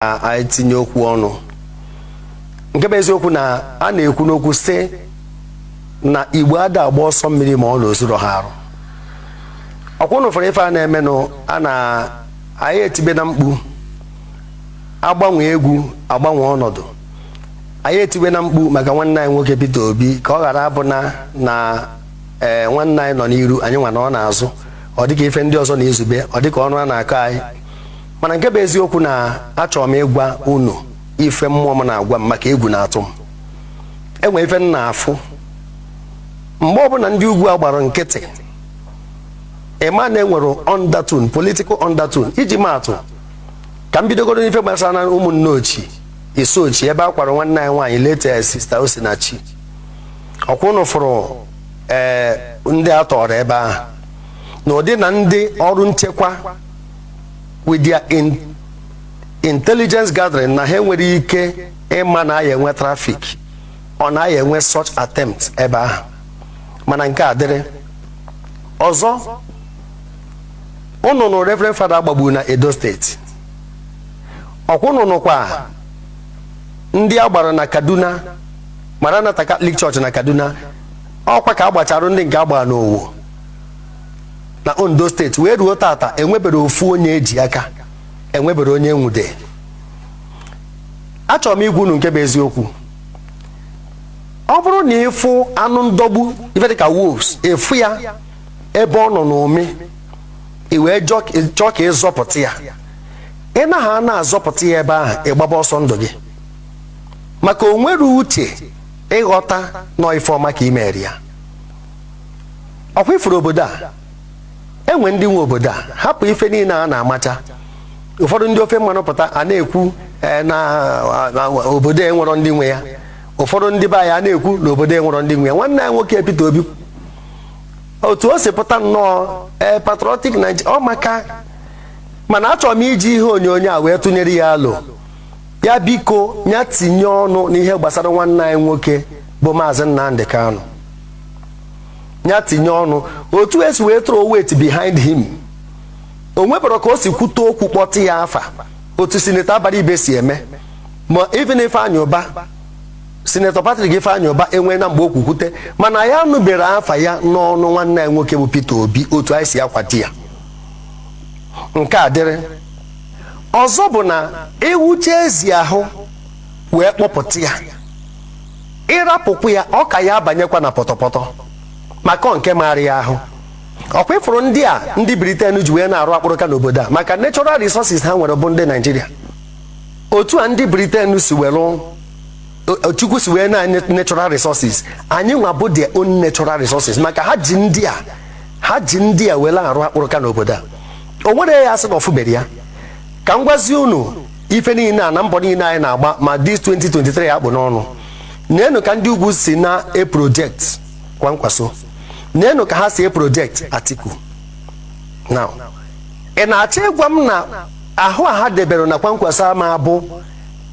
a tinye okwu ọnụ nke bụ eziokwu na a na-ekwu n'okwu sị na Igbo ada agba ọsọ mmiri ma ọ na-ozuru ha arụ. Ọkwụnụ fere ife a na-emenụ a na anyị etibe na mkpu agbanwe egwu agbanwe ọnọdụ anyị etibe na mkpu maka nwanne anyị nwoke Peter Obi ka ọ ghara abụ na nwanne anyị nọ n'iru anyị nwa na ọ na-azụ ọ dịka ife ndị ọzọ na-ezube ọ dịka ọnụ a na-akọ anyị mana nke bụ eziokwu na achọrọ m ịgwa unu ife mmụọ m na-agwa m maka egwu na-atụ m enwe ife m na-afụ mgbe ọbụla ndị ugwu agbara nkịtị ịma na enwere undertone political undertone iji maatụ ka m bidogoro n'ife gbasara na ụmụnne ochie iso ochie ebe a kwara nwanne anyị nwaanyị leta Sister Osinachi ọkwụnụ fụrụ ndị a tọrọ ebe ahụ na ụdị na ndị ọrụ nchekwa with their intelligence gathering na ha enwere ike ịma na ya enwe traffic ọ na ya enwe such attempt ebe ahụ mana nke a dịrị ọzọ ụnụnụ Reverend Father gbagbu na Edo State ọkwụnụnụkwa ndị agbara na Kaduna Maranatha Catholic Church na Kaduna ọkwa ka agbachara ndị nke agbara n'Owo na Ondo State wee ruo tata enwebere ofu onye eji aka enwebere onye nwude. Achọrọ m igwu unu nke bụ eziokwu ọ bụrụ na ịfụ anụ ndọgbu ife dịka wolves efu ya ebe ọ nọ n'ụmị iwee chọọ ka ịzọpụta ya ị naghị a na-azọpụta ya ebe ahụ ịgbaba ọsọ ndụ gị maka o nwere uche ịghọta nọ ife ọma ka imeri ya. Ọkwa ifuru obodo a enwe ndị nwe obodo a hapụ ife niile a na-amacha ụfọdụ ndị ofe mmanụ pụta a na-ekwu na obodo enwero ndị nwe ya ụfọdụ ndị be anyị a na-ekwu na obodo enwero ndị nwe ya. Nwanne ya nwoke Peter Obi otu o si pụta nnọọ patriotic Nigeria ọ maka mana achọrọ m iji ihe onyonyo a wee tụnyere ya alụ ya biko ya tinye ọnụ n'ihe gbasara nwanne anyị nwoke bụ Mazi Nnamdi Kanu ya tinye ọnụ otu esi wee throw weight behind him o nwebara ka o si kwute okwu kpọtụ ya afa otu sinetọ Abara Ibe si eme ma even Ifeanyi Ụba sinetọ Patrick Ifeanyi Ụba enwe na mgbe okwu kwute mana ya nụbere afa ya n'ọnụ nwanne anyị nwoke bụ Peter Obi otu anyị si akwati ya. Nke a dịrị ọzọ bụ na ewuche ezi ahụ wee kpọpụta ya ịrapụkwu ya ọ ka ya abanyekwa na pọtọpọtọ maka nke maara ya ahụ. Ọkwa ifuru ndị a ndị Britain ji wee na-arụ akpụrụka n'obodo a maka natural resources ha nwere bụ ndị Nigeria. Otu a ndị Britain si were Chukwu si wee na natural resources anyị nwa bụ their own natural resources maka ha ji ndị a were arụ akpụrụka n'obodo a. O nwere ya asị na ọfụbere ya ka m gwazie unu ife niile a na mbọ niile anyị na-agba ma this 2023 akpụ n'ọnụ nenu ka ndị ugwu si na project Kwankwaso nenu ka ha si project Atiku. Now ị na-achọ ịgwa m na ahụ a ha debere na Kwankwaso ama abụ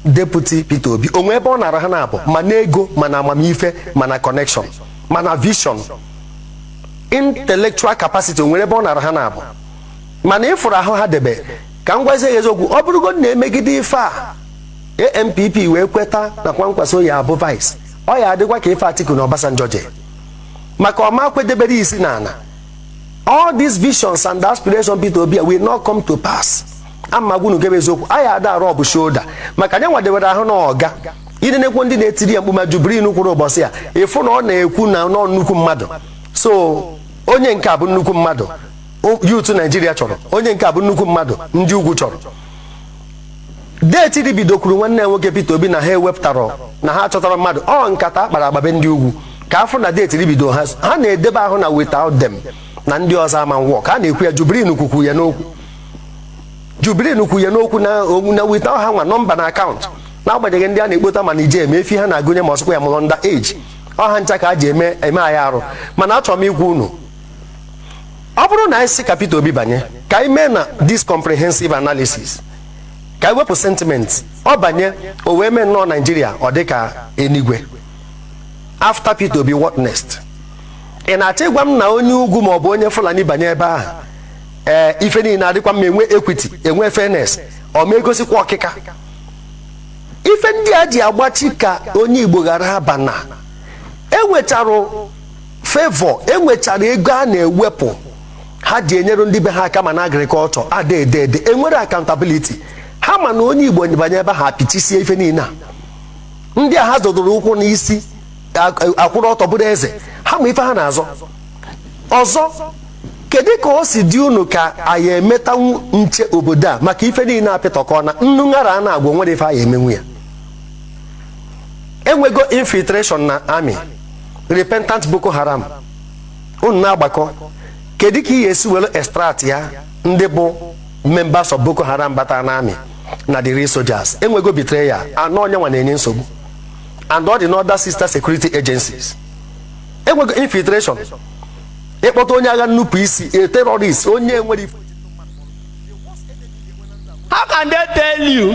deputy Peter Obi onwe ebe ọ nara ha na-abụ ma na ego ma na amamife ma na connection ma na vision intellectual capacity onwere ebe ọ nara ha na-abụ mana ịfụrụ ahụ ha debe ka m gwazie ya eziokwu ọ bụrụgo na-emegide ife a ANPP wee kweta na Kwankwaso ya abụ vice ọ ya adịkwa ka ife Atiku na Obasanjo je maka ọma kwedebere isi na ana all these visions and aspirations Peter Obi will not come to pass. Ama gwunu nke eziokwu aya ada arụ ọbụ shoulder maka nya nwadewere ahụ na ọga ịdị na-ekwu ndị na-etiri ya mkpu ma jubiri kwuru ụbọchị ya ịfụ na ọ na-ekwu na nọ nnukwu mmadụ so onye nke a bụ nnukwu mmadụ youth Nigeria chọrọ onye nke a bụ nnukwu mmadụ ndị ugwu chọrọ. Deeti bidokwuru nwanne ya nwoke Peter Obi na ha ewepụtara na ha chọtara mmadụ ọ nkata akpara agbabe ndị ugwu ka afọ na deeti bido ha na-edebe ahụ na without them na ndị ọzọ ama nwụọ ka a na-ekwu ya Jubrin kwukwu ya n'okwu Jubrin kwu ya n'okwu na without ha nwa nọmba na akaụntụ na-agbanyeghị ndị a na-ekpota ma ije eme efi ha na-agụnye ma ọsụkwa ya mụrụ under age ọha ncha ka a ji eme anyị arụ mana achọrọ m igwu unu ọ bụrụ na anyị si ka Peter Obi banye ka anyị mee na this comprehensive analysis ka anyị wepụ sentiment ọ banye o wee mee nnọọ Nigeria ọ dị ka enigwe after Peter Obi what next? Ị na-achọ ịgwa m na onye ugwu ma ọ bụ onye Fulani banye ebe ahụ ife niile adịkwa mma enwe equity enwe fairness ọ ma egosikwa ọkịka ife ndị a ji agbachi ka onye Igbo ghara abana enwechara favor, enwechara ego a na-ewepụ ha ji enyere ndị be ha aka ma na agriculture adedede enwere accountability ha ma na onye Igbo banye ebe ha apịchisie ife niile a ndị a ha zọdoro ụkwụ n'isi akwụrụ ọtọ bụrụ eze ha ma ife ha na-azọ ọzọ. Kedu ka o si dị unu ka anyị emetanwu nche obodo a maka ife niile apịtọkọ na nnu ṅara a na-agwọ nwere ife anyị emenwu ya? Enwego infiltration na army, repentant Boko Haram unu na-agbakọ. Kedu ka ihe esi were extract ya ndị bụ members of Boko Haram bata na army na the real soldiers? Enwego betrayal anọ onye nwa na-enye nsogbu and all the other sister security agencies. Enwego infiltration ịkpọta onye agha nnupụ isi a terrorist onye nwere ife. How can they tell you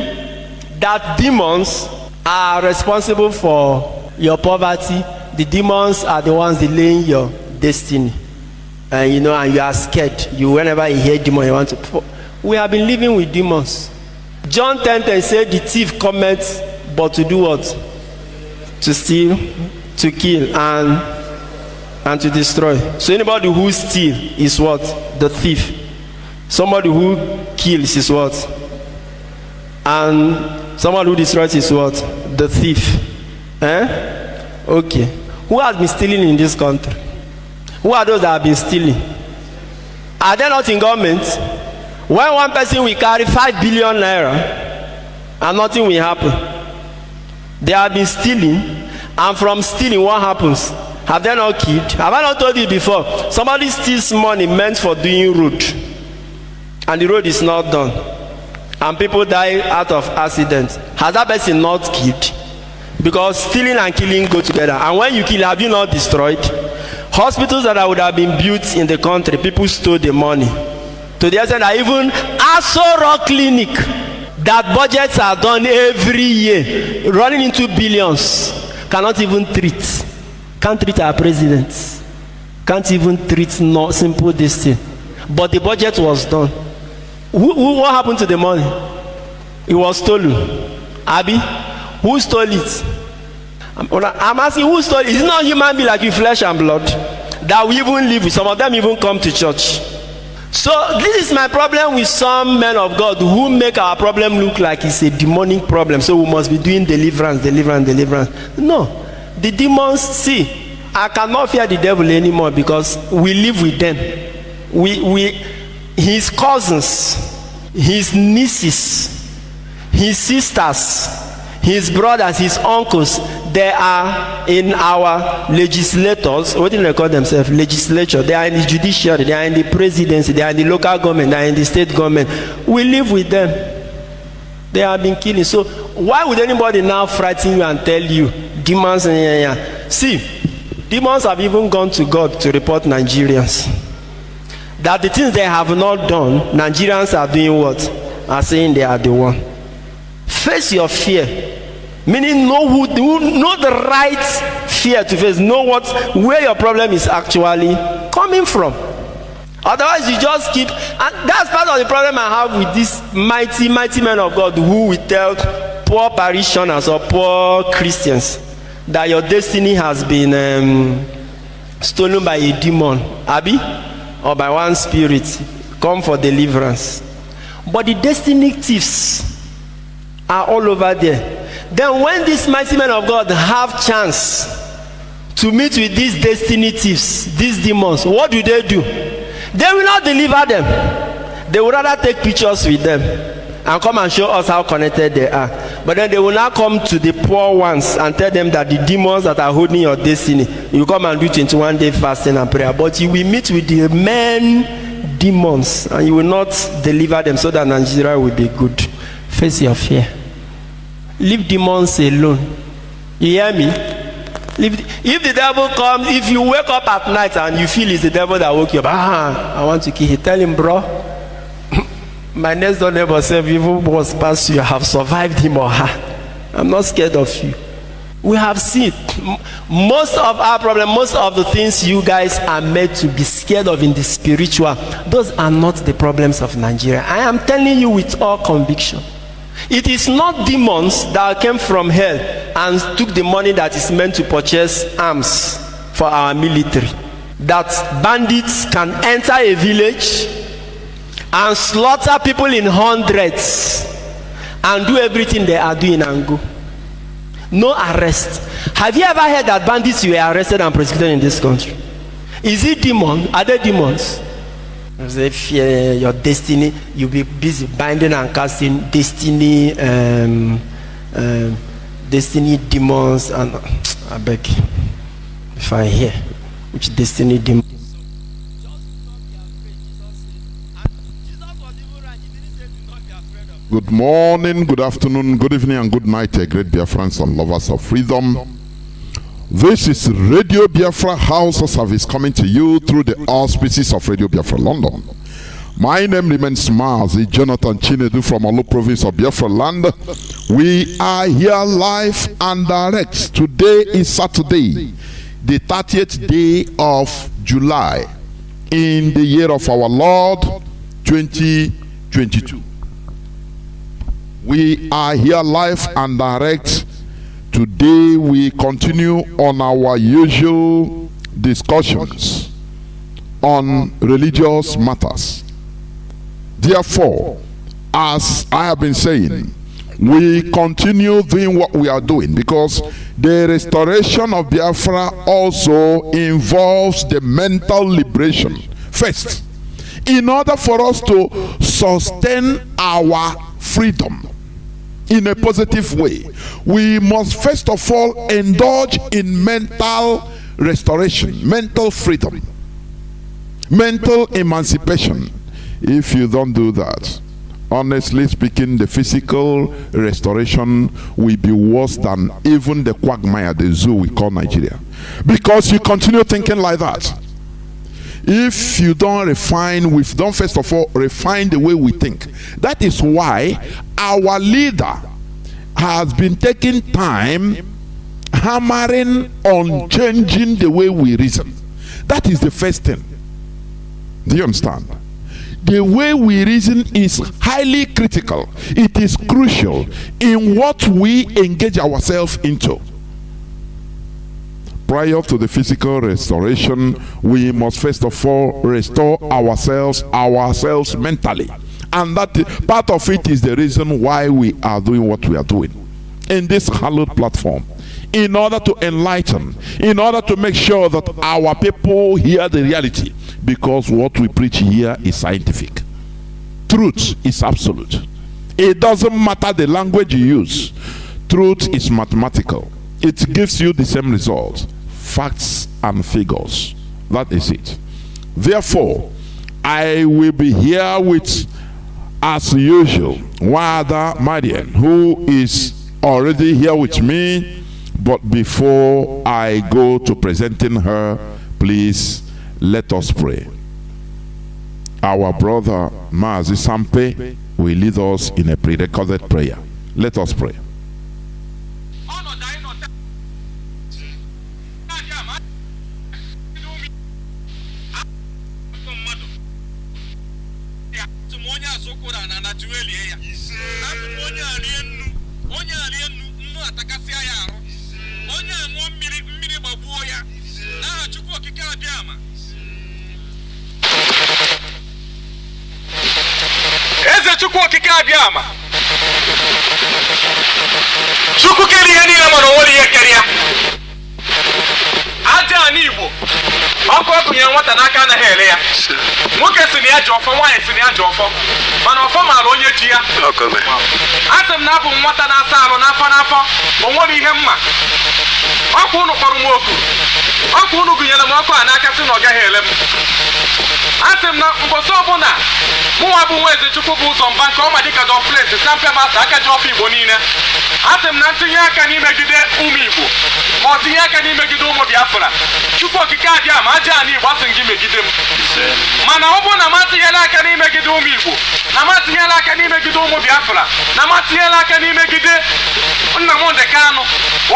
that demons are responsible for your poverty? The demons are the ones delaying your destiny, and you are scared. Whenever you hear demon, you want to. We have been living with demons. John 10:10 said, "The thief cometh but to do what? To steal, to kill, and to destroy." So anybody who steals is what? The thief. Somebody who kills is what? And someone who destroys is what? The thief. Okay. Who has been stealing in this country? Who are those that have been stealing? Are they not in government? When one person will carry 5 billion naira and nothing will happen. They have been stealing, and from stealing, what happens? Have they not killed? Have I not told you before? Somebody steals money meant for doing road, and the road is not done, and people die out of accidents. Has that person not killed? Because stealing and killing go together. And when you kill, have you not destroyed? Hospitals that would have been built in the country, people stole the money. To the extent that even HAUSA Clinic, that budgets are done every year, running into billions, cannot even treat. Can't treat our presidents. Can't even treat no simple this thing. But the budget was done. What happened to the money? It was stolen. Abi, who stole it? I'm asking, who stole it? It's not human being like you, flesh and blood, that we even live with. Some of them even come to church. So this is my problem with some men of God who make our problem look like it's a demonic problem. So we must be doing deliverance. No. The demons, see, I cannot fear the devil anymore because we live with them. His cousins, his nieces, his sisters, his brothers, his uncles, they are in our legislators. What do they call themselves? Legislature. They are in the judiciary, they are in the presidency, they are in the local government, they are in the state government. We live with them. They have been killing. So why would anybody now frighten you and tell you demons? See, demons have even gone to God to report Nigerians. That the things they have not done, Nigerians are doing what? Are saying they are the one. Face your fear. Meaning know the right fear to face. Know where your problem is actually coming from. Otherwise you just keep, and that's part of the problem I have with these mighty men of God who will tell poor parishioners or poor Christians that your destiny has been stolen by a demon, Abi, or by one spirit. Come for deliverance. But the destiny thieves are all over there. Then when these mighty men of God have chance to meet with these destiny thieves, these demons, what do? They will not deliver them. They will rather take pictures with them and come and show us how connected they are. But then they will now come to the poor ones and tell them that the demons that are holding your destiny, you come and do 21-day fasting and prayer. But you will meet with the men demons and you will not deliver them so that Nigeria will be good. Face your fear. Leave demons alone. You hear me? If the devil comes, if you wake up at night and you feel it's the devil that woke you up, I want to kill him. Tell him, bro, my next door neighbor said, even was past you, have survived him or her. I'm not scared of you. We have seen most of our problem, most of the things you guys are made to be scared of in the spiritual, those are not the problems of Nigeria. I am telling you with all conviction. It is not demons that came from hell and took the money that is meant to purchase arms for our military. That bandits can enter a village and slaughter people in hundreds and do everything they are doing and go. No arrest. Have you ever heard that bandits were arrested and prosecuted in this country? Is it demon? Are they demons? As if your destiny, you'll be busy binding and casting destiny, destiny demons, and I beg, if I hear which destiny demon. Good morning, good afternoon, good evening, and good night, great Biafrans and lovers of freedom. This is Radio Biafra HAUSA-SERVICE coming to you through the auspices of Radio Biafra London. My name remains Mazi, Jonathan Chinedu from Olu province of Biafra land. We are here live and direct. Today is Saturday, the 30th day of July in the year of our Lord 2022. We are here live and direct. Today we continue on our usual discussions on religious matters. Therefore, as I have been saying, we continue doing what we are doing because the restoration of Biafra also involves the mental liberation first. In order for us to sustain our freedom in a positive way, we must first of all indulge in mental restoration, mental freedom, mental emancipation. If you don't do that, honestly speaking, the physical restoration will be worse than even the quagmire, the zoo we call Nigeria, because you continue thinking like that. If you don't refine, we don't first of all refine the way we think. That is why our leader has been taking time hammering on changing the way we reason. That is the first thing. Do you understand? The way we reason is highly critical. It is crucial in what we engage ourselves into. Prior to the physical restoration, we must first of all restore ourselves mentally. And that part of it is the reason why we are doing what we are doing in this hallowed platform, in order to enlighten, in order to make sure that our people hear the reality, because what we preach here is scientific. Truth is absolute. It doesn't matter the language you use. Truth is mathematical. It gives you the same result. Facts and figures. That is it. Therefore, I will be here with, as usual, Wada Marian, who is already here with me. But before I go to presenting her, please let us pray. Our brother Mazi Sampe will lead us in a pre-recorded prayer. Let us pray.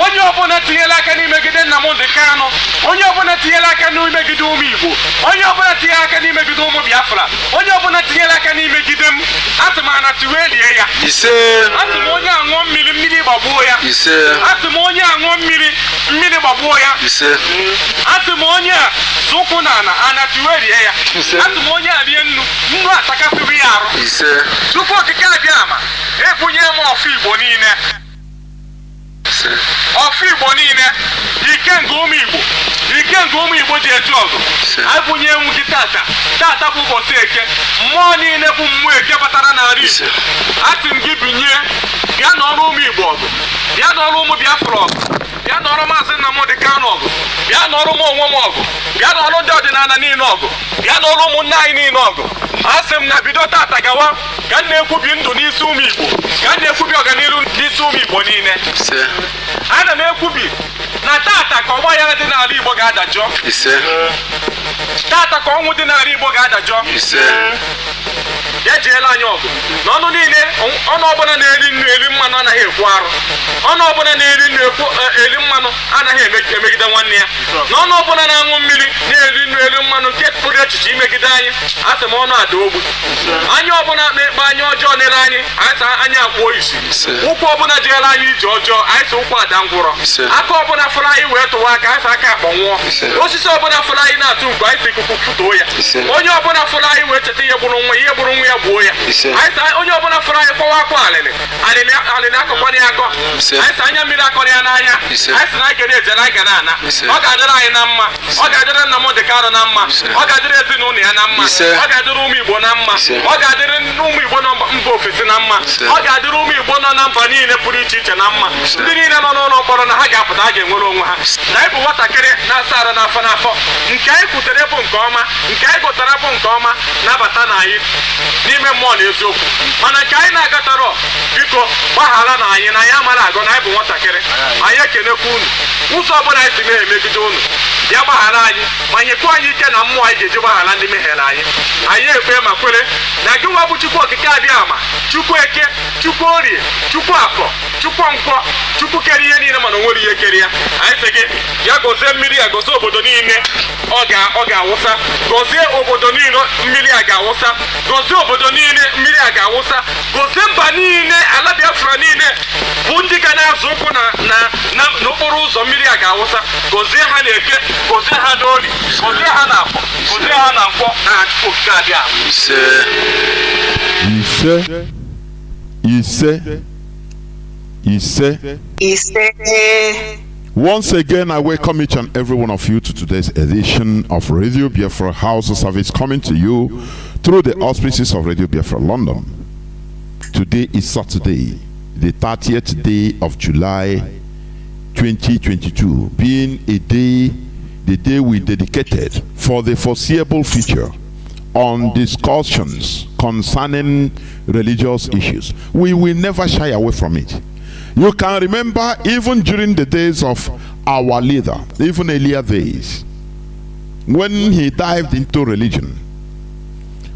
onye ọbụla tinyela aka n'imegide Nnamdi Kanu, onye ọbụla tinyela aka n'imegide ụmụ Igbo, onye ọbụla tinyela aka n'imegide ụmụ Biafra, onye ọbụla tinyela aka n'imegide m, asị m ana tiwe lie ya. Ise. Asị m onye aṅụọ mmiri, mmiri gbagbuo ya. Ise. Asị m onye aṅụọ mmiri, mmiri gbagbuo ya. Ise. Asị m onye a zụkwụ na ana tiwe lie ya. Ise. Asị m onye a rie nnu, nnu atakasịrị ya arụ. Ise. Tupu okike abịa ama, ebunye m ọfụ Igbo niile. Ọfụ Igbo niile, ike nke ụmụ Igbo, ike nke ụmụ Igbo ji eju ọgụ. Abụnye ewu gị tata, tata bụ ụbọchị Eke, mmụọ niile bụ mmụọ Eke batara n'ala Igbo. Asị m gị binye, bịa n'ọrụ ụmụ Igbo ọgụ, bịa n'ọrụ ụmụ Biafra ọgụ, bịa n'ọrụ Mazi Nnamdi Kanu ọgụ, bịa n'ọrụ m onwe m ọgụ, bịa n'ọrụ ndị ọdịnala niile ọgụ, bịa n'ọrụ ụmụnne anyị niile ọgụ. Asị m na bido tata gawa ka m na-ekwubi ndụ n'isi ụmụ Igbo, ka m na-ekwubi ọganihu n'isi ụmụ Igbo niile. Ana m ekwubi na tata ka ọgba aghara dị n'ala Igbo ga-adajọ. Tata ka ọnwụ dị n'ala Igbo ga-adajọ. Ejeela anyị ọgụ n'ọnụ niile, ọnụ ọbụla na-eri nnu eri mmanụ anaghị ekwu arụ, ọnụ ọbụla na-eri nnu eri mmanụ anaghị emegide nwanne ya, n'ọnụ ọbụla na-aṅụ mmiri na-eri nnu eri mmanụ nke pụrụ echiche imegide anyị. Asị m ọnụ ada ogbu, anya ọbụla na-ekpe anya ọjọọ nere anyị, anyị sa anya akpụọ isi, ụkwụ ọbụla jeela anyị ije ọjọọ, anyị sa ụkwụ ada ngwụrọ, aka ọbụla fụrụ anyị wee tụwa aka, anyị sa aka akpọnwụọ, osisi ọbụla fụrụ anyị na-atụ mgbe anyị sa ikuku fụtuo ya, onye ọbụla fụrụ anyị wee cheta ihe gburu nwa ya gbuo ya. Onye ọbụla fụrụ anyị kpọwa akwa alịlị akọkwara ya akọ, anyị sa anya mmiri akọrọ ya n'anya, anyị si na anyị ga ejere anyị ga na-ana. Ọ ga-adịrị anyị na mma, ọ ga-adịrị Nnamdi Kanu na mma, ọ ga-adịrị ezinụlọ ya na mma, ọ ga-adịrị ụmụ Igbo na mma, ọ ga-adịrị ụmụ Igbo nọ mba ofesi na mma, ọ ga-adịrị ụmụ Igbo nọ na mba niile pụrụ iche iche na mma. Ndị niile nọ n'ụlọ mkpọrọ na ha ga-apụta, ha ga-enwere onwe ha. Na anyị bụ nwatakịrị na-asa arụ n'afọ n'afọ, nke anyị kwutere bụ nke ọma, nke anyị gụtara bụ nke ọma, nabata na anyị n'ime mmụọ na eziokwu. Mana nke anyị na-agatara, biko gbaghara na anyị amara agụ na anyị bụ nwatakịrị. Anyị ekenekwa unu ụzọ ọbụla anyị si na-emegide unu, bịa gbaghara anyị ma nyekwa anyị ike na mmụọ anyị ga-eji gbaghara ndị mehiere anyị. Anyị ekpe ma kwere na gị nwa bụ Chukwu okike abịa ama, Chukwu Eke, Chukwu Orie, Chukwu Afọ, Chukwu Nkwọ, Chukwu kere ihe niile mana o nwere ihe kere ya. Anyị sị gị ya gozie mmiri, ya gozie obodo niile ọ ga-awụsa, gozie obodo niile mmiri a ga-awụsa, gozie obodo niile mmiri a ga-awụsa, gozie mba niile, ala Biafra niile bụ ndị ga na-azụ ụkwụ n'okporo ụzọ mmiri a ga-awụsa. Gozie ha na Eke, gozie ha n'Orie, gozie ha na Afọ, gozie ha na Nkwọ, na Chukwu okike abịa. Once again, I welcome each and every one of you to today's edition of Radio Biafra HAUSA-SERVICE, coming to you through the auspices of Radio Biafra London. Today is Saturday, the 30th day of July 2022, being the day we dedicated for the foreseeable future on discussions concerning religious issues. We will never shy away from it. You can remember even during the days of our leader, even earlier days, when he dived into religion,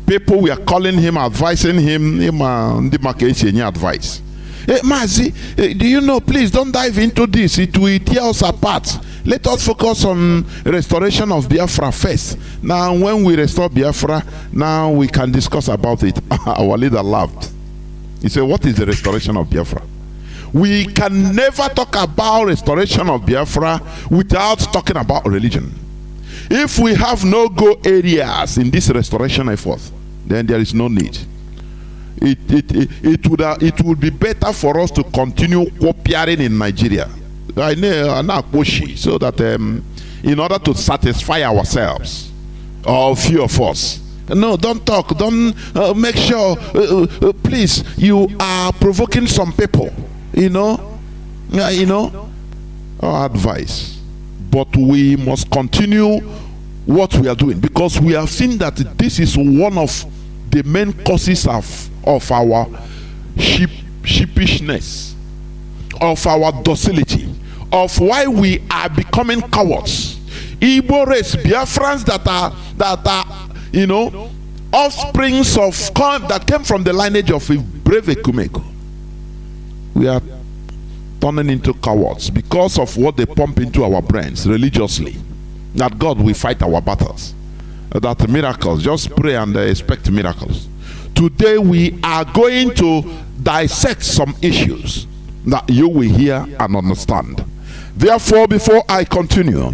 people were calling him, advising him, advice. Hey, Mazi, do you know, please don't dive into this. It will tear us apart. Let us focus on restoration of Biafra first. Now, when we restore Biafra, now we can discuss about it. Our leader laughed. He said, what is the restoration of Biafra? We can never talk about restoration of Biafra without talking about religion. If we have no-go areas in this restoration effort, then there is no need. It would be better for us to continue cooperating in Nigeria. I know, so that in order to satisfy ourselves, or few of us. No, don't talk. Don't make sure. Please, you are provoking some people. Our advice. But we must continue what we are doing, because we have seen that this is one of the main causes of our sheepishness, of our docility, of why we are becoming cowards. Igbo race, Biafrans that are offsprings that came from the lineage of brave Ekumeko. We are turning into cowards because of what they pump into our brains religiously. That God will fight our battles. That miracles, just pray and expect miracles. Today we are going to dissect some issues that you will hear and understand. Therefore, before I continue,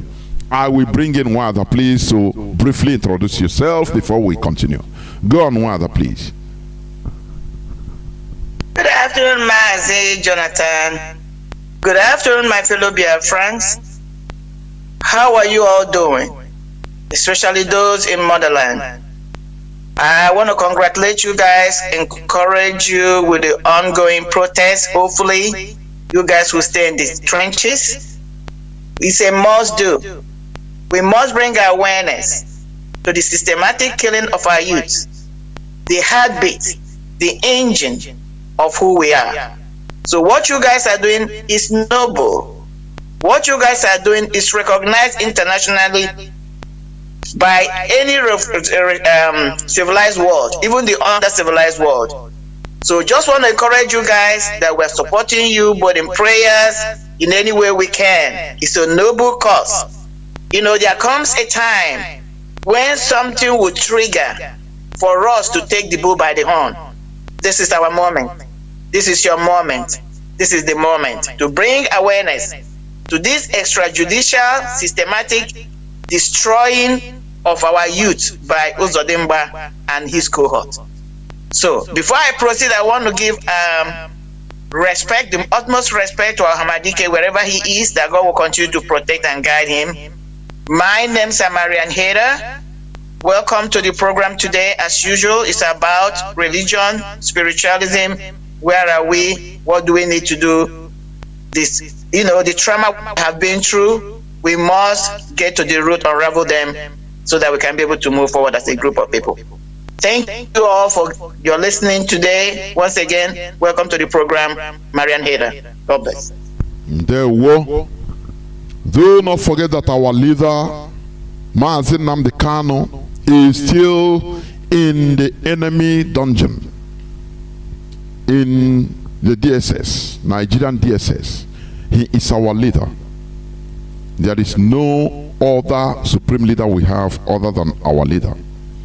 I will bring in one other, please, to briefly introduce yourself before we continue. Go on, one other, please. Good afternoon, Mazi, Jonathan. Good afternoon, my fellow Biafrans. How are you all doing? Especially those in motherland. I want to congratulate you guys, encourage you with the ongoing protests. Hopefully, you guys will stay in the trenches. It's a must do. We must bring awareness to the systematic killing of our youth, the heartbeat, the engine of who we are. So what you guys are doing is noble. What you guys are doing is recognized internationally by any civilized world, even the under-civilized world. So just want to encourage you guys that we're supporting you, both in prayers, in any way we can. It's a noble cause. You know, there comes a time when something will trigger for us to take the bull by the horn. This is our moment. This is your moment. This is the moment to bring awareness to this extrajudicial, systematic destroying of our youth by Uzodimba and his cohort. So, before I proceed, I want to give respect, the utmost respect to our Hamadike wherever he is, that God will continue to protect and guide him. My name is Marian Hader. Welcome to the program today. As usual, it's about religion, spiritualism. Where are we? What do we need to do? This, you know, the trauma we have been through, we must get to the root, unravel them, so that we can be able to move forward as a group of people. Thank you all for your listening today. Once again, welcome to the program, Marian Hader. God bless. Do not forget that our leader, Mazi Nnamdi Kanu, is still in the enemy dungeon in the DSS, Nigerian DSS. He is our leader. There is no other supreme leader we have other than our leader.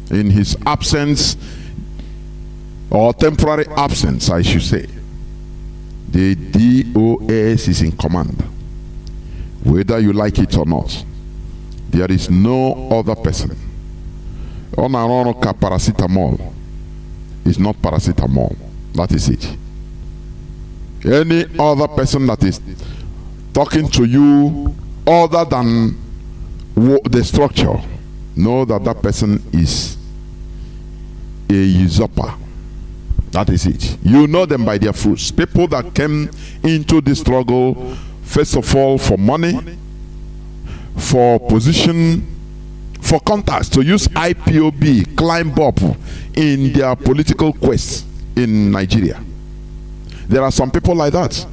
In his absence, or temporary absence, I should say, the DOS is in command. Whether you like it or not, there is no other person. Onaronoka paracetamol is not paracetamol. That is it. Any other person that is talking to you other than the structure, know that that person is a usurper. That is it. You know them by their fruits. People that came into this struggle, first of all, for money, for position, for contacts, to use IPOB, climb up in their political quest in Nigeria. There are some people like that.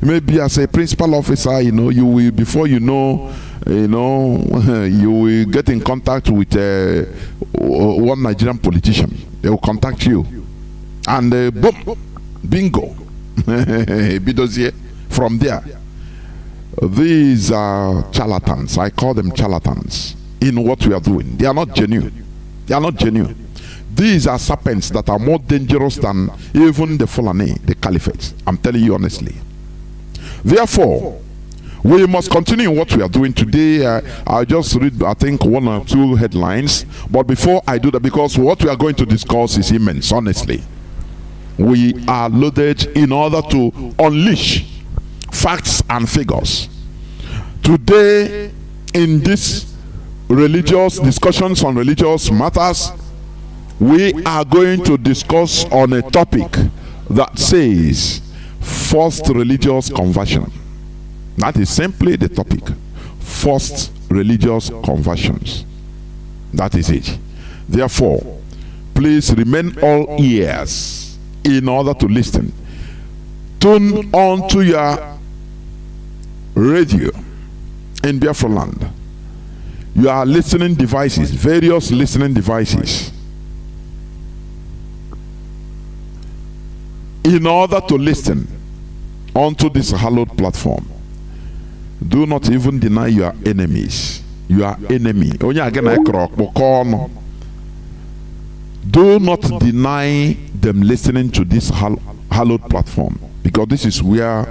Maybe as a principal officer, you know, you will, before you know, you will get in contact with one Nigerian politician. They will contact you, and boom, bingo, bidozie. From there, these are charlatans. I call them charlatans in what we are doing. They are not genuine. They are not genuine. These are serpents that are more dangerous than even the Fulani, the Caliphate. I'm telling you honestly. Therefore, we must continue what we are doing today. I'll just read, I think, one or two headlines. But before I do that, because what we are going to discuss is immense, honestly. We are loaded in order to unleash facts and figures. Today, in this religious discussions on religious matters, we are going to discuss on a topic that says forced religious conversion. That is simply the topic. Forced religious conversions. That is it. Therefore, please remain all ears in order to listen. Tune on to your radio in Biafra land. You are listening devices, various listening devices. In order to listen, onto this hallowed platform, do not even deny your enemies. Your enemy. Do not deny them listening to this hallowed platform, because this is where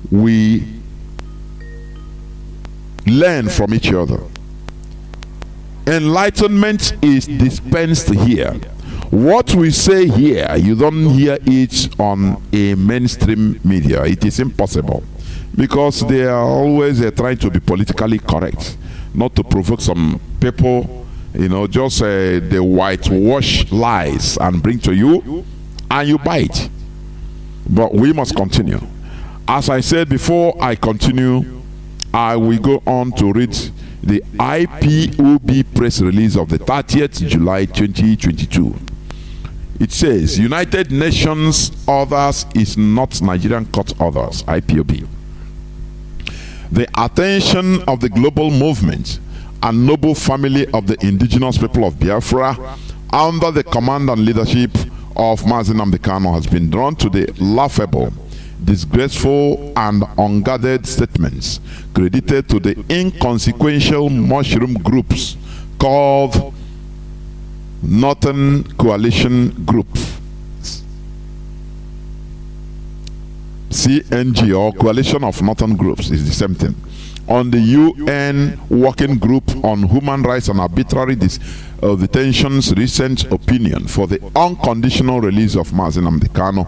we learn from each other. Enlightenment is dispensed here. What we say here, you don't hear it on a mainstream media. It is impossible, because they are always trying to be politically correct, not to provoke some people, you know, just the whitewash lies and bring to you, and you bite. But we must continue. As I said before I continue, I will go on to read the IPOB press release of the 30th July 2022. It says, United Nations Others is not Nigerian Court Others, IPOB. The attention of the global movement and noble family of the indigenous people of Biafra under the command and leadership of Mazi Nnamdi Kanu has been drawn to the laughable, disgraceful and unguarded statements credited to the inconsequential mushroom groups called Northern Coalition Group, CNG, or Coalition of Northern Groups is the same thing, on the UN Working Group on Human Rights and Arbitrary Detention's recent opinion for the unconditional release of Mazi Nnamdi Kanu.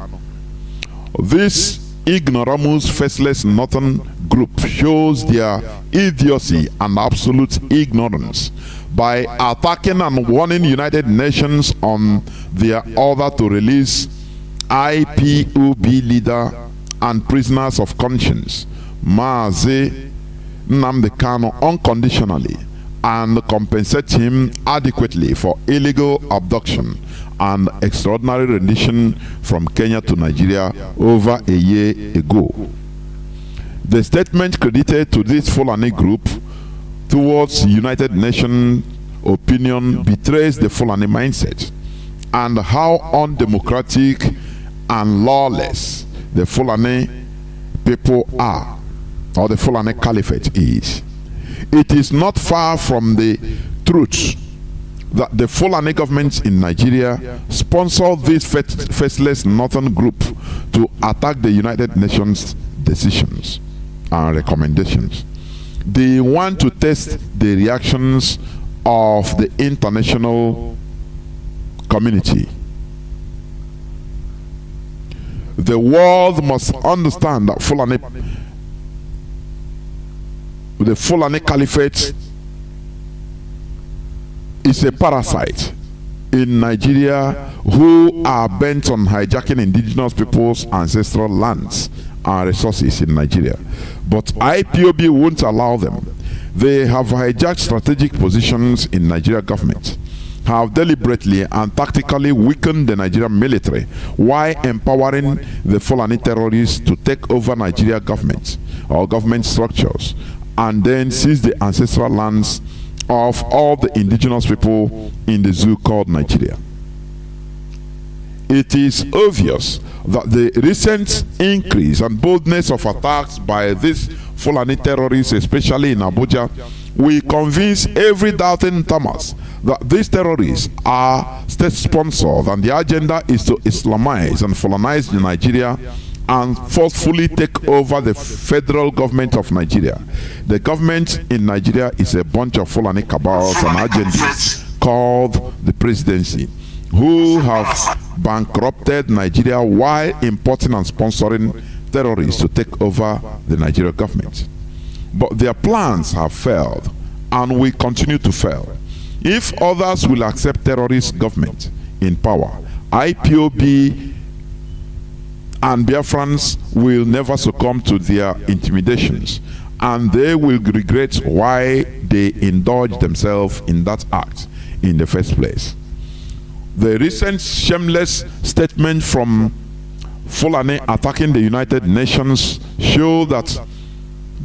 This ignoramus, faceless Northern Group shows their idiocy and absolute ignorance by attacking and warning United Nations on their order to release IPOB leader and prisoners of conscience Mazi Nnamdi Kanu unconditionally and compensate him adequately for illegal abduction and extraordinary rendition from Kenya to Nigeria over a year ago. The statement credited to this Fulani group towards United Nations opinion betrays the Fulani mindset and how undemocratic and lawless the Fulani people are, or the Fulani Caliphate is. It is not far from the truth that the Fulani government in Nigeria sponsored this faceless Northern group to attack the United Nations decisions and recommendations. They want to test the reactions of the international community. The world must understand that the Fulani Caliphate is a parasite in Nigeria who are bent on hijacking indigenous people's ancestral lands and resources in Nigeria. But IPOB won't allow them. They have hijacked strategic positions in Nigeria government, have deliberately and tactically weakened the Nigerian military while empowering the Fulani terrorists to take over Nigeria government or government structures and then seize the ancestral lands of all the indigenous people in the zoo called Nigeria. It is obvious that the recent increase and boldness of attacks by these Fulani terrorists, especially in Abuja, will convince every doubting Thomas that these terrorists are state-sponsored and the agenda is to Islamize and Fulanize Nigeria and forcefully take over the federal government of Nigeria. The government in Nigeria is a bunch of Fulani cabals and agendas called the presidency, who have bankrupted Nigeria while importing and sponsoring terrorists to take over the Nigeria government. But their plans have failed and will continue to fail. If others will accept terrorist government in power, IPOB and Biafrans will never succumb to their intimidations, and they will regret why they indulged themselves in that act in the first place. The recent shameless statement from Fulani attacking the United Nations show that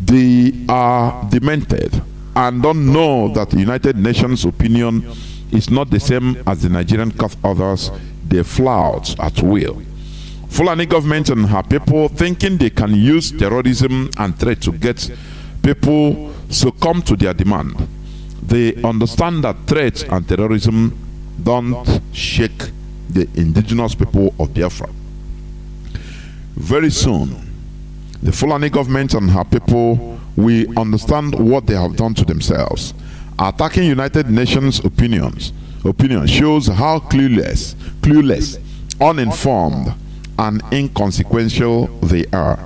they are demented and don't know that the United Nations opinion is not the same as the Nigerian Court others they flout at will. Fulani government and her people, thinking they can use terrorism and threat to get people succumb to their demand. They understand that threat and terrorism don't shake the indigenous people of Biafra. Very soon, the Fulani government and her people will understand what they have done to themselves. Attacking United Nations opinion shows how clueless, uninformed, and inconsequential they are.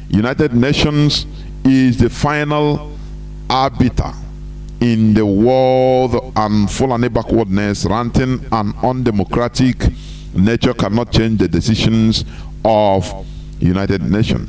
United Nations is the final arbiter in the world, and Fulani backwardness, ranting, and undemocratic nature cannot change the decisions of United Nations.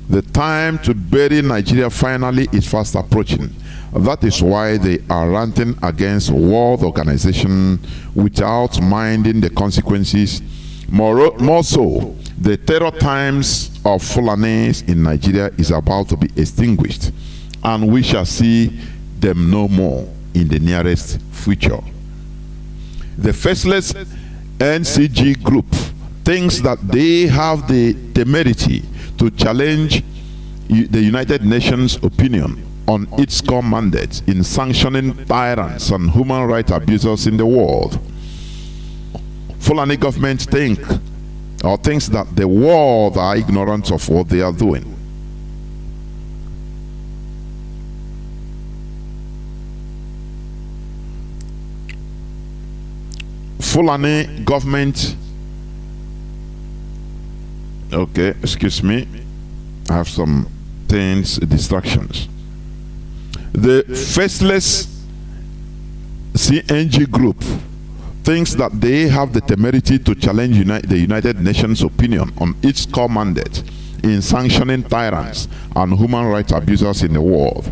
The time to bury Nigeria finally is fast approaching. That is why they are ranting against world organization without minding the consequences. More so, the terror times of Fulanis in Nigeria is about to be extinguished, and we shall see them no more in the nearest future. The faceless NCG group thinks that they have the temerity to challenge the United Nations opinion on its core mandate in sanctioning tyrants and human rights abusers in the world. Fulani government thinks that the world are ignorant of what they are doing. Fulani government, okay, excuse me, I have some things, distractions. The faceless CNG group thinks that they have the temerity to challenge the United Nations opinion on its core mandate in sanctioning tyrants and human rights abusers in the world.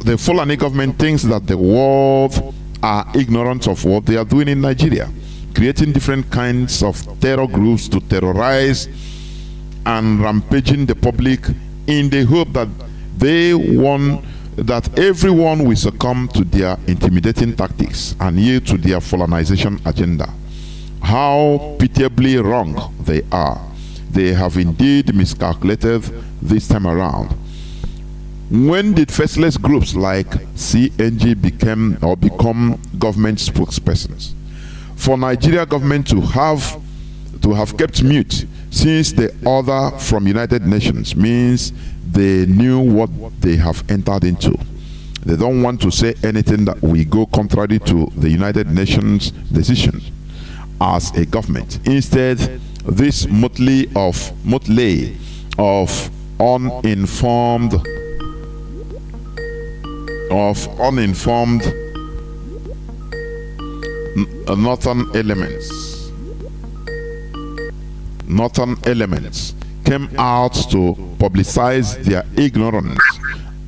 The Fulani government thinks that the world are ignorant of what they are doing in Nigeria, creating different kinds of terror groups to terrorize and rampaging the public in the hope that they want that everyone will succumb to their intimidating tactics and yield to their Fulanization agenda. How pitiably wrong they are. They have indeed miscalculated this time around. When did faceless groups like CNG become government spokespersons? For Nigeria government to have kept mute since the order from United Nations means they knew what they have entered into. They don't want to say anything that will go contrary to the United Nations decision as a government. Instead, this motley of uninformed northern elements came out to publicize their ignorance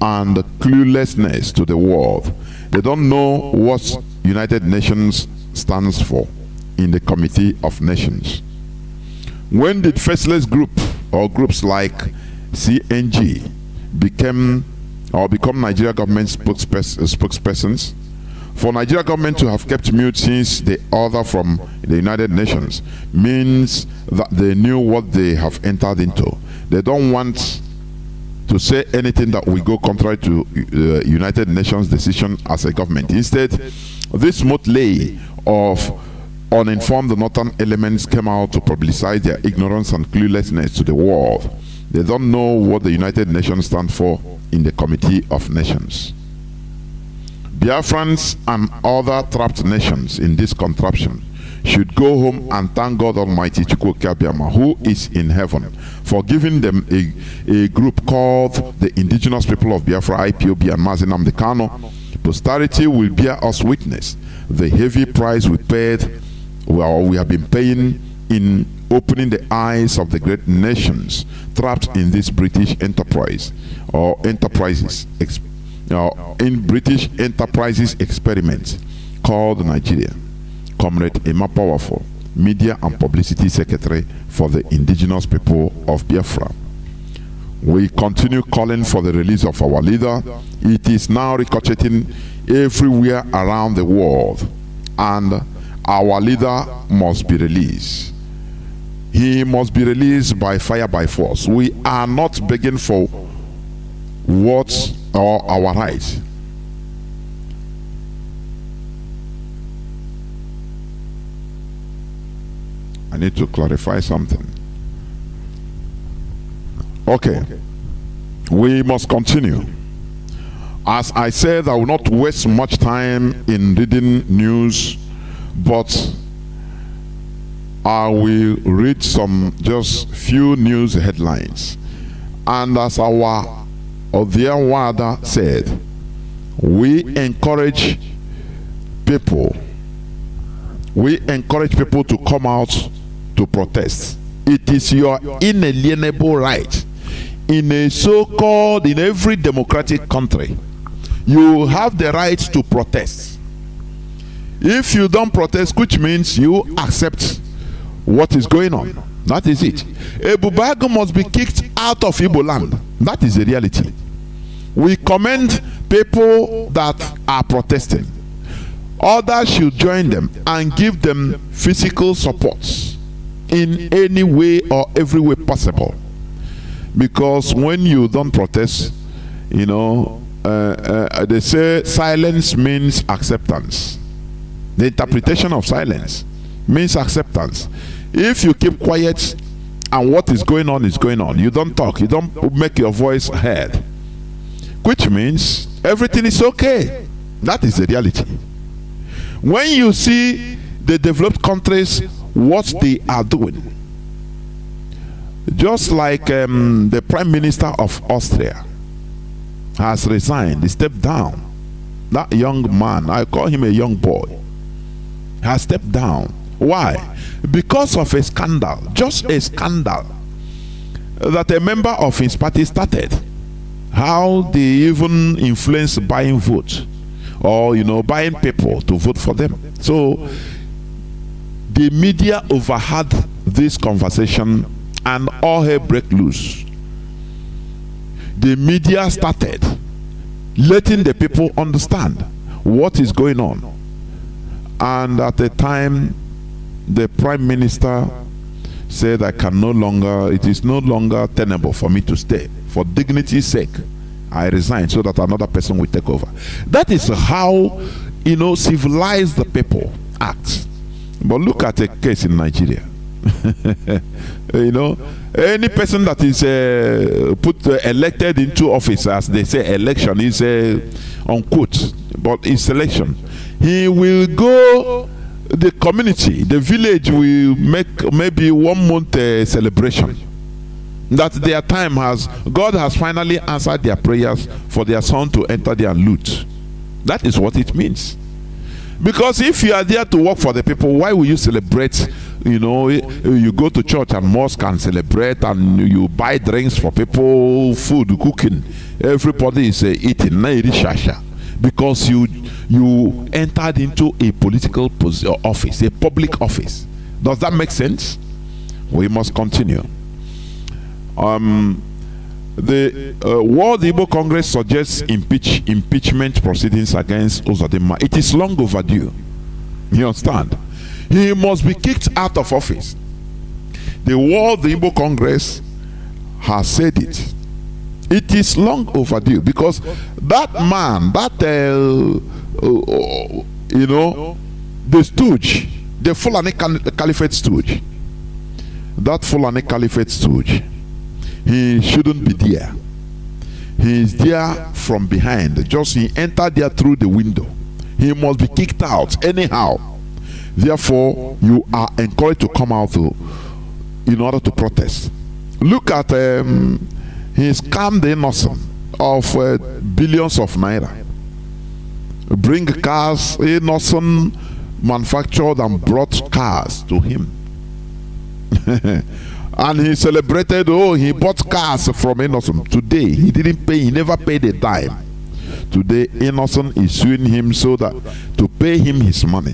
and cluelessness to the world. They don't know what United Nations stands for in the Committee of Nations. When did faceless group or groups like CNG become Nigeria government spokespersons? For Nigeria government to have kept mute since the order from the United Nations means that they knew what they have entered into. They don't want to say anything that will go contrary to United Nations decision as a government. Instead, this motley of uninformed northern elements came out to publicize their ignorance and cluelessness to the world. They don't know what the United Nations stand for in the Committee of Nations. Biafrans and other trapped nations in this contraption should go home and thank God Almighty Chukwukabiama, who is in heaven, for giving them a group called the Indigenous People of Biafra, IPOB, and Mazi Nnamdi Kanu. Posterity will bear us witness the heavy price we paid, we have been paying in opening the eyes of the great nations trapped in this British enterprise or enterprises. In British enterprises experiment called Nigeria. Comrade Emma Powerful, Media and Publicity Secretary for the Indigenous People of Biafra. We continue calling for the release of our leader. It is now ricocheting everywhere around the world, and our leader must be released. he must be released by fire, by force. We are not begging for what or our rights. I need to clarify something. Okay. We must continue. As I said, I will not waste much time in reading news, but I will read some just few news headlines. And as our dear Wada said, we encourage people to come out to protest. It is your inalienable right. In a so-called, in every democratic country, you have the right to protest. If you don't protest, which means you accept what is going on, that is it. A Bubago must be kicked out of Igbo land. That is the reality. We commend people that are protesting. Others should join them and give them physical support in any way or every way possible. Because when you don't protest, you know, they say silence means acceptance. The interpretation of silence means acceptance. If you keep quiet and what is going on, you don't talk, you don't make your voice heard, which means everything is okay. That is the reality. When you see the developed countries, what they are doing, just like the Prime Minister of Austria has resigned, he stepped down. That young man, I call him a young boy, has stepped down. Why? Because of a scandal, just a scandal that a member of his party started. How they even influence buying votes, or buying people to vote for them. So the media overheard this conversation and all hell break loose. The media started letting the people understand what is going on. And at the time, the Prime Minister said, it is no longer tenable for me to stay. For dignity's sake, I resign so that another person will take over. That is how, civilized the people act. But look at a case in Nigeria. Any person that is elected into office, as they say, election is unquote, but it's election. He will go, the community, the village will make maybe 1 month celebration. That their time God has finally answered their prayers for their son to enter their loot. That is what it means. Because if you are there to work for the people, why will you celebrate? You go to church and mosque and celebrate, and you buy drinks for people, food, cooking. Everybody is eating. Because you entered into a political office, a public office. Does that make sense? We must continue. The World Igbo Congress suggests impeachment proceedings against Uzodimma. It is long overdue. You understand? He must be kicked out of office. The World Igbo Congress has said it. It is long overdue, because that man, the stooge, the Fulani Caliphate stooge, that Fulani Caliphate stooge, he shouldn't be there. He is there from behind. Just he entered there through the window. He must be kicked out anyhow. Therefore, you are encouraged to come out in order to protest. Look at he scammed the innocent of billions of naira. Bring cars, innocent manufactured and brought cars to him. And he celebrated, he bought cars from Innocent. Today, he didn't pay, he never paid a dime. Today, Innocent is suing him so that to pay him his money.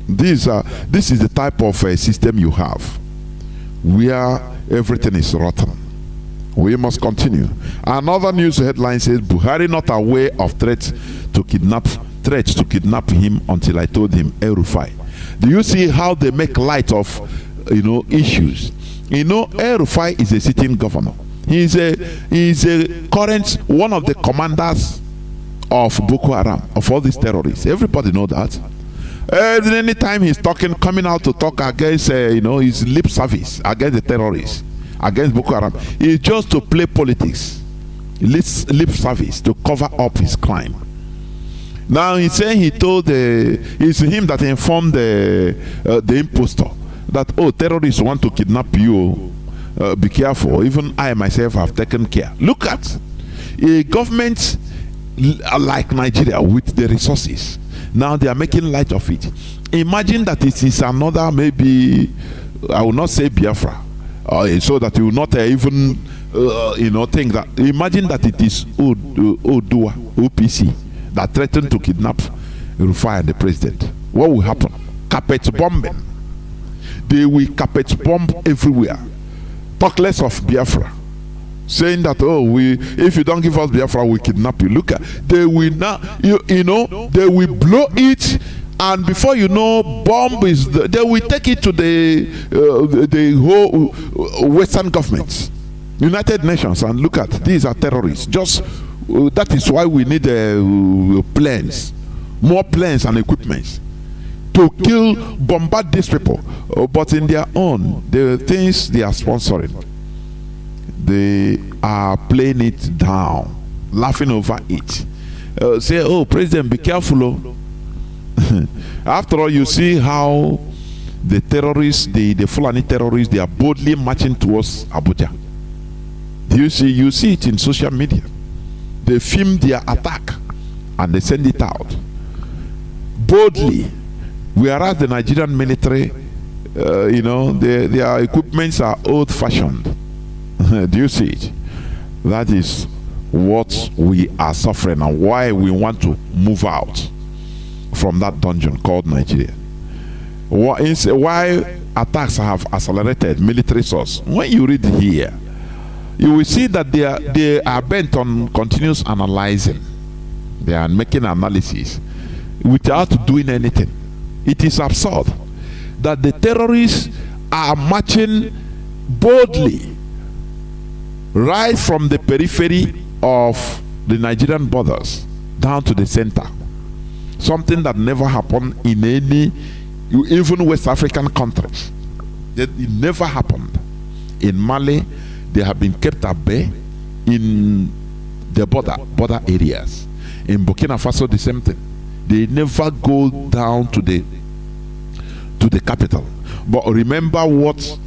This is the type of system you have, where everything is rotten. We must continue. Another news headline says, Buhari not aware of threats to kidnap him until I told him El Rufai. Do you see how they make light of issues? You know, El-Rufai is a sitting governor. He's a current one of the commanders of Boko Haram, of all these terrorists. Everybody know that. Anytime he's coming out to talk against, his lip service against the terrorists, against Boko Haram, it's just to play politics, lip service to cover up his crime. Now he's saying it's him that informed the impostor that, oh, terrorists want to kidnap you. Be careful. Even I myself have taken care. Look at a government like Nigeria with the resources. Now they are making light of it. Imagine that it is another, maybe I will not say Biafra, so that you will not even think that. Imagine that it is Odua, OPC, that threatened to kidnap Rufai and the president. What will happen? Carpet bombing. They will carpet bomb everywhere. Talk less of Biafra, saying that, if you don't give us Biafra, we kidnap you. Look at, they will now, they will blow it, and before you know, bomb is they will take it to the whole Western governments, United Nations, and look at, these are terrorists. Just that is why we need planes, more planes and equipment to bombard these people. But in their own, the things they are sponsoring, they are playing it down, laughing over it. Say, oh, President, be careful. After all, you see how the terrorists, the Fulani terrorists, they are boldly marching towards Abuja. You see it in social media. They film their attack and they send it out boldly. Whereas the Nigerian military, their equipments are old-fashioned. Do you see it? That is what we are suffering and why we want to move out from that dungeon called Nigeria. Why attacks have accelerated military source. When you read here, you will see that they are bent on continuous analyzing. They are making analysis without doing anything. It is absurd that the terrorists are marching boldly right from the periphery of the Nigerian borders down to the center. Something that never happened in any, even West African countries. It never happened. In Mali, they have been kept at bay in the border areas. In Burkina Faso, the same thing. They never go down to the capital. But remember what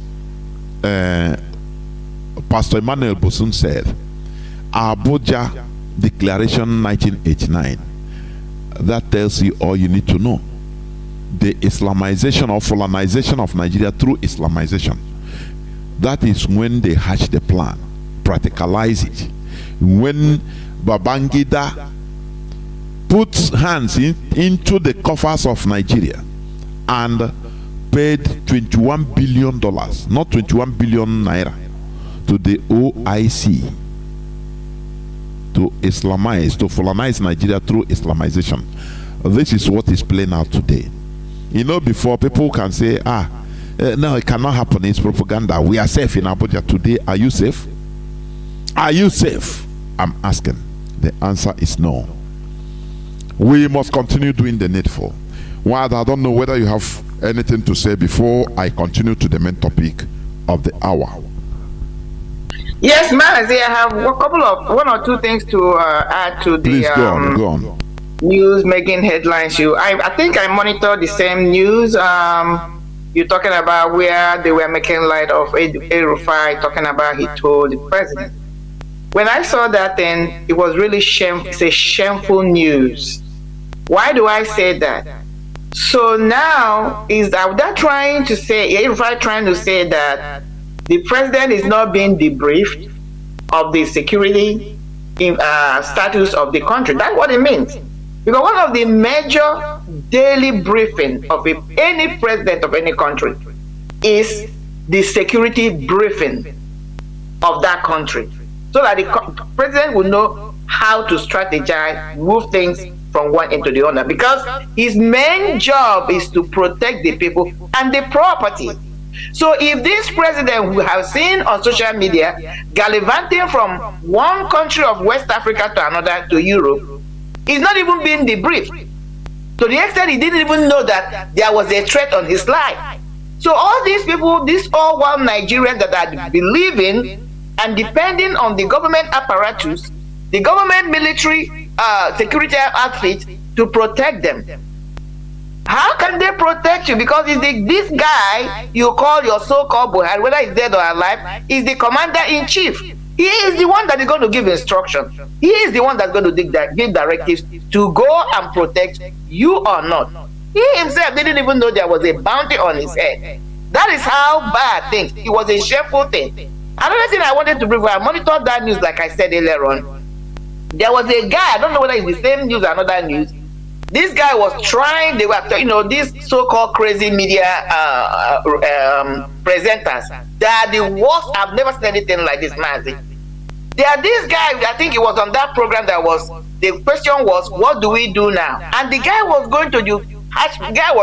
Pastor Emmanuel Bosun said. Abuja Declaration 1989. That tells you all you need to know. The Islamization or Fulanization of Nigeria through Islamization. That is when they hatch the plan, practicalize it. When Babangida puts hands into the coffers of Nigeria and paid $21 billion, not 21 billion naira, to the OIC to Islamize, to Fulanize Nigeria through Islamization. This is what is playing out today. Before people can say, no, it cannot happen, it's propaganda. We are safe in Abuja today. Are you safe? Are you safe? I'm asking. The answer is no. We must continue doing the needful. While I don't know whether you have anything to say before I continue to the main topic of the hour. Yes, Mazi, I have one or two things to add to the Please go on. News making headlines. I think I monitor the same news. You're talking about where they were making light of El-Rufai, talking about he told the president. When I saw that, then it was really shameful. It's a shameful news. Why do I say that? So now is that trying to say El-Rufai trying to say that the president is not being debriefed of the security status of the country? That's what it means. Because one of the major daily briefing of any president of any country is the security briefing of that country, so that the president will know how to strategize, move things from one into the other. Because his main job is to protect the people and the property. So if this president we have seen on social media gallivanting from one country of West Africa to another to Europe, is not even being debriefed. To the extent he didn't even know that there was a threat on his life. So all these people, these all one Nigerians that are believing and depending on the government apparatus, the government military security outfit to protect them. How can they protect you? Because it's this guy you call your so-called Buhari, whether he's dead or alive, is the commander-in-chief. He is the one that is going to give instructions. He is the one that's going to give directives to go and protect you or not. He himself didn't even know there was a bounty on his head. That is how bad things. It was a shameful thing. Another thing I wanted to bring up, I monitored that news like I said earlier on. There was a guy, I don't know whether it's the same news or another news. This guy was trying, they were, these so-called crazy media presenters. They are the worst. I've never seen anything like this, Mazi. There are these guys, I think it was on that program the question was, what do we do now? And the guy was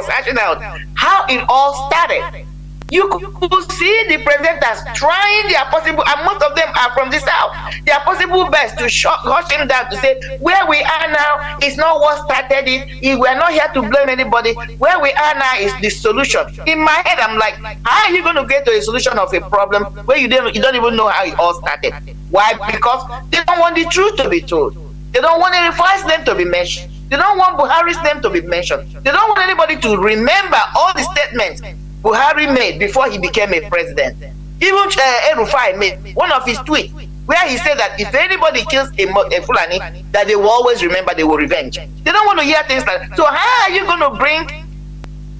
hashing out how it all started. You could see the presenters trying their possible, and most of them are from the south, their possible best to hush him down, to say, where we are now is not what started it. We're not here to blame anybody. Where we are now is the solution. In my head, I'm like, how are you going to get to a solution of a problem where you don't even know how it all started? Why? Because they don't want the truth to be told. They don't want Erifai's name to be mentioned. They don't want Buhari's name to be mentioned. They don't want anybody to remember all the statements Buhari made before he became a president. Even Erifai made one of his tweets where he said that if anybody kills a Fulani, that they will always remember, they will revenge. They don't want to hear things like that. So how are you going to bring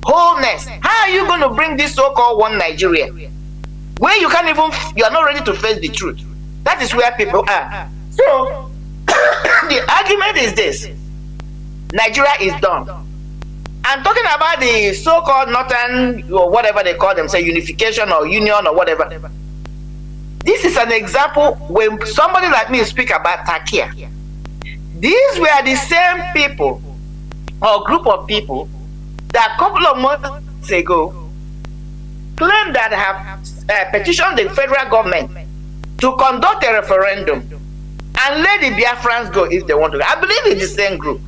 wholeness? How are you going to bring this so-called one Nigeria where you can't even, you are not ready to face the truth? That is where people are. So the argument is this: Nigeria is done. I'm talking about the so-called Northern, or whatever they call them, say unification or union or whatever. This is an example when somebody like me speak about Takia. These were the same people or group of people that a couple of months ago claimed that have petitioned the federal government to conduct a referendum and let the Biafrans go if they want to. I believe it's the same group.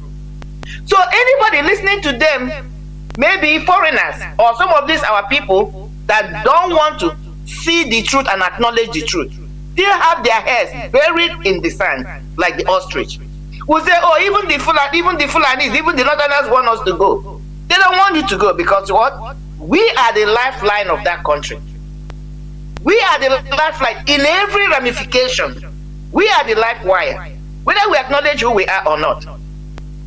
So anybody listening to them, maybe foreigners or some of these our people that don't want to see the truth and acknowledge the truth, still have their heads buried in the sand like the ostrich. We say, oh, even the Fulanis, even the Northerners want us to go. They don't want you to go because what? We are the lifeline of that country. We are the lifeline in every ramification. We are the life wire, whether we acknowledge who we are or not.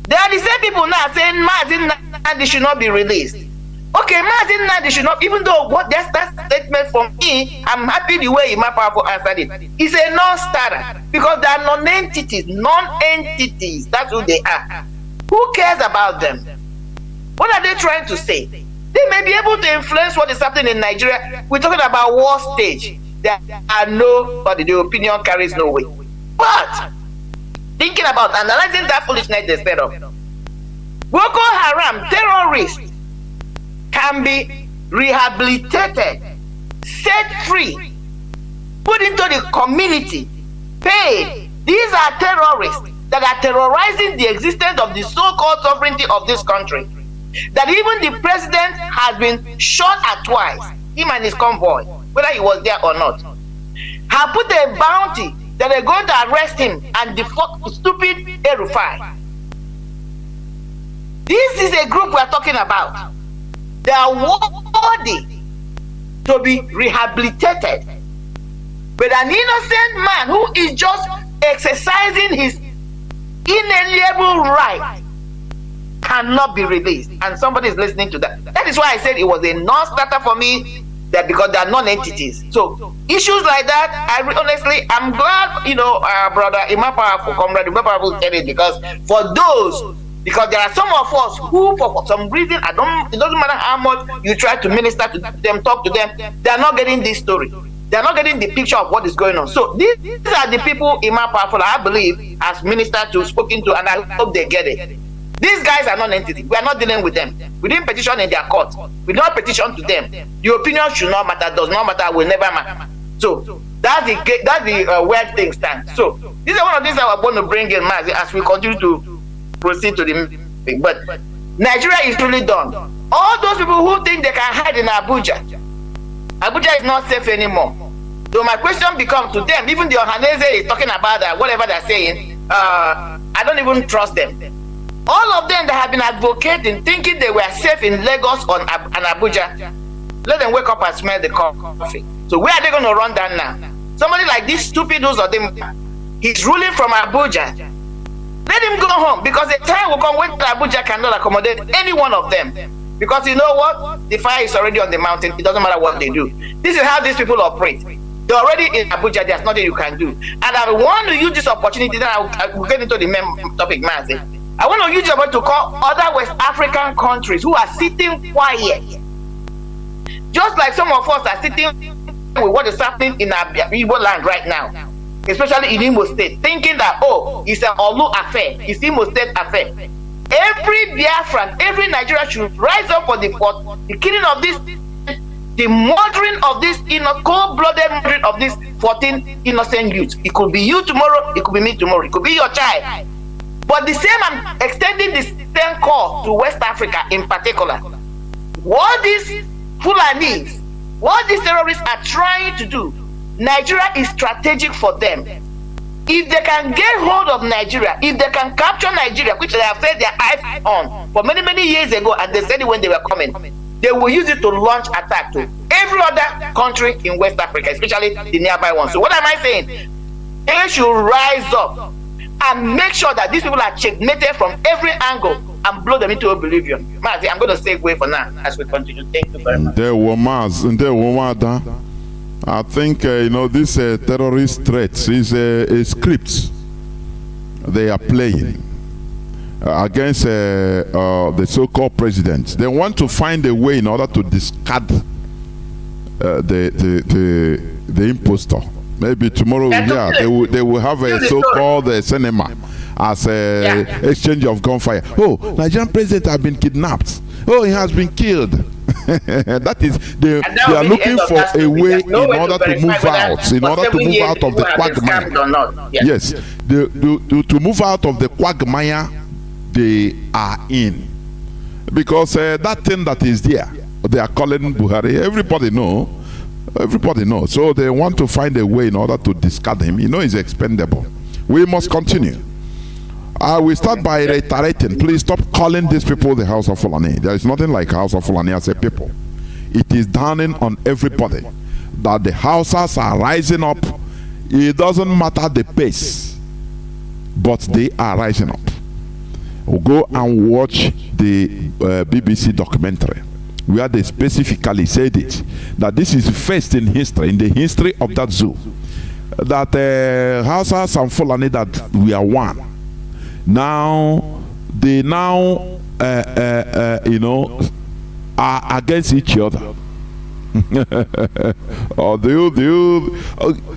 They are the same people now saying Mazi Nnamdi should not be released. Okay, Mazi Nnamdi should not, even though that statement from me, I'm happy the way Ima Powerful answered it. It's a non-starter because they are non-entities. That's who they are. Who cares about them? What are they trying to say? They may be able to influence what is happening in Nigeria. We're talking about war stage. There are nobody. The opinion carries no weight. But thinking about analyzing that foolishness they set up, Boko Haram terrorists can be rehabilitated, set free, put into the community, paid. These are terrorists that are terrorizing the existence of the so-called sovereignty of this country. That even the president has been shot at twice, him and his convoy, whether he was there or not, have put a bounty that they're going to arrest him and the stupid Erifai. This is a group we're talking about. They are worthy to be rehabilitated. But an innocent man who is just exercising his inalienable right cannot be released. And somebody is listening to that. That is why I said it was a non-starter for me, that because they are non-entities. So issues like that, honestly, I'm glad, brother Ima Powerful, comrade Ima Powerful said it, because for those, because there are some of us who, for some reason, it doesn't matter how much you try to minister to them, talk to them, they are not getting this story. They are not getting the picture of what is going on. So these are the people Ima Powerful, I believe, has ministered to, spoken to, and I hope they get it. These guys are non-entity. We are not dealing with them. We didn't petition in their court. We don't petition to them. The opinion should not matter, does not matter, will never matter. So that's the where things stand. So these are one of the things that we're going to bring in, Mazi, as we continue to proceed to the thing. But Nigeria is truly done. All those people who think they can hide in Abuja is not safe anymore. So my question becomes to them, even the Ohanese is talking about that, whatever they're saying, I don't even trust them. All of them that have been advocating, thinking they were safe in Lagos and Abuja, let them wake up and smell the coffee. So where are they going to run down now? Somebody like this stupid of them, he's ruling from Abuja. Let him go home, because the time will come when Abuja cannot accommodate any one of them. Because you know what? The fire is already on the mountain. It doesn't matter what they do. This is how these people operate. They're already in Abuja. There's nothing you can do. And I want to use this opportunity. Then I will get into the main topic, Mazi. I want to use this opportunity to call other West African countries who are sitting quiet. Just like some of us are sitting with what is happening in our Igbo land right now, especially in Imo State, thinking that, oh, it's an Olu affair, it's Imo State affair. Every Biafran, every Nigerian should rise up for the killing of this, the murdering of this, cold-blooded murdering of this 14 innocent youths. It could be you tomorrow, it could be me tomorrow, it could be your child. But the same, I'm extending the same call to West Africa in particular. What these Fulanis, what these terrorists are trying to do, Nigeria is strategic for them. If they can get hold of Nigeria, if they can capture Nigeria, which they have set their eyes on for many, many years ago, and they said it when they were coming, they will use it to launch attack to every other country in West Africa, especially the nearby ones. So what am I saying? They should rise up and make sure that these people are checkmated from every angle and blow them into oblivion. Mazi, I'm going to stay away for now as we continue. Thank you very much. I think this terrorist threat is a script they are playing against the so-called president. They want to find a way in order to discard the impostor. Maybe tomorrow, they will have a so-called cinema as a exchange of gunfire. Oh, Nigerian president has been kidnapped. Oh, he has been killed. That is, they are looking for a way in order to move out, of the quagmire. Yes, to move out of the quagmire they are in, because that thing that is there, they are calling Buhari. Everybody knows. So they want to find a way in order to discard him. He's expendable. We must continue. I will start by reiterating, please stop calling these people the House of Fulani. There is nothing like House of Fulani as a people. It is dawning on everybody that the Hausas are rising up. It doesn't matter the pace, but they are rising up. We'll go and watch the BBC documentary where they specifically said it, that this is first in history, in the history of that zoo, that Hausas and Fulani, that we are one. Now they are against each other.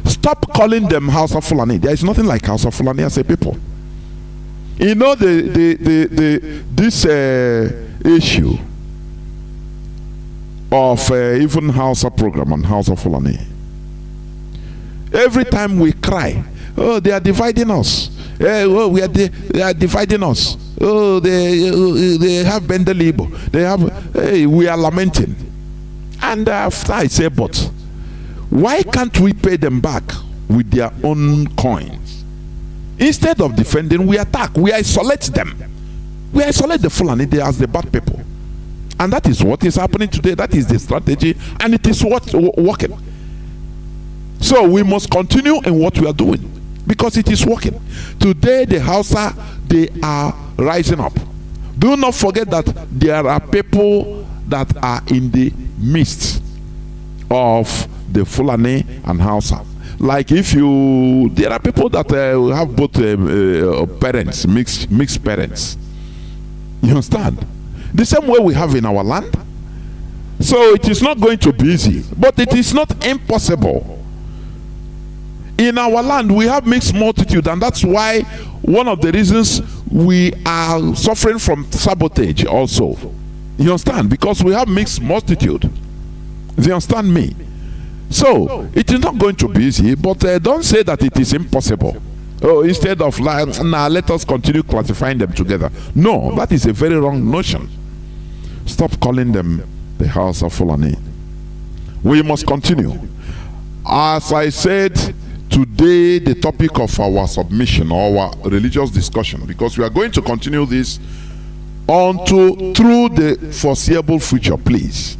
Stop calling them House of Fulani. There is nothing like House of Fulani as a people. This issue of even Hausa program on House of Fulani. Every time we cry, oh, they are dividing us. They are dividing us. Oh, they have Bendelibo. They have. We are lamenting. And after I say, but why can't we pay them back with their own coins? Instead of defending, we attack. We isolate them. We isolate the Fulani as the bad people. And that is what is happening today. That is the strategy, and it is what's working. So we must continue in what we are doing, because it is working. Today the Hausa, they are rising up. Do not forget that there are people that are in the midst of the Fulani and Hausa. Like there are people that have both parents, mixed parents. You understand? The same way we have in our land. So it is not going to be easy, but it is not impossible. In our land, we have mixed multitude, and that's why one of the reasons we are suffering from sabotage also. You understand? Because we have mixed multitude. Do you understand me? So, it is not going to be easy, but don't say that it is impossible. Oh, instead of like, now let us continue classifying them together. No, that is a very wrong notion. Stop calling them the house of Fulani. We must continue. As I said, today the topic of our submission or our religious discussion, because we are going to continue this through the foreseeable future, please.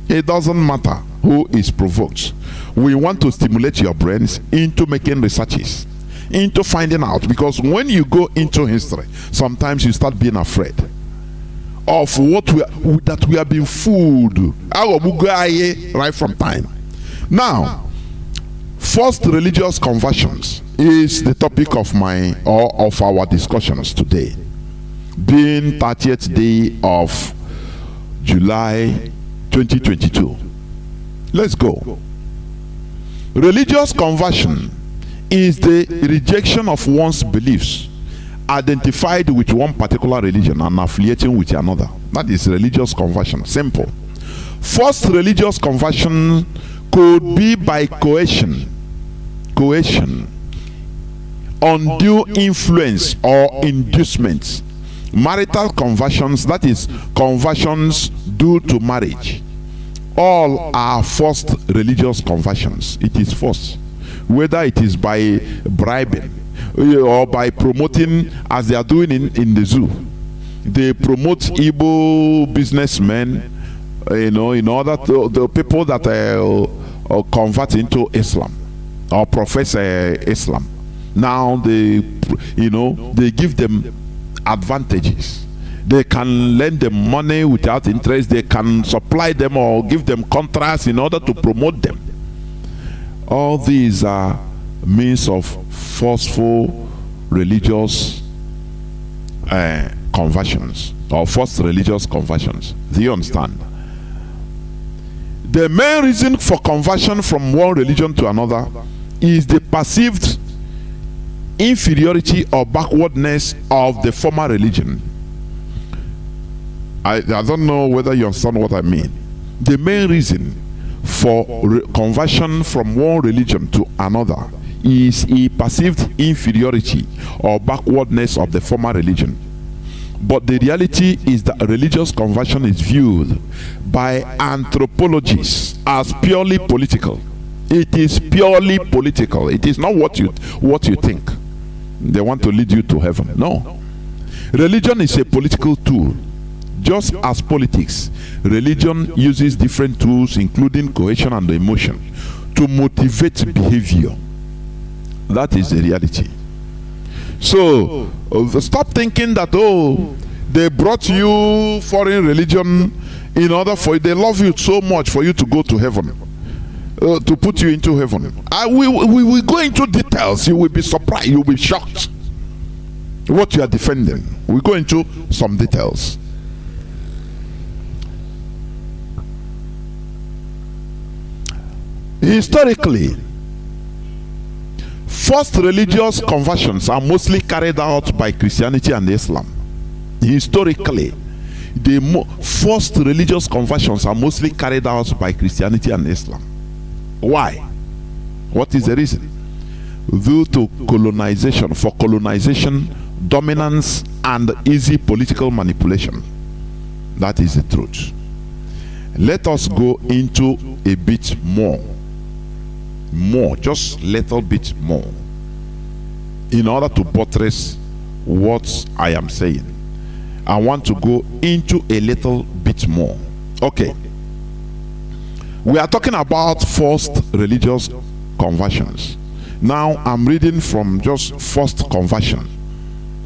It doesn't matter who is provoked. We want to stimulate your brains into making researches, into finding out, because when you go into history, sometimes you start being afraid of what we have been fooled right from time. Now, forced religious conversions is the topic of our discussions today, being 30th day of July 2022. Let's go. Religious conversion is the rejection of one's beliefs identified with one particular religion and affiliating with another. That is religious conversion. Simple. Forced religious conversion could be by coercion, undue influence, or inducement. Marital conversions, that is conversions due to marriage, all are forced religious conversions. It is forced, whether it is by bribing or by promoting, as they are doing in the zoo. They promote Igbo businessmen, in order to the people that convert into Islam or profess Islam. Now they give them advantages. They can lend them money without interest. They can supply them or give them contracts in order to promote them. All these are means of forceful religious conversions or forced religious conversions. Do you understand? The main reason for conversion from one religion to another is the perceived inferiority or backwardness of the former religion. I don't know whether you understand what I mean. The main reason for conversion from one religion to another is a perceived inferiority or backwardness of the former religion. But the reality is that religious conversion is viewed by anthropologists as purely political. It is purely political. It is not what you think. They want to lead you to heaven. No. Religion is a political tool. Just as politics, religion uses different tools, including coercion and emotion, to motivate behavior. That is the reality. So, stop thinking that, they brought you foreign religion in order for they love you so much for you to go to heaven, to put you into heaven. We will go into details. You will be surprised. You will be shocked what you are defending. We go into some details. Historically, forced religious conversions are mostly carried out by Christianity and Islam. Historically, the forced religious conversions are mostly carried out by Christianity and Islam. Why? What is the reason? Due to colonization, dominance, and easy political manipulation. That is the truth. Let us go into a bit more, just little bit more, in order to buttress what I am saying. I want to go into a little bit more. Okay. We are talking about forced religious conversions. Now I'm reading from just forced conversion.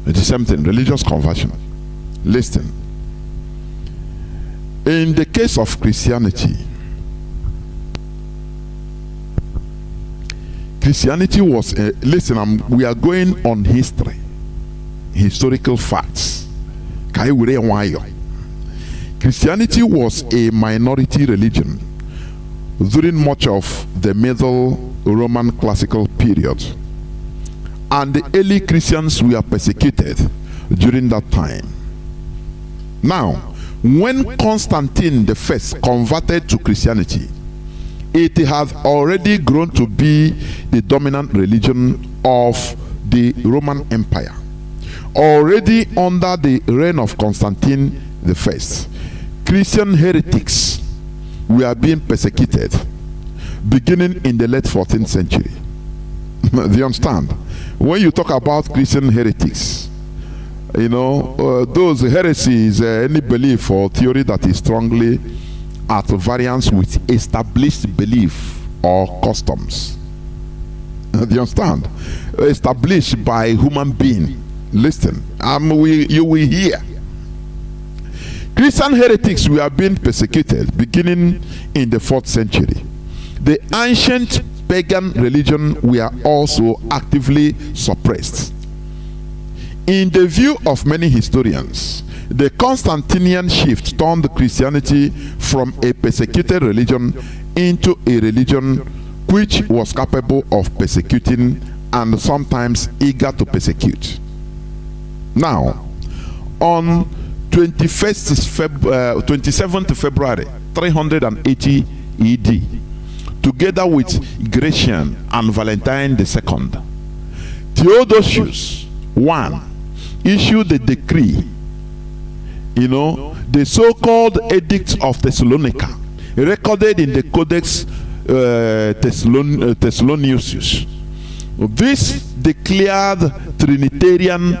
It's the same thing, religious conversion. Listen. In the case of Christianity, was we are going on history, historical facts. Christianity was a minority religion during much of the Middle Roman classical period. And the early Christians were persecuted during that time. Now, when Constantine I converted to Christianity, it had already grown to be the dominant religion of the Roman Empire. Already under the reign of Constantine I, Christian heretics were being persecuted beginning in the late 14th century. Do you understand? When you talk about Christian heretics, you know, those heresies, any belief or theory that is strongly at variance with established belief or customs. Do you understand? Established by human being. Listen, you will hear. Christian heretics were being persecuted beginning in the 4th century. The ancient pagan religion were also actively suppressed. In the view of many historians, the Constantinian shift turned Christianity from a persecuted religion into a religion which was capable of persecuting and sometimes eager to persecute. Now, on 27th February 380 AD, together with Gratian and Valentine II, Theodosius I issued a decree, the so-called Edict of Thessalonica, recorded in the Codex Thessalonicensis. This declared Trinitarian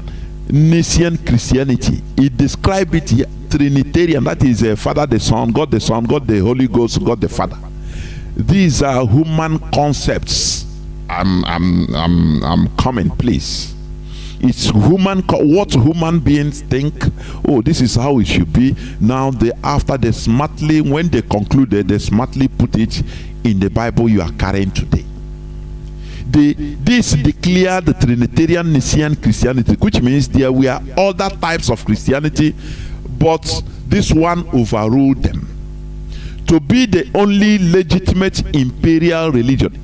Nicene Christianity. It described it here, Trinitarian, that is Father the Son, God the Holy Ghost, God the Father. These are human concepts. I'm coming, please. It's human, what human beings think. Oh, this is how it should be. Now, after they smartly, when they concluded, they smartly put it in the Bible you are carrying today. This declared the Trinitarian Nicene Christianity, which means there were other types of Christianity, but this one overruled them to be the only legitimate imperial religion,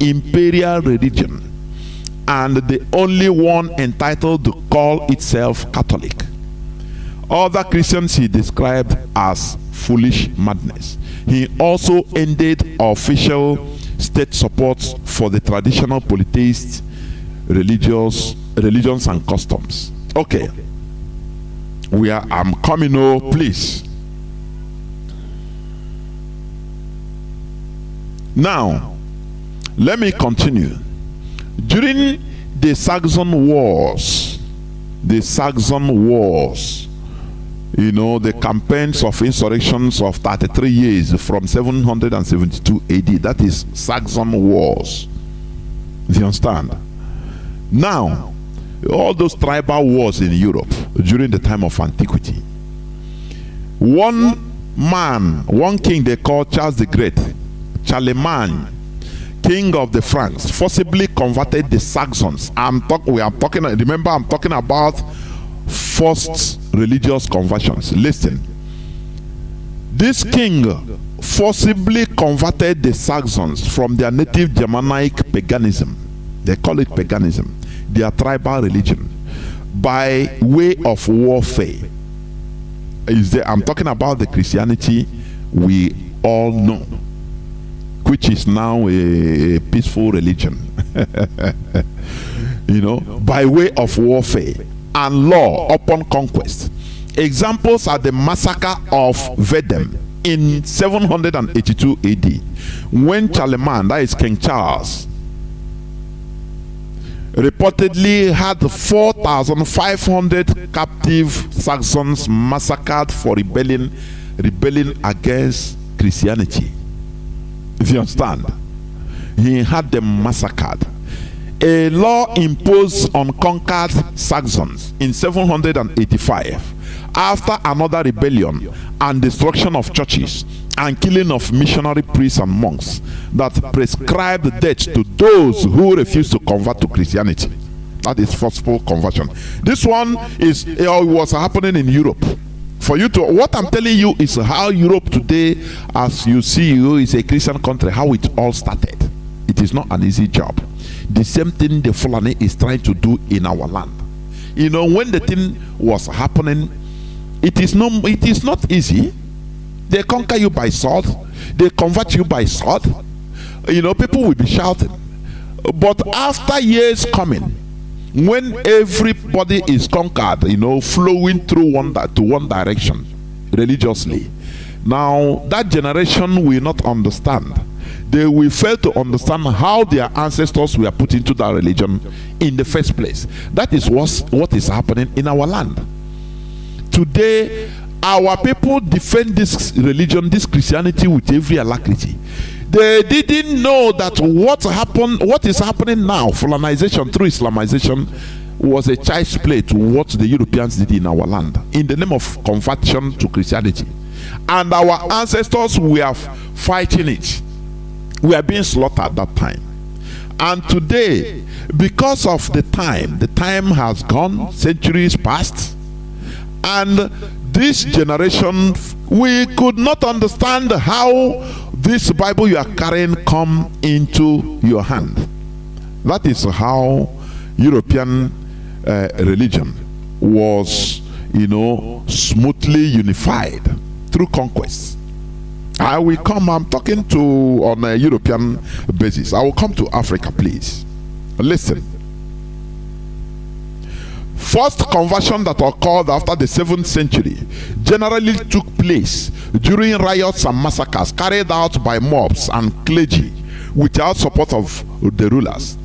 and the only one entitled to call itself Catholic. Other Christians he described as foolish madness. He also ended official state support for the traditional polytheist religions and customs. Okay, I'm coming. Oh, please. Now, let me continue. During the Saxon Wars, the campaigns of insurrections of 33 years from 772 AD, that is Saxon Wars. Do you understand? Now, all those tribal wars in Europe during the time of antiquity, one king they called Charles the Great, Charlemagne, king of the Franks, forcibly converted the Saxons. Remember, I'm talking about forced religious conversions. Listen, this king forcibly converted the Saxons from their native Germanic paganism. They call it paganism, their tribal religion, by way of warfare. I'm talking about the Christianity we all know, which is now a peaceful religion. By way of warfare and law upon conquest. Examples are the massacre of Verdun in 782 AD, when Charlemagne, that is King Charles, reportedly had 4,500 captive Saxons massacred for rebelling against Christianity. If you understand, he had them massacred. A law imposed on conquered Saxons in 785 after another rebellion and destruction of churches and killing of missionary priests and monks that prescribed death to those who refused to convert to Christianity. That is forceful conversion. This one was happening in Europe. What I'm telling you is how Europe today, as you see, is a Christian country, how it all started. It is not an easy job. The same thing the Fulani is trying to do in our land. You know, when the thing was happening, it is not easy. They conquer you by sword, they convert you by sword. You know, people will be shouting. But after years coming, when everybody is conquered, you know, flowing through one direction religiously, now that generation will not understand. They will fail to understand how their ancestors were put into that religion in the first place. That is what is happening in our land. Today, our people defend this religion, this Christianity, with every alacrity. They didn't know that what is happening now, Fulanization through Islamization, was a child's play to what the Europeans did in our land in the name of conversion to Christianity. And our ancestors were fighting it. We are being slaughtered at that time. And today, because of the time has gone, centuries passed, and this generation, we could not understand how this Bible you are carrying come into your hand. That is how European religion was, you know, smoothly unified through conquest. I will come, I'm talking to on a European basis. I will come to Africa, please. Listen. First conversion that occurred after the 7th century generally took place during riots and massacres carried out by mobs and clergy without support of the rulers.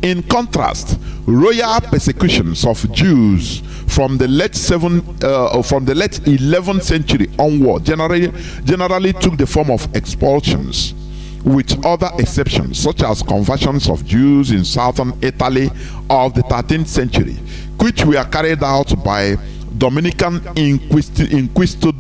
In contrast, royal persecutions of Jews from the late 11th century onward generally took the form of expulsions, with other exceptions such as conversions of Jews in southern Italy of the 13th century, which were carried out by Dominican inquisitors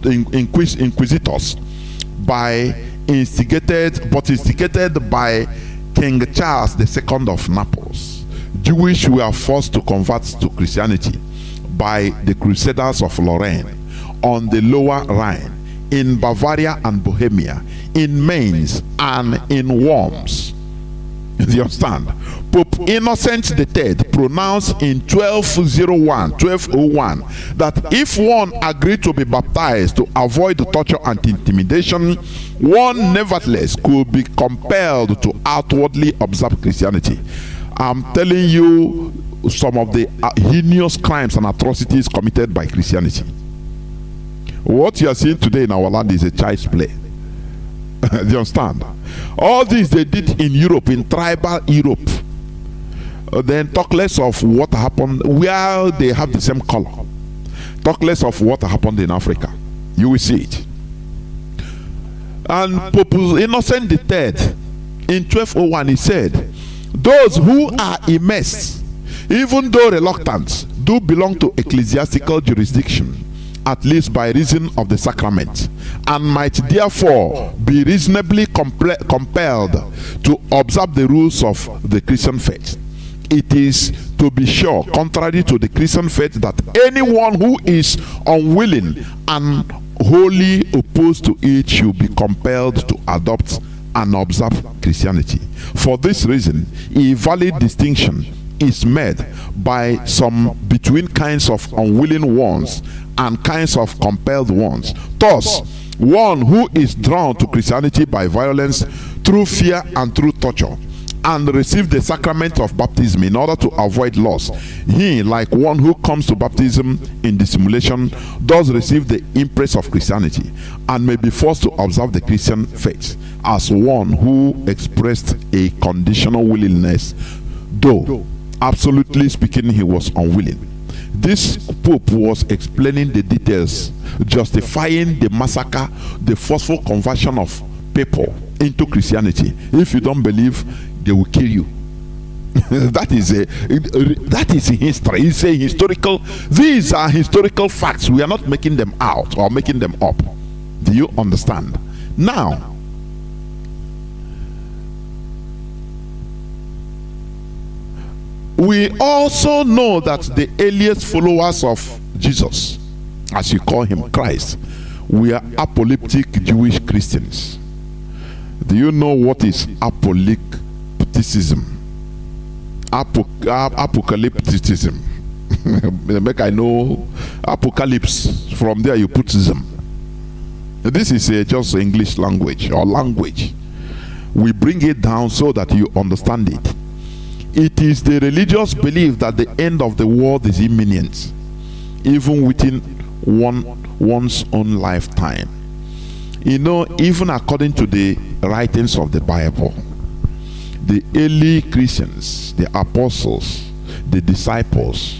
instigated by King Charles II of Naples. Jewish were forced to convert to Christianity by the Crusaders of Lorraine on the Lower Rhine, in Bavaria and Bohemia, in Mainz and in Worms. Do you understand? Pope Innocent III pronounced in 1201 that if one agreed to be baptized to avoid torture and intimidation, one nevertheless could be compelled to outwardly observe Christianity. I'm telling you some of the heinous crimes and atrocities committed by Christianity. What you are seeing today in our land is a child's play. Do you understand? All this they did in Europe, in tribal Europe. Then talk less of what happened where they have the same color. Talk less of what happened in Africa. You will see it. And Pope Innocent III in 1201 he said, those who are immersed, even though reluctant, do belong to ecclesiastical jurisdiction, at least by reason of the sacrament, and might therefore be reasonably compelled to observe the rules of the Christian faith. It is, to be sure, contrary to the Christian faith that anyone who is unwilling and wholly opposed to it should be compelled to adopt and observe Christianity. For this reason, a valid distinction is made by some between kinds of unwilling ones and kinds of compelled ones. Thus, one who is drawn to Christianity by violence, through fear and through torture, and receive the sacrament of baptism in order to avoid loss, he, like one who comes to baptism in dissimulation, does receive the impress of Christianity and may be forced to observe the Christian faith as one who expressed a conditional willingness, though absolutely speaking he was unwilling. This Pope was explaining the details, justifying the massacre, the forceful conversion of people into Christianity. If you don't believe, they will kill you. that is history. It's a historical. These are historical facts. We are not making them out or making them up. Do you understand? Now, we also know that the earliest followers of Jesus, as you call him, Christ, we are apoplectic Jewish Christians. Do you know what is apoplectic skepticism, apocalypticism. Make I know apocalypse. From there you put ism. This is just English language or language. We bring it down so that you understand it. It is the religious belief that the end of the world is imminent, even within one's own lifetime. You know, even according to the writings of the Bible, the early Christians, the apostles, the disciples,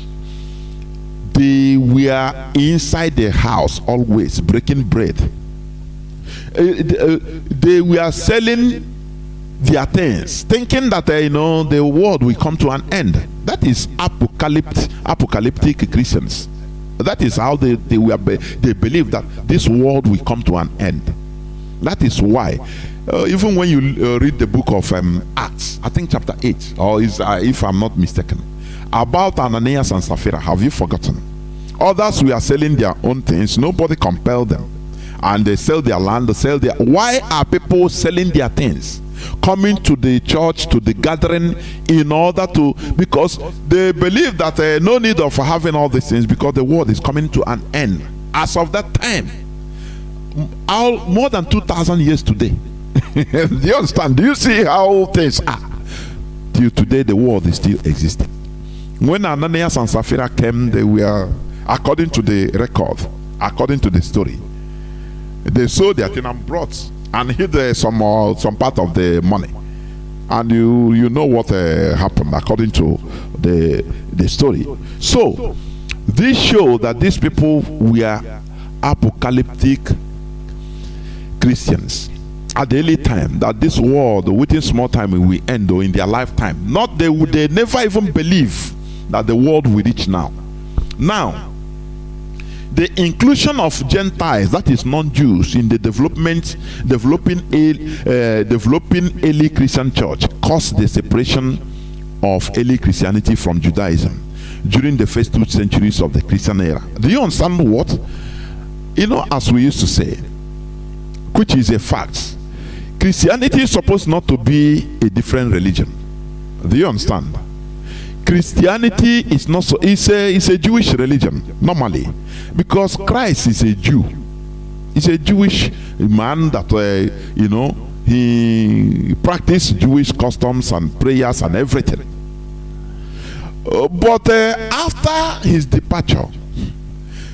they were inside the house always breaking bread. They were selling their things, thinking that the world will come to an end. That is apocalyptic Christians. That is how they believe that this world will come to an end. That is why even when you read the book of Acts, I think chapter 8, or if I'm not mistaken, about Ananias and Sapphira, have you forgotten? Others were selling their own things. Nobody compelled them, and they sell their land, they sell their. Why are people selling their things, coming to the church, to the gathering, in order to, because they believe that no need of having all these things, because the world is coming to an end. As of that time, more than 2,000 years today. Do you understand? Do you see how things are? Till today, the world is still existing. When Ananias and Sapphira came, they were, according to the record, according to the story, they sold their thing and brought and hid some part of the money. And you know what happened according to the story. So this shows that these people were apocalyptic Christians at the early time, that this world within small time will end, or in their lifetime. Not they never even believe that the world will reach now. Now, the inclusion of Gentiles, that is non-Jews, in the developing early Christian church caused the separation of early Christianity from Judaism during the first 2 centuries of the Christian era. Do you understand what? As we used to say, which is a fact, Christianity is supposed not to be a different religion. Do you understand? Christianity is not so. It's a Jewish religion normally, because Christ is a Jew. He's a Jewish man that he practiced Jewish customs and prayers and everything. But after his departure,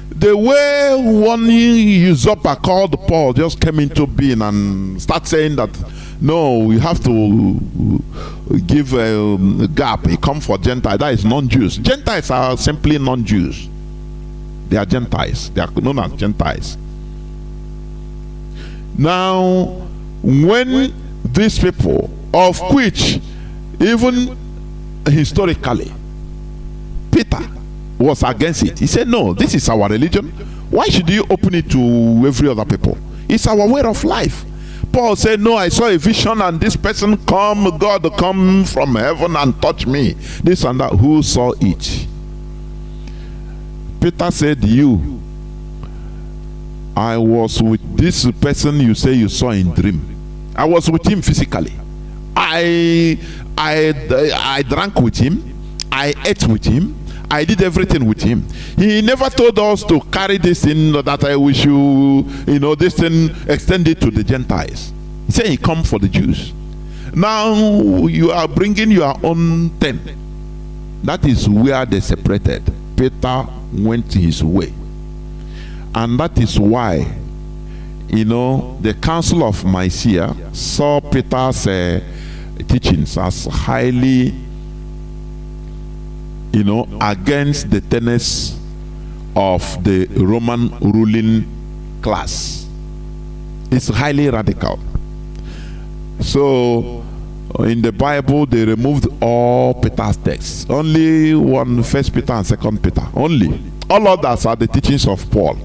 the way one usurper called Paul just came into being and start saying that no, we have to give a gap. He come for Gentiles. That is non-Jews. Gentiles are simply non-Jews. They are Gentiles. They are known as Gentiles. Now, when these people, of which even historically Peter was against it, he said, no, this is our religion. Why should you open it to every other people? It's our way of life. Paul said, no, I saw a vision and this person God come from heaven and touch me. This and that. Who saw it? Peter said, you. I was with this person you say you saw in dream. I was with him physically. I drank with him. I ate with him. I did everything with him. He never told us to carry this in, that we should, this thing extended to the Gentiles. He said he come for the Jews. Now you are bringing your own thing. That is where they separated. Peter went his way. And that is why, the Council of Mysia saw Peter's teachings as highly against the tenets of the Roman ruling class. It's highly radical. So in the Bible they removed all Peter's texts. Only 1 Peter and 2 Peter. Only. All others are the teachings of Paul.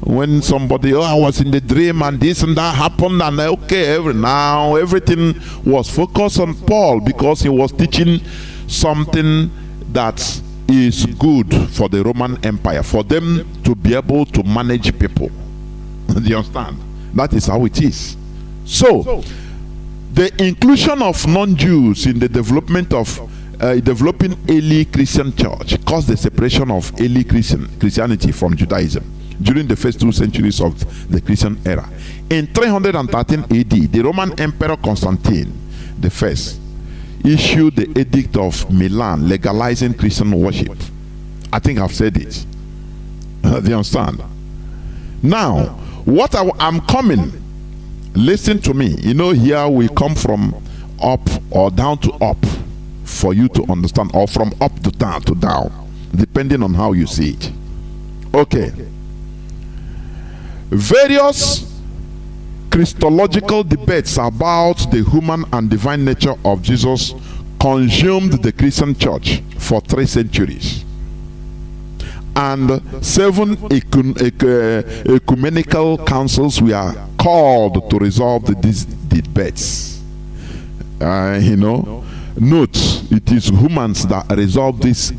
When somebody, I was in the dream and this and that happened, and now everything was focused on Paul, because he was teaching something that is good for the Roman Empire, for them to be able to manage people. Do you understand? That is how it is. So The inclusion of non-Jews in the development of developing early Christian church caused the separation of early Christianity from Judaism during the first 2 centuries of the Christian era. In 313 AD, the Roman Emperor Constantine I issued the Edict of Milan legalizing Christian worship. I think I've said it. Do you understand? Now, what I'm coming, listen to me. You know, here we come from up or down to up for you to understand, or from up to down, depending on how you see it. Okay. Various Christological debates about the human and divine nature of Jesus consumed the Christian church for 3 centuries. And 7 ecumenical councils were called to resolve these debates. Note, it is humans that resolve these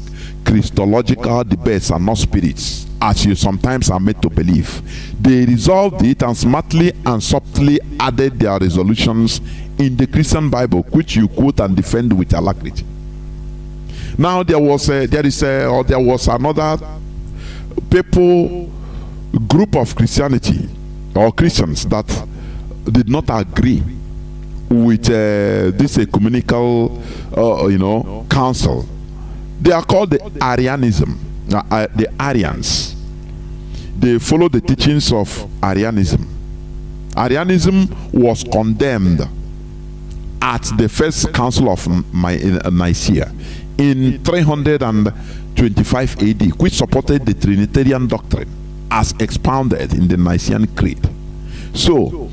Christological debates and not spirits, as you sometimes are made to believe. They resolved it and smartly and subtly added their resolutions in the Christian Bible, which you quote and defend with alacrity. Now there was another group of Christianity or Christians that did not agree with this ecumenical council. They are called the Arianism, the Arians. They follow the teachings of Arianism. Arianism was condemned at the first council of Nicaea in 325 AD, which supported the Trinitarian doctrine as expounded in the Nicene Creed. So,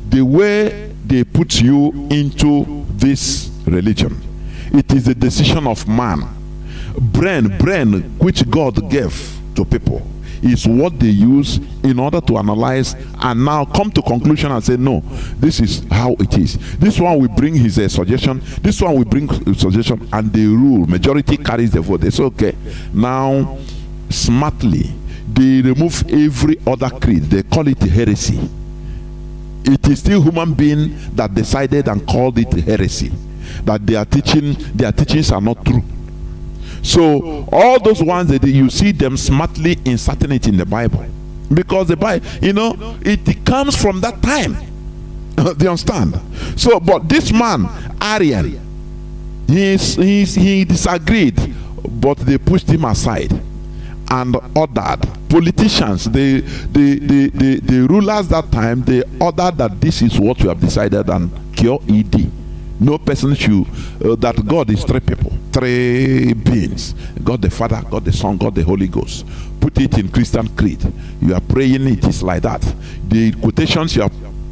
the way they put you into this religion, it is the decision of man. Brain which God gave to people is what they use in order to analyze and now come to conclusion and say, no, this is how it is. This one will bring his suggestion, this one will bring suggestion, and they rule. Majority carries the vote. They say, okay, now smartly they remove every other creed. They call it heresy. It is still human being that decided and called it heresy, that their teachings are not true. So all those ones that you see them smartly inserting it in the Bible, because the Bible, it comes from that time. Do you understand? So, but this man Arian, he disagreed, but they pushed him aside and ordered politicians, the rulers that time, they ordered that this is what you have decided and cure ED. No person should, that God is 3 people, 3 beings. God the Father, God the Son, God the Holy Ghost. Put it in Christian creed. You are praying, it is like that. The quotations you are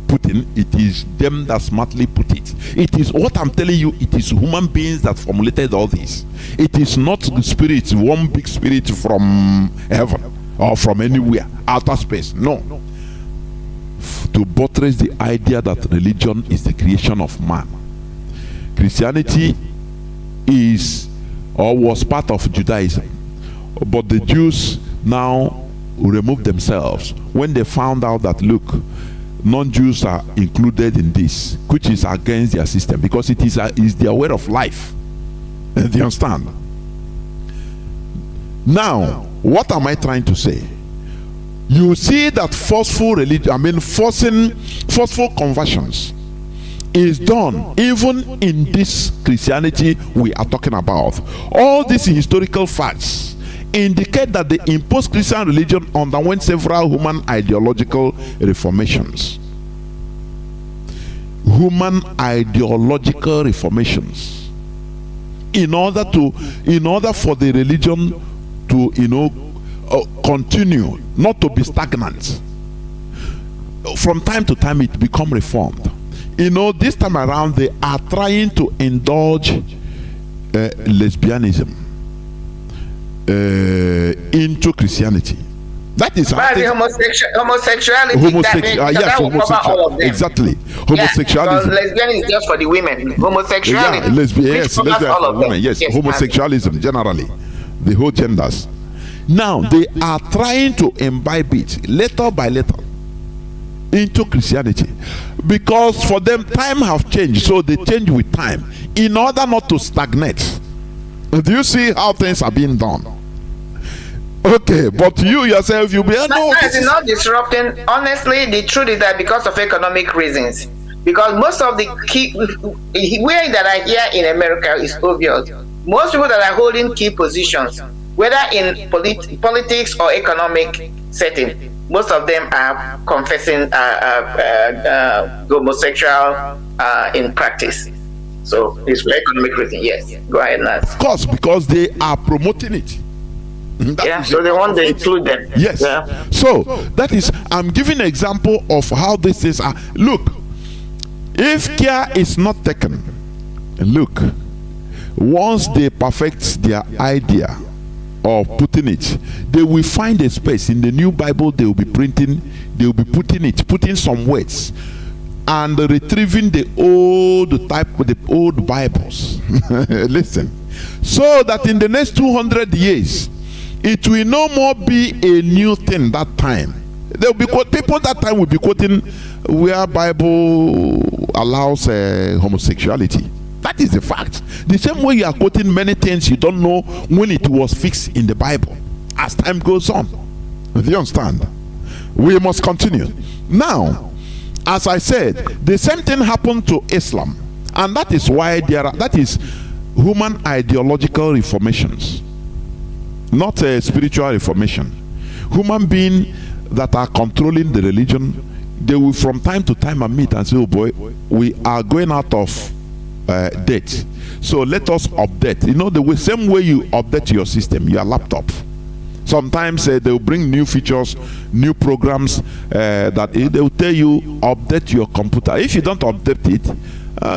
putting, it is them that smartly put it. It is what I'm telling you, it is human beings that formulated all this. It is not the spirit, one big spirit from heaven or from anywhere, outer space. No. To buttress the idea that religion is the creation of man. Christianity is or was part of Judaism, but the Jews now removed themselves when they found out that, look, non-Jews are included in this, which is against their system, because it is their way of life. Do you understand? Now, what am I trying to say? You see that forceful conversions is done even in this Christianity we are talking about. All these historical facts indicate that the imposed Christian religion underwent several human ideological reformations. In order for the religion to continue, not to be stagnant. From time to time it become reformed. This time around they are trying to indulge lesbianism into Christianity. That is homosexuality. Exactly. Homosexualism. Lesbian is just for the women. Homosexuality. Lesbian for women. Yes. Homosexualism generally, the whole genders. Now they are trying to imbibe it letter by letter into Christianity. Because for them, time have changed, so they change with time in order not to stagnate. Do you see how things are being done? Okay, but you yourself, you'll be no. It's not disrupting. Honestly, the truth is that because of economic reasons, because most of the key where that are here in America is obvious. Most people that are holding key positions, whether in politics or economic setting, most of them are confessing homosexual in practice. So it's for economic reason. Yes, go ahead, Naz. Of course, because they are promoting it. So they want to include them. Yes. Yeah. So that is, I'm giving an example of how these things are. Look, if care is not taken, look, once they perfect their idea of putting it, they will find a space in the new Bible. They will be putting some words and retrieving the old Bibles. Listen, so that in the next 200 years, it will no more be a new thing. That time, there will be people that time will be quoting where Bible allows homosexuality. That is the fact. The same way you are quoting many things you don't know when it was fixed in the Bible. As time goes on, do you understand? We must continue. Now, as I said, the same thing happened to Islam, and that is why that is human ideological reformations, not a spiritual reformation. Human beings that are controlling the religion, they will from time to time meet and say, oh boy, we are going out of date, so let us update. You know, the same way you update your system, your laptop. Sometimes they will bring new features, new programs that they will tell you update your computer. If you don't update it,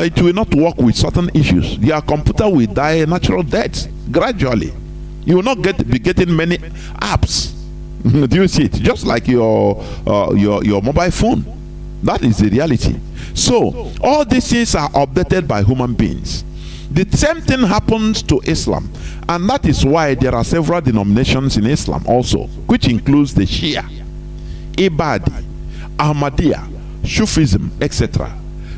it will not work with certain issues. Your computer will die a natural death gradually. You will not be getting many apps. Do you see it? Just like your mobile phone. That is the reality. So all these things are updated by human beings. The same thing happens to Islam, and that is why there are several denominations in Islam also, which includes the Shia, Ibadi, Ahmadiyya, Sufism, etc.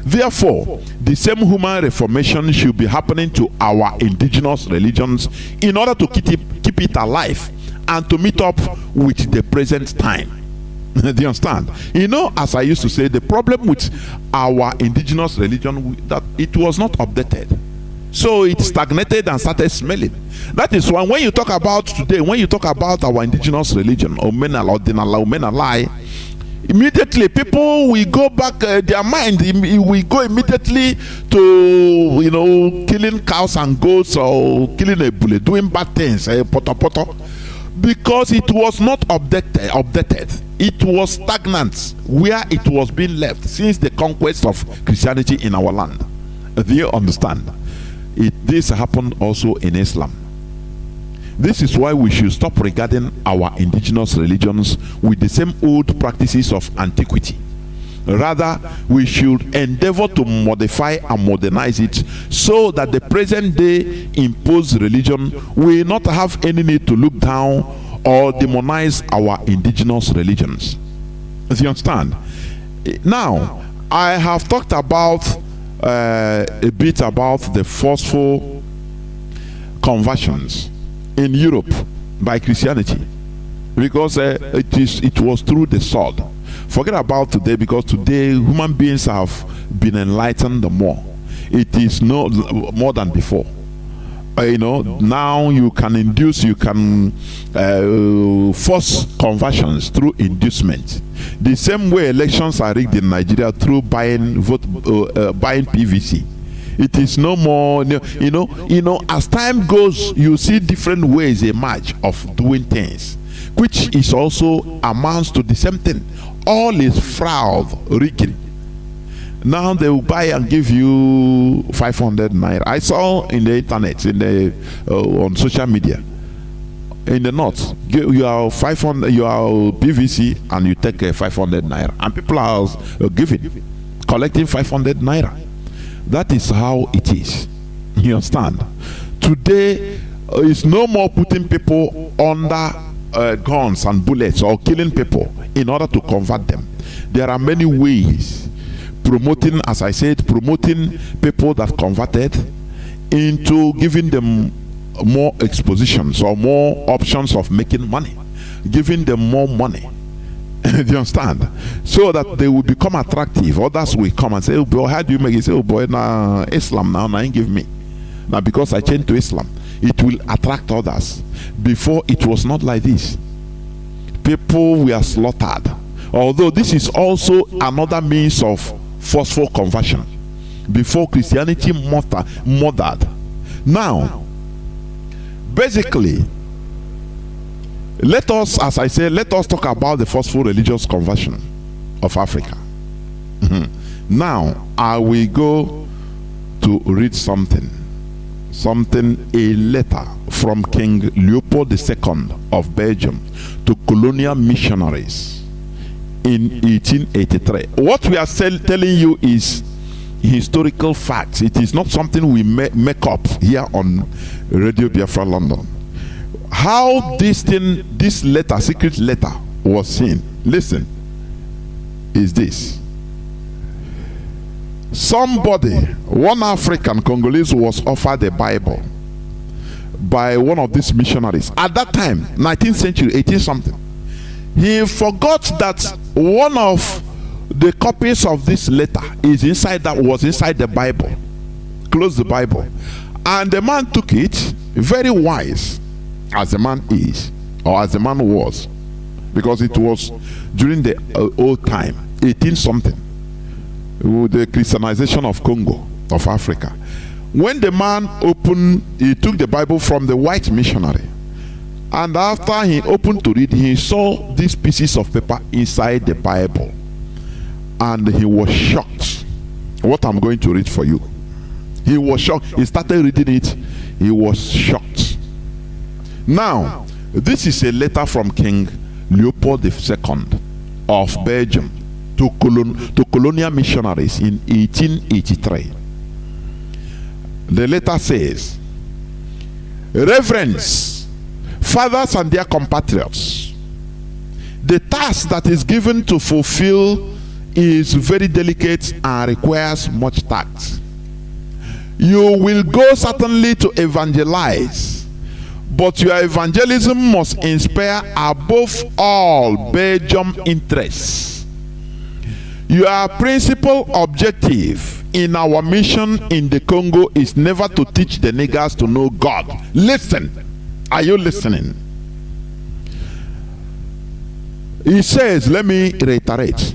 Therefore, the same human reformation should be happening to our indigenous religions in order to keep it alive and to meet up with the present time. Do you understand? You know, as I used to say, the problem with our indigenous religion, that it was not updated. So it stagnated and started smelling. That is why when you talk about today, when you talk about our indigenous religion, Omenalai, immediately people will go back, their mind will go immediately to, you know, killing cows and goats or killing a bullet, doing bad things, because it was not updated. It was stagnant where it was being left since the conquest of Christianity in our land. Do you understand? This happened also in Islam. This is why we should stop regarding our indigenous religions with the same old practices of antiquity. Rather, we should endeavor to modify and modernize it so that the present day imposed religion will not have any need to look down or demonize our indigenous religions. Do you understand? Now, I have talked about a bit about the forceful conversions in Europe by Christianity, because it was through the sword. Forget about today, because today human beings have been enlightened more. It is no more than before. You know, now you can force conversions through inducement. The same way elections are rigged in Nigeria through buying PVC. It is no more, you know, as time goes, you see different ways emerge of doing things, which is also amounts to the same thing. All is fraud, rigging. Now they will buy and give you 500 naira. I saw in the internet, on social media, in the north, you are 500, you are PVC, and you take 500 naira, and people are collecting 500 naira. That is how it is. You understand? Today is no more putting people under guns and bullets or killing people in order to convert them. There are many ways. promoting, as I said, promoting people that converted into giving them more expositions or more options of making money, giving them more money. Do you understand? So that they will become attractive. Others will come and say, oh boy, how do you make it? Say, oh boy, nah, Islam now ain't give me. Now because I changed to Islam, it will attract others. Before, it was not like this. People were slaughtered. Although this is also another means of forceful conversion. Before, Christianity murdered. Now, basically, let us, as I said, let us talk about the forceful religious conversion of Africa. Now, I will go to read something, a letter from King Leopold II of Belgium to colonial missionaries in 1883. What we are telling you is historical facts. It is not something we make up here on Radio Biafra London. How this letter, secret letter, was seen, listen, is this. Somebody, one African Congolese, was offered a Bible by one of these missionaries. At that time, 19th century, 18 something. He forgot that one of the copies of this letter was inside the Bible. Close the Bible. And the man took it, very wise, as the man is, or as the man was, because it was during the old time, 18 something, the Christianization of Congo, of Africa. When the man he took the Bible from the white missionary, and after he opened to read, he saw these pieces of paper inside the Bible, and he was shocked. What I'm going to read for you, he was shocked. He started reading it, he was shocked. Now, this is a letter from King Leopold II of Belgium to colonial missionaries in 1883. The letter says, Reverends, fathers and their compatriots, the task that is given to fulfill is very delicate and requires much tact. You will go certainly to evangelize, but your evangelism must inspire above all Belgium interests. Your principal objective in our mission in the Congo is never to teach the niggers to know God. Listen. Are you listening? He says, let me reiterate.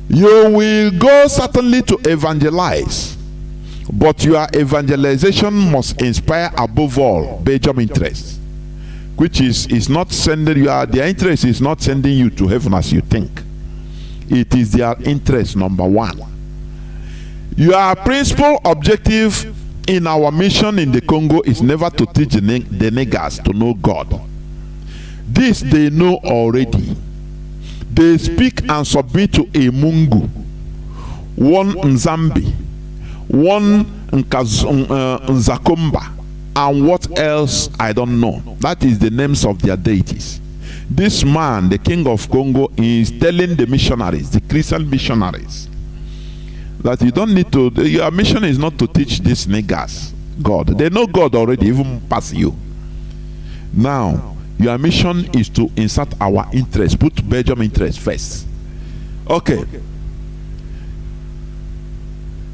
You will go certainly to evangelize, but your evangelization must inspire above all Belgium interests, which is not sending you, their interest is not sending you to heaven as you think. It is their interest, number one. Your principal objective in our mission in the Congo is never to teach the niggers to know God. This they know already. They speak and submit to a Mungu, one Nzambi, one Nzakumba, and what else I don't know. That is the names of their deities. This man, the king of Congo, is telling the missionaries, the Christian missionaries, that you don't need to, your mission is not to teach these niggers God. They know God already, even past you. Now, your mission is to insert our interest, put Belgium interest first. Okay.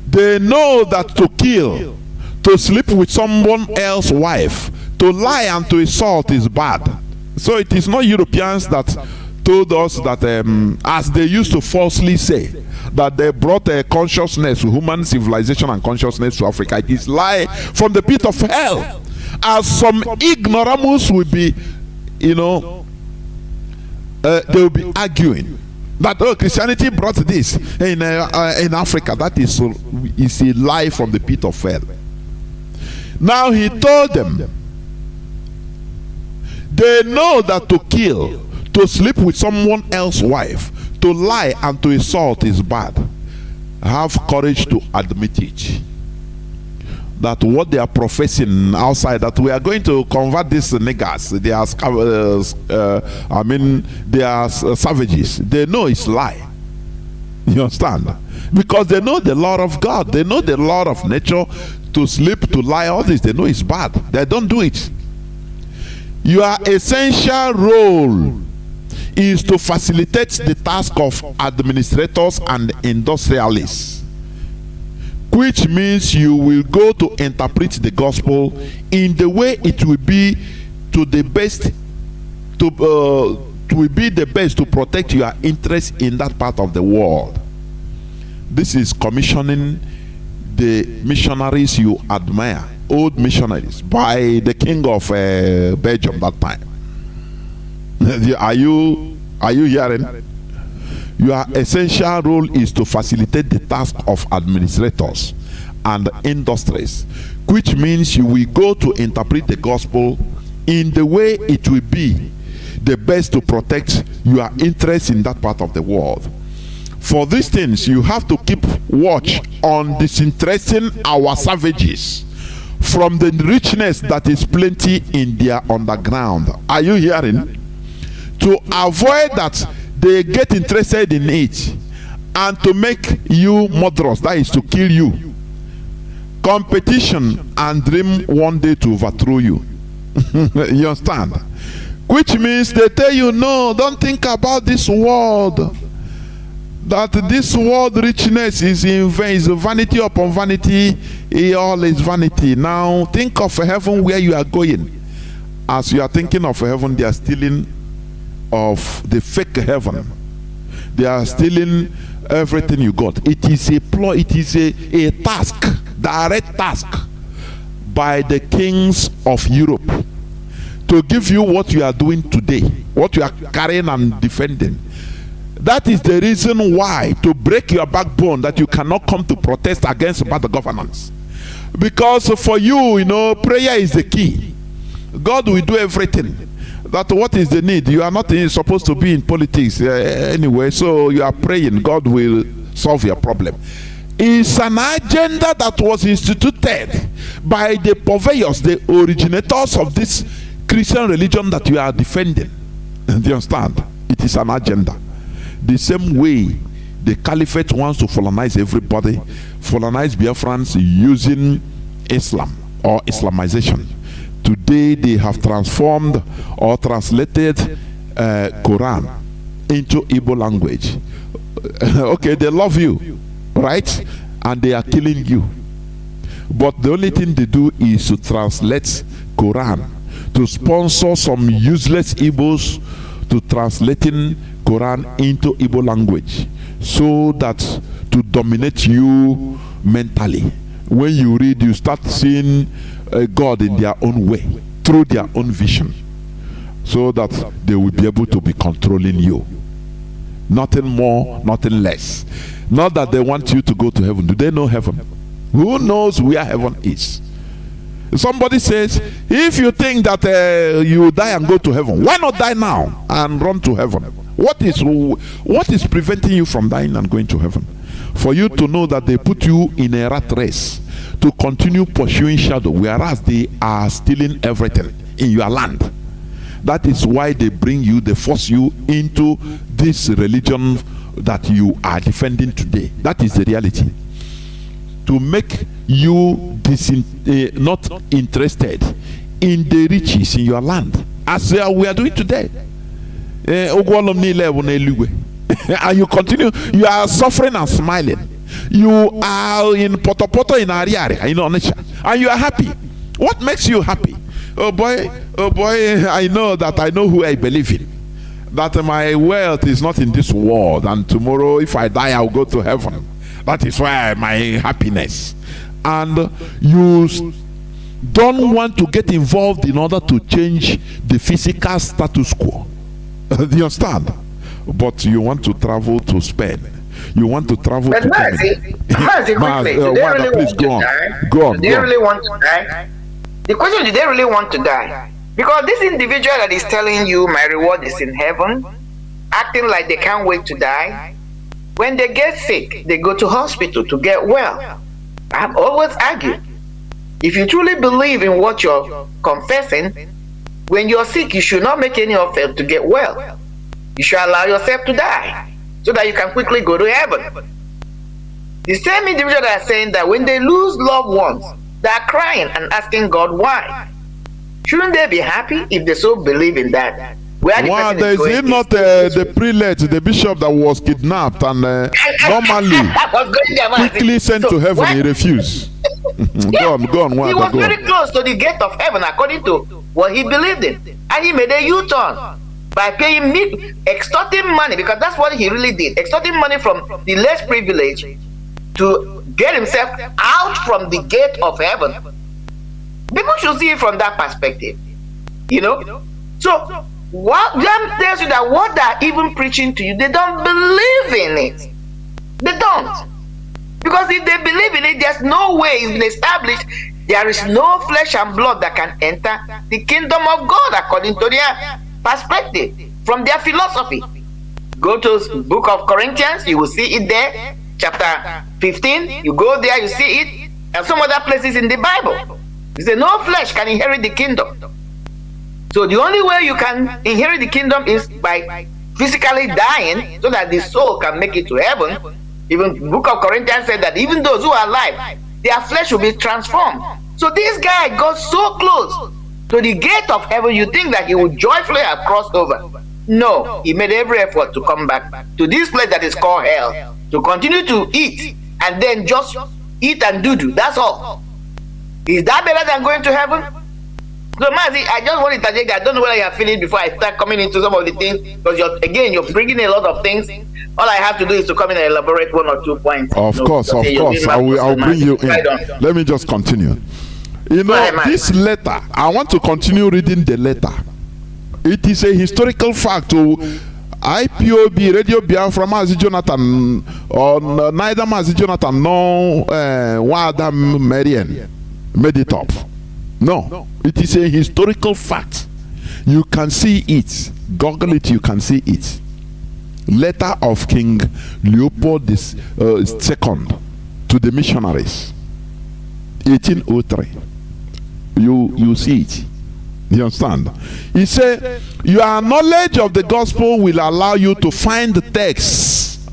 They know that to kill, to sleep with someone else's wife, to lie and to insult is bad. So it is not Europeans that told us that, as they used to falsely say, that they brought a consciousness, human civilization and consciousness to Africa. It is lie from the pit of hell. As some ignoramus will be, they will be arguing that, oh, Christianity brought this in Africa. That is a lie from the pit of hell. Now he told them, they know that to kill, to sleep with someone else's wife, to lie and to insult is bad. Have courage to admit it. That what they are professing outside, that we are going to convert these niggers, they are savages. They know it's lie. You understand? Because they know the law of God. They know the law of nature. To sleep, to lie, all this, they know it's bad. They don't do it. Your essential role is to facilitate the task of administrators and industrialists, which means you will go to interpret the gospel in the way it will be to the best, will be the best to protect your interests in that part of the world. This is commissioning the missionaries you admire, old missionaries, by the king of Belgium that time. Are you hearing? Your essential role is to facilitate the task of administrators and industries, which means you will go to interpret the gospel in the way it will be the best to protect your interests in that part of the world. For these things, you have to keep watch on disinteresting our savages from the richness that is plenty in their underground. Are you hearing? To avoid that they get interested in it and to make you murderous, that is to kill you. Competition and dream one day to overthrow you. You understand? Which means they tell you, no, don't think about this world. That this world richness is in vain, is vanity upon vanity, all is vanity. Now think of a heaven where you are going. As you are thinking of a heaven, they are stealing of the fake heaven. They are stealing everything you got. It is a plot, it is a task, direct task by the kings of Europe to give you what you are doing today, what you are carrying and defending. That is the reason why, to break your backbone, that you cannot come to protest against bad governance. Because for you, prayer is the key. God will do everything. That what is the need? You are not supposed to be in politics anyway, so you are praying. God will solve your problem. It's an agenda that was instituted by the purveyors, the originators of this Christian religion that you are defending. Do you understand? It is an agenda. The same way the caliphate wants to colonize everybody, colonize Biafrans using Islam or Islamization. Today they have transformed or translated Quran into Igbo language. Okay, they love you, right? And they are killing you. But the only thing they do is to translate Quran, to sponsor some useless Igbos to translating Quran into Igbo language, so that to dominate you mentally. When you read, you start seeing God in their own way, through their own vision, so that they will be able to be controlling you. Nothing more, nothing less. Not that they want you to go to heaven. Do they know heaven? Who knows where heaven is? Somebody says, if you think that you will die and go to heaven, why not die now and run to heaven? What is preventing you from dying and going to heaven? For you to know that they put you in a rat race to continue pursuing shadow, whereas they are stealing everything in your land. That is why they bring you, they force you into this religion that you are defending today. That is the reality. To make you not interested in the riches in your land, as we are doing today. And you continue, you are suffering and smiling. You are in Potopoto in Ariari, and you are happy. What makes you happy? Oh boy, I know who I believe in. That my wealth is not in this world, and tomorrow if I die I'll go to heaven. That is why my happiness. And you don't want to get involved in order to change the physical status quo. Do you understand? But you want to travel to Spain. You want to travel to Mazi, quickly, do they really want to die? Go on. Do they really want to die? The question, do they really want to die? Because this individual that is telling you my reward is in heaven, acting like they can't wait to die, when they get sick, they go to hospital to get well. I've always argued, if you truly believe in what you're confessing, when you're sick, you should not make any effort to get well. You should allow yourself to die so that you can quickly go to heaven. The same individual that are saying that when they lose loved ones, they are crying and asking God why. Shouldn't they be happy if they so believe in that? Where the Wow, person there is going it not the prelate, the bishop that was kidnapped and normally quickly sent to heaven, he refused. Go on, he was very close to the gate of heaven according to what he believed in. And he made a U-turn by paying extorting money, because that's what he really did, extorting money from the less privileged to get himself out from the gate of heaven. People should see it from that perspective, you know. So what them tells you that what they're even preaching to you, they don't believe in it. They don't. Because if they believe in it, there's no way it's been established. There is no flesh and blood that can enter the kingdom of God according to their perspective, from their philosophy. Go to book of Corinthians, you will see it there, chapter 15. You go there, you see it, and some other places in the Bible. He said, no flesh can inherit the kingdom. So the only way you can inherit the kingdom is by physically dying, so that the soul can make it to heaven. Even the book of Corinthians said that even those who are alive, their flesh will be transformed. So this guy got so close to the gate of heaven, you think that he would joyfully have crossed over. No, he made every effort to come back to this place that is called hell, to continue to eat and then just eat and do. That's all. Is that better than going to heaven? So Mazi, I just want to interject. I don't know whether you have finished before I start coming into some of the things, because you're bringing a lot of things. All I have to do is to come in and elaborate 1 or 2 points. Of course. I'll bring you in. Let me just continue. You know, this letter, I want to continue reading the letter. It is a historical fact to IPOB, Radio Biafra, Mazi Jonathan, or neither Mazi Jonathan nor Wadam Marian made it up. No, it is a historical fact. You can see it. Google it, you can see it. Letter of King Leopold II to the missionaries, 1803. You see it. You understand? He said, your knowledge of the gospel will allow you to find the texts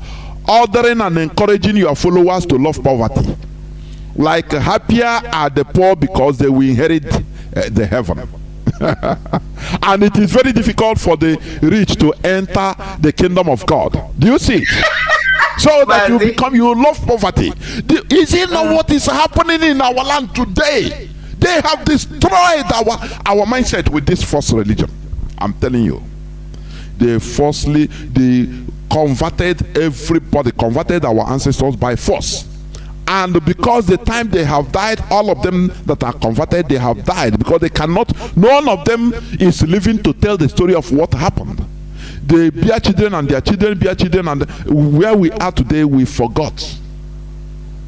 ordering and encouraging your followers to love poverty. Like happier are the poor because they will inherit the heaven. And it is very difficult for the rich to enter the kingdom of God. Do you see? So that you love poverty. Is it not what is happening in our land today? They have destroyed our mindset with this false religion. I'm telling you. They converted everybody, converted our ancestors by force. And because the time they have died, all of them that are converted, they have died, because they cannot, none of them is living to tell the story of what happened. They bear children and their children bear children, and where we are today, we forgot.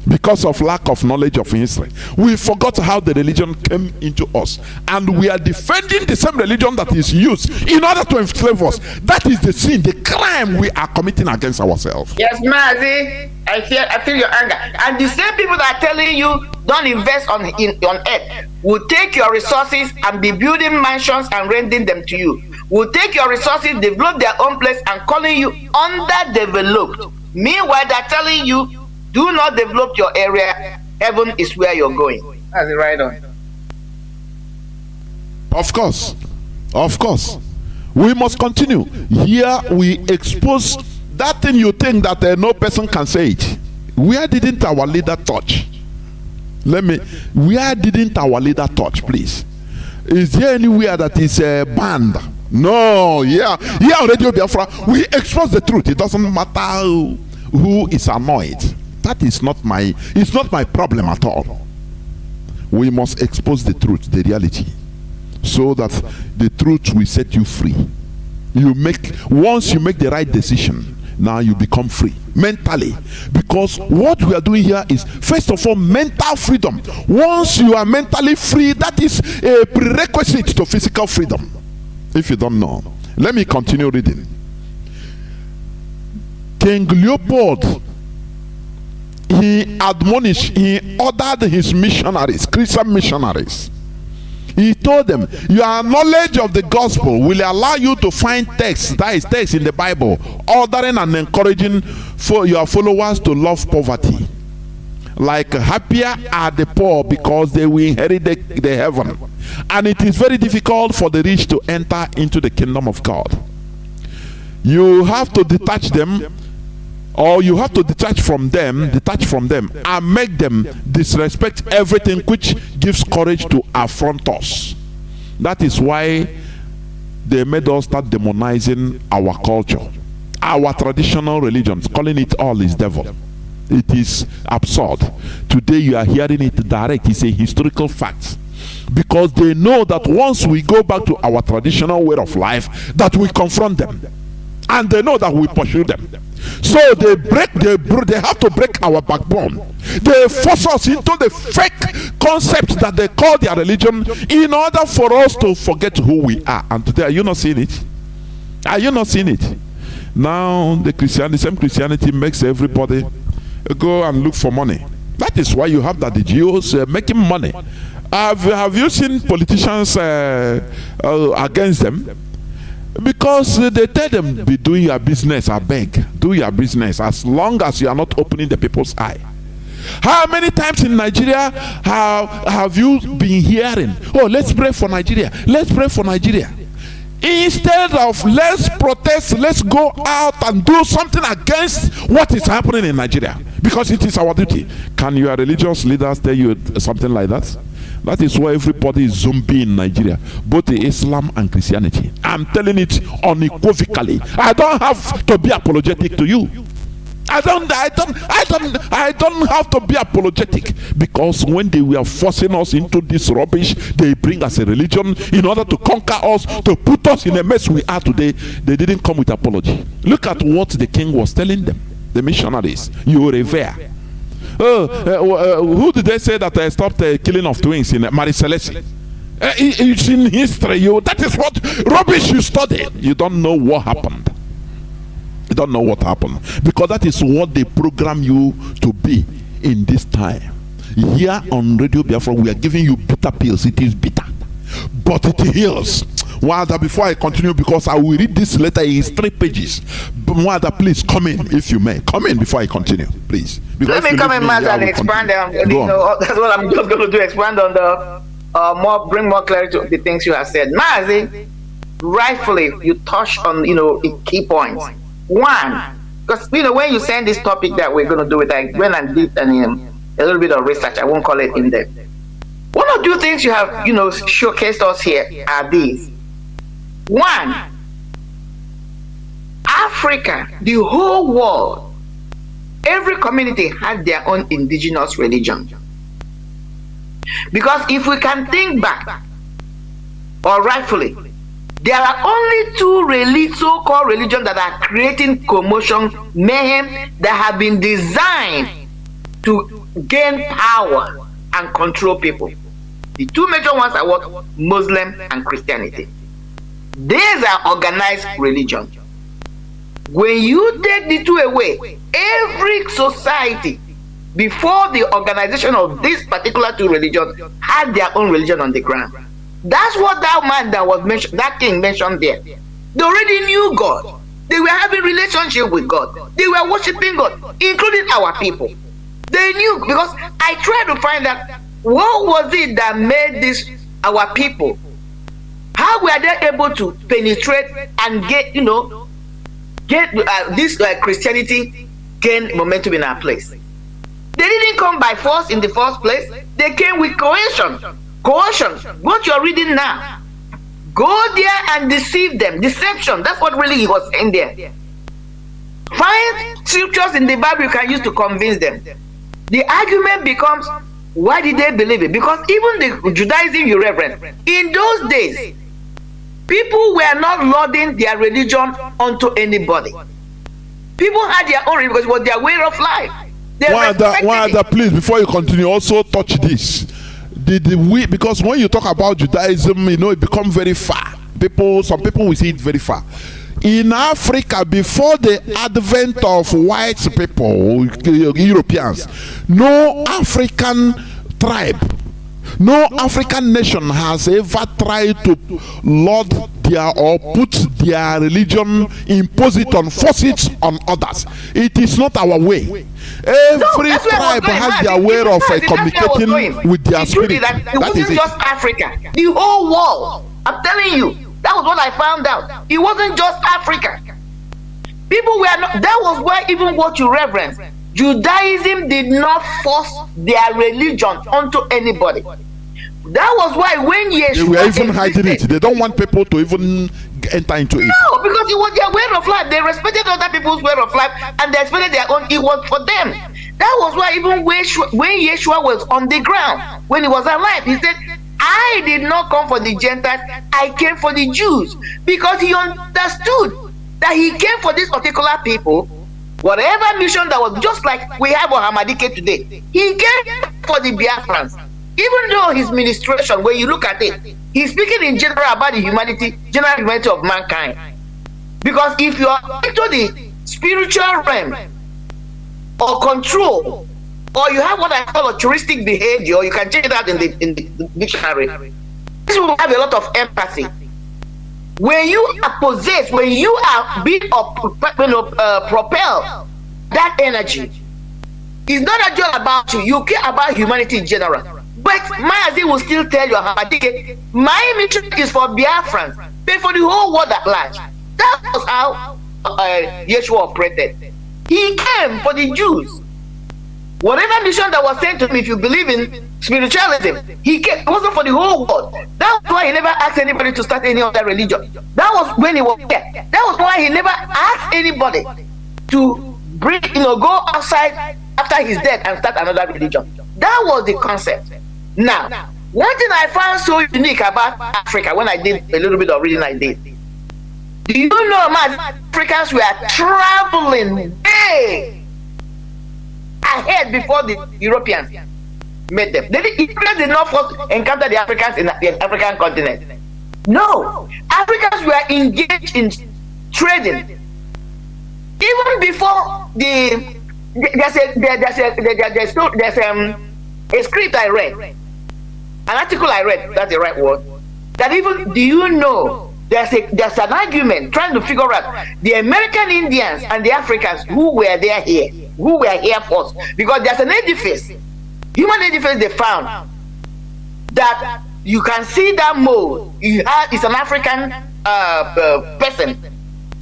Because of lack of knowledge of history, we forgot how the religion came into us, and we are defending the same religion that is used in order to enslave us. That is the sin, the crime we are committing against ourselves. Yes, Mazi, I feel your anger. And the same people that are telling you don't invest on earth will take your resources and be building mansions and renting them to you. Will take your resources, develop their own place, and calling you underdeveloped. Meanwhile, they're telling you, do not develop your area. Heaven is where you're going. That's it, right on. Of course. We must continue. Here we expose that thing you think that no person can say it. Where didn't our leader touch? Where didn't our leader touch, please? Is there anywhere that is banned? No, yeah, Radio Biafra, we expose the truth. It doesn't matter who is annoyed. That is not my problem at all. We must expose the truth, the reality, so that the truth will set you free. Once you make the right decision, now you become free mentally, because what we are doing here is, first of all, mental freedom. Once you are mentally free, that is a prerequisite to physical freedom. If you don't know, let me continue reading. King Leopold, he ordered his missionaries, Christian missionaries. He told them, your knowledge of the gospel will allow you to find texts, that is text in the Bible, ordering and encouraging for your followers to love poverty. like happier are the poor because they will inherit the heaven. And it is very difficult for the rich to enter into the kingdom of God. You have to detach them, or you have to detach from them, and make them disrespect everything which gives courage to affront us. That is why they made us start demonizing our culture, our traditional religions, calling it all is devil. It is absurd. Today you are hearing it direct. It's a historical fact. Because they know that once we go back to our traditional way of life, that we confront them. And they know that we pursue them. So they have to break our backbone. They force us into the fake concepts that they call their religion in order for us to forget who we are. And today, are you not seeing it? Are you not seeing it? Now the same Christianity makes everybody go and look for money. That is why you have that the Jews making money. Have you seen politicians against them? Because they tell them, be doing your business, I beg, do your business, as long as you are not opening the people's eye. How many times in Nigeria have you been hearing, oh, let's pray for Nigeria, let's pray for Nigeria? Instead of let's protest, let's go out and do something against what is happening in Nigeria, because it is our duty. Can your religious leaders tell you something like that? That is why everybody is zombie in Nigeria, both the Islam and Christianity. I'm telling it unequivocally. I don't have to be apologetic to you. I don't have to be apologetic, because when they were forcing us into this rubbish they bring as a religion in order to conquer us, to put us in a mess we are today, they didn't come with apology. Look at what the king was telling them, the missionaries. You revere. Who did they say that stopped the killing of twins in Mary Celeste? It's in history. That is what rubbish you study. You don't know what happened. You don't know what happened, because that is what they program you to be in this time. Here on Radio Biafra, we are giving you bitter pills. It is bitter, but it heals. Wada, before I continue, because I will read this letter in 3 pages. Wada, please come in if you may. Come in before I continue, please. Let me come in, Mazi, and expand. That's what I'm just going to do. Expand on the bring more clarity to the things you have said, Mazi. Rightfully, you touched on key points. One, because when you send this topic that we're going to do it, I went and did a little bit of research. I won't call it in depth. One or two things you have showcased us here are these. One, Africa, the whole world, every community had their own indigenous religion. Because if we can think back, or rightfully, there are only 2 so-called religions that are creating commotion, mayhem, that have been designed to gain power and control people. The 2 major ones are what? Muslim and Christianity. These are organized religion. When you take the 2 away, every society before the organization of this particular 2 religions had their own religion on the ground. That's what that man that was mentioned, that king mentioned there. They already knew God. They were having relationship with God. They were worshiping God, including our people. They knew, because I tried to find out what was it that made this our people. How were they able to penetrate and get this Christianity gain momentum in our place? They didn't come by force in the first place. They came with coercion. Coercion, what you're reading now. Go there and deceive them. Deception, that's what really he was saying there. Find scriptures in the Bible you can use to convince them. The argument becomes, why did they believe it? Because even the Judaism you reverence, in those days, people were not lauding their religion onto anybody. People had their own religion because it was their way of life. Wanda, please, before you continue, also touch this. Because when you talk about Judaism, it becomes very far. Some people will see it very far. In Africa, before the advent of white people, Europeans, no African tribe No African nation has ever tried to lord their or put their religion, impose it on, force it on others. It is not our way. Every tribe has their way of communicating with their spirit. It wasn't just Africa, the whole world. I'm telling you, that was what I found out. It wasn't just Africa. People were not, that was why even what you reverence, Judaism did not force their religion onto anybody. That was why when Yeshua they were even hiding it. They don't want people to even enter into it. No, because it was their way of life. They respected other people's way of life and they respected their own. It was for them. That was why even when Yeshua was on the ground, when he was alive, he said, I did not come for the Gentiles, I came for the Jews. Because he understood that he came for this particular people. Whatever mission that was, just like we have on Hamadike today, he came for the Biafrans. Even though his ministration, when you look at it, he's speaking in general about the general humanity of mankind. Because if you are into the spiritual realm or control, or you have what I call a touristic behavior, you can check it out in the dictionary. This will have a lot of empathy. When you are possessed, when you are being propelled that energy, it's not just about you. You care about humanity in general. But Mazi will still tell you, my mission is for Biafrans, but for the whole world at large. That was how Yeshua operated. He came for the Jews. Whatever mission that was sent to him, if you believe in spiritualism, he came. It wasn't for the whole world. That's why he never asked anybody to start any other religion. That was when he was there. That was why he never asked anybody to bring, go outside after his death and start another religion. That was the concept. Now, one thing I found so unique about Africa, when I did a little bit of reading I did, do you know, man, Africans were traveling way ahead before the Europeans met them. Europeans did not first encounter the Africans in the African continent. No, Africans were engaged in trading even before there's a script I read, an article I read, that's the right word, that even, do you know, there's an argument trying to figure out the American Indians and the Africans who were here first, because there's an edifice, human edifice they found, that you can see that mold. It's an African person.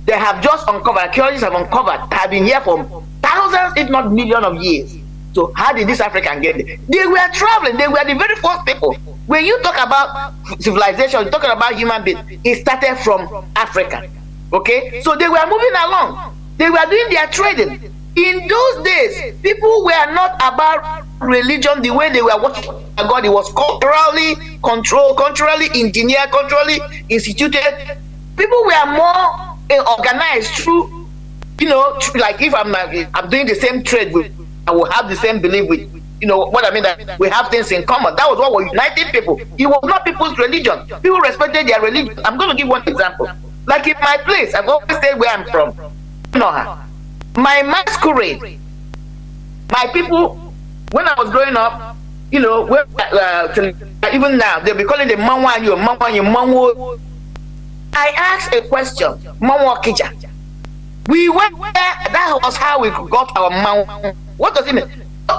They have just uncovered, archaeologists have uncovered, have been here for thousands, if not millions of years. So how did this African get there? They were traveling. They were the very first people. When you talk about civilization, you're talking about human beings, it started from Africa. Okay? So they were moving along. They were doing their trading. In those days, people were not about religion the way they were worshiping God. It was culturally controlled, culturally engineered, culturally instituted. People were more organized through, like if I'm doing the same trade with, I will have the same belief with, what I mean, that we have things in common. That was what was united people. It was not people's religion. People respected their religion. I'm going to give one example. Like in my place, I've always said where I'm from. My masquerade, my people, when I was growing up, even now, they'll be calling the Manwanyo. I asked a question, Manwa Kija. We went there, that was how we got our Manwa. What does it mean?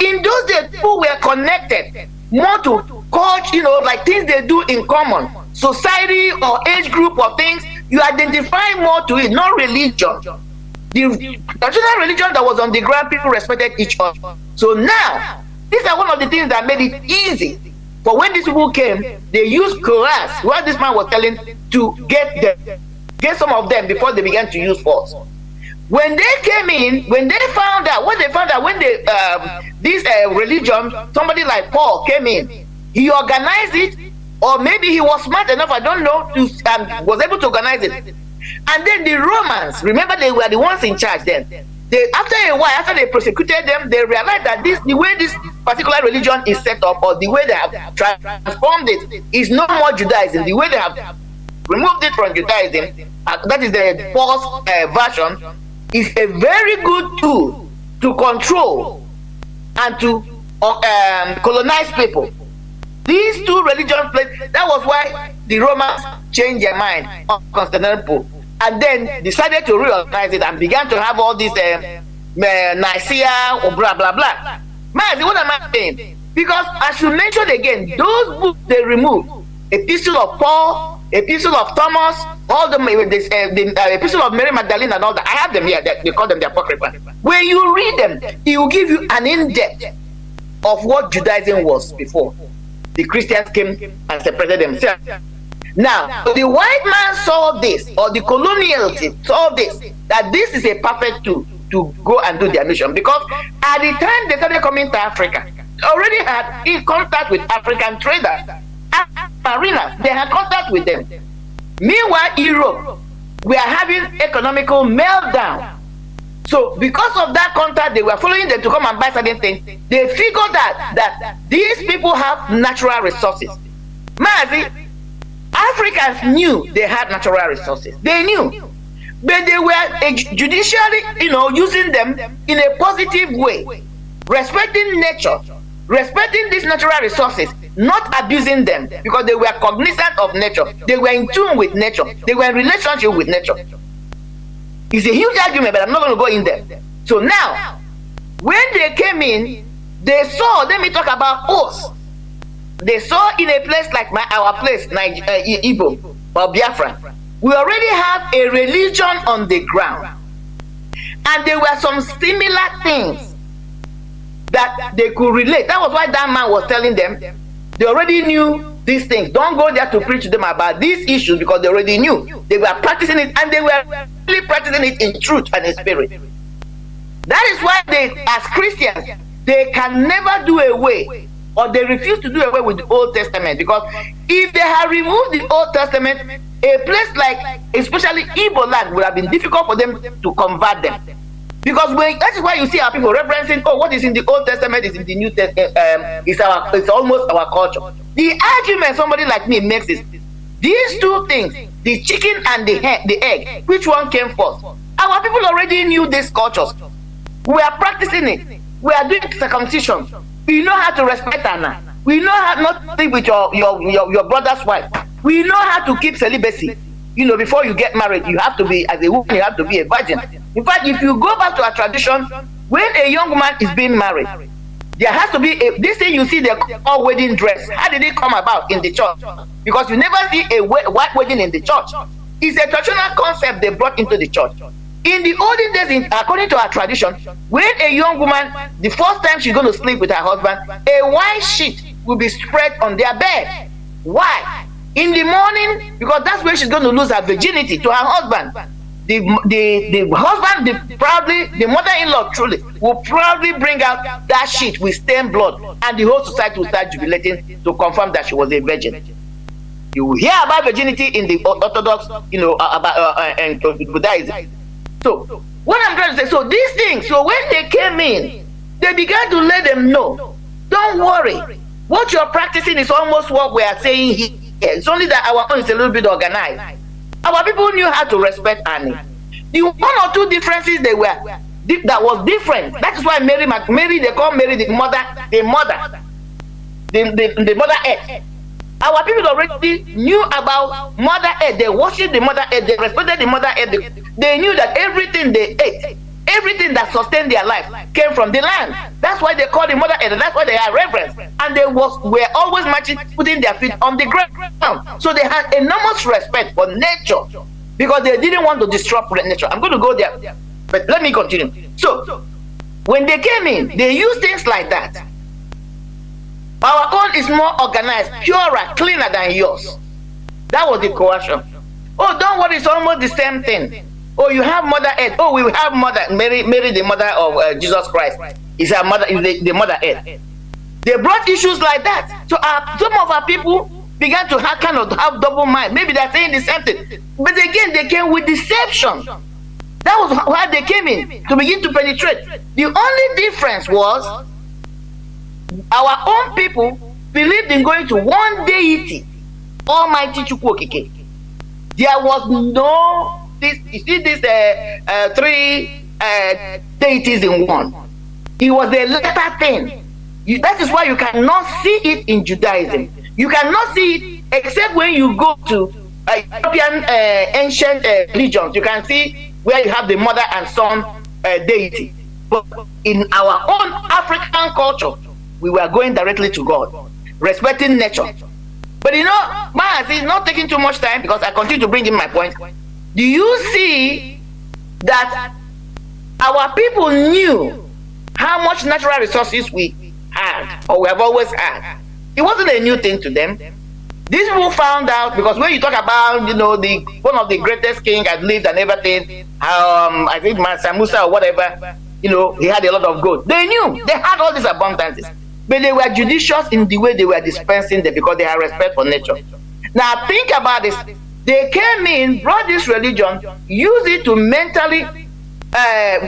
In those days, people were connected more to culture, like things they do in common, society or age group or things. You identify more to it, not religion. The traditional religion that was on the ground, people respected each other. So now, these are one of the things that made it easy. For when these people came, they used coerce, what this man was telling, to get some of them before they began to use force. When they came in, when they found out, when this religion, somebody like Paul came in, he organized it, or maybe he was smart enough, I don't know, was able to organize it. And then the Romans, remember, they were the ones in charge then. After a while, after they persecuted them, they realized that the way this particular religion is set up, or the way they have transformed it, is no more Judaism. The way they have removed it from Judaism, that is the false version, is a very good tool to control and to colonize people. These two religions played. That was why the Romans changed their mind on Constantinople and then decided to reorganize it and began to have all these Nicaea or blah blah blah. Mazi, what am I saying? Because as you mentioned again, those books they removed, Epistle of Paul, Epistle of Thomas, all the Epistle of Mary Magdalene and all that. I have them here. They call them the Apocrypha. When you read them, it will give you an in-depth of what Judaism was before the Christians came and separated themselves. Now, the white man saw this, or the colonial saw this, that this is a perfect tool to go and do their mission. Because at the time they started coming to Africa, they already had in contact with African traders, mariners. They had contact with them. Meanwhile, Europe, we are having economical meltdown. So because of that contact, they were following them to come and buy certain things. They figured that these people have natural resources. Mazi, Africans knew they had natural resources. They knew. But they were judicially, using them in a positive way. Respecting nature, respecting these natural resources, not abusing them, because they were cognizant of nature. They were in tune with nature. They were in relationship with nature. It's a huge argument, but I'm not going to go in there. So now, when they came in, they saw, let me talk about us. They saw in a place like our place, Igbo or Biafra, we already have a religion on the ground. And there were some similar things that they could relate. That was why that man was telling them, they already knew these things. Don't go there to preach to them about these issues, because they already knew. They were practicing it, and they were really practicing it in truth and in spirit. That is why they, as Christians, they can never do away, or they refuse to do away with the Old Testament, because if they had removed the Old Testament, a place like, especially Igbo land, would have been difficult for them to convert them. Because that is why you see our people referencing, oh, what is in the Old Testament is in the New Testament. It's almost our culture. The argument somebody like me makes is, these two things, the chicken and the egg, which one came first? Our people already knew these cultures. We are practicing it. We are doing circumcision. We know how to respect Anna. We know how not to sleep with your brother's wife. We know how to keep celibacy. Before you get married, you have to be, as a woman, you have to be a virgin. In fact, if you go back to our tradition, when a young man is being married, there has to be this thing you see, they call wedding dress. How did it come about in the church? Because you never see a white wedding in the church. It's a traditional concept they brought into the church. In the olden days, according to our tradition, when a young woman, the first time she's going to sleep with her husband, a white sheet will be spread on their bed. Why? In the morning, because that's where she's going to lose her virginity to her husband. The husband, the mother-in-law truly will probably bring out that sheet with stained blood, and the whole society will start jubilating to confirm that she was a virgin. You will hear about virginity in the Orthodox, and Buddhism. So what I'm trying to say, so these things, so when they came in, they began to let them know, don't worry, what you're practicing is almost what we are saying here. It's only that our own is a little bit organized. Our people knew how to respect Annie. The one or two differences that was different. That is why Mary, they call Mary the mother earth. Our people already knew about Mother Earth. They worshipped the Mother Earth. They respected the Mother Earth. They knew that everything they ate, everything that sustained their life, came from the land. That's why they call the Mother Earth. That's why they are reverence. And they were always marching, putting their feet on the ground. So they had enormous respect for nature, because they didn't want to disrupt nature. I'm going to go there, but let me continue. So when they came in, they used things like that. Our own is more organized, purer, cleaner than yours. That was the coercion. Oh, don't worry, it's almost the same thing. Oh, you have Mother Earth. Oh, we will have Mother Mary, the mother of Jesus Christ. Is our mother, is the Mother Earth. They brought issues like that. So some of our people began to have double mind. Maybe they're saying the same thing, but again, they came with deception. That was why they came in, to begin to penetrate. The only difference was our own people believed in going to one deity, Almighty Chukwokike. There was no three deities in one. It was a latter thing. That is why you cannot see it in Judaism. You cannot see it except when you go to European ancient religions. You can see where you have the mother and son deity. But in our own African culture, we were going directly to God, respecting nature. But you know, Mazi, not taking too much time because I continue to bring in my point. Do you see that our people knew how much natural resources we had, or we have always had? It wasn't a new thing to them. These people found out, because when you talk about, you know, the one of the greatest king had lived and everything, I think Musa or whatever, you know, he had a lot of gold. They knew they had all these abundances, but they were judicious in the way they were dispensing them because they had respect for nature. Now think about this. They came in, brought this religion, used it to mentally,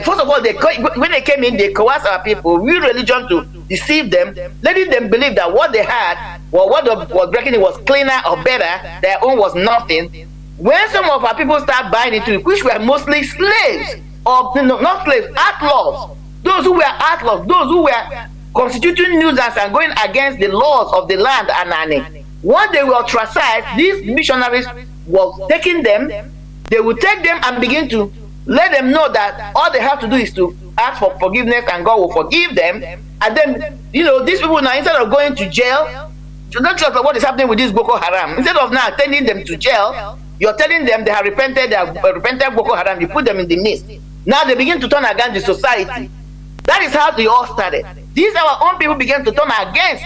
first of all, when they came in, they coerced our people, use religion to deceive them, letting them believe that what they had, or what was breaking it was cleaner or better, their own was nothing. When some of our people start buying into it, which were mostly slaves, or not slaves, outlaws, those who were outlaws, those who were constituting nuisance and going against the laws of the land and once they were ostracized, these missionaries were taking them, they would take them and begin to let them know that all they have to do is to ask for forgiveness and God will forgive them. And then, you know, these people now, instead of going to jail, not just what is happening with this Boko Haram, instead of now sending them to jail, you're telling them they have repented Boko Haram, you put them in the midst. Now they begin to turn against the society. That is how they all started. These our own people began to turn against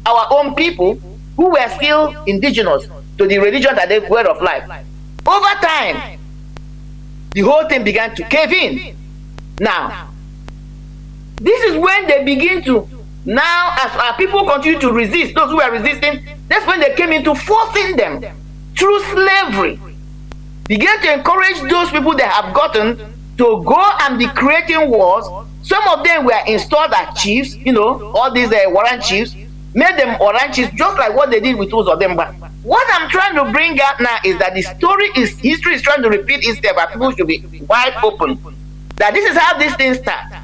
our own people who were still indigenous to the religion that they were of life. Over time, the whole thing began to cave in. Now, this is when they begin to, now as our people continue to resist, those who are resisting, that's when they came into forcing them through slavery. Began to encourage those people they have gotten to go and be creating wars. Some of them were installed as chiefs, you know, all these warrant chiefs, made them warrant chiefs, just like what they did with Uzodemba. What I'm trying to bring out now is that history is trying to repeat itself, and people should be wide open. That this is how this thing starts.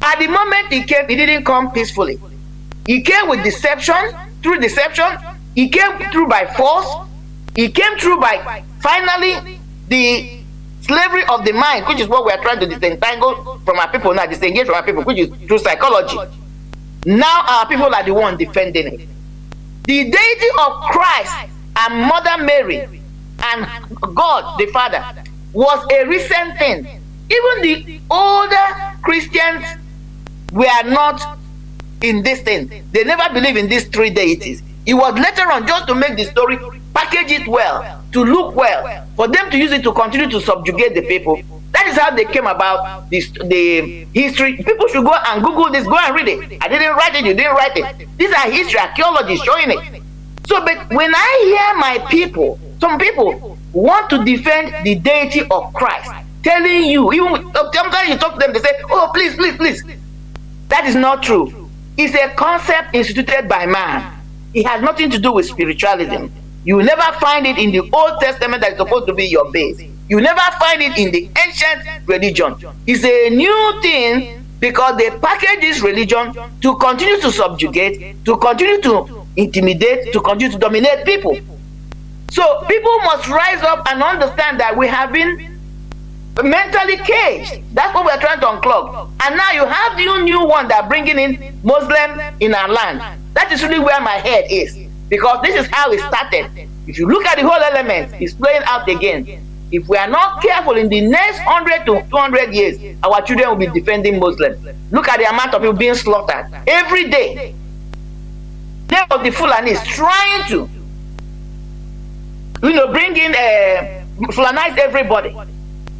At the moment he came, he didn't come peacefully. He came with deception, through deception. He came through by force. He came through by, finally, the slavery of the mind, which is what we are trying to disentangle from our people now, disengage from our people, which is through psychology. Now our people are the ones defending it. The deity of Christ and Mother Mary and God the Father was a recent thing. Even the older Christians were not in this thing. They never believed in these three deities. It was later on, just to make the story, package it well, to look well, for them to use it to continue to subjugate the people. That is how they came about this, the history. People should go and Google this, go and read it. I didn't write it, you didn't write it. These are history, archaeology showing it. So, but when I hear my people, some people want to defend the deity of Christ, telling you, even sometimes you talk to them, they say, oh, please, please, please. That is not true. It's a concept instituted by man. It has nothing to do with spiritualism. You will never find it in the Old Testament that is supposed to be your base. You never find it in the ancient religion. It's a new thing because they package this religion to continue to subjugate, to continue to intimidate, to continue to dominate people. So people must rise up and understand that we have been mentally caged. That's what we're trying to unclog. And now you have the new one that bringing in Muslim in our land. That is really where my head is, because this is how it started. If you look at the whole element, it's playing out again. If we are not careful, in the next 100 to 200 years, our children will be defending Muslims. Look at the amount of people being slaughtered every day. Now the Fulani is trying to, bring in, Fulanize everybody.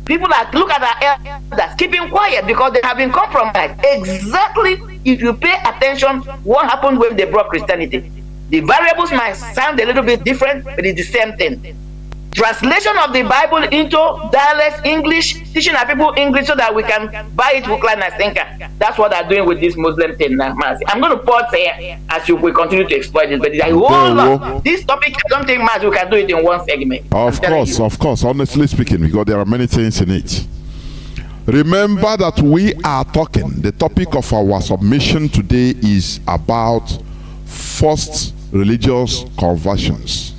People that look at our elders, keeping quiet because they have been compromised. Exactly, if you pay attention, what happened when they brought Christianity. The variables might sound a little bit different, but it's the same thing. Translation of the Bible into dialect English, teaching our people English so that we can buy it hook, line, and sinker. That's what they're doing with this Muslim thing now, Mazi. I'm going to pause here as we continue to exploit this, but it's a whole lot. This topic, I don't think, Mazi, we can do it in one segment. Of course, honestly speaking, because there are many things in it. Remember that we are talking, the topic of our submission today is about first religious conversions.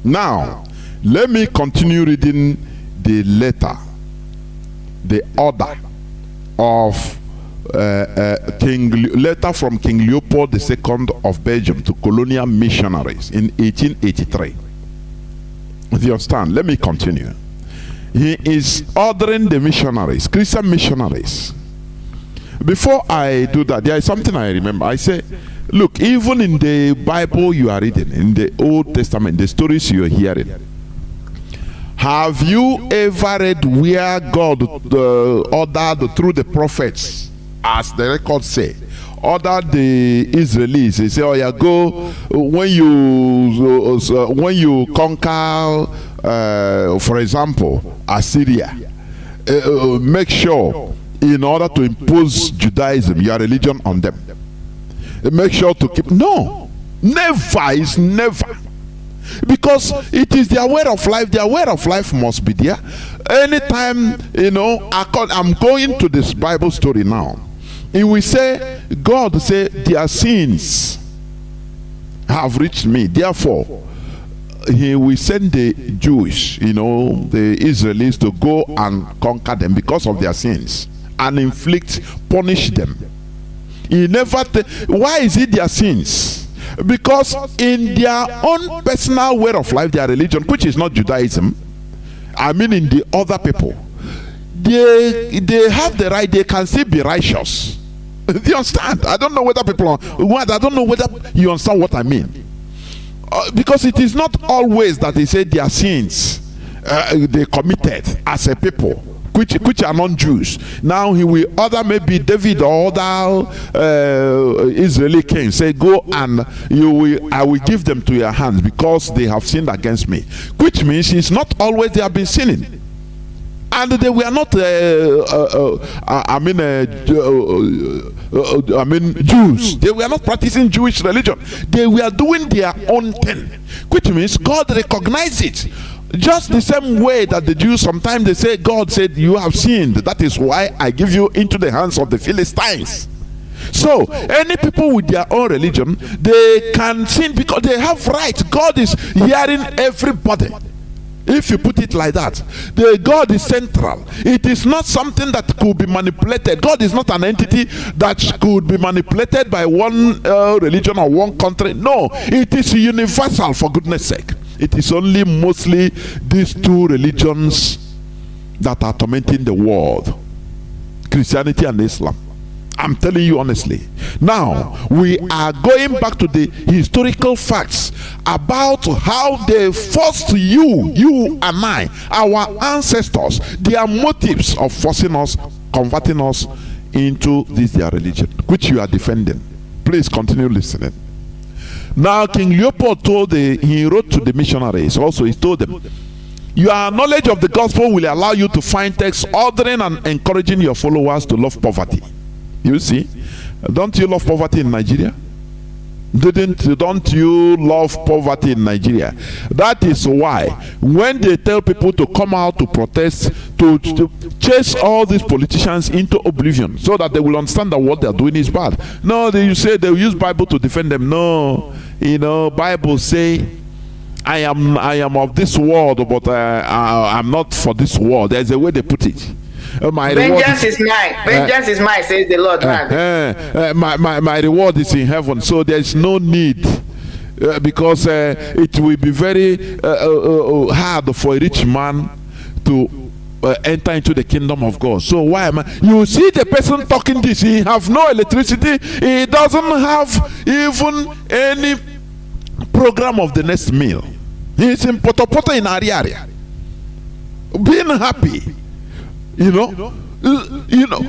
Now, let me continue reading the letter, the order of letter from King Leopold II of Belgium to colonial missionaries in 1883. Do you understand? Let me continue. He is ordering the missionaries, Christian missionaries. Before I do that, there is something I remember. I say, look, even in the Bible you are reading, in the Old Testament, the stories you are hearing, have you ever read where God ordered through the prophets, as the records say, ordered the Israelis? They say, oh yeah, go when you conquer, for example, Assyria, make sure, in order to impose Judaism, your religion on them, make sure to keep. No, never is never. Because it is their way of life. Their way of life must be there. Anytime, I'm going to this Bible story now. It will say, God say, their sins have reached me. Therefore, he will send the Jewish, the Israelis, to go and conquer them because of their sins and punish them. He never. Why is it their sins? Because in their own personal way of life, their religion, which is not Judaism, I mean in the other people, they have the right, they can still be righteous. Do you understand? I don't know whether people are, I don't know whether you understand what I mean. Because it is not always that they say their sins they committed as a people, which are non-Jews. Now he will order maybe David or other Israeli king, say, go and I will give them to your hands because they have sinned against me. Which means it's not always they have been sinning. And they were not Jews. They were not practicing Jewish religion. They were doing their own thing, which means God recognized it. Just the same way that the Jews sometimes they say, God said, you have sinned, that is why I give you into the hands of the Philistines. So any people with their own religion, they can sin because they have rights. God is hearing everybody. If you put it like that, the God is central. It is not something that could be manipulated. God is not an entity that could be manipulated by one religion or one country. No, it is universal, for goodness sake. It is only mostly these two religions that are tormenting the world, Christianity and Islam. I'm telling you honestly. Now, we are going back to the historical facts about how they forced you and I, our ancestors, their motives of forcing us, converting us into this their religion, which you are defending. Please continue listening. Now, King Leopold he wrote to the missionaries also. He told them, your knowledge of the gospel will allow you to find texts ordering and encouraging your followers to love poverty. You see, don't you love poverty in Nigeria? Don't you love poverty in Nigeria? That is why when they tell people to come out to protest, to chase all these politicians into oblivion so that they will understand that what they are doing is bad. No, you say they will use Bible to defend them. No, Bible say, I am of this world, but I'm not for this world. There's a way they put it. Vengeance is mine. Vengeance is mine, says the Lord. My reward is in heaven, so there is no need because it will be very hard for a rich man to enter into the kingdom of God. So why am I? You see the person talking this, he have no electricity, he doesn't have even any program of the next meal. He is in Potopoto in Ariaria, being happy.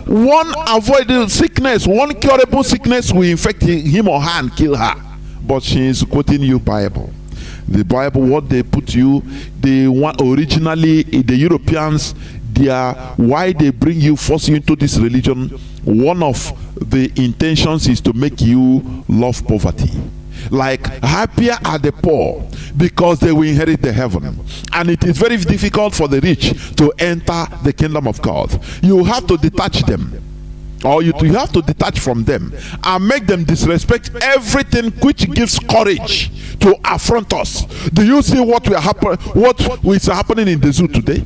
One avoidable sickness, one curable sickness will infect him or her and kill her. But she is quoting you Bible. The Bible, what they put you, they want originally the Europeans, why they bring you, force you into this religion. One of the intentions is to make you love poverty. Like, happier are the poor because they will inherit the heaven, and it is very difficult for the rich to enter the kingdom of God. You have to detach them or you have to detach from them and make them disrespect everything which gives courage to affront us. Do you see what is happening in the zoo today?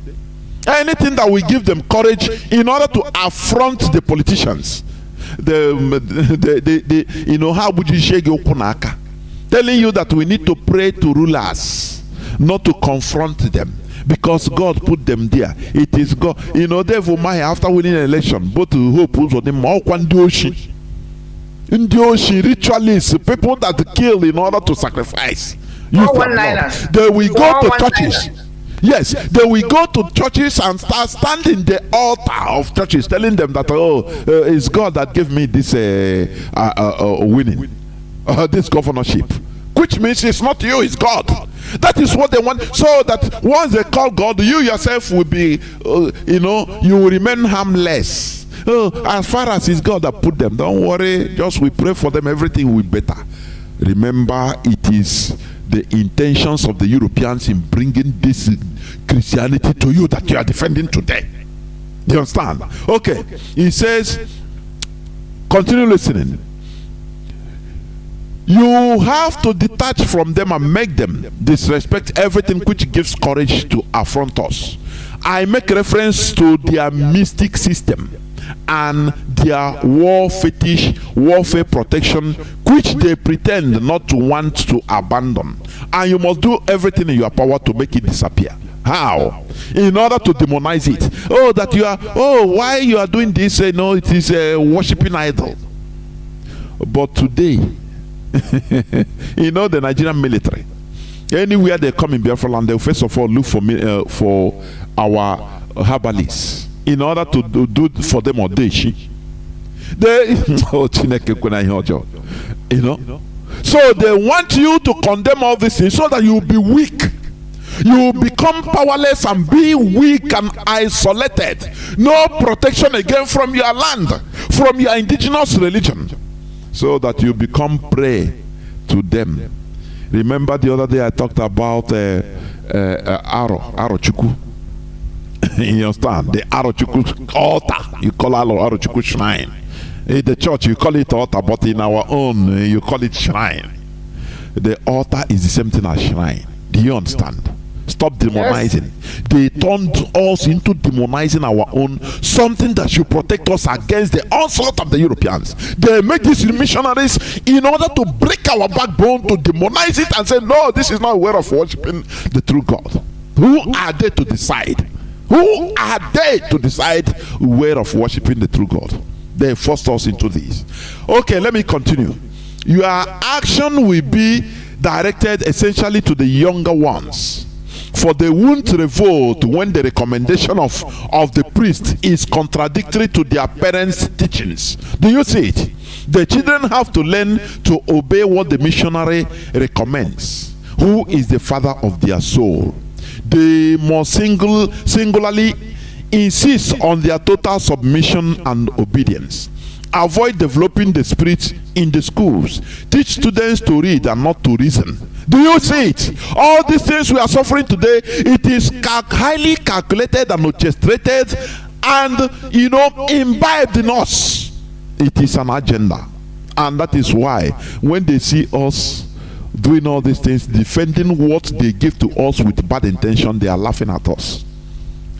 Anything that will give them courage in order to affront the politicians. How would you shake your punaka? Telling you that we need to pray to rulers, not to confront them, because God put them there. It is God. Therefore, after winning an election, both to hope for them, ritualists, people that kill in order to sacrifice. They will go to churches. Yes, they will go to churches and start standing the altar of churches, telling them that it's God that gave me this winning, this governorship, which means it's not you, it's God. That is what they want. So that once they call God, you yourself will be, you will remain harmless. As far as it's God that put them, don't worry. Just we pray for them, everything will be better. Remember, it is the intentions of the Europeans in bringing this Christianity to you that you are defending today. Do you understand? Okay. He says, continue listening. You have to detach from them and make them disrespect everything which gives courage to affront us. I make reference to their mystic system and their war fetish, warfare protection, which they pretend not to want to abandon. And you must do everything in your power to make it disappear. How? In order to demonize it. That you are, why you are doing this? No, it is worshipping idol. But today, the Nigerian military, anywhere they come in Biafra land, they first of all look for our herbalists in order to do for them odeshi. So they want you to condemn all these things so that you will be weak. You will become powerless and be weak and isolated. No protection again from your land, from your indigenous religion, so that you become prey to them. Remember the other day I talked about Arochukwu. You understand? The Arochukwu altar. You call Arochukwu shrine. In the church you call it altar, but in our own you call it shrine. The altar is the same thing as shrine. Do you understand? Stop demonizing. Yes. They turned us into demonizing our own, something that should protect us against the onslaught of the Europeans. They make these missionaries in order to break our backbone, to demonize it and say, no, this is not a way of worshiping the true God. Who are they to decide? Who are they to decide where of worshiping the true God? They forced us into this. Okay, let me continue. Your action will be directed essentially to the younger ones, for they won't revolt when the recommendation of the priest is contradictory to their parents' teachings. Do you see it? The children have to learn to obey what the missionary recommends, who is the father of their soul. They must singularly insist on their total submission and obedience. Avoid developing the spirit in the schools. Teach students to read and not to reason. Do you see it? All these things we are suffering today, it is highly calculated and orchestrated and, imbibed in us. It is an agenda. And that is why when they see us doing all these things, defending what they give to us with bad intention, they are laughing at us.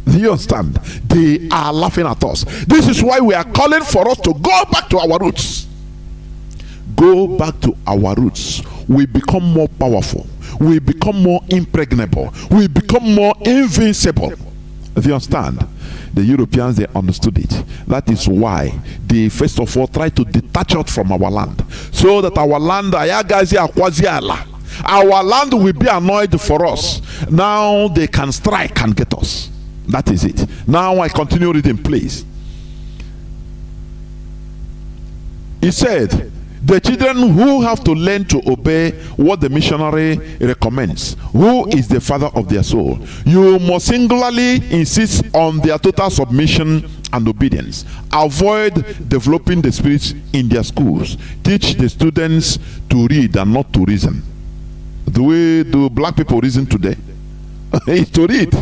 Do you understand? They are laughing at us. This is why we are calling for us to go back to our roots. Go back to our roots. We become more powerful. We become more impregnable. We become more invincible. Do you understand? The Europeans, they understood it. That is why they first of all tried to detach us from our land, so that our land, our land will be annoyed for us. Now they can strike and get us. That is it. Now I continue reading, please. He said, the children who have to learn to obey what the missionary recommends, who is the father of their soul. You must singularly insist on their total submission and obedience. Avoid developing the spirits in their schools. Teach the students to read and not to reason. Do black people reason today? It's to read.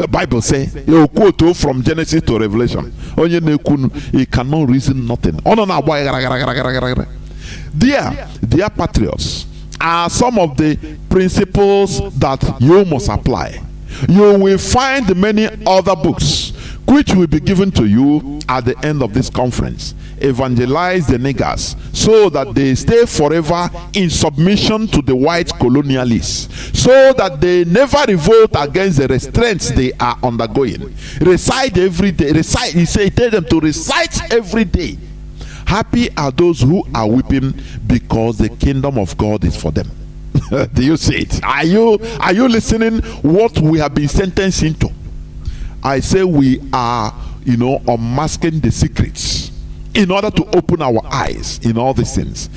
Bible say you quote from Genesis to Revelation. He cannot reason nothing. Dear patriots, are some of the principles that you must apply. You will find many other books which will be given to you at the end of this conference. Evangelize the niggers so that they stay forever in submission to the white colonialists, so that they never revolt against the restraints they are undergoing. Recite every day. Recite, he said, tell them to recite every day. Happy are those who are weeping, because the kingdom of God is for them. Do you see it? Are you listening what we have been sentenced into? I say we are, unmasking the secrets in order to open our eyes in all these things.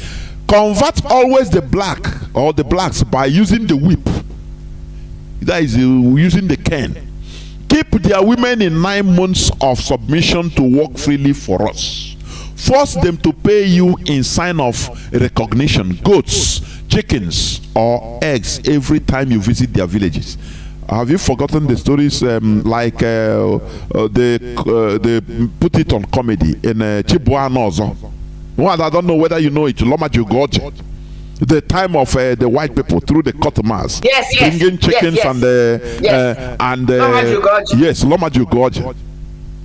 Convert always the black or the blacks by using the whip. That is using the cane. Keep their women in 9 months of submission to work freely for us. Force them to pay you in sign of recognition, goats, chickens, or eggs every time you visit their villages. Have you forgotten the stories they put it on comedy in Chibuanozo? Well, I don't know whether you know it. Lomaju Gorge. The time of the white people through the cutmars, bringing chickens and yes, Lomaju Gorge.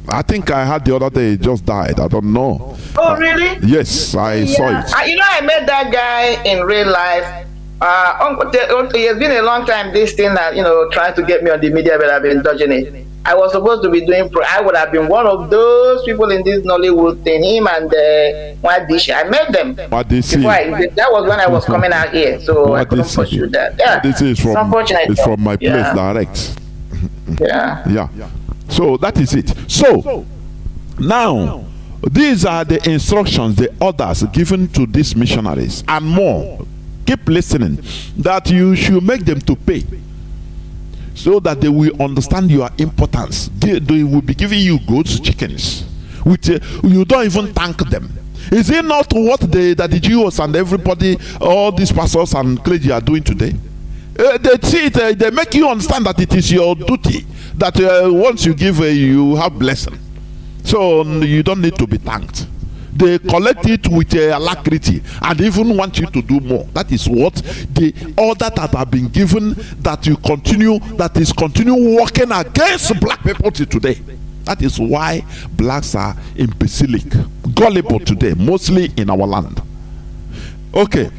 I think I had the other day. He just died. I don't know. Oh, really? Yes, I saw it. I met that guy in real life. It has been a long time, this thing that, trying to get me on the media, but I've been dodging it. I was supposed to be doing, I would have been one of those people in this Nollywood thing, him and Wadishi. I met them. That was when I was coming out here, so I couldn't pursue that. Yeah. This is from my place direct. Yeah. So that is it. So now, these are the instructions, the orders given to these missionaries and more. Keep listening, that you should make them to pay, so that they will understand your importance. They will be giving you goats, chickens, which you don't even thank them. Is it not what the Jews and everybody, all these pastors and clergy are doing today? They see it, they make you understand that it is your duty, that once you give, you have blessing. So you don't need to be thanked. They collect it with alacrity and even want you to do more. That is what the order that have been given, that you continue, that is continue working against black people till today. That is why blacks are imbecilic, gullible today, mostly in our land. Okay.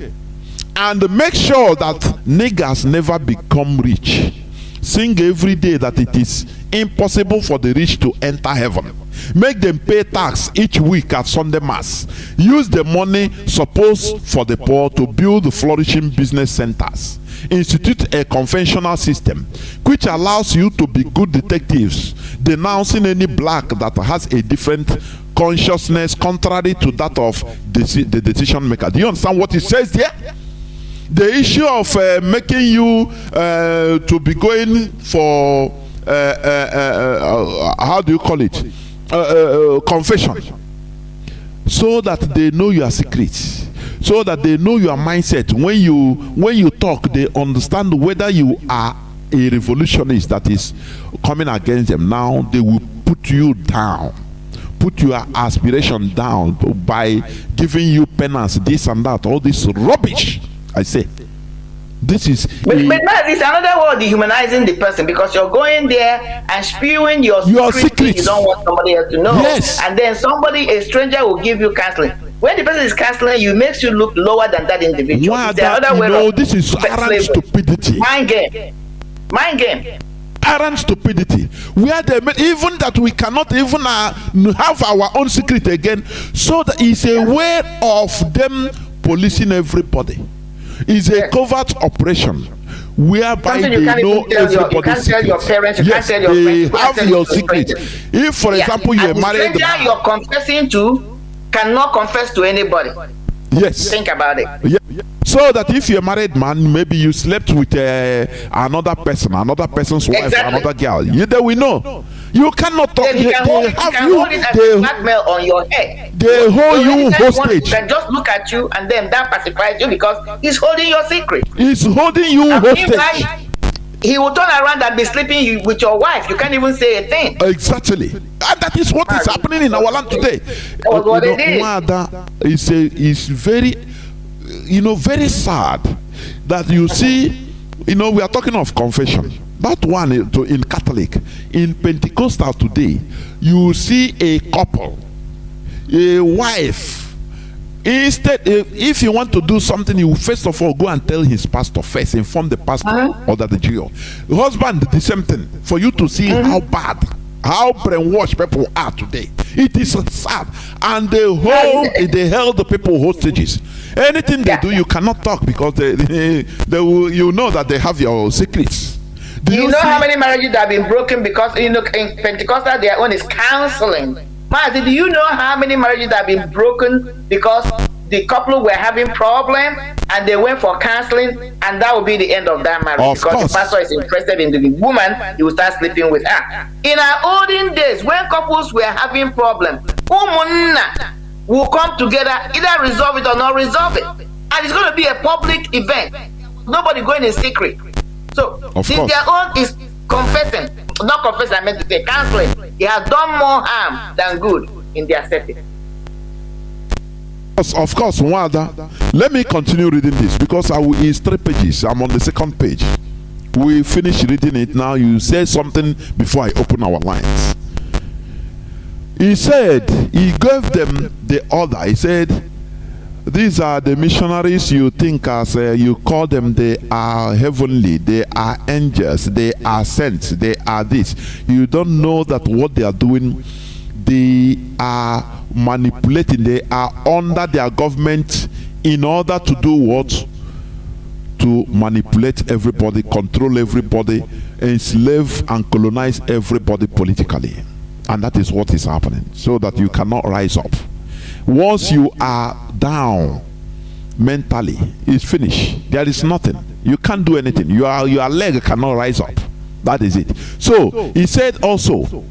And make sure that niggers never become rich. Sing every day that it is impossible for the rich to enter heaven. Make them pay tax each week at Sunday Mass. Use the money supposed for the poor to build flourishing business centers. Institute a conventional system which allows you to be good detectives, denouncing any black that has a different consciousness contrary to that of the decision maker. Do you understand what it says there? The issue of making you to be going for how do you call it? Confession, so that they know your secrets, so that they know your mindset. When you talk, they understand whether you are a revolutionist that is coming against them. Now they will put you down, put your aspiration down by giving you penance, this and that, all this rubbish. I say this is but it's another word, dehumanizing the person, because you're going there and spewing your secrets. You don't want somebody else to know. Yes. And then a stranger will give you counseling. When the person is counseling you, makes you look lower than that individual. This is arrant stupidity. Mind game. Arrant stupidity, where they even that we cannot even have our own secret again. So that is a way of them policing everybody. Is a covert operation whereby they know everybody's secret. Your parents, you yes, can't tell your they friends, have your secret. If, for example, you are married, the stranger you're confessing to cannot confess to anybody. Yes. Think about it. Yeah. So that if you're a married man, maybe you slept with another person's wife, another girl. They will know. You cannot talk. They hold it as blackmail on your head. They hold you hostage. Can just look at you, and then that pacifies you because he's holding your secret. He's holding you hostage. he will turn around and be sleeping with your wife. You can't even say a thing. Exactly. And that is what is happening in our land today. That was what it is. Is very, very sad that you see, we are talking of confession. That one in Catholic, in Pentecostal today, you see a couple, a wife. Instead, if you want to do something, you first of all go and tell his pastor first, inform the pastor or that the GO. The husband, the same thing, for you to see how bad, how brainwashed people are today. It is sad, and they held the people hostages. Anything they do, you cannot talk because they will, that they have your secrets. Do you know how many marriages have been broken because in Pentecostal their own is counseling? Mazi, do you know how many marriages have been broken because the couple were having problem and they went for counseling, and that will be the end of that marriage? Of because course. the pastor is interested in the woman, he will start sleeping with her. In our olden days, when couples were having problem, umunna will come together, either resolve it or not resolve it, and it's going to be a public event. Nobody going in secret. So their own is confessing, not confessing, I meant to say counseling. He has done more harm than good in their setting. Of course, Wanda. Let me continue reading this because it's 3 pages. I'm on the 2nd page. We finish reading it now. You say something before I open our lines. He said, he gave them the order. He said, these are the missionaries you think as you call them, they are heavenly, they are angels, they are saints, they are this. You don't know that what they are doing, they are manipulating, they are under their government in order to do what? To manipulate everybody, control everybody, enslave and colonize everybody politically. And that is what is happening, so that you cannot rise up. Once you are down mentally, it's finished. There is nothing. You can't do anything. Your leg cannot rise up. That is it. So he said also,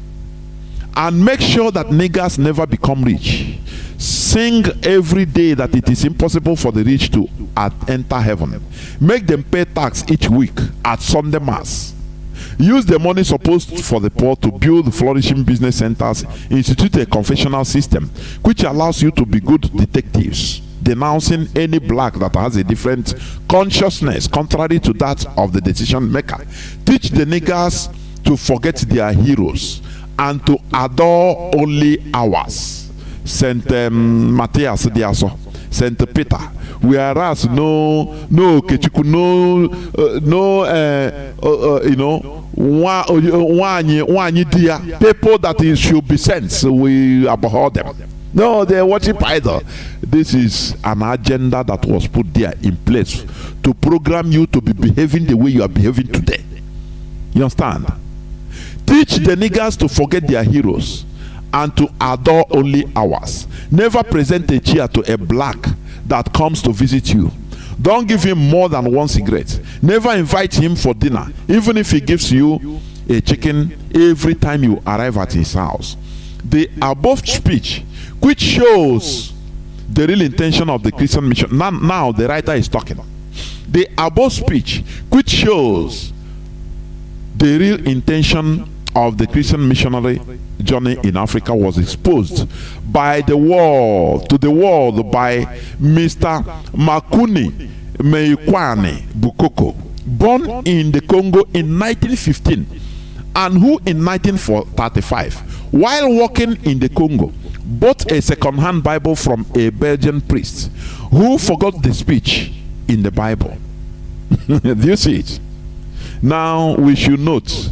and make sure that niggers never become rich. Sing every day that it is impossible for the rich to enter heaven. Make them pay tax each week at Sunday Mass. Use the money supposed for the poor to build flourishing business centers. Institute a confessional system which allows you to be good detectives, denouncing any black that has a different consciousness contrary to that of the decision maker. Teach the niggers to forget their heroes and to adore only ours. Saint Matthias Diaso, Saint Peter. Whereas no Kechuku, people that should be sent, we abhor them. No, they worship idol. This is an agenda that was put there in place to program you to be behaving the way you are behaving today. You understand? Teach the niggers to forget their heroes and to adore only ours. Never present a chair to a black that comes to visit you. Don't give him more than 1 cigarette. Never invite him for dinner, even if he gives you a chicken every time you arrive at his house. The above speech, which shows the real intention of the Christian mission. Now the writer is talking. The above speech, which shows the real intention of the Christian missionary journey in Africa, was exposed by the world to the world by Mr. Makuni Meikwane Bukoko, born in the Congo in 1915 and who in 1935, while working in the Congo, bought a second-hand Bible from a Belgian priest who forgot the speech in the Bible. Do you see it? Now we should note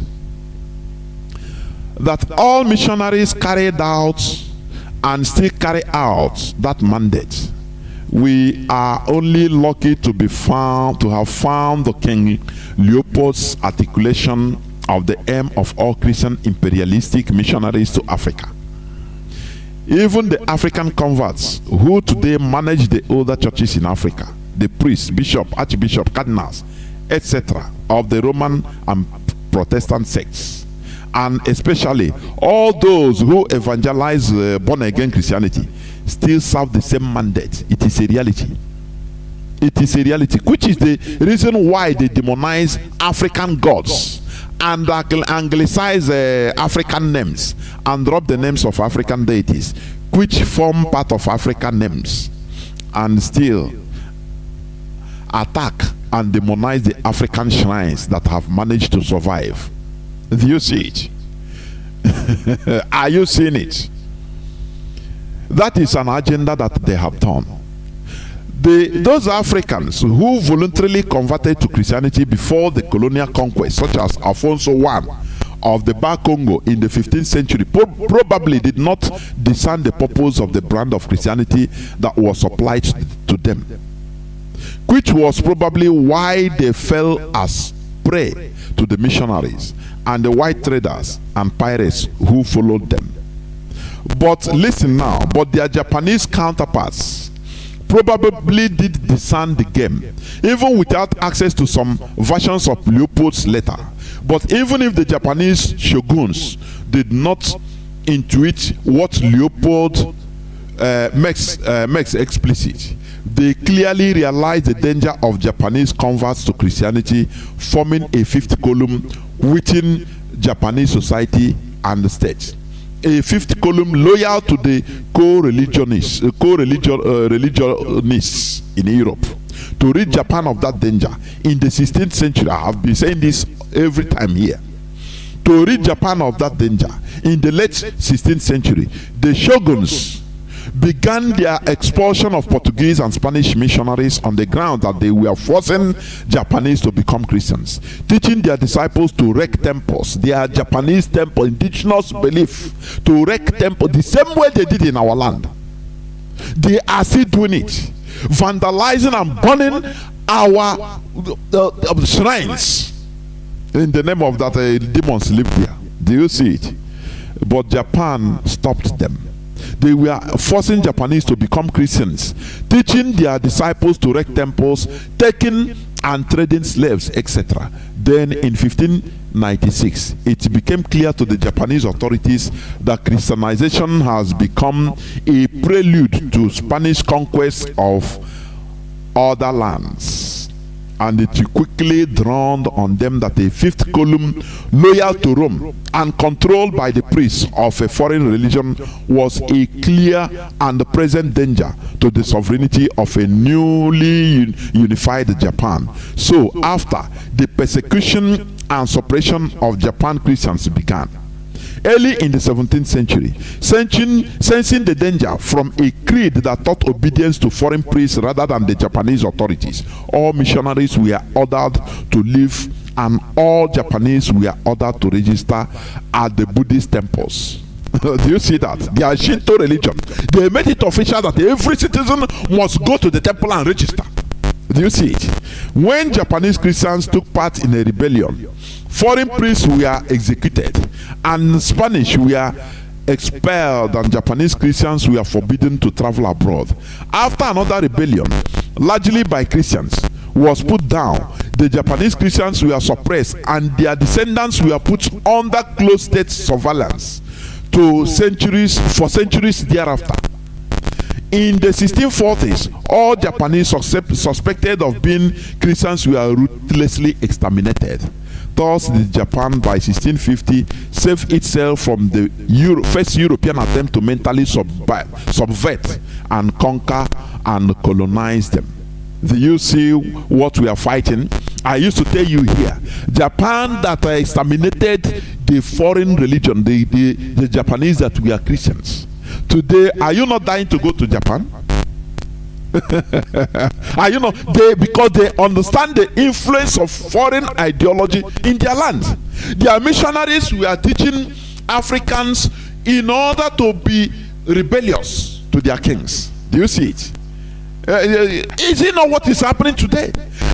that all missionaries carried out and still carry out that mandate. We are only lucky to have found the King Leopold's articulation of the aim of all Christian imperialistic missionaries to Africa. Even the African converts who today manage the older churches in Africa, the priests, bishop, archbishop, cardinals, etc. of the Roman and Protestant sects, and especially all those who evangelize born-again Christianity, still serve the same mandate. It is a reality. It is a reality, which is the reason why they demonize African gods and anglicize African names and drop the names of African deities, which form part of African names, and still attack and demonize the African shrines that have managed to survive. Do you see it? Are you seeing it? That is an agenda that they have done. Those Africans who voluntarily converted to Christianity before the colonial conquest, such as Alfonso I of the Bar Congo in the 15th century, probably did not discern the purpose of the brand of Christianity that was supplied to them, which was probably why they fell as prey to the missionaries and the white traders and pirates who followed them. But listen now, but their Japanese counterparts probably did discern the game, even without access to some versions of Leopold's letter. But even if the Japanese shoguns did not intuit what Leopold makes explicit, they clearly realized the danger of Japanese converts to Christianity forming a fifth column within Japanese society and the state. A fifth column loyal to the co-religionists in Europe. To rid Japan of that danger in the 16th century, I have been saying this every time here. To rid Japan of that danger in the late 16th century, the shoguns began their expulsion of Portuguese and Spanish missionaries on the ground that they were forcing Japanese to become Christians, teaching their disciples to wreck temples, their Japanese temple, indigenous belief, to wreck temples the same way they did in our land. They are still doing it, vandalizing and burning our shrines in the name of that demons live there. Do you see it? But Japan stopped them. They were forcing Japanese to become Christians, teaching their disciples to wreck temples, taking and trading slaves, etc. Then in 1596, it became clear to the Japanese authorities that Christianization has become a prelude to Spanish conquest of other lands. And it quickly dawned on them that a fifth column loyal to Rome and controlled by the priests of a foreign religion was a clear and present danger to the sovereignty of a newly unified Japan. So after the persecution and suppression of Japan Christians began, early in the 17th century, sensing the danger from a creed that taught obedience to foreign priests rather than the Japanese authorities, all missionaries were ordered to leave and all Japanese were ordered to register at the Buddhist temples. Do you see that? Their Shinto religion, they made it official that every citizen must go to the temple and register. Do you see it? When Japanese Christians took part in a rebellion, foreign priests were executed and Spanish were expelled and Japanese Christians were forbidden to travel abroad. After another rebellion, largely by Christians, was put down, the Japanese Christians were suppressed and their descendants were put under close state surveillance for centuries thereafter. In the 1640s, all Japanese suspected of being Christians were ruthlessly exterminated. Thus, the Japan by 1650 saved itself from the first European attempt to mentally subvert and conquer and colonize them. Do you see what we are fighting? I used to tell you here, Japan that exterminated the foreign religion, the Japanese that we are Christians. Today, are you not dying to go to Japan? Are you not? Because they understand the influence of foreign ideology in their land. Their missionaries were teaching Africans in order to be rebellious to their kings. Do you see it? Is it not what is happening today?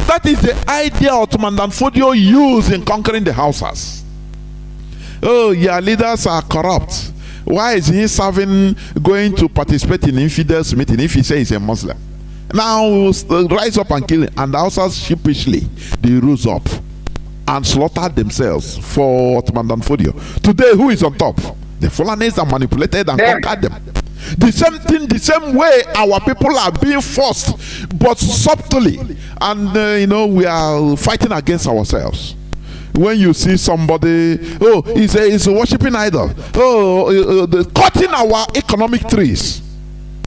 That is the idea Ottoman Danfodio used in conquering the Hausas. Oh, your leaders are corrupt. Why is he going to participate in infidels meeting if he says he's a Muslim? Now rise up and kill him. And the Hausas sheepishly, they rose up and slaughtered themselves for Ottoman Danfodio. Today, who is on top? The Fulanis that manipulated and conquered them. The same thing, the same way our people are being forced, but subtly. And, we are fighting against ourselves. When you see somebody, he's worshiping idol. Cutting our economic trees.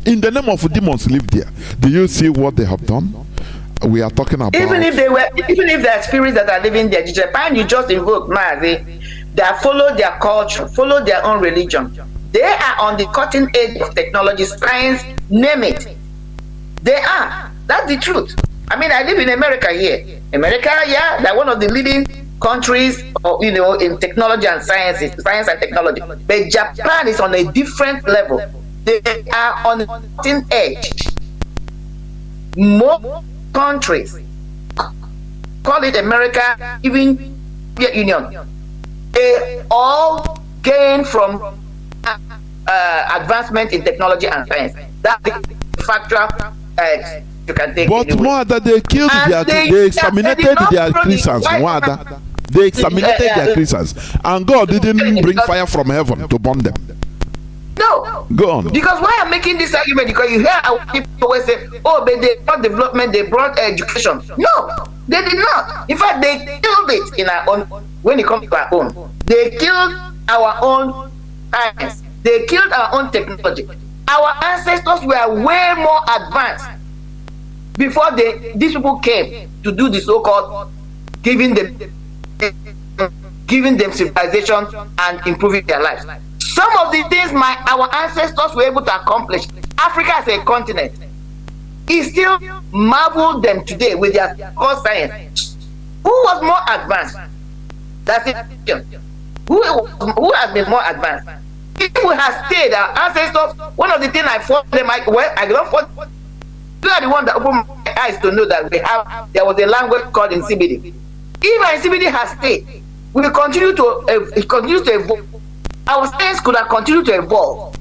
In the name of demons live there. Do you see what they have done? We are talking about. Even if there are spirits that are living there, Japan, you just invoke Mazi, that follow their culture, follow their own religion. They are on the cutting edge of technology, science, name it. They are. That's the truth. I mean, I live in America here. America, yeah, they're one of the leading countries, in technology and science and technology. But Japan is on a different level. They are on the cutting edge. More countries, call it America, even Soviet Union, they all gain from advancement in technology and science. That's the factor you can take. But more that they killed they exterminated their Christians. They exterminated their Christians, and God didn't bring fire from heaven to burn them. No. Go on. Because why I'm making this argument, because you hear our people always say, but they brought development, they brought education. No, they did not. In fact, they killed it in our own. When it comes to our own, they killed our own science. They killed our own technology. Our ancestors were way more advanced before these people came to do the so-called giving them civilization and improving their lives. Some of the things our ancestors were able to accomplish, Africa as a continent, is still marvel them today with their core science. Who was more advanced? That's it. Who has been more advanced? People have stayed, our ancestors. One of the things I fought them, I don't fought. You are the one that opened my eyes to know that there was a language called Nsibidi. If Nsibidi has stayed, we will continue to evolve. Our science could have continued to evolve.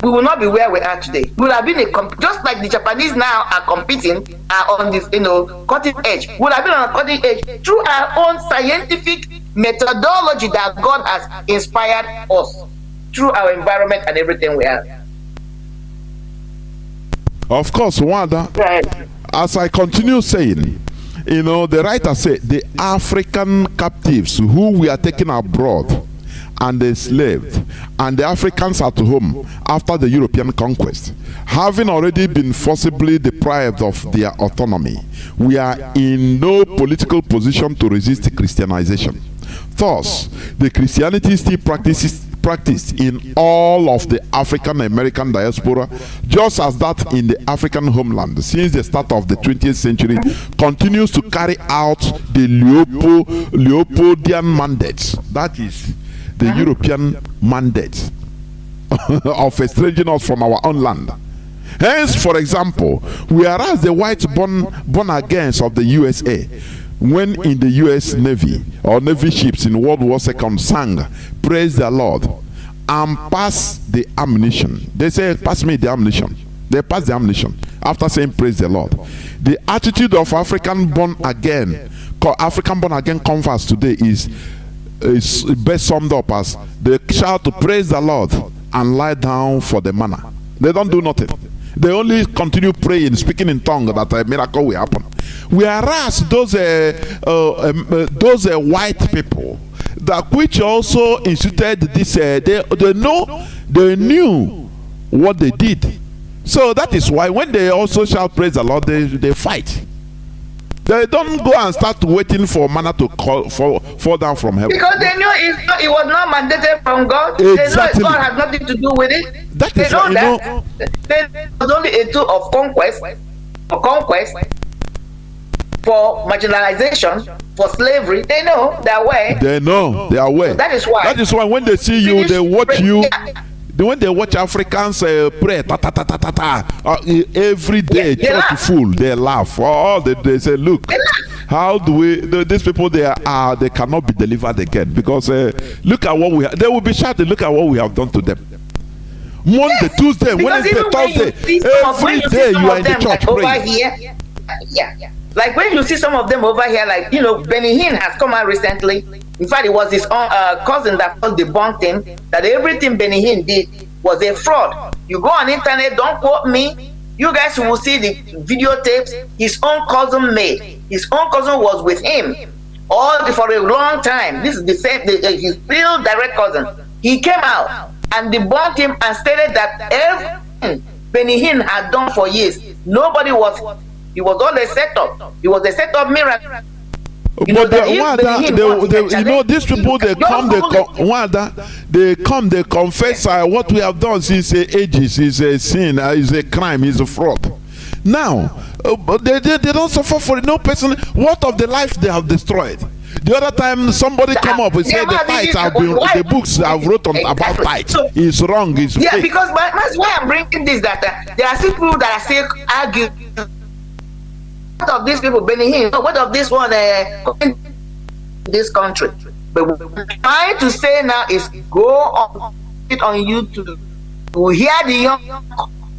We will not be where we are today. We would have been just like the Japanese now are competing on this, cutting edge. We would have been on a cutting edge through our own scientific methodology that God has inspired us through our environment and everything we have. Of course, Wanda. Right. As I continue saying, the writer said the African captives who we are taking abroad and enslaved, and the Africans at home after the European conquest, having already been forcibly deprived of their autonomy, we are in no political position to resist Christianization. Thus, the Christianity still practiced in all of the African American diaspora, just as that in the African homeland since the start of the 20th century continues to carry out the Leopoldian mandate. That is the European mandate of estranging us from our own land. Hence, for example, whereas the white born agains of the USA, when in the US Navy or Navy ships in World War II sang "Praise the Lord" and pass the ammunition, they say, "Pass me the ammunition." They pass the ammunition after saying "Praise the Lord." The attitude of African born again converts today is best summed up as they shout to "Praise the Lord" and lie down for the manna. They don't do nothing. They only continue praying, speaking in tongues that a miracle will happen. Whereas those white people that which also instituted this, they knew what they did. So that is why when they also shall praise the Lord, they fight. They don't go and start waiting for manna to fall down from heaven. Because they knew it was not mandated from God. Exactly. They know God had nothing to do with it. That they is know that. It was only a tool of conquest, for marginalization, for slavery. They know their way. They know their way. So that is why. That is why when they see you, they watch you. When they watch Africans pray, every day, church full, they laugh. They say, "Look, how do we? These people they cannot be delivered again because look at what we have." They will be shouting, "Look at what we have done to them." Monday, Tuesday, Wednesday, Thursday, every day you are in the church praying. Like when you see some of them over here, like Benny Hinn has come out recently. In fact, it was his own cousin that debunked him that everything Benny Hinn did was a fraud. You go on internet, don't quote me. You guys will see the videotapes his own cousin made. His own cousin was with him for a long time. This is the same, his real direct cousin. He came out and debunked him and stated that everything Benny Hinn had done for years, nobody was. It was all a setup. It was a setup miracle. You know, these people, they come, they confess what we have done since ages is a sin, is a crime, is a fraud. Now, they don't suffer for it. No person. What of the life they have destroyed? The other time somebody come up and said the tithes have been, the books I've written about tithes is wrong, is fake. Because that's why I'm bringing this, that there are still people that are still arguing. What of these people, Benny Hinn? What of this one in this country? But what I'm trying to say now is go on YouTube to hear the young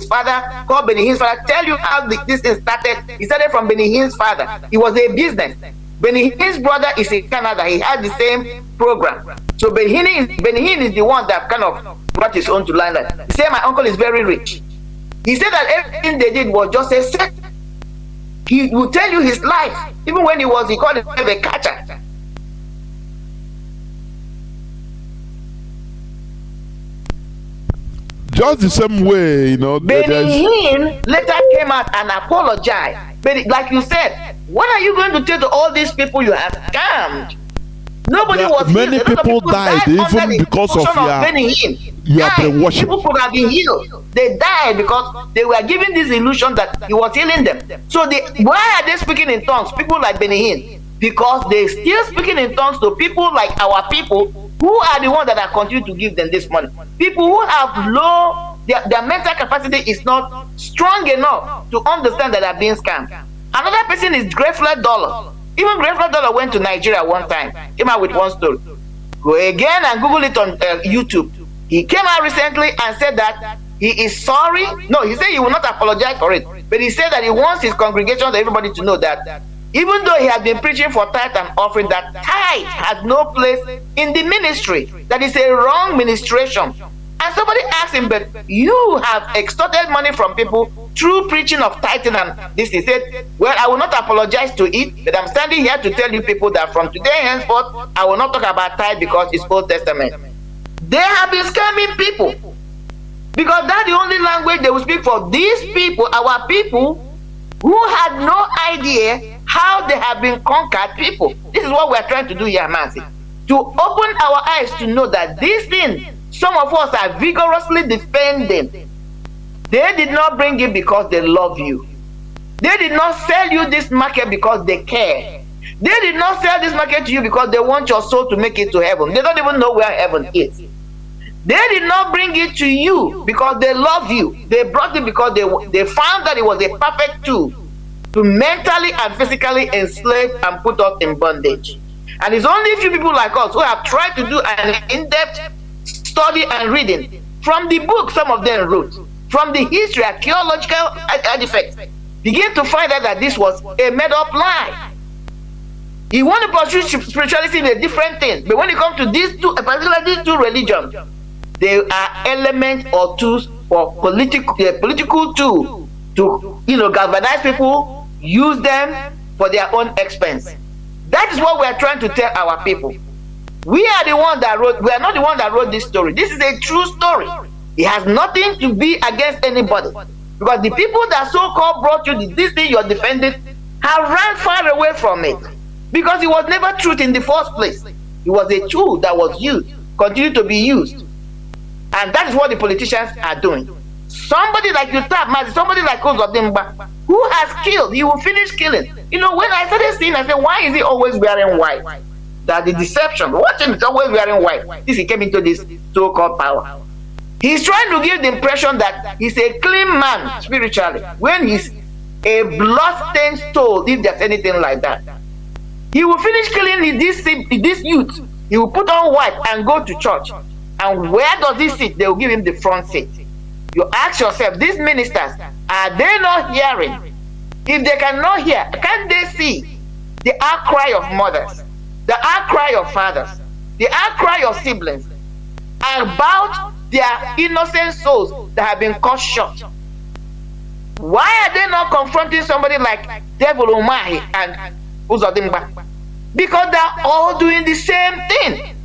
father called Benny Hinn's father tell you how this thing started. It started from Benny Hinn's father. It was a business. Benny Hinn's brother is in Canada. He had the same program. So Benny Hinn is the one that kind of brought his own to London. He said my uncle is very rich. He said that everything they did was just a set. He will tell you his life. Even when he called himself a catcher. Just the same way, you know. Benny Hinn later came out and apologized. But like you said, what are you going to tell to all these people you have scammed? Nobody was many healed. people died even because of Benny Hinn. your brainwashing. People could have been healed. They died because they were given this illusion that he was healing them. So why are they speaking in tongues? People like Benny Hinn. Because they still speaking in tongues to people like our people who are the ones that are continuing to give them this money. People who have low, their mental capacity is not strong enough to understand that they're being scammed. Another person is Grefler Dollar. Even Grefler Dollar went to Nigeria one time, came out with one story. Go again and Google it on YouTube. He came out recently and said that he is sorry. No, he said he will not apologize for it. But he said that he wants his congregation and everybody to know that even though he has been preaching for tithe and offering, that tithe has no place in the ministry. That is a wrong ministration. And somebody asked him, but you have extorted money from people through preaching of tithing and this. He said, well, I will not apologize to it, but I'm standing here to tell you people that from today henceforth, I will not talk about tithe because it's Old Testament. They have been scamming people. Because that's the only language they will speak for these people, our people, who had no idea how they have been conquered people. This is what we are trying to do here, Mazi. To open our eyes to know that this thing, some of us are vigorously defending. They did not bring it because they love you. They did not sell you this market because they care. They did not sell this market to you because they want your soul to make it to heaven. They don't even know where heaven is. They did not bring it to you because they love you. They brought it because they found that it was a perfect tool to mentally and physically enslave and put us in bondage. And it's only a few people like us who have tried to do an in-depth study and reading from the book some of them wrote, from the history, archaeological artifacts, begin to find out that this was a made-up lie. You want to pursue spirituality in a different thing, but when it comes to these two, particularly these two religions, they are elements or tools for political tool to galvanize people, use them for their own expense. That is what we are trying to tell our people. We are the one that wrote. We are not the one that wrote this story. This is a true story. It has nothing to be against anybody, because the people that so-called brought you this thing you're defending have ran far away from it, because it was never truth in the first place. It was a tool that was used, continued to be used, and that is what the politicians are doing. Somebody like you, Mazi, somebody like Ozodimba, who has killed, he will finish killing. When I started seeing, I said, why is he always wearing white? That the deception. Watch him, he's always wearing white. This he came into this so-called power. He's trying to give the impression that he's a clean man spiritually, when he's a blood-stained soul, if there's anything like that. He will finish killing this youth. He will put on white and go to church. And where does he sit? They will give him the front seat. You ask yourself, these ministers, are they not hearing? If they cannot hear, can't they see the outcry of mothers, the outcry of fathers, the outcry of siblings about their innocent souls that have been cut short. Why are they not confronting somebody like Devil Umahi and Uzodimba? Because they're all doing the same thing.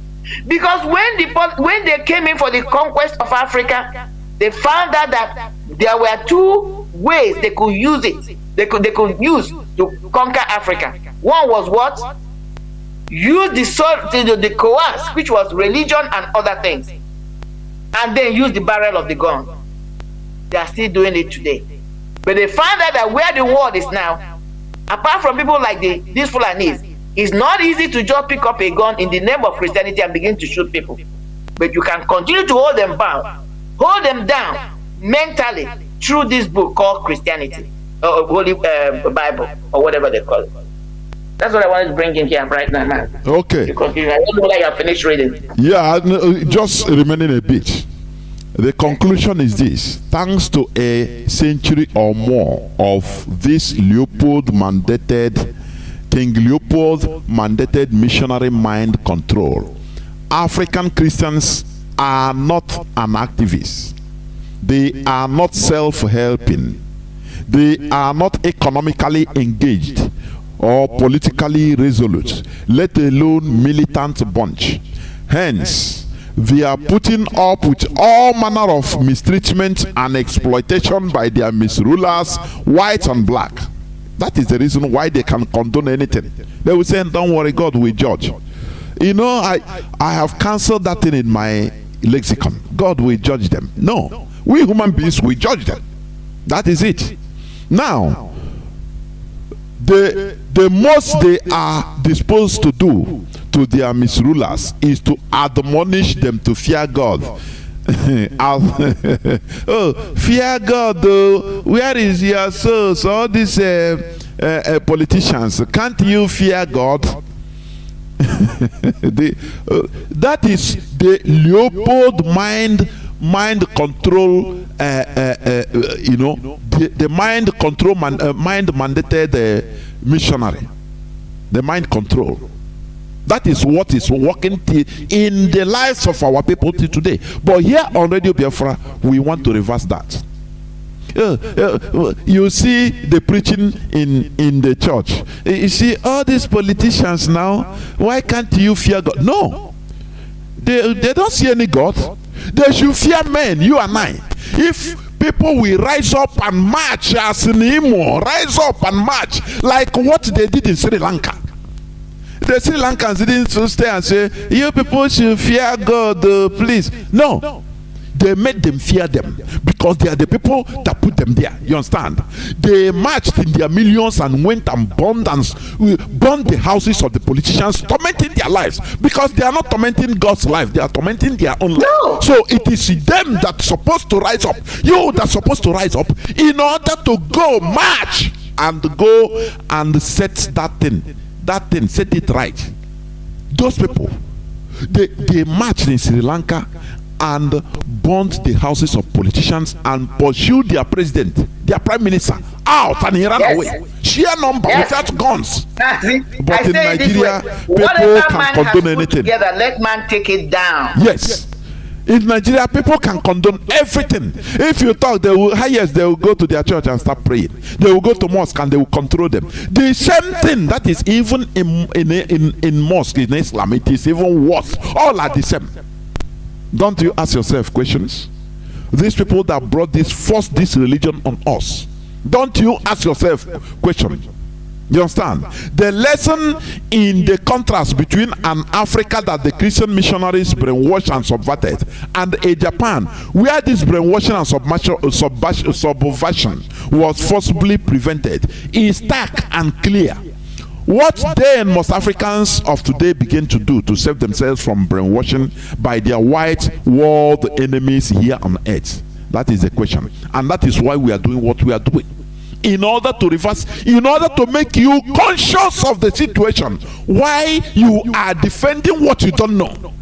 Because when they came in for the conquest of Africa, they found out that there were two ways they could use it. They could use to conquer Africa. One was what? Use the sword, the coerce, which was religion and other things, and then use the barrel of the gun. They are still doing it today. But they found out that where the world is now, apart from people like these Fulanis, it's not easy to just pick up a gun in the name of Christianity and begin to shoot people. But you can continue to hold them bound, hold them down mentally through this book called Christianity, or Holy Bible, or whatever they call it. That's what I wanted to bring in here right now, man. Okay. You continue. I don't know whether you have finished reading. Yeah, just remaining a bit. The conclusion is this: thanks to a century or more of this King Leopold mandated missionary mind control, African Christians are not an activist. They are not self-helping. They are not economically engaged or politically resolute, let alone militant bunch. Hence, they are putting up with all manner of mistreatment and exploitation by their misrulers, white and black. That is the reason why they can condone anything. They will say, don't worry, God will judge. You know, I have cancelled that thing in my lexicon. God will judge them. No, we human beings will judge them. That is it. Now, the most they are disposed to do to their misrulers is to admonish them to fear God. Oh, fear God, though. Where is your souls? All these politicians, can't you fear God? That is the Leopold mind control. You know, the mind control, mind mandated missionary. The mind control. That is what is working in the lives of our people till today. But here on Radio Biafra, we want to reverse that. You see the preaching in the church. You see all these politicians now. Why can't you fear God? No, they don't see any God. They should fear men, you and I. If people will rise up and march as in Imo, rise up and march like what they did in Sri Lanka. The Sri Lankans didn't stay and say, you people should fear God, please. No. They made them fear them because they are the people that put them there. You understand? They marched in their millions and went and burned the houses of the politicians, tormenting their lives, because they are not tormenting God's life, they are tormenting their own life. No. So it is them that's supposed to rise up. You that's supposed to rise up in order to go march and go and set that thing, set it right. Those people, they marched in Sri Lanka and burnt the houses of politicians and pursued their president, their prime minister, out, and he ran away. Sheer number, without guns. But in Nigeria, people can condone anything. Together, let man take it down. Yes. In Nigeria, people can condone everything. If you talk, they will go to their church and start praying. They will go to mosque and they will control them. The same thing that is even in mosque in Islam, it is even worse. All are the same. Don't you ask yourself questions? These people that forced this religion on us, don't you ask yourself questions? You understand? The lesson in the contrast between an Africa that the Christian missionaries brainwashed and subverted, and a Japan where this brainwashing and subversion was forcibly prevented is stark and clear. What then must Africans of today begin to do to save themselves from brainwashing by their white world enemies here on earth? That is the question. And that is why we are doing what we are doing. In order to reverse, in order to make you conscious of the situation, why you are defending what you don't know.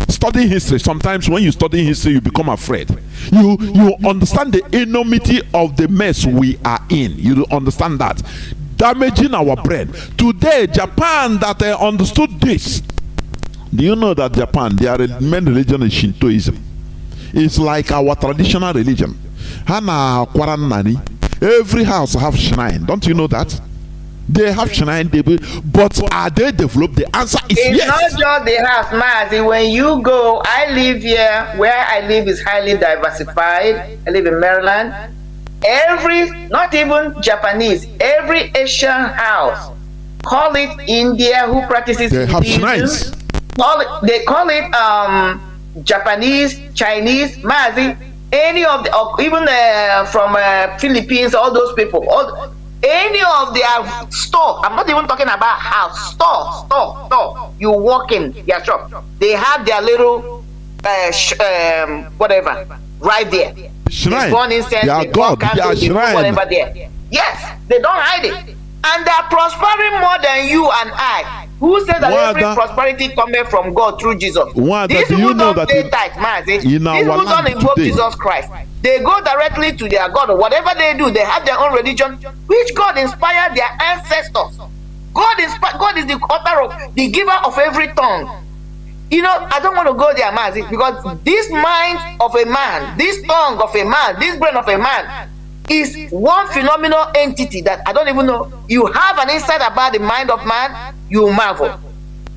Studying history, sometimes when you study history, you become afraid. You understand the enormity of the mess we are in. You understand that. Damaging our brain. Today, Japan that understood this. Do you know that Japan, their main religion is Shintoism? is like our traditional religion. Hana Kwaranani. Every house have shrine. Don't you know that? They have shrine, but are they developed? The answer is it's yes. Not just the house, Mazi. When you go, I live here. Where I live is highly diversified. I live in Maryland. Not even Japanese, every Asian house, call it India, who practices they have shrines. They call it Japanese, Chinese, Mazi, any of the, even from Philippines, all those people, any of their store. I'm not even talking about house, store. You walk in their shop, they have their little whatever right there. Shrine. They are God. They are shrine. Whatever there. Yes, they don't hide it, and they are prospering more than you and I. Who says that every prosperity comes from God through Jesus? These people don't pay tithe, Mazi. These people don't invoke Jesus Christ. They go directly to their God. Whatever they do, they have their own religion, which God inspired their ancestors. God is the author of, the giver of every tongue. You know, I don't want to go there, Mazi, because this mind of a man, this tongue of a man, this brain of a man is one phenomenal entity that I don't even know. You have an insight about the mind of man, you marvel,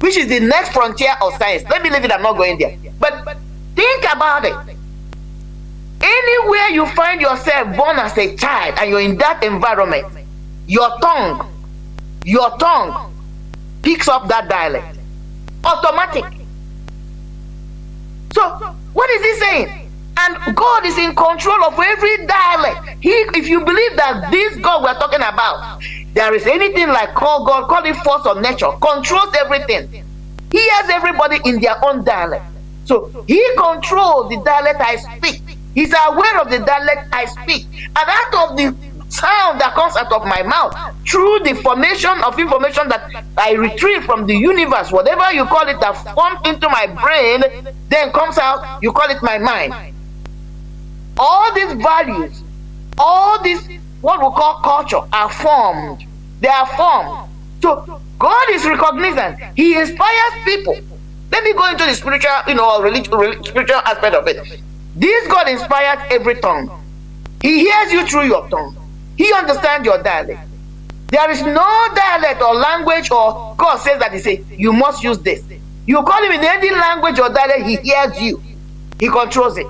which is the next frontier of science. Let me leave it, I'm not going there. But think about it. Anywhere you find yourself born as a child and you're in that environment, your tongue picks up that dialect. Automatic. So, what is he saying? And God is in control of every dialect. If you believe that this God we're talking about, there is anything like God, call it force of nature, controls everything. He has everybody in their own dialect. So he controls the dialect I speak. He's aware of the dialect I speak. And out of the sound that comes out of my mouth, through the formation of information that I retrieve from the universe, whatever you call it, that forms into my brain, then comes out, you call it my mind. All these values, all this, what we call culture, are formed. They are formed. So God is recognizant. He inspires people. Let me go into the spiritual, spiritual aspect of it. This God inspires every tongue. He hears you through your tongue. He understands your dialect. There is no dialect or language, or God says that He says you must use this. You call Him in any language or dialect, He hears you. He controls it.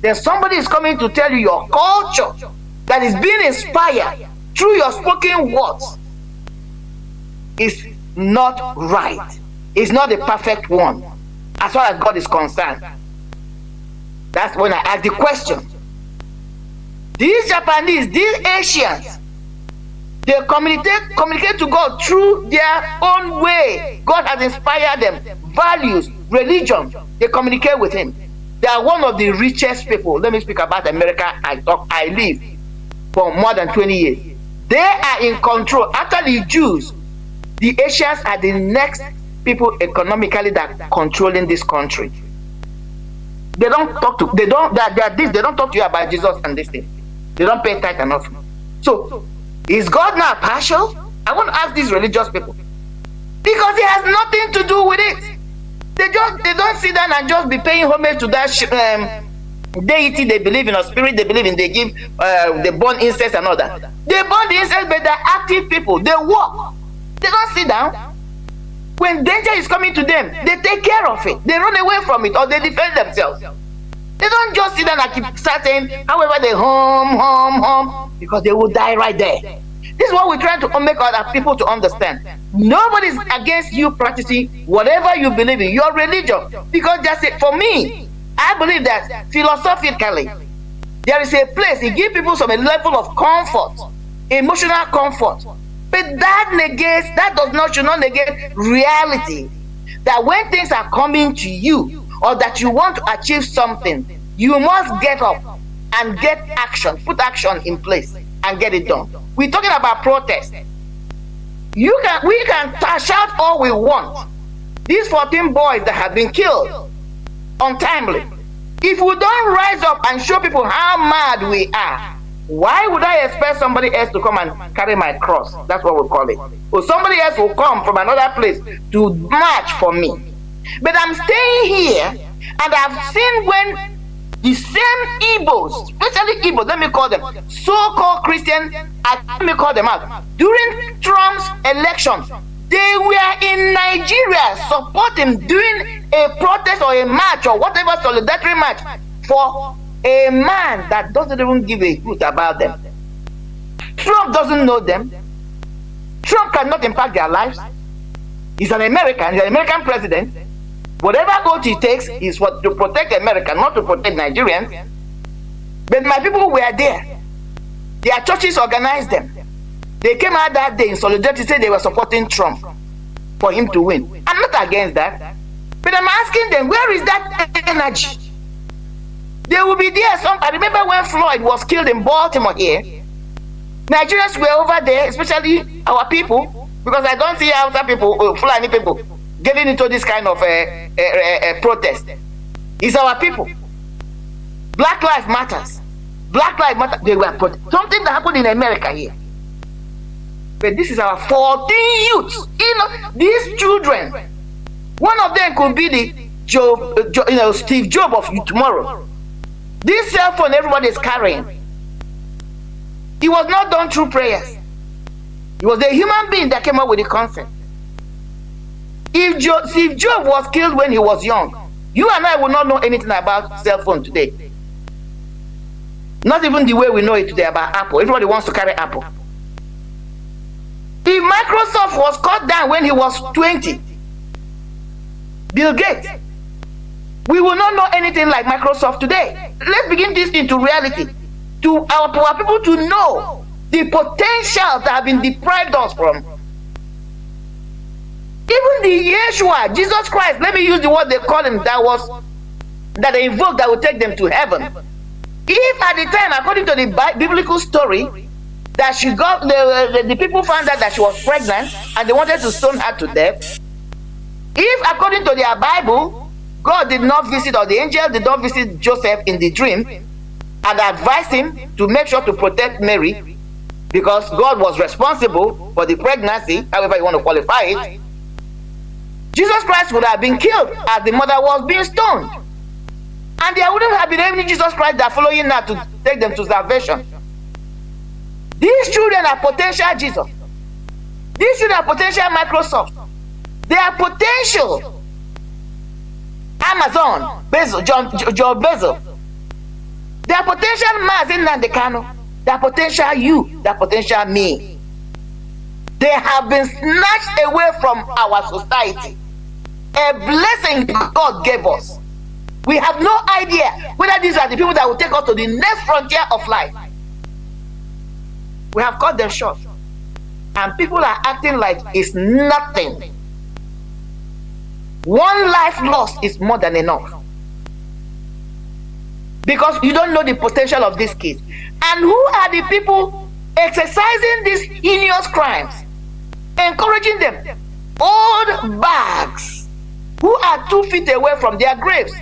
Then somebody is coming to tell you your culture that is being inspired through your spoken words is not right. It's not the perfect one as far as God is concerned. That's when I ask the question. These Japanese, these Asians, they communicate to God through their own way. God has inspired them. Values, religion, they communicate with Him. They are one of the richest people. Let me speak about America. I live for more than 20 years. They are in control. After the Jews, the Asians are the next people economically that are controlling this country. They don't talk to they don't talk to you about Jesus and this thing. They don't pay tithe enough. So is God now partial? I want to ask these religious people, because it has nothing to do with it. They don't sit down and just be paying homage to that deity they believe in, or spirit they believe in. They give they burn incense and all that. They burn the incense, but they're active people. They walk. They don't sit down. When danger is coming to them, they take care of it. They run away from it, or they defend themselves. They don't just sit down and keep saying, however they hum, because they will die right there. This is what we're trying to make other people to understand. Nobody's against you practicing whatever you believe in, your religion. Because that's it. For me, I believe that philosophically, there is a place, it gives people some level of comfort, emotional comfort. But that should not negate reality. That when things are coming to you, or that you want to achieve something, you must get up and get action, put action in place and get it done. We're talking about protest. We can shout all we want. These 14 boys that have been killed untimely. If we don't rise up and show people how mad we are, why would I expect somebody else to come and carry my cross? That's what we call it. Or somebody else will come from another place to march for me. But I'm staying here, and I've seen when the same Igbos, especially Igbos, let me call them, so-called Christians, let me call them out, during Trump's election, they were in Nigeria supporting, doing a protest or a march or whatever solidarity march for a man that doesn't even give a hoot about them. Trump doesn't know them. Trump cannot impact their lives. He's an American. He's an American president. Whatever vote he takes is what to protect America, not to protect Nigerians. But my people were there. Their churches organized them. They came out that day in solidarity, said they were supporting Trump for him to win. I'm not against that. But I'm asking them, where is that energy? They will be there. I remember when Floyd was killed in Baltimore here. Nigerians were over there, especially our people, because I don't see Hausa people, Fulani people, getting into this kind of protest. It's our people. Black Lives Matters. Black Lives Matter. They were something that happened in America here. But this is our 14 youths. You know, these children. One of them could be the Steve Jobs of tomorrow. This cell phone everybody is carrying. It was not done through prayers. It was a human being that came up with the concept. If Steve Jobs was killed when he was young, you and I would not know anything about cell phone today. Not even the way we know it today about Apple. Everybody wants to carry Apple. If Microsoft was cut down when he was 20, Bill Gates, we will not know anything like Microsoft today. Let's begin this into reality. To our people to know the potentials that have been deprived us from. Even the Yeshua, Jesus Christ, let me use the word they call him, that they invoked that will take them to heaven. If at the time, according to the biblical story, that she got the people found out that she was pregnant and they wanted to stone her to death. If according to their Bible, God did not visit, or the angel did not visit Joseph in the dream and advised him to make sure to protect Mary, because God was responsible for the pregnancy, however you want to qualify it, Jesus Christ would have been killed as the mother was being stoned. And there wouldn't have been any Jesus Christ that following her to take them to salvation. These children are potential Jesus. These children are potential Microsoft. They are potential Amazon, Bezos, John Bezos. They are potential Mazi, Nnamdi Kanu. They are potential you. They are potential me. They have been snatched away from our society. A blessing God gave us. We have no idea whether these are the people that will take us to the next frontier of life. We have cut them short. And people are acting like it's nothing. One life lost is more than enough. Because you don't know the potential of these kids. And who are the people exercising these heinous crimes? Encouraging them. Old bags who are 2 feet away from their graves.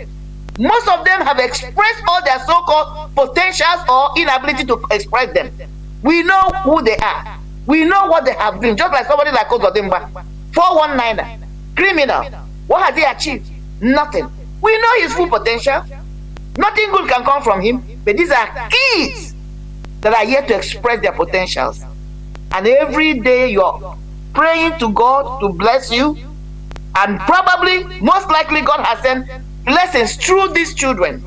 Most of them have expressed all their so-called potentials or inability to express them. We know who they are. We know what they have been. Just like somebody like Ozodimba, 419er, criminal. What has he achieved? Nothing. We know his full potential. Nothing good can come from him. But these are kids that are yet to express their potentials. And every day you're praying to God to bless you. And probably, most likely, God has sent blessings through these children.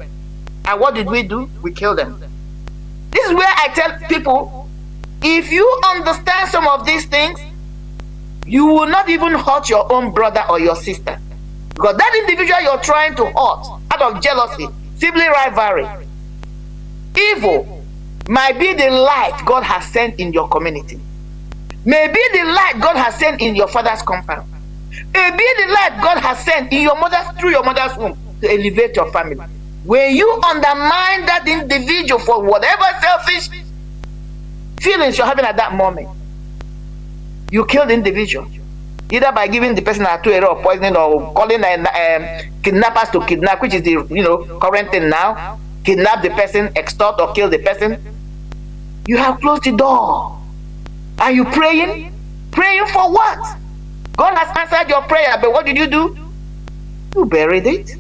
And what did we do? We killed them. This is where I tell people, if you understand some of these things, you will not even hurt your own brother or your sister. Because that individual you're trying to hurt out of jealousy, sibling rivalry, evil might be the light God has sent in your community. Maybe the light God has sent in your father's compound. Maybe the light God has sent in your mother's, through your mother's womb, to elevate your family. When you undermine that individual for whatever selfish feelings you're having at that moment, you kill the individual. Either by giving the person a 2 of poisoning or calling kidnappers to kidnap, which is the current thing now. Kidnap the person, extort or kill the person. You have closed the door. Are you praying? Praying for what? God has answered your prayer, but what did you do? You buried it.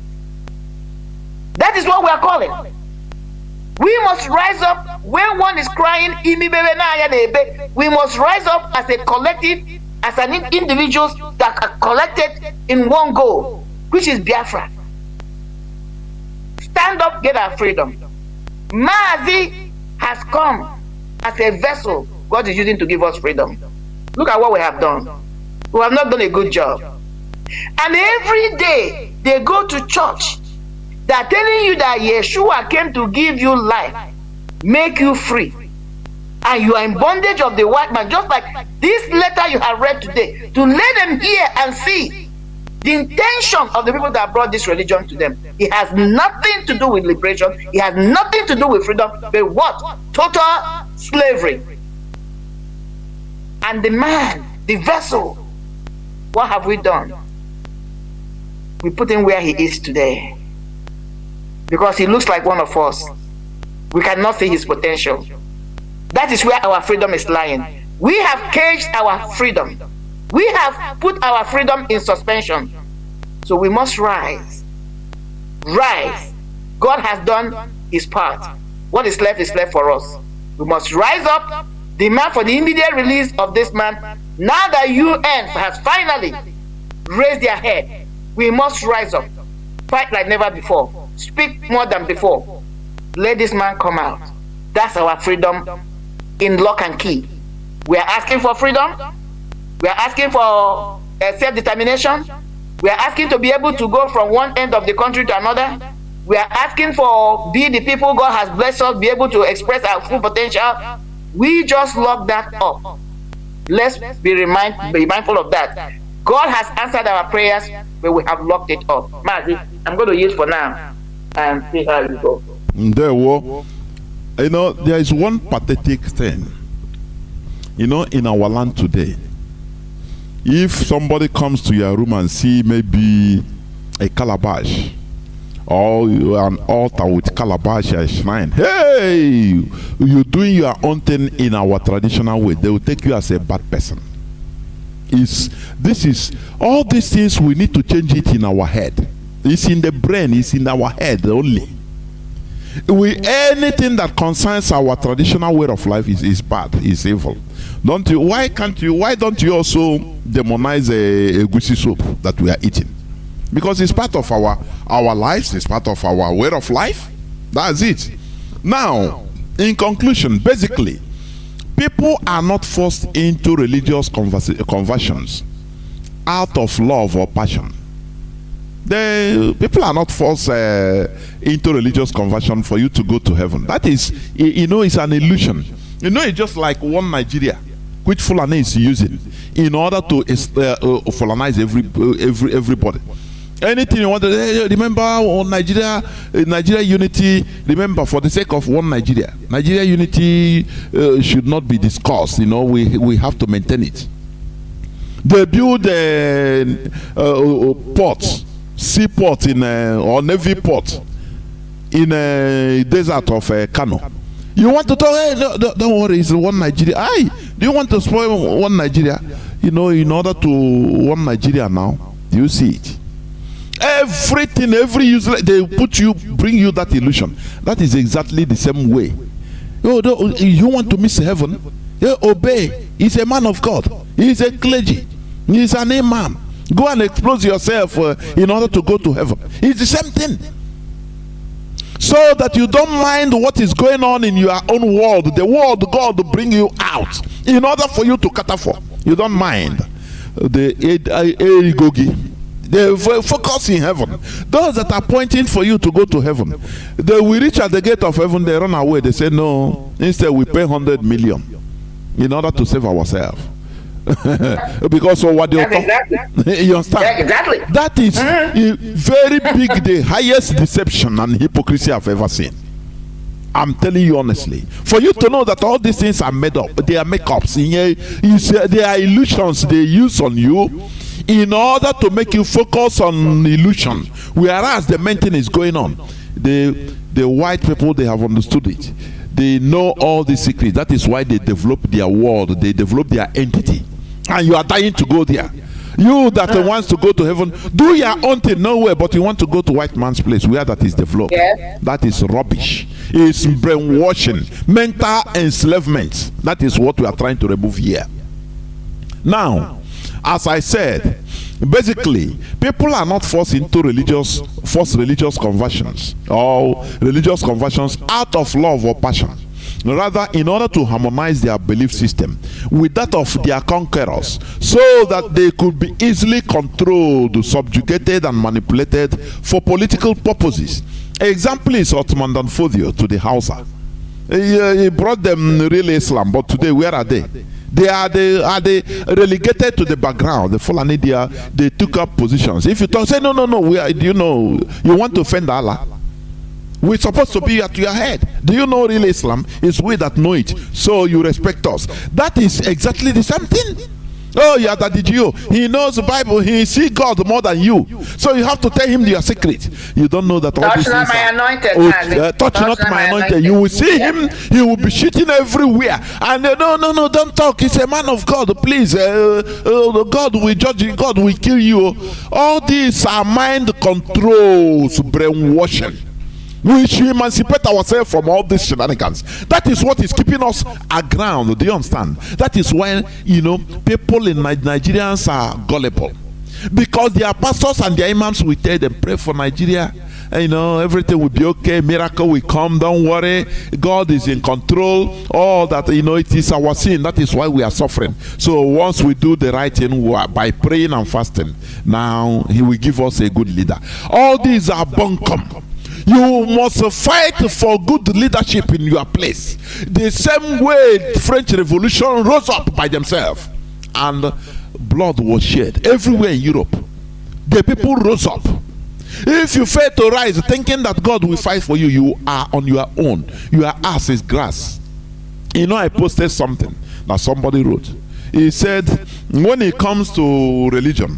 That is what we are calling. We must rise up when one is crying. We must rise up as a collective, as an individuals that are collected in one goal, which is Biafra. Stand up, get our freedom. Mazi has come as a vessel God is using to give us freedom. Look at what we have done. We have not done a good job. And every day they go to church. They are telling you that Yeshua came to give you life, make you free. And you are in bondage of the white man, just like this letter you have read today, to let them hear and see the intention of the people that brought this religion to them. It has nothing to do with liberation. It has nothing to do with freedom. But what? Total slavery. And the man, the vessel, what have we done? We put him where he is today. Because he looks like one of us. We cannot see his potential. That is where our freedom is lying. We have caged our freedom. We have put our freedom in suspension. So we must rise. Rise. God has done his part. What is left for us. We must rise up, demand for the immediate release of this man. Now that UN has finally raised their head, we must rise up. Fight like never before. Speak more than before. Let this man come out. That's our freedom in lock and key. We are asking for freedom. We are asking for self-determination. We are asking to be able to go from one end of the country to another. We are asking for be the people God has blessed us, be able to express our full potential. We just lock that up. Let's be mindful of that. God has answered our prayers, but we have locked it up. Mazi, I'm going to yield for now and see how you go. You know, there is one pathetic thing, you know, in our land today. If somebody comes to your room and see maybe a calabash or an altar with calabash and shrine, hey, you're doing your own thing in our traditional way, they will take you as a bad person. This is all these things, we need to change it in our head. It's in the brain, it's in our head only. Anything that concerns our traditional way of life is bad, is evil. Don't you? Why don't you also demonize a egusi soup that we are eating? Because it's part of our lives, it's part of our way of life. That's it. Now, in conclusion, basically, people are not forced into religious conversions out of love or passion. People are not forced into religious conversion for you to go to heaven. That is, you know, it's an illusion. You know, it's just like one Nigeria, which Fulani is using in order to Fulanize everybody. Anything you want to remember on Nigeria unity. Remember, for the sake of one Nigeria unity should not be discussed. You know, we have to maintain it. They build ports, seaport or navy port in a desert of Kanu. You want to talk? Hey, don't worry, it's one Nigeria. Aye, do you want to spoil one Nigeria? You know, in order to one Nigeria now, do you see it? Everything, every user, they bring you that illusion. That is exactly the same way. You want to miss heaven? Obey. He's a man of God. He's a clergy. He's an imam. Go and expose yourself in order to go to heaven. It's the same thing. So that you don't mind what is going on in your own world. The world God will bring you out in order for you to cater for. You don't mind. They focus in heaven. Those that are pointing for you to go to heaven, they will reach at the gate of heaven, they run away. They say no. Instead, we pay 100 million in order to save ourselves. Because of what they you understand? Exactly. That is very big, the highest deception and hypocrisy I've ever seen. I'm telling you honestly. For you to know that all these things are made up, they are make-ups. They are illusions they use on you in order to make you focus on illusion, whereas the main thing is going on. The white people, they have understood it. They know all the secrets. That is why they develop their world, they develop their entity. And you are dying to go there. You that wants to go to heaven, do your own thing nowhere, but you want to go to white man's place where that is developed. Yeah. That is rubbish. is brainwashing, mental enslavement. That is what we are trying to remove here. Now, as I said, basically, people are not forced into forced religious conversions or religious conversions out of love or passion. Rather, in order to harmonize their belief system with that of their conquerors, so that they could be easily controlled, subjugated, and manipulated for political purposes. Example is Ottoman Dan Fodio to the Hausa. He brought them real Islam, but today where are they? Are they relegated to the background? The Fulani, they took up positions. If you talk, say no, you want to offend Allah. We're supposed to be at your head. Do you know real Islam? It's we that know it. So you respect us. That is exactly the same thing. Oh, yeah, Daddy Gio. He knows the Bible. He sees God more than you. So you have to tell him your secret. You don't know that all touch these not things my are, anointed. touch not my anointed. You will see him. He will be shooting everywhere. And no, don't talk. He's a man of God. Please, God will judge you. God will kill you. All these are mind controls, brainwashing. We should emancipate ourselves from all these shenanigans. That is what is keeping us aground. Do you understand? That is why, people in Nigerians are gullible. Because their pastors and their imams will tell them, pray for Nigeria. Everything will be okay. Miracle will come. Don't worry. God is in control. All that, it is our sin. That is why we are suffering. So once we do the right thing by praying and fasting, now He will give us a good leader. All these are bunkum. You must fight for good leadership in your place. The same way the French Revolution rose up by themselves and blood was shed everywhere in Europe. The people rose up. If you fail to rise thinking that God will fight for you, you are on your own. Your ass is grass. I posted something that somebody wrote. He said, when it comes to religion,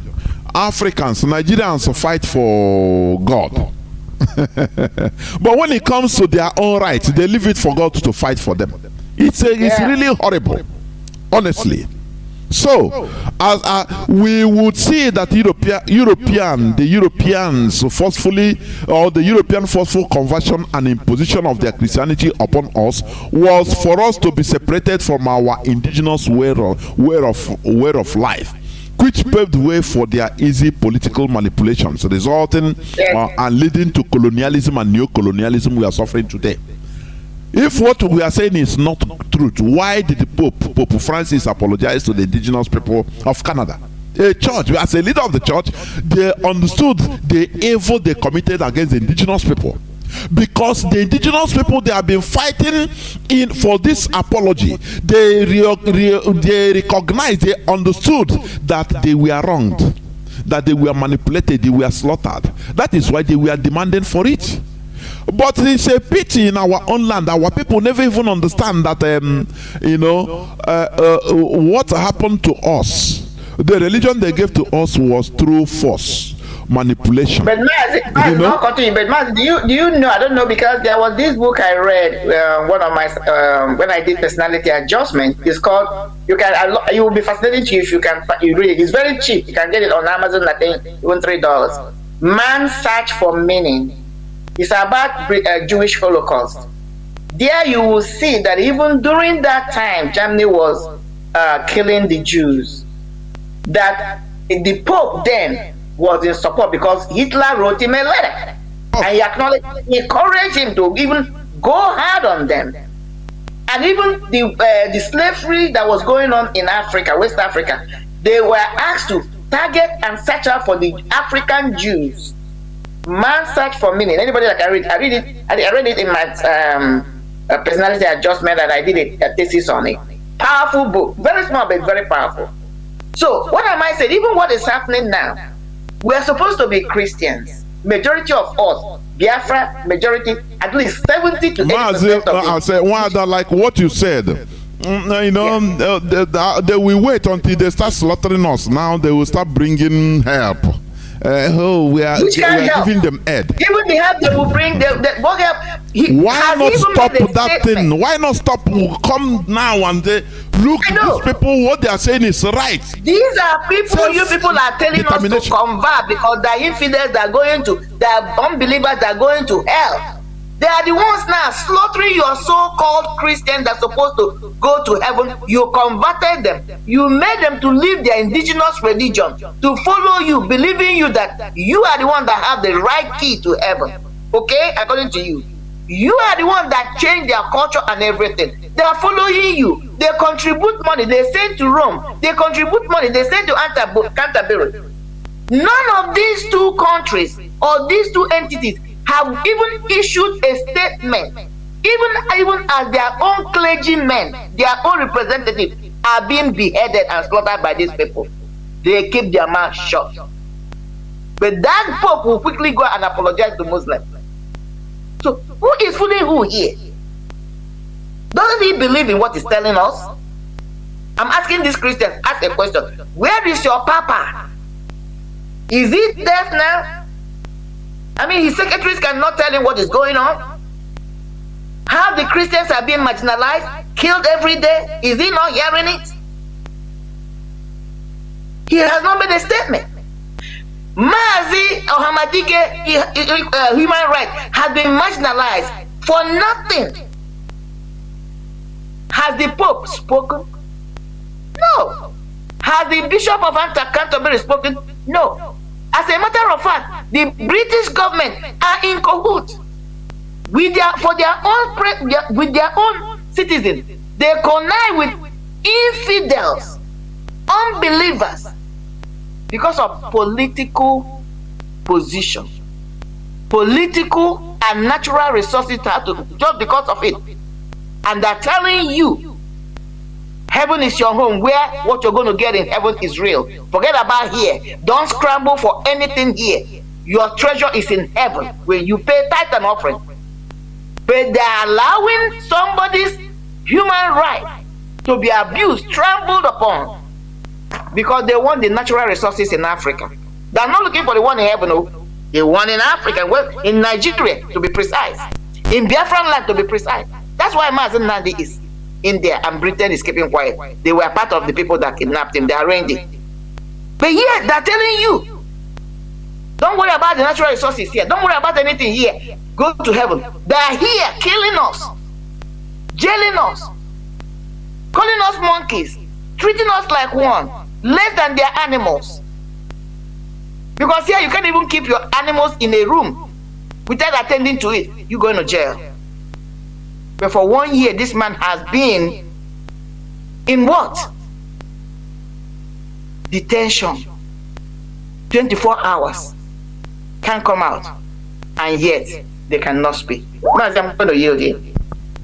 Africans, Nigerians fight for God. But when it comes to their own rights, they leave it for God to fight for them. It's really horrible, honestly. So, as we would see that the European forceful conversion and imposition of their Christianity upon us was for us to be separated from our indigenous way of life, which paved the way for their easy political manipulations, resulting and leading to colonialism and neo-colonialism we are suffering today. If what we are saying is not truth, why did the Pope Francis apologize to the indigenous people of Canada? A church, as a leader of the church, they understood the evil they committed against the indigenous people. Because the indigenous people, they have been fighting for this apology. They recognized, they understood that they were wronged, that they were manipulated, they were slaughtered. That is why they were demanding for it. But it's a pity in our own land. Our people never even understand that, what happened to us. The religion they gave to us was through force, manipulation. But Mazi, not continue. But Mazi, do you know? I don't know, because there was this book I read. One of my when I did personality adjustment. It's called. You will be fascinated if you can. You read it. It's very cheap. You can get it on Amazon. I think even $3. Man's Search for Meaning. It's about Jewish Holocaust. There you will see that even during that time, Germany was killing the Jews. That the Pope then was in support, because Hitler wrote him a letter. And he encouraged him to even go hard on them. And even the slavery that was going on in Africa, West Africa, they were asked to target and search out for the African Jews. Man's Search for Meaning. Anybody that can read, I read it in my personality adjustment, that I did a thesis on it. Powerful book, very small but very powerful. So what am I saying? Even what is happening now, we are supposed to be Christians. Majority of us, Biafra, majority, at least 70 to 80% of I say, like what you said. They will wait until they start slaughtering us. Now they will start bringing help. We are giving them aid. Even the help they will bring, what help? Why not stop that thing? Why not stop? Come now and look, these people, what they are saying is right. These are people, you people are telling us to convert, because the infidels are going to, the unbelievers are going to hell. They are the ones now slaughtering your so-called Christians that are supposed to go to heaven. You converted them. You made them to leave their indigenous religion, to follow you, believing you that you are the one that have the right key to heaven. Okay? According to you. You are the one that changed their culture and everything. They are following you. They contribute money. They send to Rome. They contribute money. They send to Canterbury. None of these two countries or these two entities have even issued a statement, even as their own clergymen, their own representatives are being beheaded and slaughtered by these people. They keep their mouth shut. But that Pope will quickly go and apologize to Muslims. So who is fooling who here? Doesn't he believe in what he's telling us? I'm asking these Christians, ask a question. Where is your Papa? Is he deaf now? I mean, his secretaries cannot tell him what is going on. How the Christians are being marginalized, killed every day. Is he not hearing it? He has not made a statement. Mazi or Hamadike, human rights, has been marginalized for nothing. Has the Pope spoken? No. Has the Bishop of Canterbury spoken? No. As a matter of fact, the British government are in cahoots with their own citizens. They connive with infidels, unbelievers, because of political position, political and natural resources just because of it. And they're telling you heaven is your home, where what you're going to get in heaven is real. Forget about here. Don't scramble for anything here. Your treasure is in heaven when you pay tithe and offering. But they're allowing somebody's human right to be abused, trampled upon, because they want the natural resources in Africa. They're not looking for the one in heaven, no. They want in Africa, well, in Nigeria to be precise, in Biafra land to be precise. That's why Mazi Nnamdi is in there and Britain is keeping quiet. They were part of the people that kidnapped him. They arranged it. But here they're telling you, don't worry about the natural resources here. Don't worry about anything here. Go to heaven. They are here killing us, jailing us, calling us monkeys, treating us like one, less than their animals. Because here you can't even keep your animals in a room without attending to it. You go into jail. But for 1 year, this man has been in what? Detention. 24 hours. Can't come out. And yet, they cannot speak. I'm going to yield here.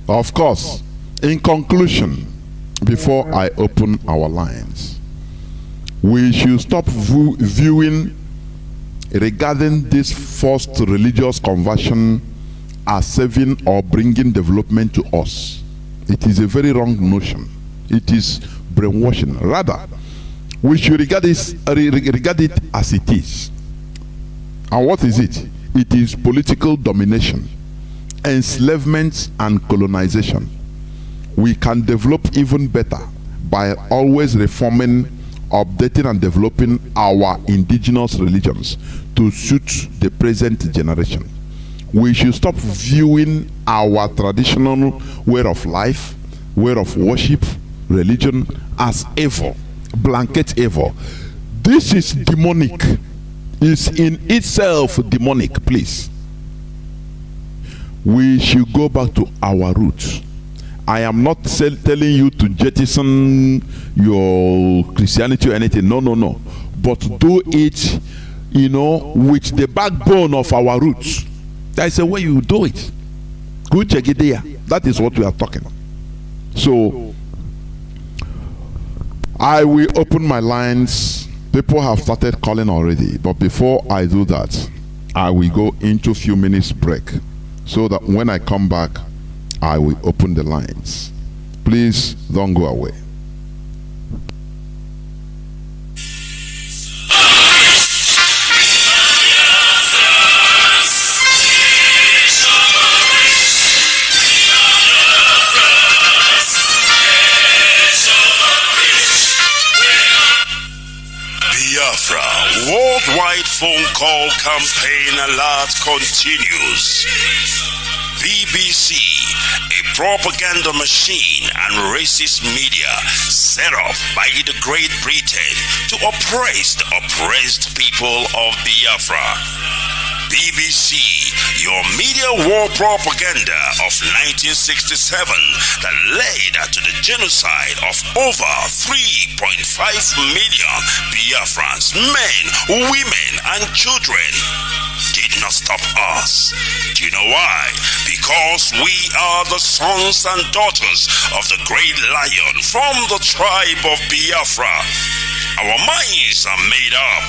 Of course, in conclusion, before I open our lines, we should stop viewing regarding this forced religious conversion as saving or bringing development to us. It is a very wrong notion. It is brainwashing. Rather, we should regard it as it is. And what is it? It is political domination, enslavement, and colonization. We can develop even better by always reforming, updating, and developing our indigenous religions to suit the present generation. We should stop viewing our traditional way of life, way of worship, religion as evil, blanket evil. This is demonic. It's in itself demonic, please. We should go back to our roots. I am not telling you to jettison your Christianity or anything. No, no, no. But do it, with the backbone of our roots. That is the way you do it. That is what we are talking about. So, I will open my lines. People have started calling already. But before I do that, I will go into a few minutes break, so that when I come back, I will open the lines. Please don't go away. Biafra worldwide phone call campaign alert continues. BBC, a propaganda machine and racist media set up by the Great Britain to oppress the oppressed people of Biafra. BBC, your media war propaganda of 1967 that led to the genocide of over 3.5 million Biafrans, men, women, and children, did not stop us. Do you know why? Because we are the sons and daughters of the great lion from the tribe of Biafra. Our minds are made up.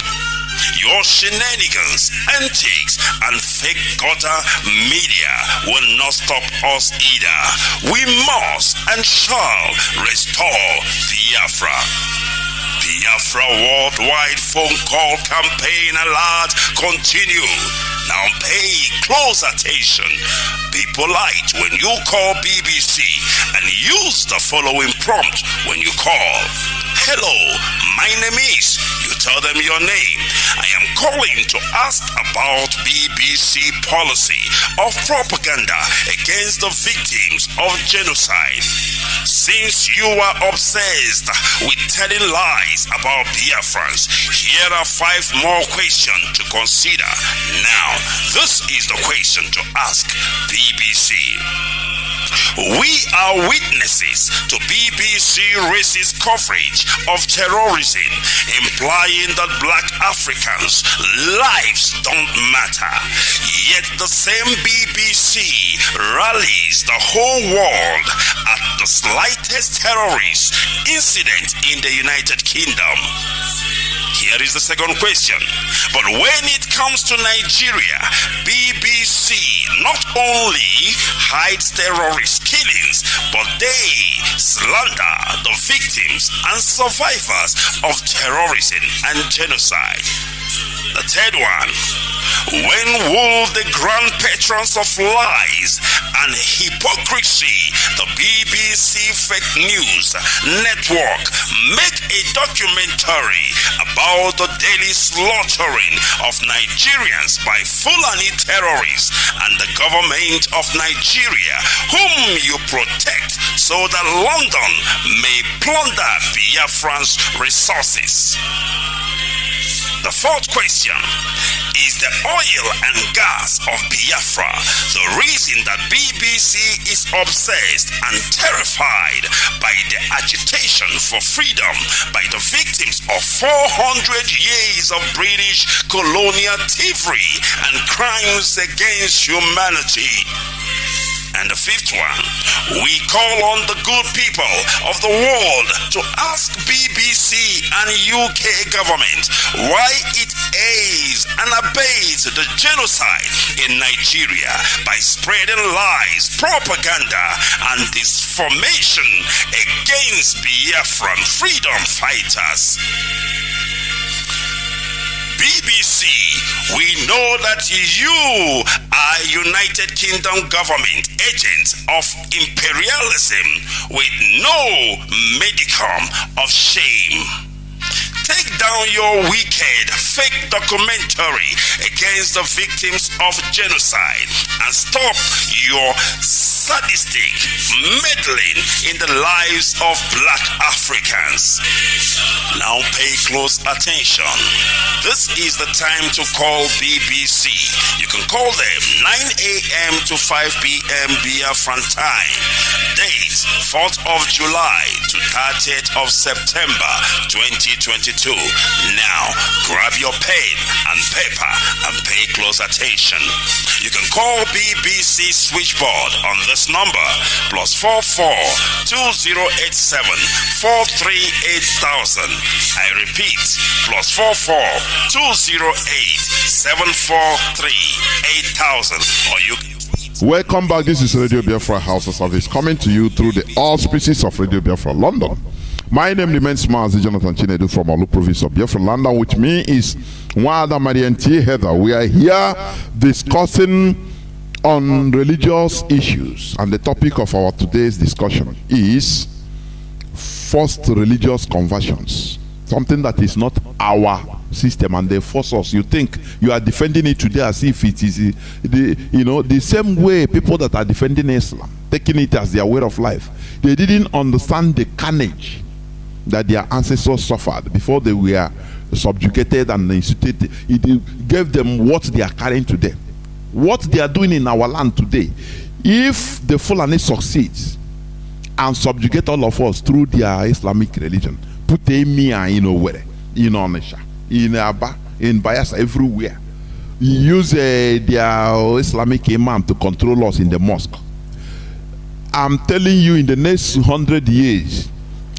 Your shenanigans, antics, and fake gutter media will not stop us either. We must and shall restore Biafra. Biafra worldwide phone call campaign alert continue. Now pay close attention. Be polite when you call BBC and use the following prompt when you call. Hello, my name is. You tell them your name. I am calling to ask about BBC policy of propaganda against the victims of genocide. Since you are obsessed with telling lies about Biafrans, here are 5 more questions to consider. Now, this is the question to ask BBC. We are witnesses to BBC racist coverage of terrorism, implying that black Africans' lives don't matter. Yet the same BBC rallies the whole world at the slightest terrorist incident in the United Kingdom. Here is the second question. But when it comes to Nigeria, BBC not only hides terrorist killings, but they slander the victims and survivors of terrorism and genocide. The third one. When will the grand patrons of lies and hypocrisy, the BBC Fake News Network, make a documentary about the daily slaughtering of Nigerians by Fulani terrorists and the government of Nigeria, whom you protect so that London may plunder Biafran's resources? The fourth question. Is the oil and gas of Biafra the reason that BBC is obsessed and terrified by the agitation for freedom by the victims of 400 years of British colonial thievery and crimes against humanity? And the fifth one, we call on the good people of the world to ask BBC and UK government why it aids and abates the genocide in Nigeria by spreading lies, propaganda, and disinformation against Biafran freedom fighters. BBC, we know that you are United Kingdom government agents of imperialism with no modicum of shame. Take down your wicked fake documentary against the victims of genocide and stop your sadistic meddling in the lives of black Africans. Now pay close attention. This is the time to call BBC. You can call them 9 a.m. to 5 p.m. Biafran time. Date 4th of July to 30th of September 2022. Now grab your pen and paper and pay close attention. You can call BBC switchboard on this number +44 2087 438 000. I repeat, +44 208 743 8000. Or you. Welcome back. This is Radio Biafra HAUSA-SERVICE coming to you through the auspices of Radio Biafra London. My name remains Mazi Chinedu from Olu province of Biafra London. With me is Wada Marianti Heather. We are here discussing on religious issues, and the topic of our today's discussion is forced religious conversions, something that is not our system and they force us. You think you are defending it today as if it is the same way people that are defending Islam, taking it as their way of life. They didn't understand the carnage that their ancestors suffered before they were subjugated and instituted. It gave them what they are carrying today. What they are doing in our land today, if the Fulani succeeds and subjugate all of us through their Islamic religion, put Emia in Owerri, in Onisha, in Aba, in Bayelsa, everywhere, use their Islamic imam to control us in the mosque. I'm telling you, in the next 100 years,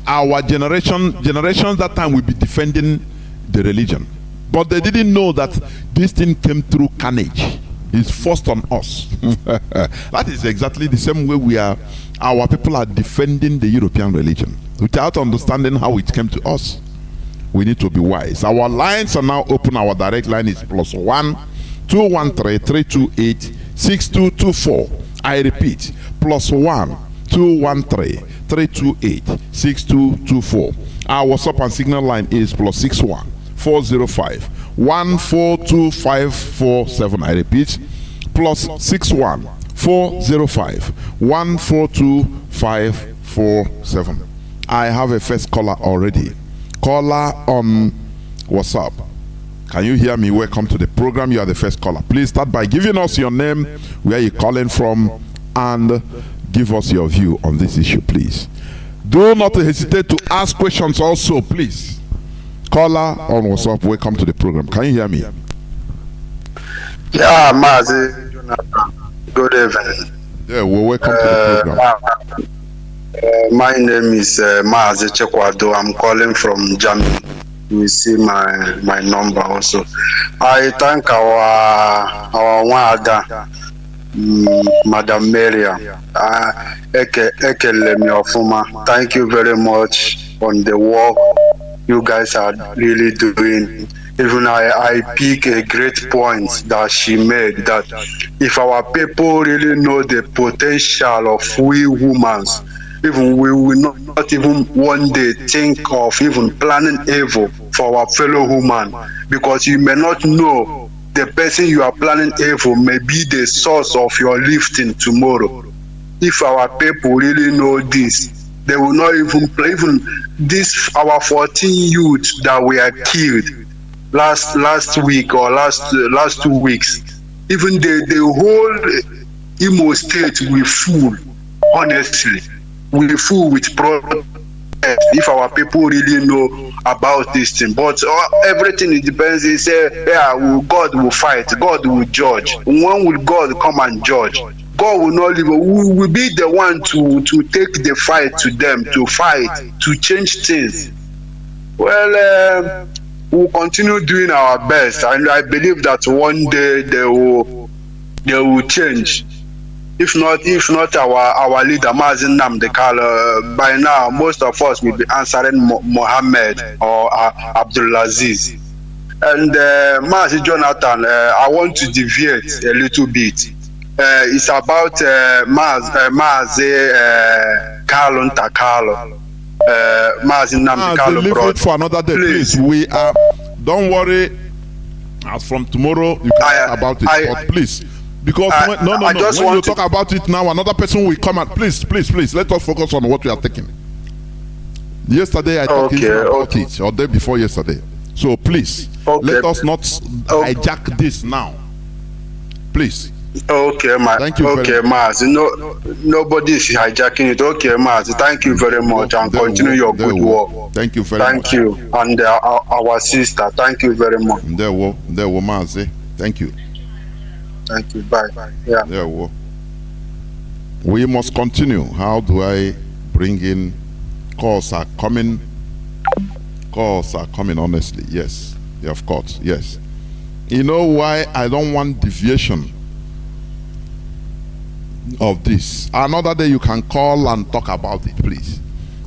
our generations that time will be defending the religion. But they didn't know that this thing came through carnage. It's forced on us. That is exactly the same way our people are defending the European religion without understanding how it came to us. We need to be wise. Our lines are now open. Our direct line is +1 213 328 6224. I repeat, +1 213 328 6224. Our WhatsApp and Signal line is +61 405 142547. I repeat, +61 405 142547. I have a first caller already. Caller on WhatsApp. Can you hear me? Welcome to the program. You are the first caller. Please start by giving us your name, where you're calling from, and give us your view on this issue, please. Do not hesitate to ask questions also, please. Caller on WhatsApp, welcome to the program. Can you hear me? Yeah, Mazi, Jonathan. Good evening. Yeah, well, welcome to the program. My name is Mazi Chekwado. I'm calling from Germany. You see my number also. I thank our Wada, Madam Maria. Thank you very much on the work you guys are really doing. Even I pick a great point that she made, that if our people really know the potential of we humans, even we will not even one day think of even planning evil for our fellow human, because you may not know the person you are planning evil may be the source of your lifting tomorrow. If our people really know this, they will not even play. Even this, our 14 youth that were killed last week or last 2 weeks, even the whole Imo state will full. Honestly, will full with protest if our people really know about this thing. But everything, it depends. They say, yeah, God will fight, God will judge. When will God come and judge? God will not leave. We will be the one to take the fight to them, to fight, to change things. Well, we'll continue doing our best, and I believe that one day they will change. If not our leader Mazi Nnamdi, by now most of us will be answering Mohammed or Abdulaziz. And Mazi Jonathan, I want to deviate a little bit. It's about Mazi Carlo Ntakalo. Mazi Nnamdi Carlo. Leave it for another day, please. We are. Don't worry. As from tomorrow, you can talk about it. But please. Because when you talk about it now, another person will come and please, let us focus on what we are taking. Yesterday I talked about it, or day before yesterday. So please, let us not hijack this now. Please. Okay, Mazi. Thank you. Okay, Mazi. Nobody is hijacking it. Okay, Mazi. Thank you very much, and continue your good work. Thank you very much. Thank you, and our sister. Thank you very much. There were Mazi. Thank you. Thank you. Bye. Yeah. Well, we must continue. How do I bring in? Calls are coming. Honestly, yes. Yeah, of course, yes. You know why I don't want deviation of this? Another day you can call and talk about it, please.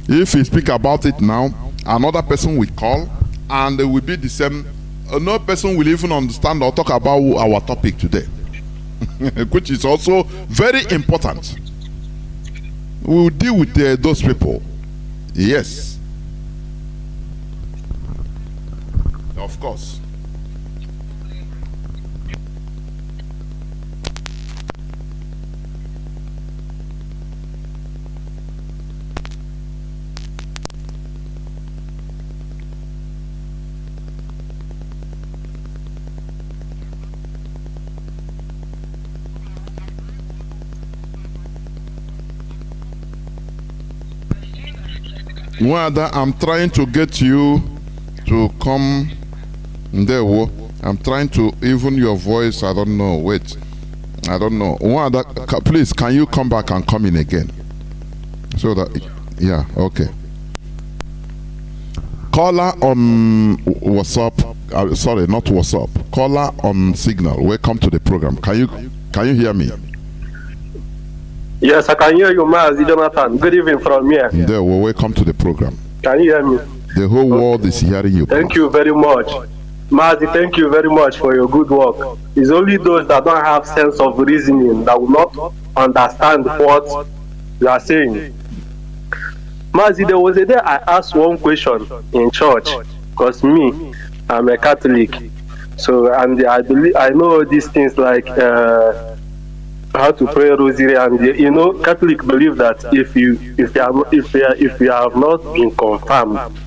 If you speak about it now, another person will call, and it will be the same. No person will even understand or talk about our topic today. Which is also very important. We will deal with those people. Yes. Of course. Wanda, I'm trying to get you to come there. I'm trying to even your voice. I don't know. Wait, I don't know. Wanda, please, can you come back and come in again? So that, yeah, okay. Caller on WhatsApp. Sorry, not WhatsApp. Caller on Signal. Welcome to the program. Can you hear me? Yes, I can hear you, Mazi Jonathan. Good evening from here. There, well, welcome to the program. Can you hear me? The whole world is hearing you. Thank you very much. Mazi, thank you very much for your good work. It's only those that don't have sense of reasoning that will not understand what you are saying. Mazi, there was a day I asked one question in church, because me, I'm a Catholic. So, and I know these things like how to pray rosary, and you know, Catholic believe that if you have not been confirmed,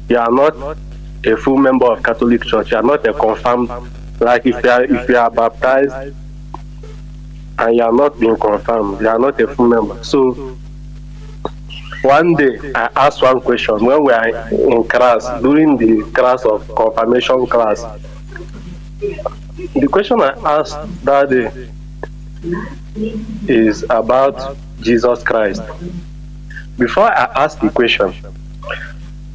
you are not a full member of Catholic Church. You are not a confirmed. Like if you are baptized and you are not being confirmed, you are not a full member. So one day I asked one question when we are in class, during the class of confirmation class. The question I asked that day is about Jesus Christ. Before I ask the question,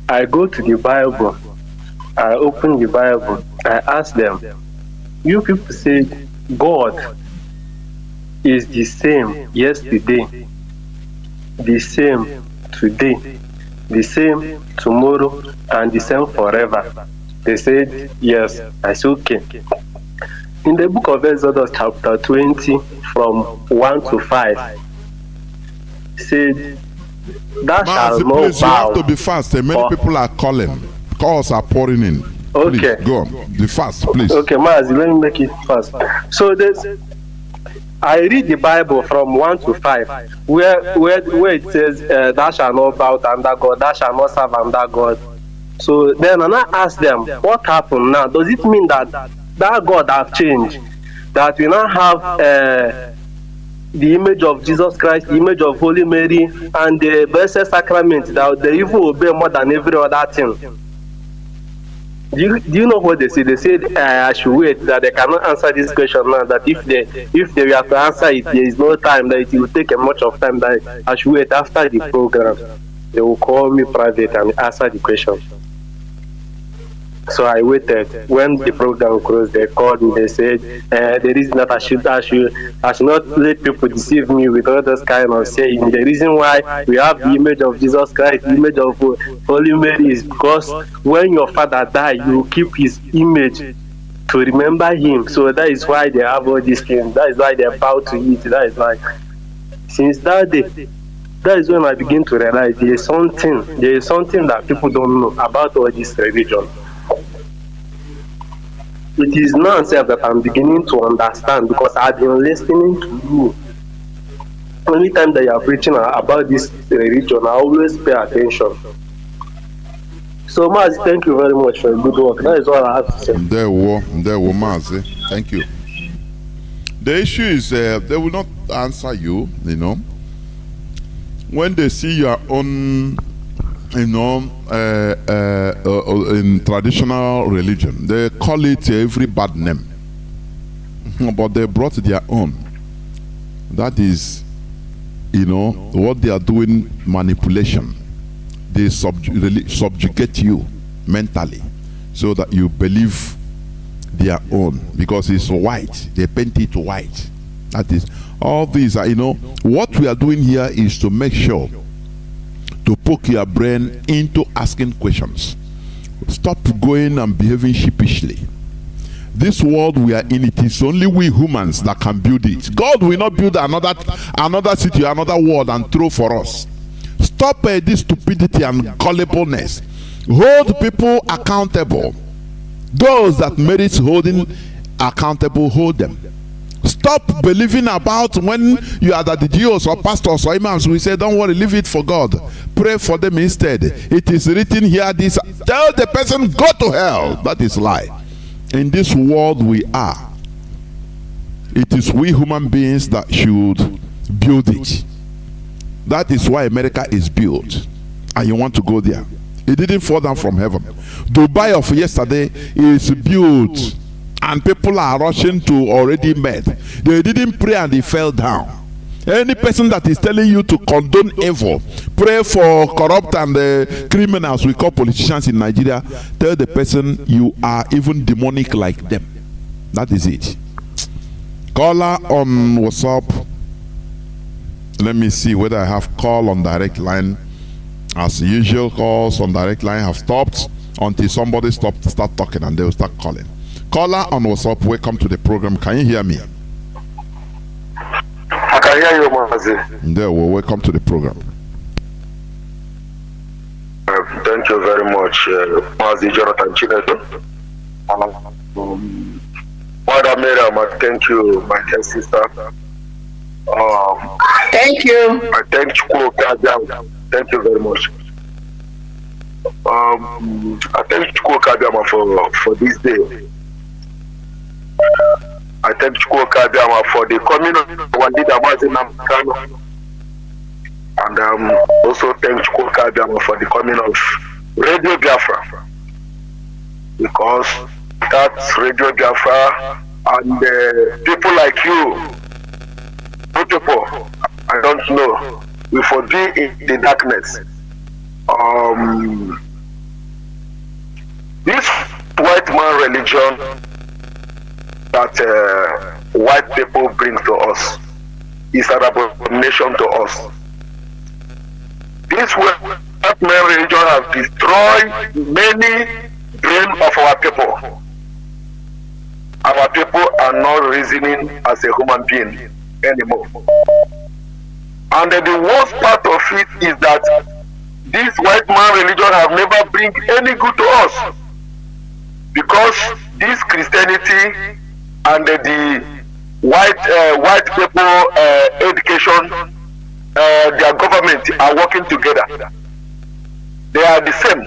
I go to the Bible, I open the Bible, I ask them, you people say God is the same yesterday, the same today, the same tomorrow, and the same forever. They said yes. I said okay. In the book of Exodus chapter 20 from 1 to 5, said, thou shalt not please, bow. you have to be fast. Many people are calling. Calls are pouring in. Okay. Please, go on. Be fast, please. Okay, Mazi, let me make it fast. So I read the Bible from 1 to 5, where it says, thou shalt not bow under God, thou shalt not serve under God. So then I ask them, what happened now? Does it mean that God have changed? That we now have the image of Jesus Christ, the image of Holy Mary, and the Blessed Sacrament, that they even obey more than every other thing? Do you know what they say? They said I should wait, that they cannot answer this question now, that if they have to answer it, there is no time, that it will take a much of time, that I should wait after the program. They will call me private and answer the question. So I waited. When the program closed, they called me. They said, the reason that I should not let people deceive me with all this kind of saying. The reason why we have the image of Jesus Christ, the image of Holy Mary, is because when your father died, you keep his image to remember him. So that is why they have all these things. That is why they are about to eat. That is why. Since that day, that is when I begin to realize there is something that people don't know about all this religion. It is now that I'm beginning to understand, because I've been listening to you. Anytime that you are preaching about this religion, I always pay attention. So, Mazi, thank you very much for your good work. That is all I have to say. There were Mazi. Thank you. The issue is they will not answer you, you know. When they see your own, you know, in traditional religion, they call it every bad name, but they brought their own. That is, you know, what they are doing, manipulation. They subjugate you mentally so that you believe their own, because it's white. They paint it white. That is, all these are, you know, what we are doing here is to make sure to poke your brain into asking questions. Stop going and behaving sheepishly. This world we are in, it is only we humans that can build it. God will not build another city, another world and throw for us. Stop this stupidity and gullibleness. Hold people accountable. Those that merit holding accountable, hold them. Stop believing about when you are the DOs or pastors or imams. We say, don't worry, leave it for God. Pray for them instead. It is written here, this. Tell the person, go to hell. That is lie. In this world we are, it is we human beings that should build it. That is why America is built. And you want to go there. It didn't fall down from heaven. Dubai of yesterday is built, and people are rushing to already made. They didn't pray and they fell down. Any person that is telling you to condone evil, pray for corrupt and criminals we call politicians in Nigeria, tell the person you are even demonic like them. That is it. Caller on WhatsApp. Let me see whether I have call on direct line. As usual, calls on direct line have stopped until somebody start talking and they will start calling. Caller on WhatsApp, welcome to the program. Can you hear me? I can hear you, Mazi. There, well, welcome to the program. Thank you very much, Mazi Jonathan Chinedu. Mother Miriam, thank you, my dear sister. Thank you. I thank you. Thank you very much. I thank Chukwu Kabiama for this day. I thank Chukwu Kabiama for the coming of our leader, Mazi Kanu. And also thank Chukwu Kabiama for the coming of Radio Biafra. Because that's Radio Biafra and people like you, people, I don't know, we forbid in the darkness. This white man religion that white people bring to us is an abomination to us. This white man religion has destroyed many brains of our people. Our people are not reasoning as a human being anymore. And the worst part of it is that this white man religion have never bring any good to us, because this Christianity and the white people education, their government are working together. They are the same,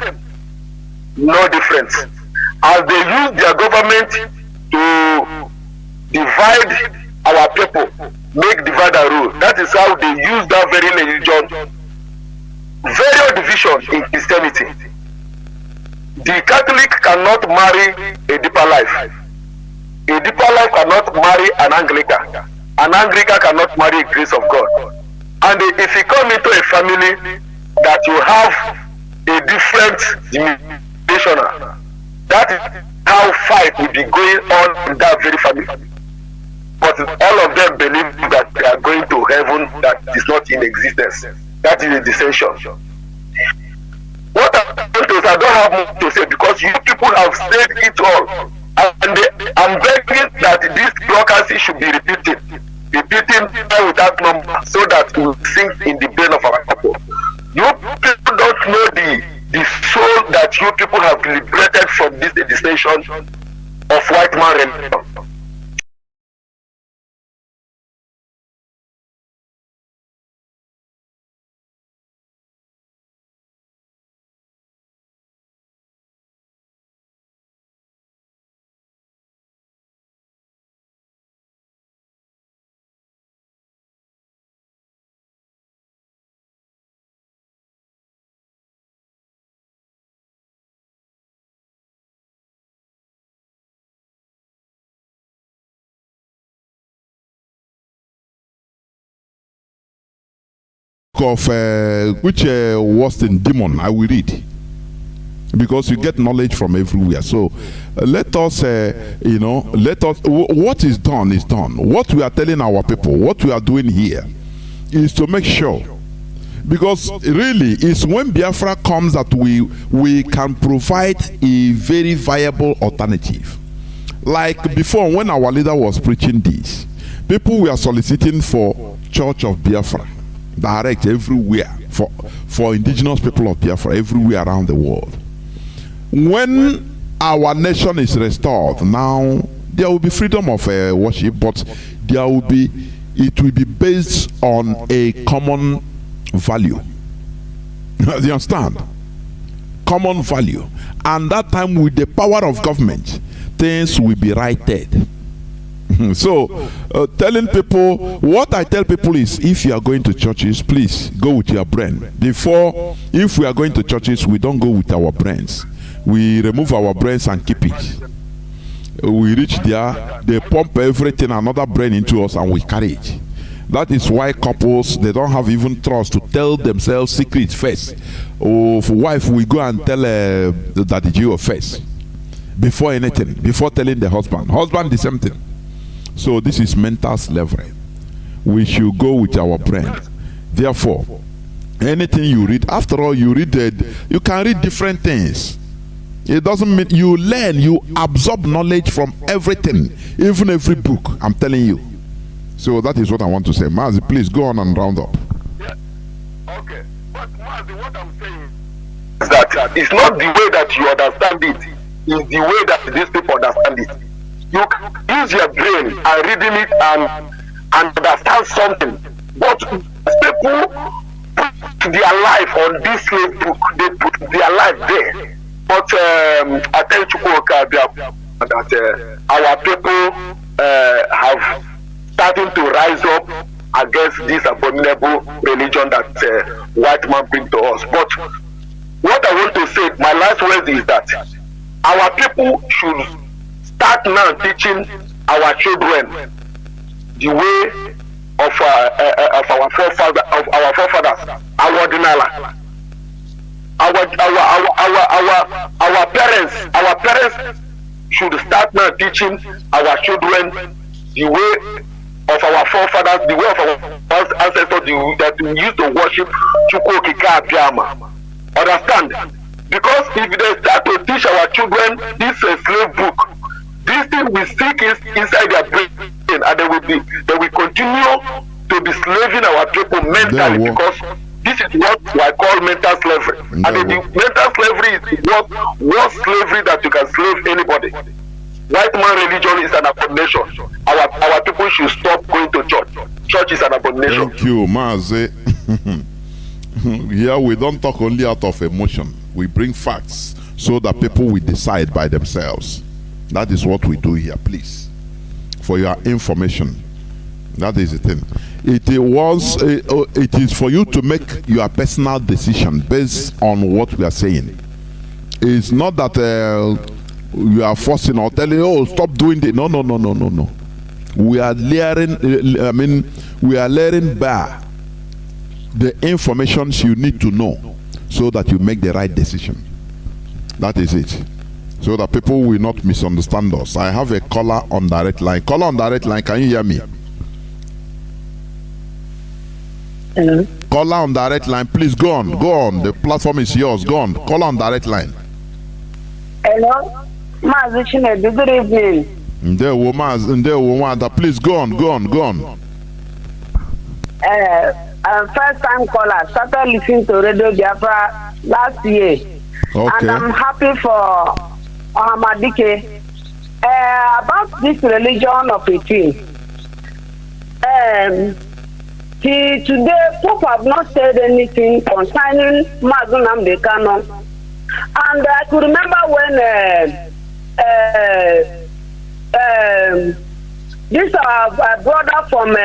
no difference. As they use their government to divide our people, make divide and rule. That is how they use that very religion. Very division in Christianity. The Catholic cannot marry a deeper life. A deeper life cannot marry an Anglican. An Anglican cannot marry a grace of God. And if you come into a family that you have a different denominational, that is how fight will be going on in that very family. But all of them believe that they are going to heaven that is not in existence. That is a dissension. What I don't have much to say, because you people have said it all. And I'm begging that this bureaucracy should be repeated with that number, so that it will sink in the brain of our people. You people don't know the soul that you people have liberated from this dissension of white man religion. Of which was in demon, I will read, because you get knowledge from everywhere. So let us let us, what is done is done. What we are telling our people, what we are doing here, is to make sure, because really it's when Biafra comes that we can provide a very viable alternative. Like before, when our leader was preaching this, people were soliciting for Church of Biafra direct everywhere for indigenous people of Biafra everywhere around the world. When our nation is restored, now there will be freedom of worship, but it will be based on a common value. You understand? Common value. And that time, with the power of government, things will be righted. So, telling people, what I tell people is, if you are going to churches, please go with your brain. If we are going to churches, we don't go with our brains. We remove our brains and keep it. We reach there, they pump everything, another brain into us, and we carry it. That is why couples, they don't have even trust to tell themselves secrets first. Or for wife, we go and tell Daddy Gio first. Before anything, before telling the husband. Husband, the same thing. So this is mental slavery. We should go with our brain. Therefore, anything you read, after all, you can read different things. It doesn't mean you learn, you absorb knowledge from everything, even every book, I'm telling you. So that is what I want to say. Mazi, please go on and round up. Yeah. Okay. But Mazi, what I'm saying is that it's not the way that you understand it, it's the way that these people understand it. You can use your brain and reading it and understand something. But people put their life on this slave book, they put their life there. But I tell you that our people have starting to rise up against this abominable religion that white man bring to us. But what I want to say, my last word is that our people should start now teaching our children the way of our forefathers, our ordinala. Our parents should start now teaching our children the way of our forefathers, the way of our ancestors that we used to worship Chukwokika Abiyama. Understand? Because if they start to teach our children this slave book, this thing will sink inside their brain, and they will continue to be slaving our people mentally, because this is what I call mental slavery. And the mental slavery is what worst slavery that you can slave anybody. White man religion is an abomination. Our people should stop going to church. Church is an abomination. Thank you, Mazi. Here we don't talk only out of emotion. We bring facts so that people will decide by themselves. That is what we do here, please. For your information. That is the thing. It is for you to make your personal decision based on what we are saying. It's not that you are forcing or telling, oh, stop doing it. No. We are learning. We are learning by the information you need to know, so that you make the right decision. That is it. So that people will not misunderstand us. I have a caller on direct line. Caller on direct line, can you hear me? Hello. Caller on direct line, please go on. Go on. The platform is yours. Go on. Caller on direct line. Hello. Mazi Chinedu, good evening. Please go on. First time caller, started listening to Radio Biafra last year. Okay. And I'm happy for Ohamadike. About this religion of a thing. Till today, Pope have not said anything concerning Mazi Nnamdi Kanu. And I could remember when this brother from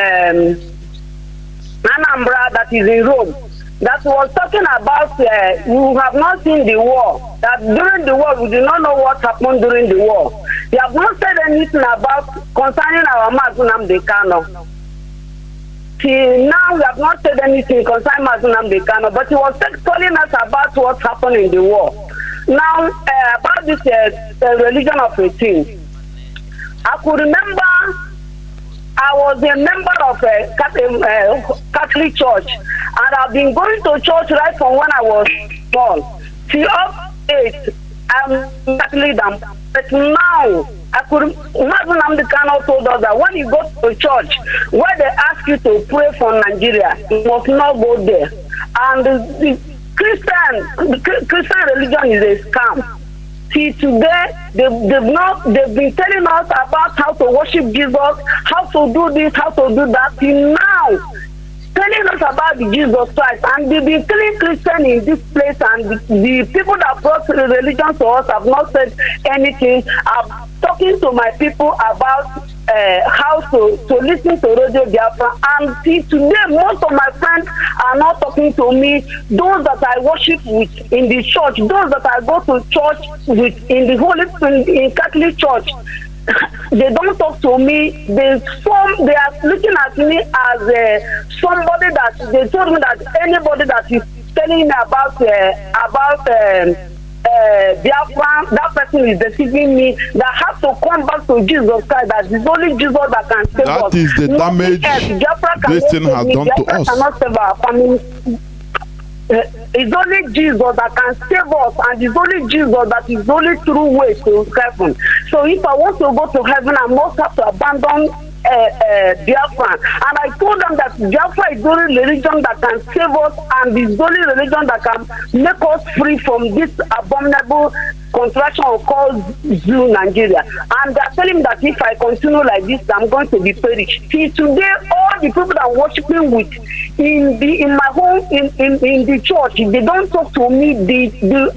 Anambra that is in Rome, that was talking about we have not seen the war, that during the war we do not know what happened during the war. They have not said anything about concerning our Mazi Nnamdi Kanu. Till now we have not said anything concerning Mazi Nnamdi Kanu, but he was telling us about what happened in the war. Now about this religion of a thing, I could remember I was a member of a Catholic church, and I've been going to church right from when I was small. Till up 8, I'm Catholic. But now, Mazi Nnamdi Kanu told us that when you go to church, where they ask you to pray for Nigeria, you must not go there. And the Christian religion is a scam. Till today, they've been telling us about how to worship Jesus, how to do this, how to do that. Till now, telling us about the Jesus Christ, and they've been killing Christians in this place, and the people that brought the religion to us have not said anything. I'm talking to my people about how to listen to Radio Biafra, and till today most of my friends are not talking to me. Those that I worship with in the church, those that I go to church with in the in Catholic Church, they don't talk to me. They are looking at me as somebody that they told me that anybody that is telling me about Biafra, that person is deceiving me. That have to come back to Jesus Christ. That is only Jesus that can save us. That is the damage this thing has done to us. Cannot save our family. It's only Jesus that can save us, and it's only Jesus that is the only true way to heaven. So if I want to go to heaven, I must have to abandon Biafra. And I told them that Biafra is the only religion that can save us, and is the only religion that can make us free from this abominable contraction called Zoo Nigeria. And they're telling me that if I continue like this, I'm going to be perished. See, today, all the people that I'm worshiping with in my home, in the church, they don't talk to me. They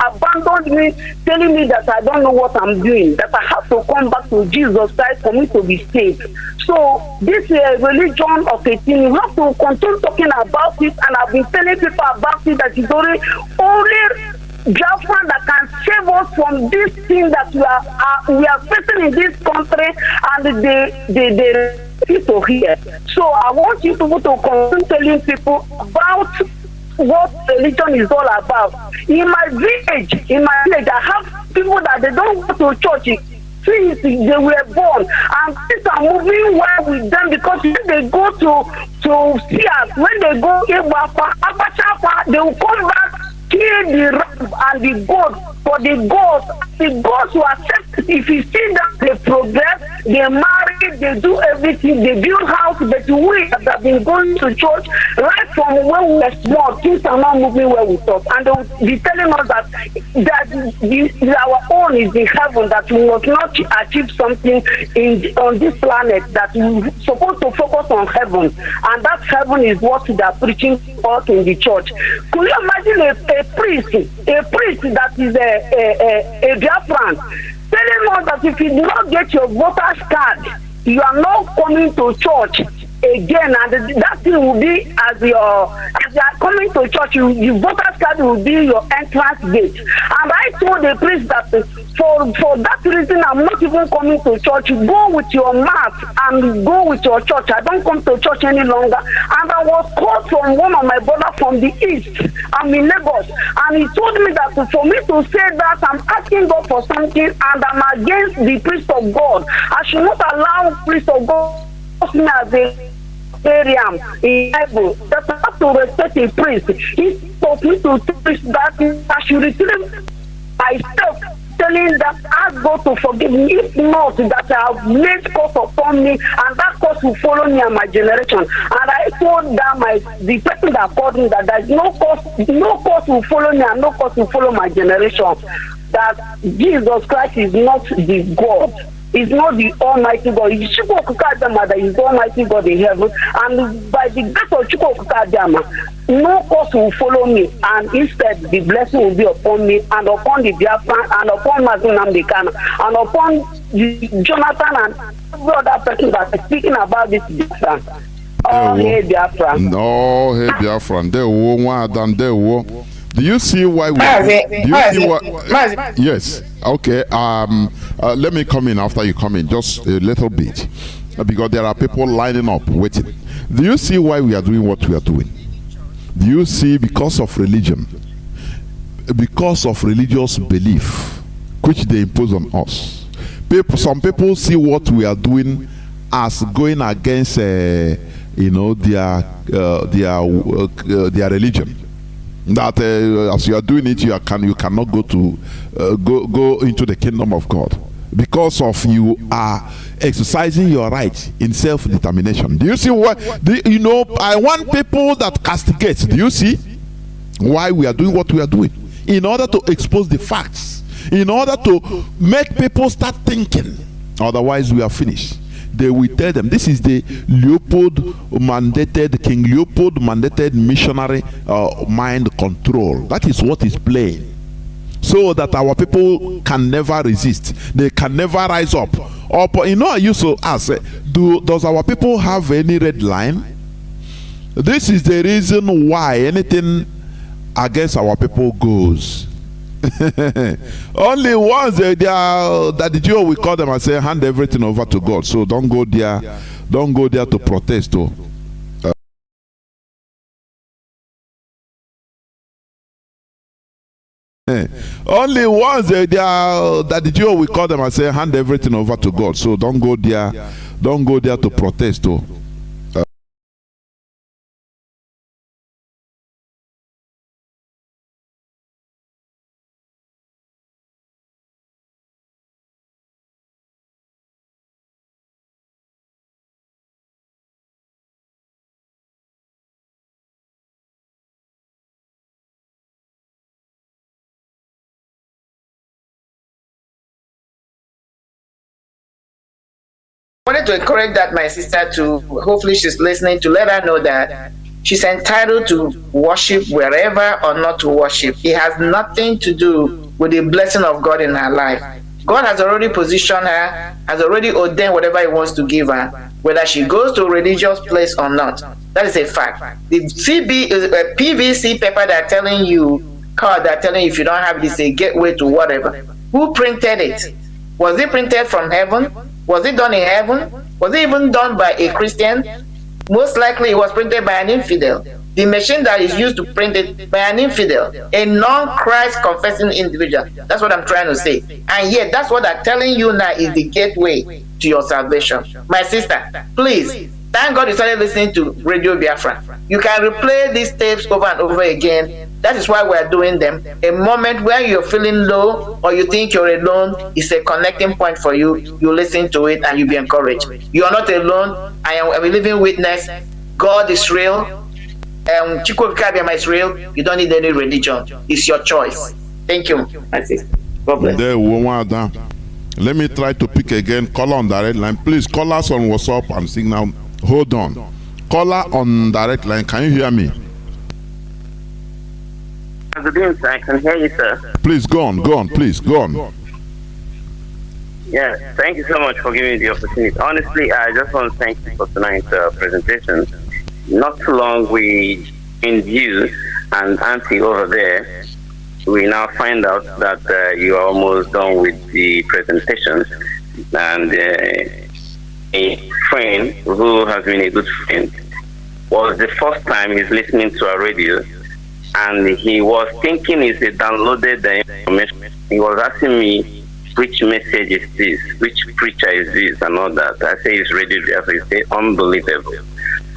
abandoned me, telling me that I don't know what I'm doing, that I have to come back to Jesus Christ for me to be saved. So this religion of a thing, you have to continue talking about it, and I've been telling people about it, that is only Biafra that can save us from this thing that we are facing in this country, and they people here. So I want you people to continue telling people about what religion is all about. In my village, I have people that they don't go to church since they were born, and things are moving well with them, because when they go to see us, when they go they will come back, kill the ram and the goat, for the goats will accept it. If you see them, they progress, they marry, they do everything, they build house. But we that have been going to church right from when we were small, things are not moving well with us, and they will be telling us that our own is in heaven, that we must not achieve something on this planet, that we're supposed to focus on heaven, and that heaven is what they are preaching to us in the church. Could you imagine a priest that is a Biafran telling us that if you do not get your voter's card, you are not coming to church again, and that thing will be as you are coming to church, your voter's card will be your entrance gate. And I told the priest that for that reason I'm not even coming to church. Go with your mass and go with your church. I don't come to church any longer. And I was called from one of my brothers from the east. I'm in Lagos, and he told me that for me to say that I'm asking God for something, and I'm against the priest of God. I should not allow priest of God me as a in Bible, that I have to respect a priest. He told me to preach that I should retrieve myself, telling that ask God to forgive me. If not, that I have made curse upon me, and that curse will follow me and my generation. And I told that the person that called me that there is no curse will follow me, and no curse will follow my generation. That Jesus Christ is not the God. Is not the Almighty God. It's Chukwukadama that is the Almighty God in heaven, and by the grace of Chukwukadama, no curse will follow me, and instead the blessing will be upon me, and upon the Biafra, and upon Mazi Nnamdi Kanu, and upon Jonathan, and every other person that is speaking about this Biafra. Oh, hey Biafra. No, hey Biafra. Do you see why we? Yes. Okay. Let me come in after you come in, just a little bit, because there are people lining up waiting. Do you see why we are doing what we are doing? Do you see? Because of religion, because of religious belief, which they impose on us. Some people see what we are doing as going against, their religion. That as you are doing it, you cannot go into the kingdom of God, because of you are exercising your right in self-determination. Do you see what? I want people that castigate. Do you see why we are doing what we are doing? In order to expose the facts, in order to make people start thinking. Otherwise, we are finished. They will tell them this is the King Leopold mandated missionary mind control. That is what is playing. So that our people can never resist. They can never rise up. Or, I used to ask, does our people have any red line? This is the reason why anything against our people goes. Only once that the Jew will call them and say, hand everything over to God. So don't go there to protest. Only once that the Jew will call them and say, hand everything over to God. So don't go there to protest. I wanted to encourage that my sister to, hopefully she's listening, to let her know that she's entitled to worship wherever or not to worship. It has nothing to do with the blessing of God in her life. God has already positioned her, has already ordained whatever he wants to give her, whether she goes to a religious place or not. That is a fact. The PVC paper they're telling you, card they're telling you if you don't have this, a gateway to whatever. Who printed it? Was it printed from heaven? Was it done in heaven? Was it even done by a Christian? Most likely it was printed by an infidel. The machine that is used to print it by an infidel, a non-Christ confessing individual. That's what I'm trying to say. And yet, that's what I'm telling you now is the gateway to your salvation. My sister, please, thank God you started listening to Radio Biafra. You can replay these tapes over and over again. That is why we're doing them. A moment where you're feeling low or you think you're alone is a connecting point for you. You listen to it and you'll be encouraged. You are not alone. I am a living witness. God is real. Chikwu is real. You don't need any religion. It's your choice. Thank you. That's it. God bless. Let me try to pick again. Caller on direct line. Please call us on WhatsApp and Signal. Hold on. Caller on direct line. Can you hear me? I can hear you, sir. Please go on, please go on. Yeah, thank you so much for giving me the opportunity. Honestly, I just want to thank you for tonight's presentation. Not too long, we in you and Auntie over there, we now find out that you are almost done with the presentation. And a friend who has been a good friend was the first time he's listening to our radio. And he was thinking if he downloaded the information. He was asking me, which message is this? Which preacher is this? And all that. I say it's Radio Biafra. He said, unbelievable.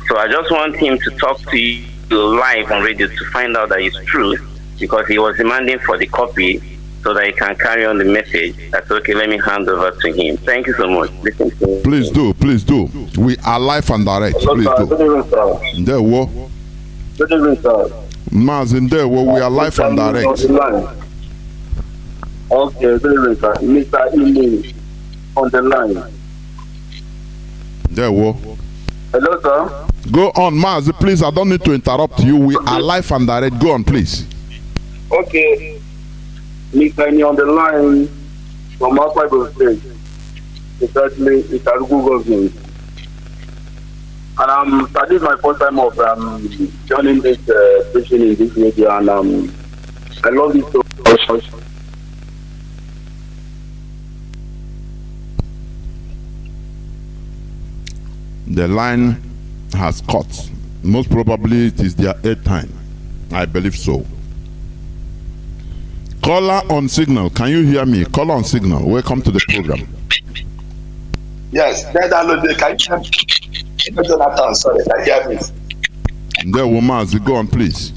So I just want him to talk to you live on radio to find out that it's true, because he was demanding for the copy so that he can carry on the message. I said, okay, let me hand over to him. Thank you so much. Listen to me. Please do. We are live and direct. Please do. There, what? Good evening, sir. Mazi, we are live and direct. Okay, good evening, sir. Mr. Ili on the line. There, what? Hello, sir. Go on, Mazi, please. I don't need to interrupt you. We are live and direct. Go on, please. Okay. Mr. Ili on the line from outside the state. It's a Google News. And that is my first time of joining this preaching in this media, and I love it so much. The line has cut. Most probably it is their 8th time. I believe so. Caller on Signal. Can you hear me? Caller on Signal. Welcome to the program. Yes, can you hear me? Jonathan, sorry, I hear me. There, Mazi, go on, please.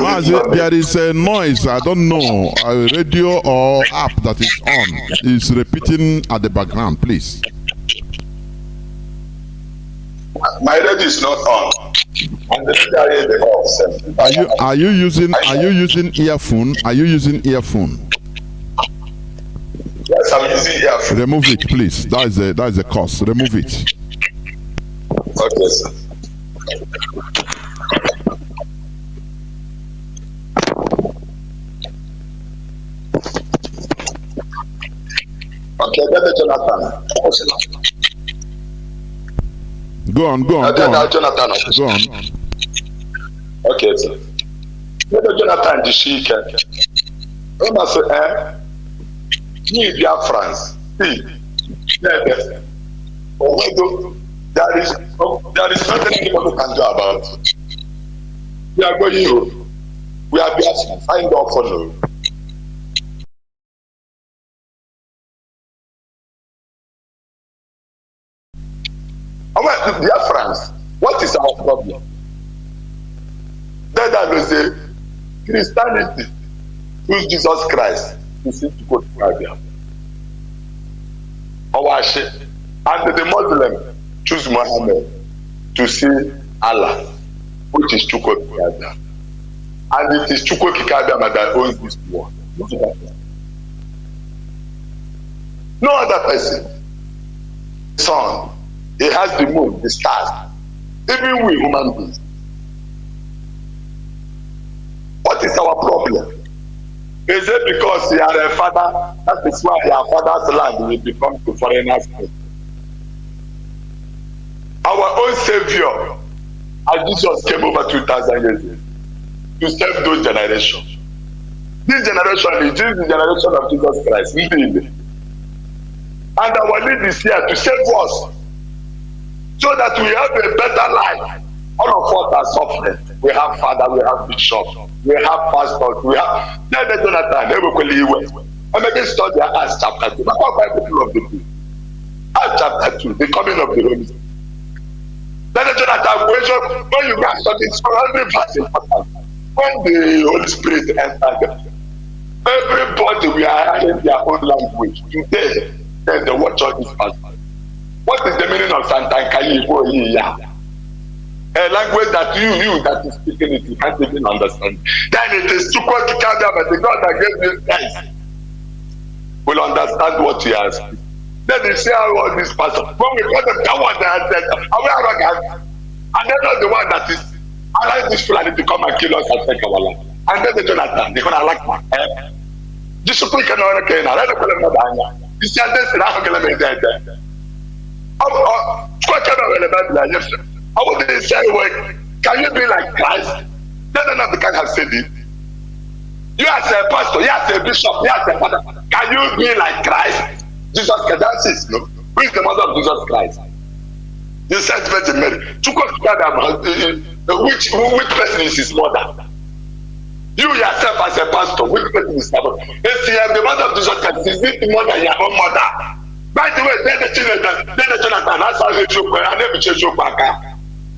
Mazi, there is a noise, I don't know, a radio or app that is on, is repeating at the background, please. My radio is not on. And the off. Are you using earphone? Are you using earphone? Yes, I'm using earphone. Remove it, please. That is a cost. Remove it. Okay, sir. Okay, Brother Jonathan. Go on. Jonathan. Go on. Okay, sir. Brother Jonathan, the Sheikh. I must say, we Biafrans, see, there is nothing anybody can do about it. We are going home. We are Biafrans. Find out for now. Biafrans, what is our problem? That was the Christianity choose Jesus Christ to see to go to Arabia. And the Muslim choose Muhammad to see Allah, which is Chukwu Kikabia. And it is Chukwu Kikabia that owns this world. No other person. The sun, he has the moon, the stars, even we human beings. What is our problem? Is it because you are a father? That is why your father's land will become to foreigners. Our own Savior, as Jesus came over 2,000 years ago, to save those generations. This generation is the generation of Jesus Christ, indeed. And our need is here to save us, so that we have a better life. All of us are suffering. We have father, we have bishop, we have pastors, we have. Jonathan, I'm making study Acts chapter 2. People of the book. Acts chapter 2, the coming of the Holy Spirit. Jonathan, when you guys study, so every verse important. When the Holy Spirit entered, everybody we are hearing their own language. Today, then they watch all this pastor. What is the meaning of Santankayi? A language that you that is speaking it, you can't even understand. Then it is Chukwu Kikabia, but the God that gave you eyes will understand what he has. Then they say all this person. When we got them down what they had said, are we arrogant? And they're not the one that is allowing this planet to come and kill us and take our land. And then the Jonathan, they're gonna like my discipline can only get now. Let them put them down. You see, this is how I'm gonna dead. I want to say, well, can you be like Christ? No, they can't have said it. You as a pastor, you as a bishop, you as a father, can you be like Christ? Jesus Christ, that's it, no? Who is the mother of Jesus Christ? You said Virgin Mary. Which person is his mother? You yourself as a pastor, which person is your mother? If you have the mother of Jesus Christ, is it the mother, your own mother? By the way, then the Jonathan, that's how they joke, I never change your back.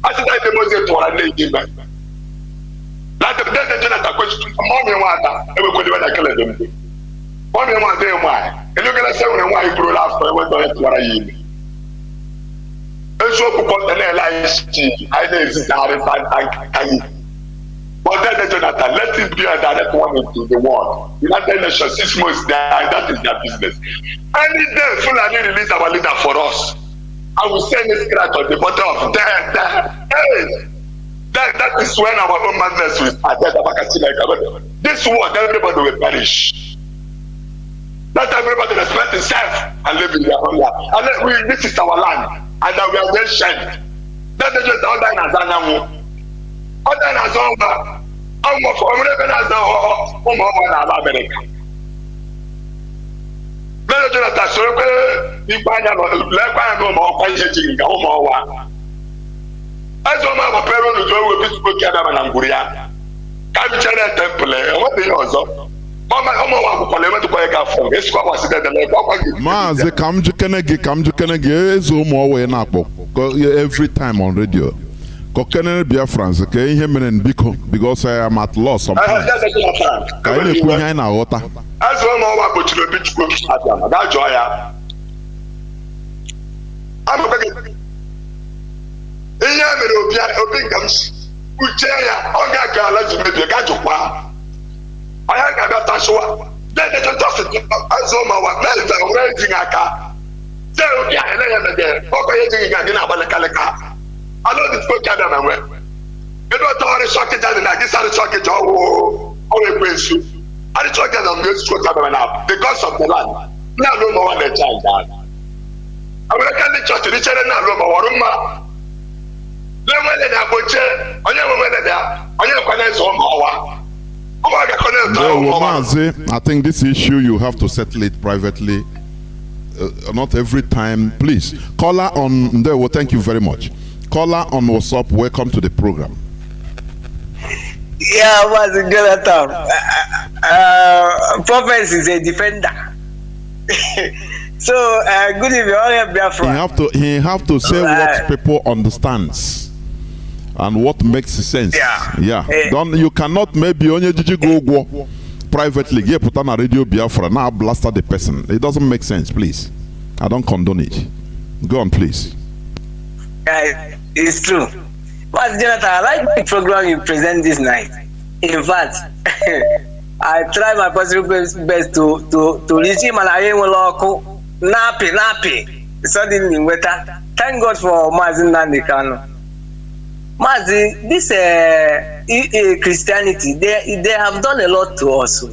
I said, I demonstrate to our lady. Like the Jonathan question, Mommy, what? Everybody, when I kill them. Mommy, one day, why? And you're going to say, why you brought up for what I eat. And so, because the I know it's hard. But then the Jonathan, let it be a direct warning to the world. United Nations, 6 months there, that is their business. Any day, Fulani release our leader for us. I will send a scratch on the bottom of that. Hey, that is when our own madness will start. This world, everybody will perish. Let everybody respect himself and live in their own life. And this is our land, and we are well shared. Let the just all die as animal. All die as America. Jonathan, so you find out like I know more questions. As one of my parents who will be spoken about Anguria. Can you tell that temple? What do you also? Mama, to buy a phone. It's what was it? Mazi, come to Kenegi, Zoom away in Apple. Every time on radio. Colonial Biafrans, okay, him and Biko, because I am at loss sometimes. Can you put in our water? As one more go to the beach, go to that joy. I'm obi nke m uche ya ọ ga-aga ala ji mebie gajụkwa onye ga-abịa tasụwa na-edeje tọfit azụ ụmụwa melita nwere ejighị aka se obi a ele ya mede ọkọ ya ejighị ga gị na-agbalịkalịka ala oditiko ka abịa na nwe ebe ọtọ ọrịcha ọkịja dị na gị sarịcha ọkịja ọwụ ekwensu arịcha ọkịja na mgbe ezuchu ka bịara na the gods of the land ndị ala ụmụwa na-eche aja Amerika ndị chọọchị dị chere na ala ụmụwa ọrụ mma na-enwele na agboche onye nwele na onye nkwana eze ụmụọwa Mazi, I think this issue you have to settle it privately. Not every time. Please, caller on there. Well, thank you very much. Caller on WhatsApp, welcome to the program. Yeah, Mazi Jonathan. Prophet is a defender. So, good evening, all Biafra. He have to say what people understands. And what makes sense? Yeah. You cannot maybe only go privately. Get put on a radio Biafra now blaster the person. It doesn't make sense. Please, I don't condone it. Go on, please. It's true. But Jonathan, I like the program you present this night. In fact, I try my possible best to reach him, and I will nappy. Suddenly, weather. Thank God for Mazi Nnamdi Kanu. Mazi, this Christianity, they have done a lot to us.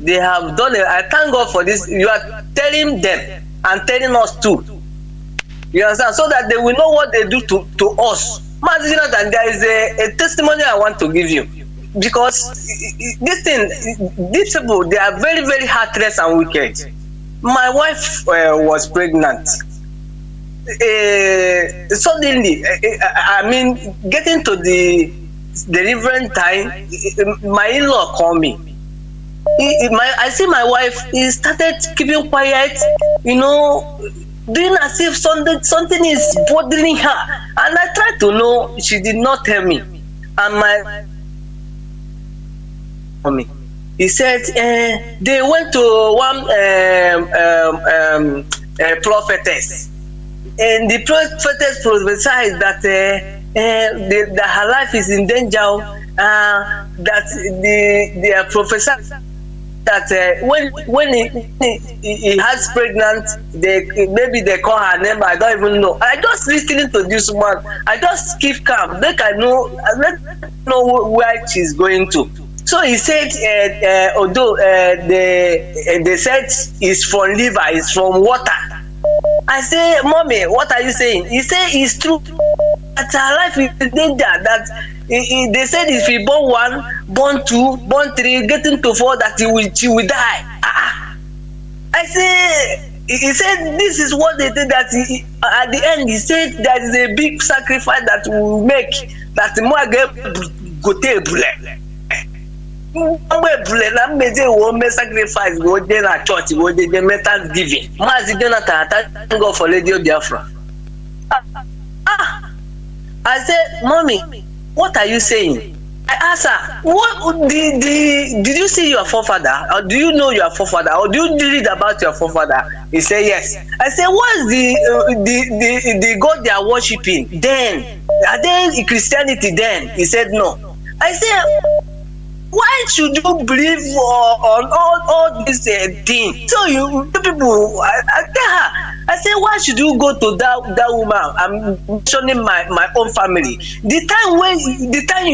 They have done it. I thank God for this. You are telling them and telling us too. You understand? So that they will know what they do to us. Mazi, there is a testimony I want to give you. Because these people, they are very, very heartless and wicked. My wife was pregnant. Suddenly, getting to the delivery time, my in-law called me. I see my wife, he started keeping quiet, doing as if something is bothering her. And I tried to know, she did not tell me. And he said, they went to one prophetess. And the prophetess prophesied that that her life is in danger. That they are prophesying that when he has pregnant, maybe they call her name. I don't even know. I just listening to this one. I just keep calm. Make I know where she's going to. So he said, although they said it's from liver, it's from water. I say, Mommy, what are you saying? He said it's true that her life is in danger. That they said if he born 1, born 2, born 3, getting to 4, that she will die. I say, he said this is what they did. That at the end he said there is a big sacrifice that we will make. That more go take bullet. Sacrifice go there at church, go there metal giving. Mazi Jonathan, thank God for Radio Biafra. I said, Mommy, what are you saying? I asked her, what did you see your forefather? Or do you know your forefather? Or do you read about your forefather? He said yes. I said, what's the God they are worshiping? Then are they Christianity then? He said no. I said, why should you believe on all these things? So people, I tell her, I say, why should you go to that woman? I'm mentioning my own family. The time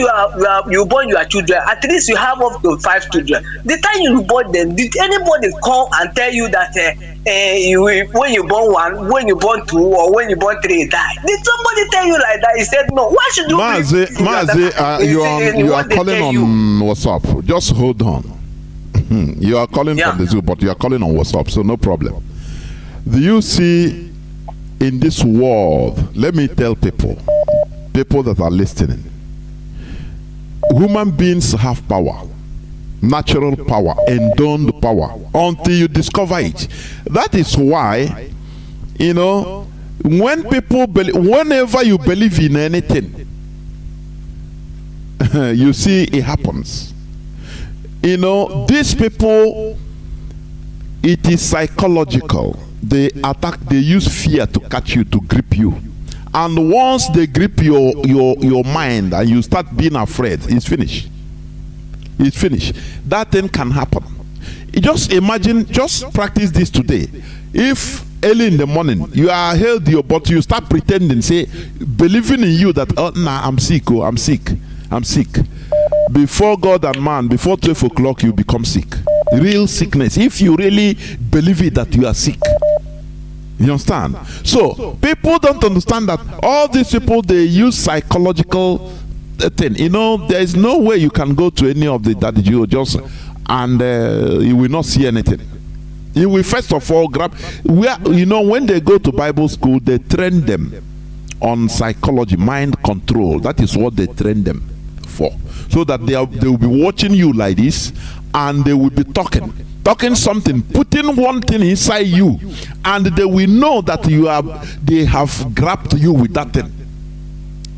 you born your children, at least you have up to 5 children. The time you born them, did anybody come and tell you that when you born 1, when you born 2, or when you born 3, die? Did somebody tell you like that? He said no. Why should you? Mazi, you are calling on WhatsApp. Just hold on. You are calling from the zoo, but you are calling on WhatsApp, so no problem. Do you see in this world, let me tell people that are listening, human beings have power, natural power, endowed power, until you discover it. That is why, when people whenever you believe in anything, you see it happens. These people, it is psychological. They use fear to catch you, to grip you. And once they grip your mind and you start being afraid, it's finished. It's finished. That thing can happen. Just imagine, just practice this today. If early in the morning you are healthy, but you start pretending, say, believing in you that, oh, nah, I'm sick, oh, I'm sick. Before God and man, before 12 o'clock, you become sick. Real sickness. If you really believe it that you are sick. You understand? So people don't understand that all these people, they use psychological thing. You know, there is no way you can go to any of the that you just and you will not see anything. You will first of all grab where, you know, when they go to Bible school, they train them on psychology, mind control. That is what they train them for, so that they will be watching you like this, and they will be talking something, putting one thing inside you, and they will know that they have grabbed you with that thing.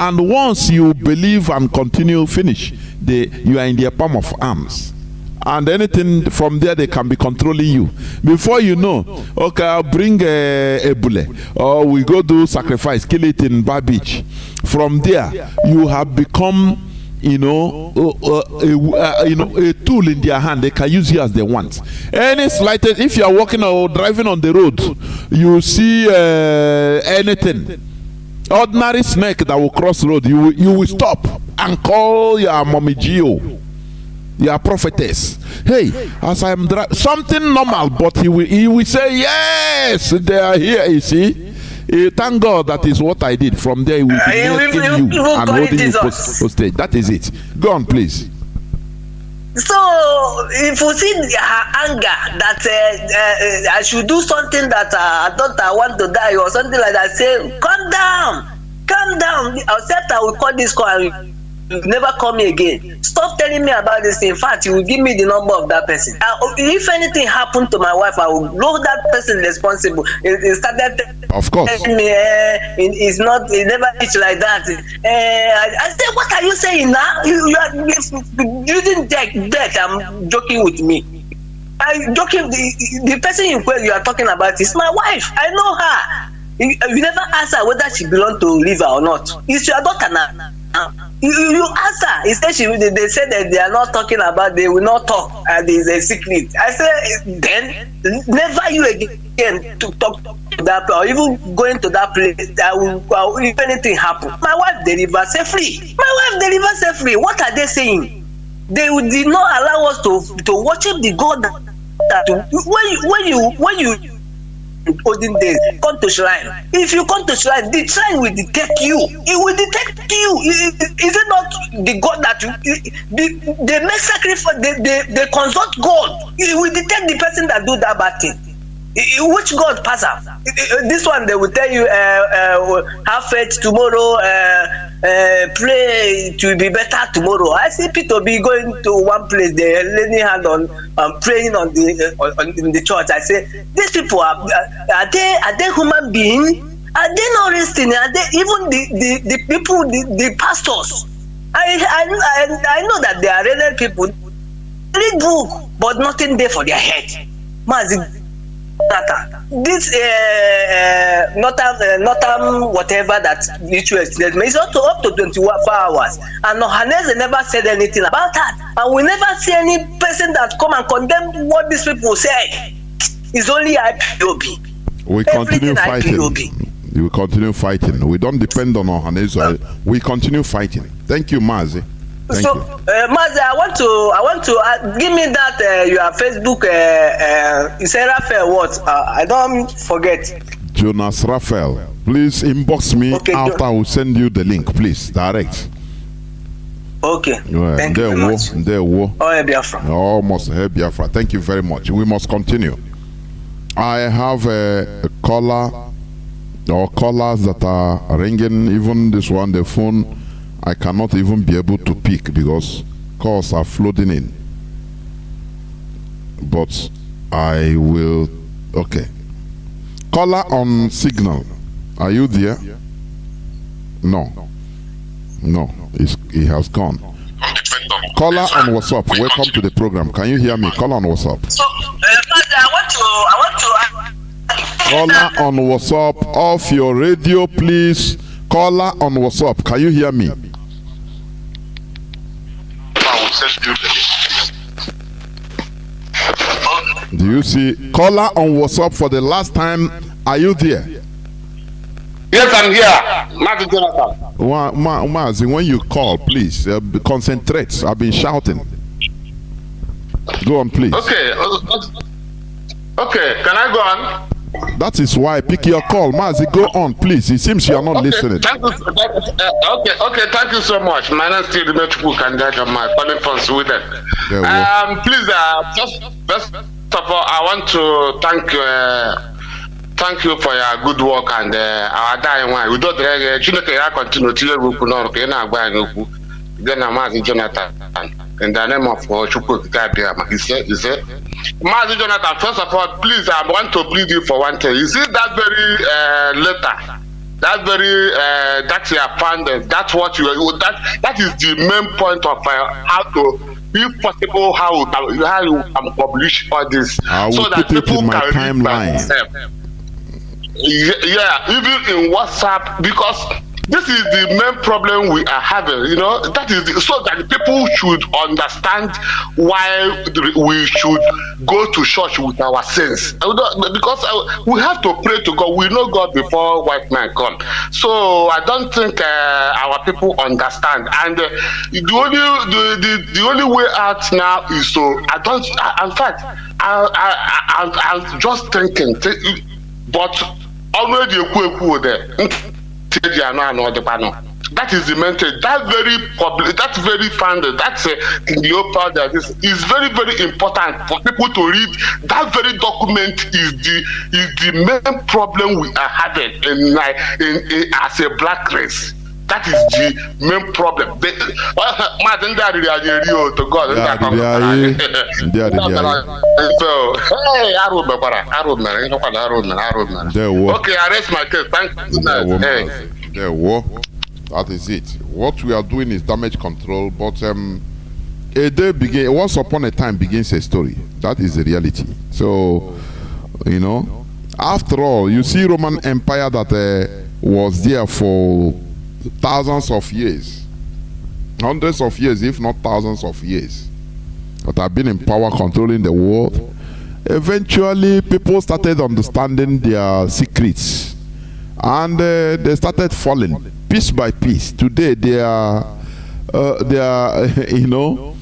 And once you believe and continue, finish, you are in their palm of arms. And anything from there, they can be controlling you. Before you know, okay, I'll bring a bull, or we go do sacrifice, kill it in Bar Beach. From there, you have become, a tool in their hand. They can use you as they want. Any slightest, if you are walking or driving on the road, you see anything, ordinary snake that will cross the road, you will stop and call your mommy Gio, your prophetess. Hey, as I'm driving, something normal, but he will say, yes, they are here. You see. Thank God that is what I did. From there, he will be making you and holding you postage. That is it. Go on, please. So, if you see her anger that I should do something that I thought I want to die or something like that, say, calm down. Except I will call this call and you never call me again. Stop telling me about this. In fact, you will give me the number of that person. If anything happened to my wife, I will know that person responsible. It started of course telling me it's not, it never reached like that. I said, what are you saying now? You are using death. I'm joking with me. I'm joking. The person you are talking about is my wife. I know her. You never ask her whether she belongs to River or not. It's your daughter now. You ask her. Instead, they said that they are not talking about, they will not talk, and it's a secret. I said, then never you again to talk to that, or even going to that place. If anything happen, my wife deliver safely. What are they saying? They did not allow us to worship the God that when you olden days come to shrine. If you come to shrine, the shrine will detect you. It will detect you. Is it not the God that they make sacrifice? They consult God. It will detect the person that do that bad thing. Which God pass up? This one they will tell you, have faith tomorrow, pray to be better tomorrow. I see people be going to one place, they're laying hand on praying in the church. I say, these people are they human beings? Are they not resting? Are they even the people, the pastors? I know that they are real people. Read book, but nothing there for their head. Mazi. This Northern whatever that ritual is up to 24 hours, and Nohanese never said anything about that, and we never see any person that come and condemn what these people say. It's only IPOB. We continue fighting. We continue fighting. We don't depend on Nohanese. We continue fighting. Thank you, Mazi. Thank you. Mazi, I want to give me that your Facebook. You say Raphael what? I don't forget. Jonas Raphael. Please inbox me after I will send you the link. Please direct. Okay. Thank you very much. Oh, Biafra. Almost Biafra. Thank you very much. We must continue. I have a caller or callers that are ringing. Even this one, the phone, I cannot even be able to pick because calls are flooding in. But I will. Okay. Caller on signal. Are you there? No. He has gone. Caller on WhatsApp. Welcome to the program. Can you hear me? Caller on WhatsApp. So, I want to. Caller on WhatsApp, off your radio, please. Caller on WhatsApp, can you hear me? Do you see? Caller on WhatsApp for the last time. Are you there? Yes, I'm here. Mazi Jonathan. Mazi, when you call, please concentrate. I've been shouting. Go on, please. Okay. Okay, can I go on? That is why I pick your call. Mazi, go on, please. It seems you are not listening. Thank you. Okay, thank you so much. My name is Chinedu calling from Sweden. Please, first of all, I want to thank you for your good work and our dying one. We don't continue to then Mazi Jonathan in the name of Chukwu. He said, Mazi Jonathan, first of all, please, I want to plead you for one thing. You see that very letter, that very that you have found, that's what that is the main point of how to, if possible, how you can publish all this so that people can read by themselves. Yeah, even in WhatsApp, because this is the main problem we are having, you know, that is so that people should understand why we should go to church with our sins. Because we have to pray to God. We know God before white man come. So I don't think our people understand. And the only way out now is in fact, I'm just thinking, but already that is the main thing. That very public, that's very founded, that's Leopold, that is very, very important for people to read. That very document is the main problem we are having in as a black race. That is the main problem. Okay, I raise my case. Thank you. That is it. What we are doing is damage control, but a day begins. Once upon a time begins a story. That is the reality. So, you know, after all, you see Roman Empire that was there for thousands of years, hundreds of years, if not thousands of years, that have been in power controlling the world. Eventually, people started understanding their secrets, and they started falling piece by piece. Today, they are you know,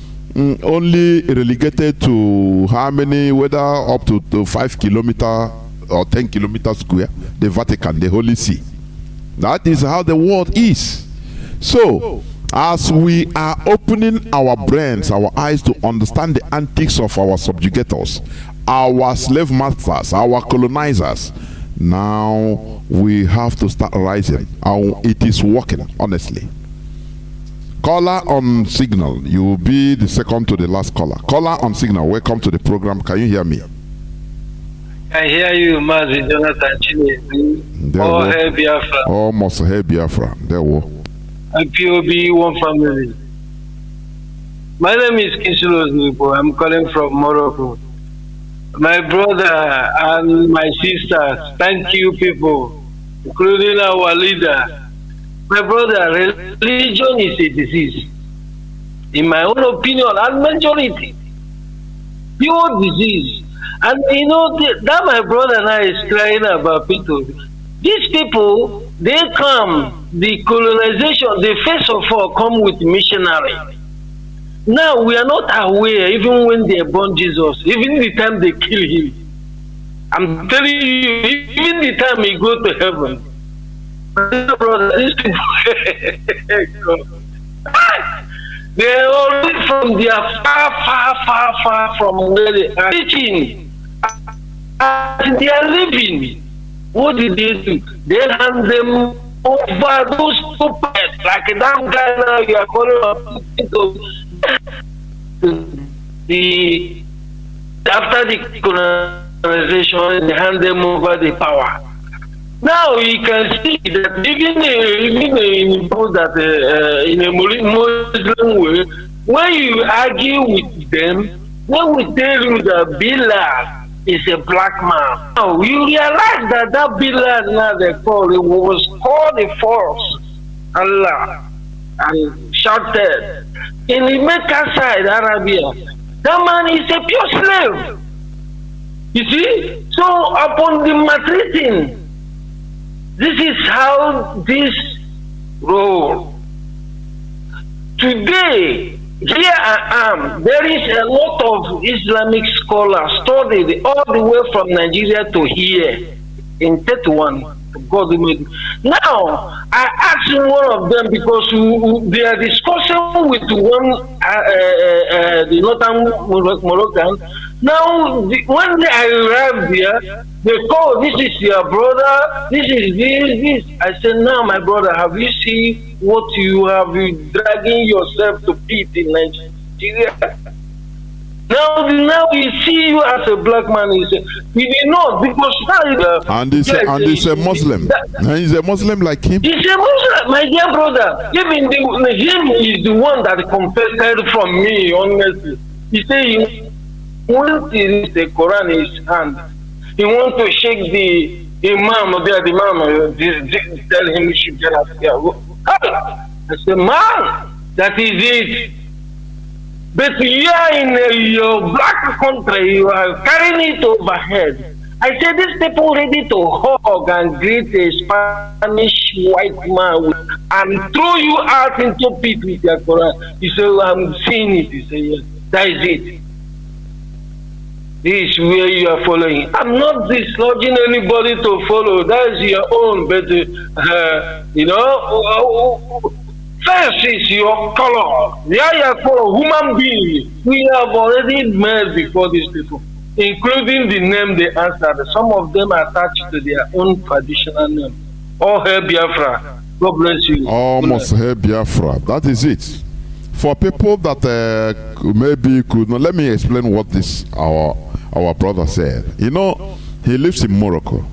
only relegated to how many, whether up to 5 kilometers or 10 kilometers square, the Vatican, the Holy See. That is how the world is. So, as we are opening our brains, our eyes to understand the antics of our subjugators, our slave masters, our colonizers, now we have to start rising. It is working, honestly. Caller on signal, you will be the second to the last caller. Caller on signal, welcome to the program. Can you hear me? I hear you, Mazi Jonathan Chinedu. All hail Biafra. Almost hail Biafra. There we go. And POB, one family. My name is Kisilos. I'm calling from Morocco. My brother and my sisters, thank you people, including our leader. My brother, religion is a disease. In my own opinion, and majority, pure disease. And you know, that my brother now is crying about people. These people, they come, the colonization, they first of all come with missionary. Now we are not aware, even when they born Jesus, even the time they kill him. I'm telling you, even the time he go to heaven. Brother, these people, they are all from their far from where they are teaching. And they are living. What did they do? They hand them over those stupid, like a damn guy now you are calling up after the colonization, they hand them over the power. Now you can see that even in a Muslim way, when you argue with them, they will tell you that Bilal is a black man. Now you realize that Bilal now they call it was called a false Allah and shouted in the Mecca side, Arabia. That man is a pure slave. You see? So upon the maltreating, this is how this roll. Today, here I am. There is a lot of Islamic scholars studied all the way from Nigeria to here in 31. God made. Now, I asked one of them because they are discussing with one, the northern Moroccan. Now, when I arrived there, they call, this is your brother, this is this. I said, now, my brother, have you seen what you have been dragging yourself to pit in Nigeria? Now we see you as a black man. He said, we did not, because now and he's a Muslim. And he's a Muslim like him. He's a Muslim, my dear brother. Even him is the one that confessed from me, honestly. He said he wants the Quran in his hand. He wants to shake the Imam there, the Imam, tell him he should get up here. I said, man, that is it. But you are in your black country, you are carrying it overhead. I said, these people ready to hug and greet a Spanish white man and throw you out into pit with your Quran. He said, I'm seeing it. He said, yes, that is it. This is where you are following. I'm not dislodging anybody to follow. That is your own. But, first is your color. They are your color, human being. We have already met before these people, including the name they answered. Some of them are attached to their own traditional name. All hail Biafra. God bless you. Almost hail Biafra. That is it. For people that maybe could not, let me explain what this our brother said. You know, he lives in Morocco.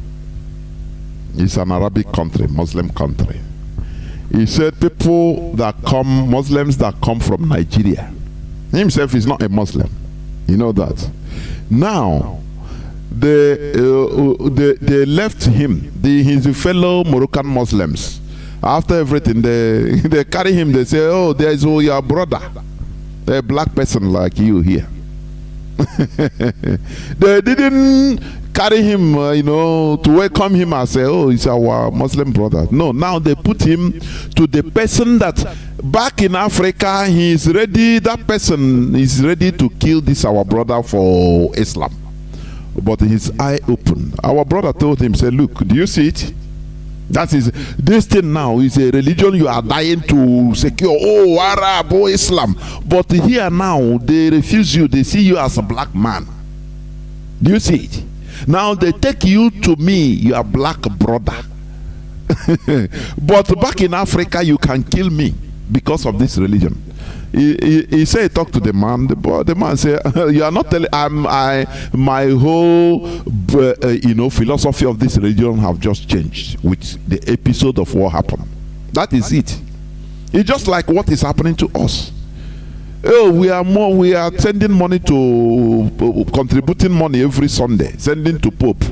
It's an Arabic country, Muslim country. He said people that come, Muslims that come from Nigeria. He himself is not a Muslim. You know that. Now, they left him, his fellow Moroccan Muslims. After everything, they carry him, they say, oh, there is your brother, a black person like you here. They didn't carry him, to welcome him and say, oh, he's our Muslim brother. No, now they put him to the person that back in Africa, he is ready, that person is ready to kill this our brother for Islam. But his eye opened. Our brother told him, say, look, do you see it? That is, this thing now is a religion you are dying to secure. Oh, Arab, oh, Islam. But here now, they refuse you. They see you as a black man. Do you see it? Now they take you to me, your black brother. But back in Africa, you can kill me because of this religion. He said, talk to the man. The man said, you are not telling. My whole, philosophy of this religion have just changed with the episode of what happened. That is it. It's just like what is happening to us. Oh, we are sending money to, contributing money every Sunday, sending to Pope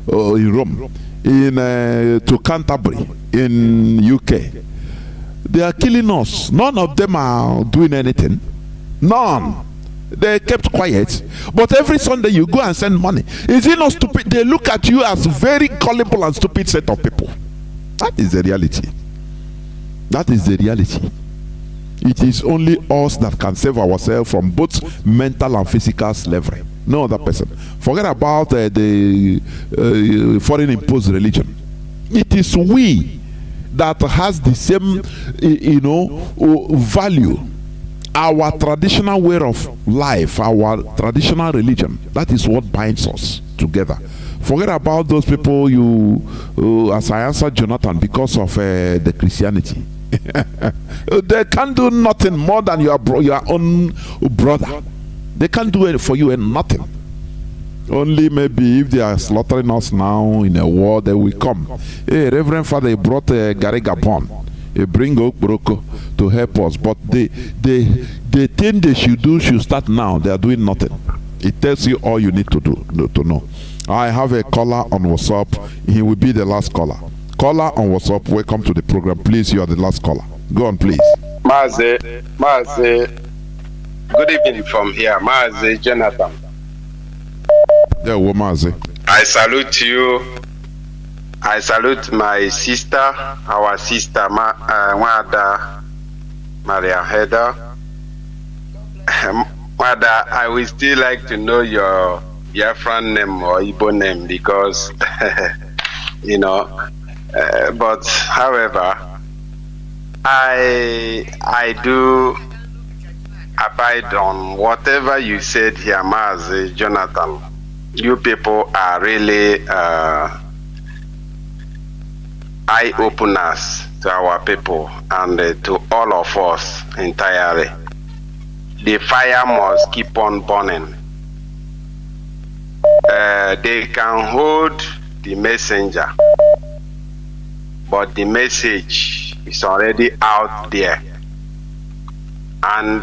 in Rome, to Canterbury in UK. They are killing us. None of them are doing anything. None. They kept quiet. But every Sunday you go and send money. Is it not stupid? They look at you as very gullible and stupid set of people. That is the reality. That is the reality. It is only us that can save ourselves from both mental and physical slavery. No other person. Forget about the foreign imposed religion. It is we that has the same, value. Our traditional way of life, our traditional religion. That is what binds us together. Forget about those people as I answered Jonathan, because of the Christianity. They can't do nothing more than your own brother. They can't do it for you and nothing. Only maybe if they are slaughtering us now in a war, they will come. Hey, Reverend Father, he brought Gary Gabon. He bring Okbroko to help us. But the thing they should do should start now. They are doing nothing. It tells you all you need to do to know. I have a caller on WhatsApp. He will be the last caller. Caller on WhatsApp, welcome to the program. Please, you are the last caller. Go on, please. Mazi, good evening from here. Mazi Jonathan. Yeah, well, Mazi. I salute you. I salute my sister, our sister, Wada Maria Heda. Wada, I would still like to know your Biafran name or Igbo name because, you know, but however, I do abide on whatever you said here, Mazi Jonathan. You people are really eye-openers to our people and to all of us entirely. The fire must keep on burning. They can hold the messenger, but the message is already out there. And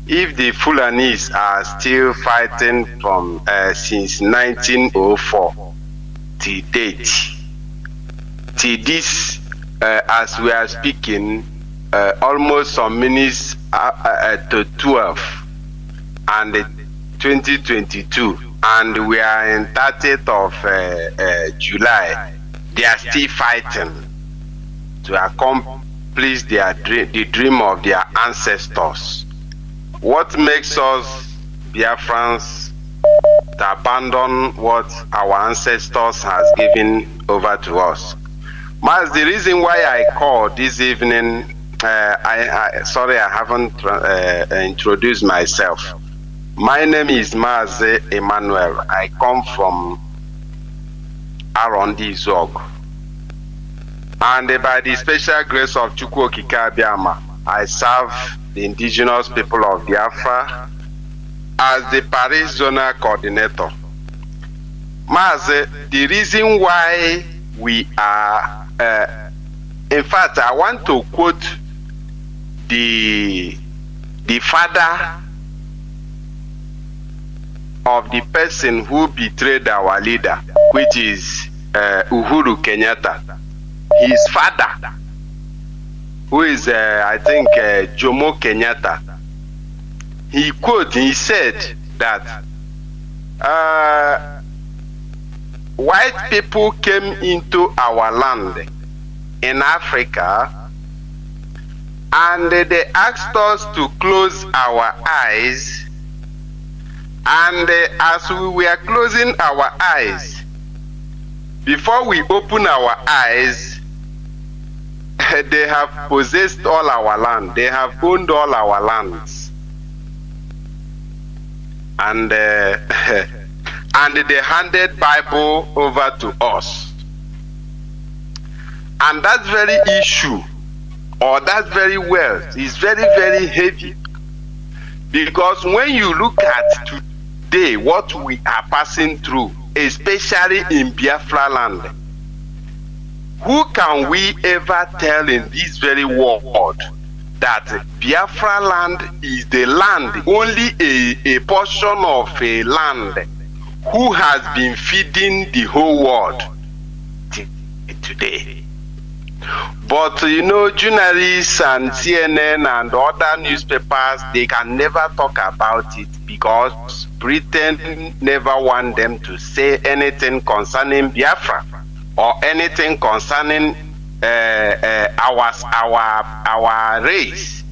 if the Fulanis are still fighting from since 1904 till date, till this, as we are speaking, almost some minutes to 12 and 2022, and we are in 30th of July, they are still fighting to accomplish the dream of their ancestors. What makes us Biafrans to abandon what our ancestors has given over to us? Mas, the reason why I called this evening, sorry I haven't introduced myself. My name is Mazi Emmanuel. I come from Arondi Zog. And by the special grace of Chukwu Okike Abiama, I serve the indigenous people of Biafra as the Paris Zonal Coordinator. Mazi, the reason why we are, in fact, I want to quote the father of the person who betrayed our leader, which is Uhuru Kenyatta. His father, who is, I think, Jomo Kenyatta, he said that white people came into our land in Africa and they asked us to close our eyes, and as we were closing our eyes, before we open our eyes, they have possessed all our land. They have owned all our lands. And and they handed Bible over to us. And that very issue, or that very wealth, is very, very heavy. Because when you look at today, what we are passing through, especially in Biafra land, who can we ever tell in this very world that Biafra land is the land, only a portion of a land who has been feeding the whole world today? But you know, journalists and CNN and other newspapers, they can never talk about it because Britain never want them to say anything concerning Biafra or anything concerning our race.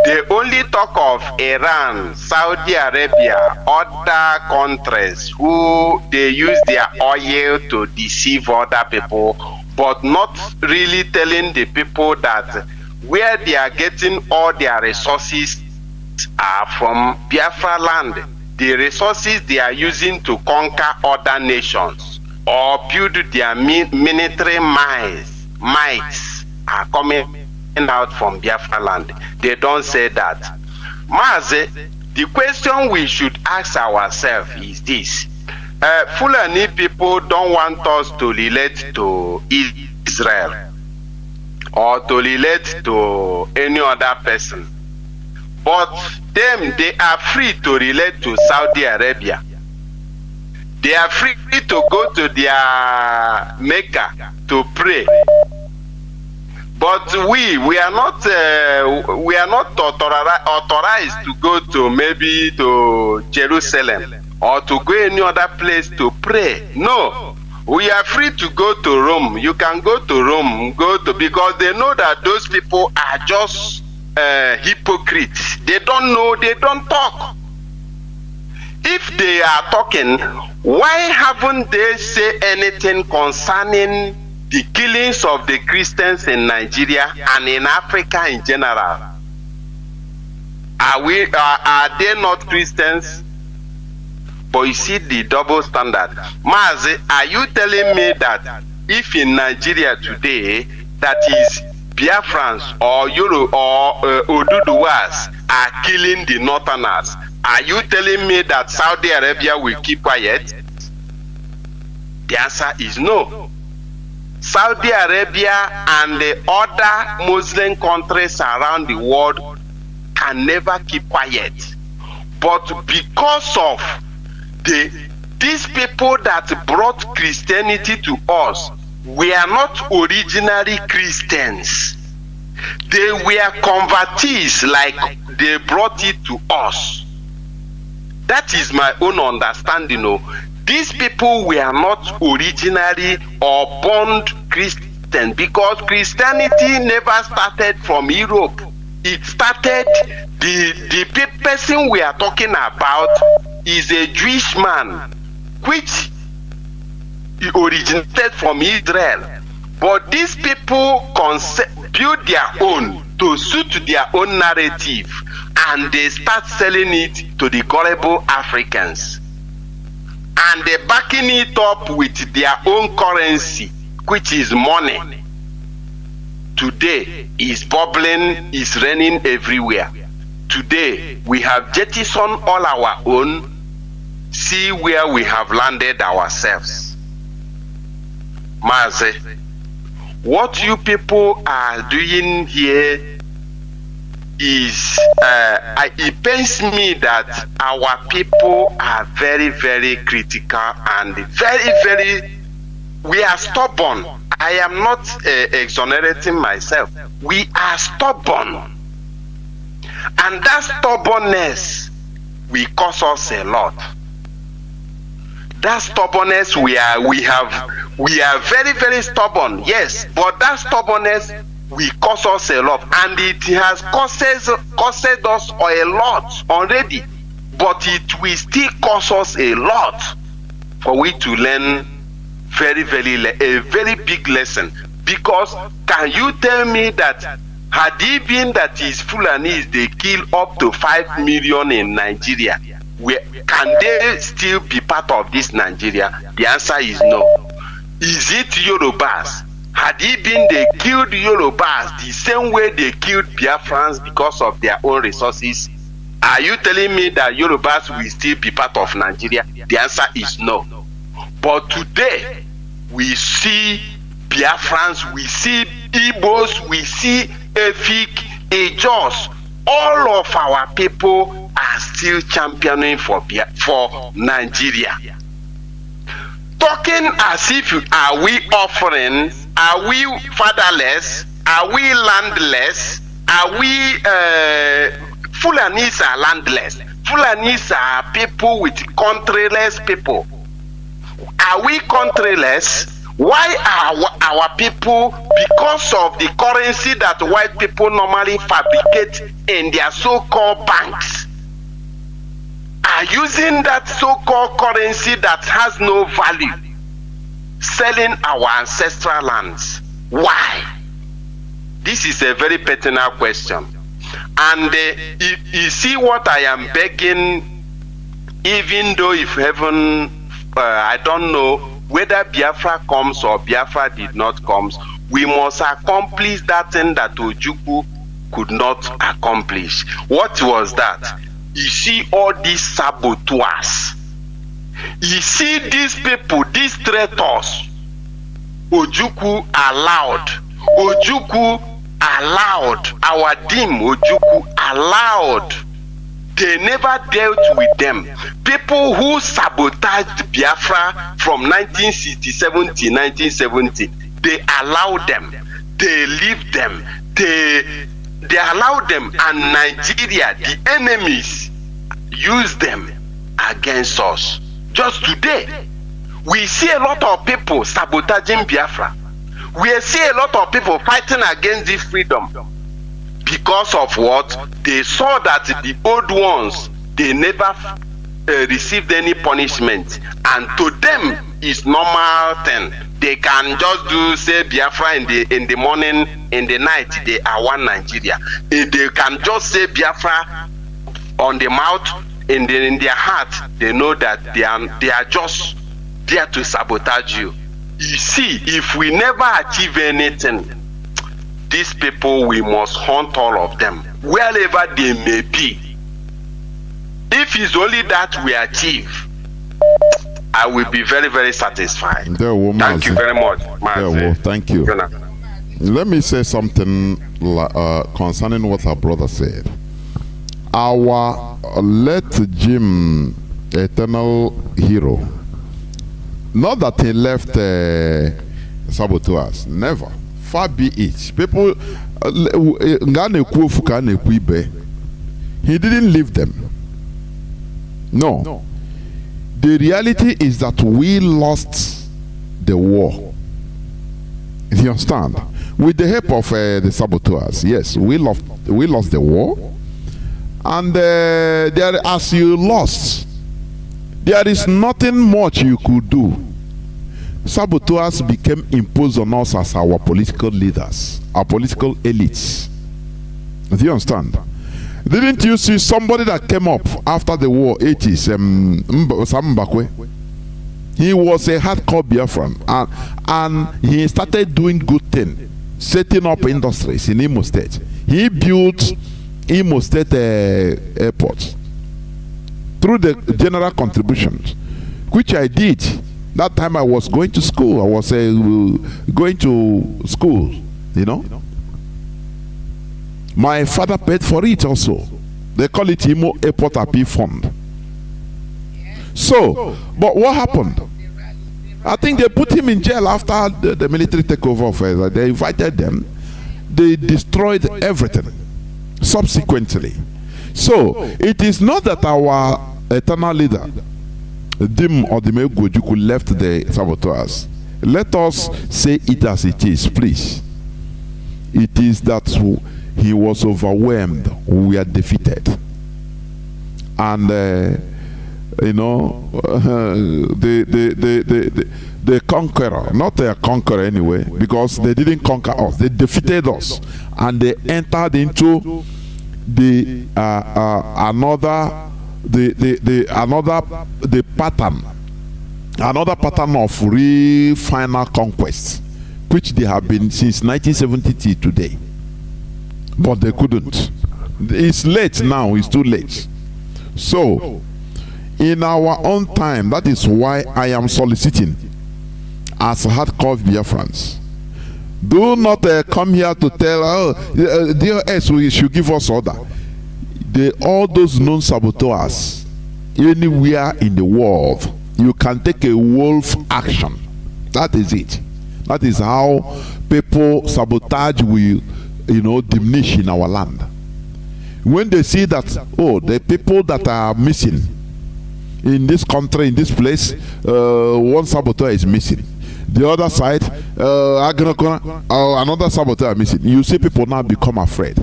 They only talk of Iran, Saudi Arabia, other countries who they use their oil to deceive other people, but not really telling the people that where they are getting all their resources are from Biafra land. The resources they are using to conquer other nations or build their military mights are coming out from Biafra land. They don't say that. Mazi, the question we should ask ourselves is this. Fulani people don't want us to relate to Israel or to relate to any other person. But them, they are free to relate to Saudi Arabia. They are free to go to their Mecca to pray. But we are not authorized to go to maybe to Jerusalem or to go any other place to pray. No, we are free to go to Rome. You can go to Rome, because they know that those people are just hypocrites. They don't know, they don't talk. If they are talking, why haven't they said anything concerning the killings of the Christians in Nigeria and in Africa in general? Are they not Christians? But you see the double standard. Mazi, are you telling me that if in Nigeria today, that is Biafrans or Oduduwas are killing the Northerners, are you telling me that Saudi Arabia will keep quiet? The answer is no. Saudi Arabia and the other Muslim countries around the world can never keep quiet. But because of these people that brought Christianity to us, we are not originally Christians. They were convertees, like they brought it to us. That is my own understanding. These people were not originally or born Christian, because Christianity never started from Europe. It started, the person we are talking about is a Jewish man, which originated from Israel. But these people build their own to suit their own narrative, and they start selling it to the gullible Africans. And they backing it up with their own currency, which is money. Today is bubbling, is raining everywhere. Today we have jettisoned all our own. See where we have landed ourselves. Mazi, what you people are doing here is, it pains me that our people are very, very critical and very, we are stubborn. I am not exonerating myself. We are stubborn. And that stubbornness will cost us a lot. That stubbornness, we are very, very stubborn, yes, but that stubbornness will cost us a lot, and it has costed us a lot already, but it will still cost us a lot for we to learn a very big lesson. Because can you tell me that had it been that is Fulanis, they kill up to 5 million in Nigeria, can they still be part of this Nigeria? The answer is no. Is it Yorubas? Had it been they killed Yorubas the same way they killed Biafrans because of their own resources? Are you telling me that Yorubas will still be part of Nigeria? The answer is no. But today, we see Biafrans, we see Igbos, we see Efik, Ejos. All of our people are still championing for Nigeria. Talking as if, are we offerings? Are we fatherless? Are we landless? Are we Fulanis are landless? Fulanis are people with countryless people. Are we countryless? Why are our people, because of the currency that white people normally fabricate in their so-called banks, are using that so-called currency that has no value, selling our ancestral lands? Why? This is a very pertinent question. And you see what I am begging, even though if heaven, I don't know whether Biafra comes or Biafra did not come, we must accomplish that thing that Ojukwu could not accomplish. What was that? You see all these saboteurs. You see these people, these traitors. Ojukwu allowed. Ojukwu allowed. Our Dim Ojukwu allowed They never dealt with them. People who sabotaged Biafra from 1967 to 1970, they allowed them. They leave them. They allowed them, and Nigeria, the enemies, use them against us. Just today, we see a lot of people sabotaging Biafra. We see a lot of people fighting against this freedom. Because of what? They saw that the old ones, they never received any punishment, and to them it's normal thing. They can just do, say, Biafra in the morning, in the night they are one Nigeria. They can just say Biafra on the mouth, in their heart they know that they are just there to sabotage you. You see, if we never achieve anything, these people, we must hunt all of them, wherever they may be. If it's only that we achieve, I will be very, very satisfied. Thank you very much, Mazi. Thank you. Let me say something concerning what our brother said. Our late Jim, eternal hero, not that he left saboteurs, never. Far be it. People, he didn't leave them. No. The reality is that we lost the war. You understand? With the help of the saboteurs, yes, we lost the war. And as you lost, there is nothing much you could do. Saboteurs became imposed on us as our political leaders, our political elites. Do you understand? Didn't you see somebody that came up after the war, 80s, Sam Mbakwe? He was a hardcore Biafran, and he started doing good things, setting up industries in Imo State. He built Imo State airport through the general contributions, which I did. That time I was going to school. I was going to school, you know. My father paid for it also. They call it Imo Airport Appeal Fund. So, but what happened? I think they put him in jail after the military takeover of they invited them. They destroyed everything subsequently. So, it is not that our eternal leader, Dim or Dime Gojuku, left the saboteurs. Let us say it as it is, please. It is that he was overwhelmed. We are defeated, and the conqueror, not a conqueror anyway, because they didn't conquer us. They defeated us, and they entered into the another pattern of final conquest, which they have been since 1970 today. But they couldn't. It's late now. It's too late. So, in our own time, that is why I am soliciting, as hardcore Biafrans, do not come here to tell, dear S, we should give us order. All those known saboteurs, anywhere in the world, you can take a wolf action. That is it. That is how people sabotage will, diminish in our land. When they see that, the people that are missing in this country, in this place, one saboteur is missing. The other side, another saboteur is missing. You see people now become afraid.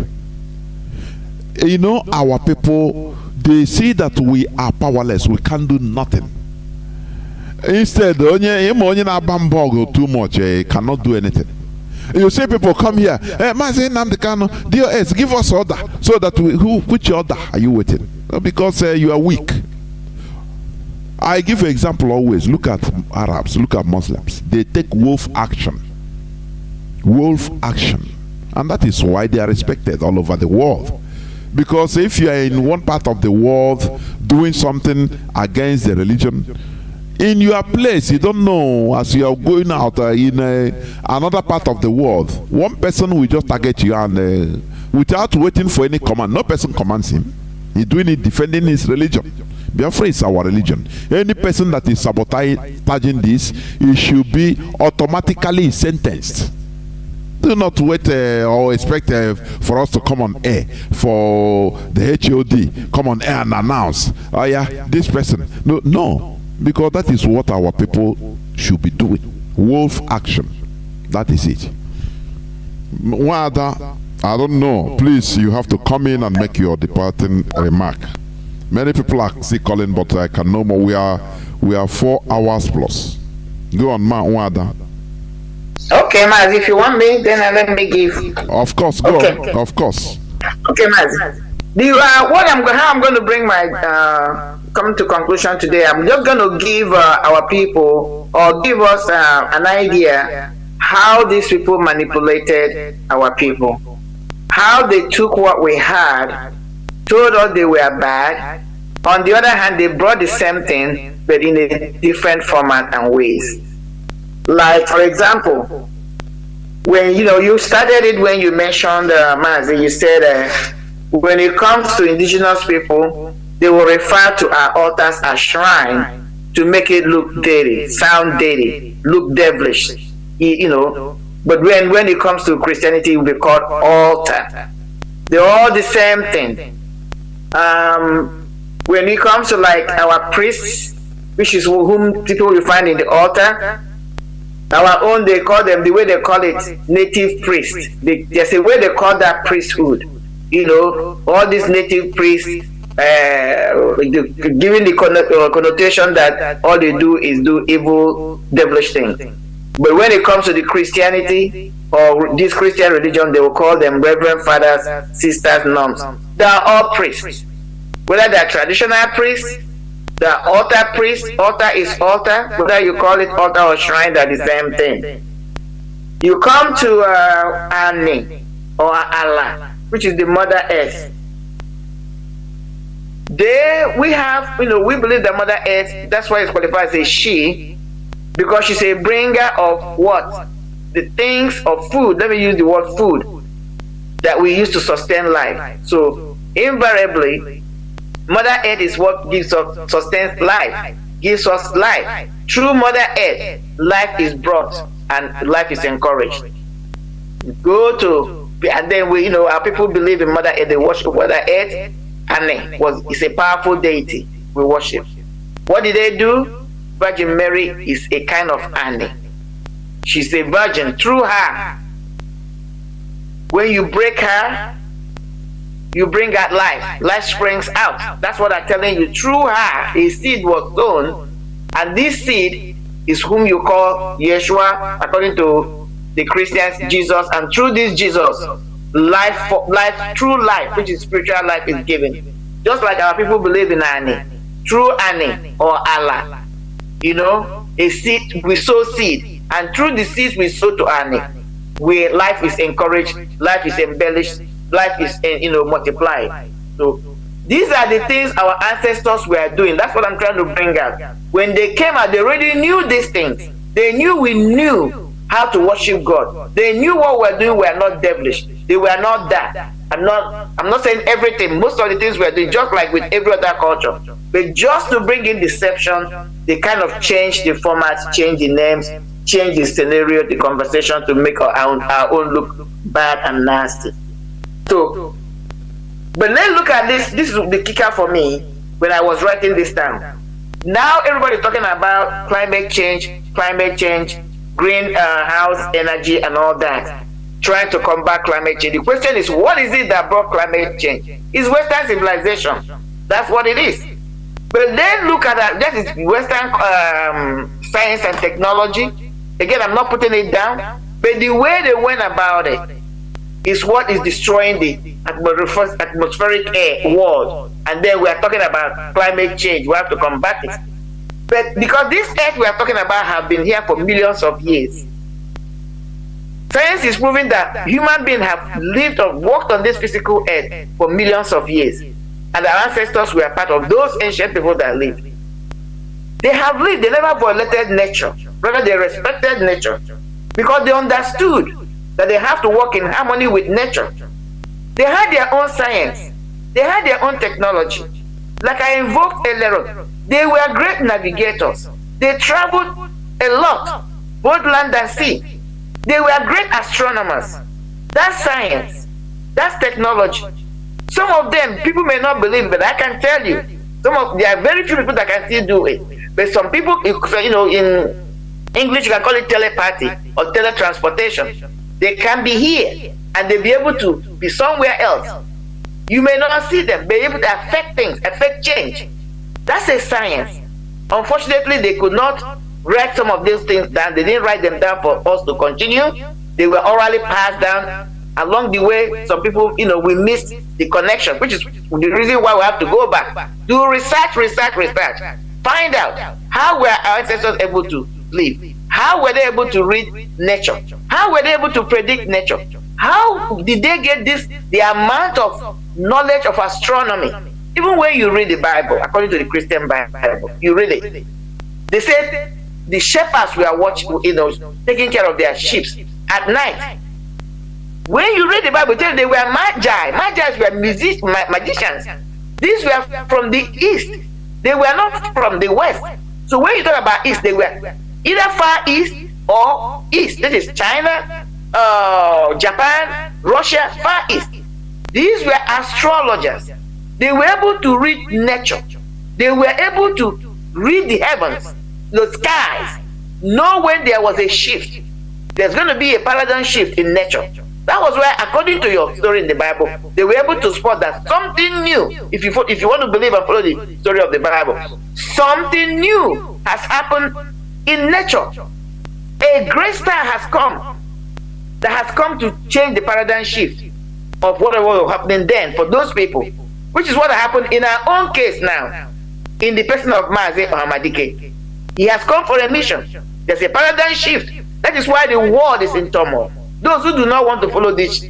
Our people, they see that we are powerless. We can't do nothing. Instead, too much, cannot do anything. You see people come here, Mazi, Nnamdi Kanu, DOS, give us order, so that which order are you waiting? Because you are weak. I give an example always. Look at Arabs, look at Muslims. They take wolf action. Wolf action. And that is why they are respected all over the world. Because if you are in one part of the world doing something against the religion, in your place, you don't know, as you are going out in another part of the world, one person will just target you, and without waiting for any command, no person commands him. He's doing it defending his religion. Biafra is our religion. Any person that is sabotaging this, he should be automatically sentenced. Do not wait or expect for us to come on air, for the HOD come on air and announce, oh yeah, this person. No, because that is what our people should be doing. Wolf action. That is it. One other, I don't know. Please, you have to come in and make your departing remark. Many people are still calling, but I can no more. We are 4 hours plus. Go on, ma. One other. Okay, Mazi, if you want me, then let me give. Of course, go. Okay. Of course. Okay, Mazi. How I'm going to bring my come to conclusion today. I'm just going to give our people, or give us an idea how these people manipulated our people, how they took what we had, told us they were bad. On the other hand, they brought the same thing, but in a different format and ways. Like, for example, when you started it, when you mentioned Mazi, you said when it comes to indigenous people, they will refer to our altars as shrine to make it look dirty, sound dirty, look devilish, But when it comes to Christianity, it will be called altar. They're all the same thing. When it comes to like our priests, which is whom people will find in the altar, our own, they call them, the way they call it, native priests. There's a way they call that priesthood. All these native priests, giving the connotation that all they do is do evil, devilish things. But when it comes to the Christianity or this Christian religion, they will call them reverend fathers, sisters, nuns. They are all priests. Whether they are traditional priests, they are altar priests. Altar is altar. Whether you call it altar or shrine, they're the same thing. You come to Ani or Allah, which is the Mother Earth. We believe the Mother Earth, that's why it's qualified as a she, because she's a bringer of what? The things of food. Let me use the word food that we use to sustain life. So invariably, Mother Earth is what gives us, sustains life, gives us life. Through Mother Earth, life is brought and life is encouraged. And then our people believe in Mother Earth. They worship Mother Earth, and it's a powerful deity we worship. What did they do? Virgin Mary is a kind of Annie. She's a virgin. Through her, when you break her, you bring out life. Life springs out. That's what I'm telling you. Through her, a seed was sown, and this seed is whom you call Yeshua, according to the Christians, Jesus. And through this Jesus, true life, which is spiritual life, is given. Just like our people believe in Annie, through Annie or Allah. A seed, we sow seed, and through the seeds we sow to Annie, where life is encouraged, life is embellished, life is multiplied. So these are the things our ancestors were doing. That's what I'm trying to bring out. When they came out, they already knew these things. They knew we knew how to worship God. They knew what we're doing were not devilish. They were not that. I'm not saying everything. Most of the things we're doing, just like with every other culture. But just to bring in deception, they kind of change the formats, change the names, change the scenario, the conversation to make our own look bad and nasty. So, but let's look at this. This is the kicker for me when I was writing this down. Now everybody's talking about climate change, greenhouse energy and all that, trying to combat climate change. The question is, what is it that brought climate change? It's Western civilization. That's what it is. But then look at that. That is Western science and technology. Again, I'm not putting it down, but the way they went about it is what is destroying the atmospheric air world. And then we are talking about climate change. We have to combat it. But because this earth we are talking about have been here for millions of years, science is proving that human beings have lived or walked on this physical earth for millions of years. And our ancestors were part of those ancient people that lived. They have lived, they never violated nature. Rather, they respected nature because they understood that they have to work in harmony with nature. They had their own science. They had their own technology. Like I invoked earlier on, they were great navigators. They traveled a lot, both land and sea. They were great astronomers. That's science. That's technology. Some of them, people may not believe, but I can tell you, there are very few people that can still do it. But some people, you know, in English you can call it telepathy or teletransportation. They can be here and they'll be able to be somewhere else. You may not see them, be able to affect things, affect change. That's a science. Unfortunately, they could not write some of these things down. They didn't write them down for us to continue. They were orally passed down. Along the way, some people, you know, we missed the connection, which is the reason why we have to go back. Do research. Find out how were our ancestors able to live? How were they able to read nature? How were they able to predict nature? How did they get the amount of knowledge of astronomy? Even when you read the Bible, according to the Christian Bible, you read it. They said the shepherds were watching, you know, taking care of their sheep at night. When you read the Bible, tell they were magi. Magi were magicians. These were from the east. They were not from the west. So when you talk about east, they were either far east or east. This is China, Japan, Russia, far east. These were astrologers. They were able to read nature. They were able to read the heavens, the skies, know when there was a shift. There's going to be a paradigm shift in nature. That was why, according to your story in the Bible, they were able to spot that something new, if you want to believe and follow the story of the Bible, something new has happened in nature. A great star has come that has come to change the paradigm shift of whatever was happening then for those people, which is what happened in our own case now, in the person of Mazi or Hamadike. He has come for a mission. There's a paradigm shift. That is why the world is in turmoil. Those who do not want to follow this,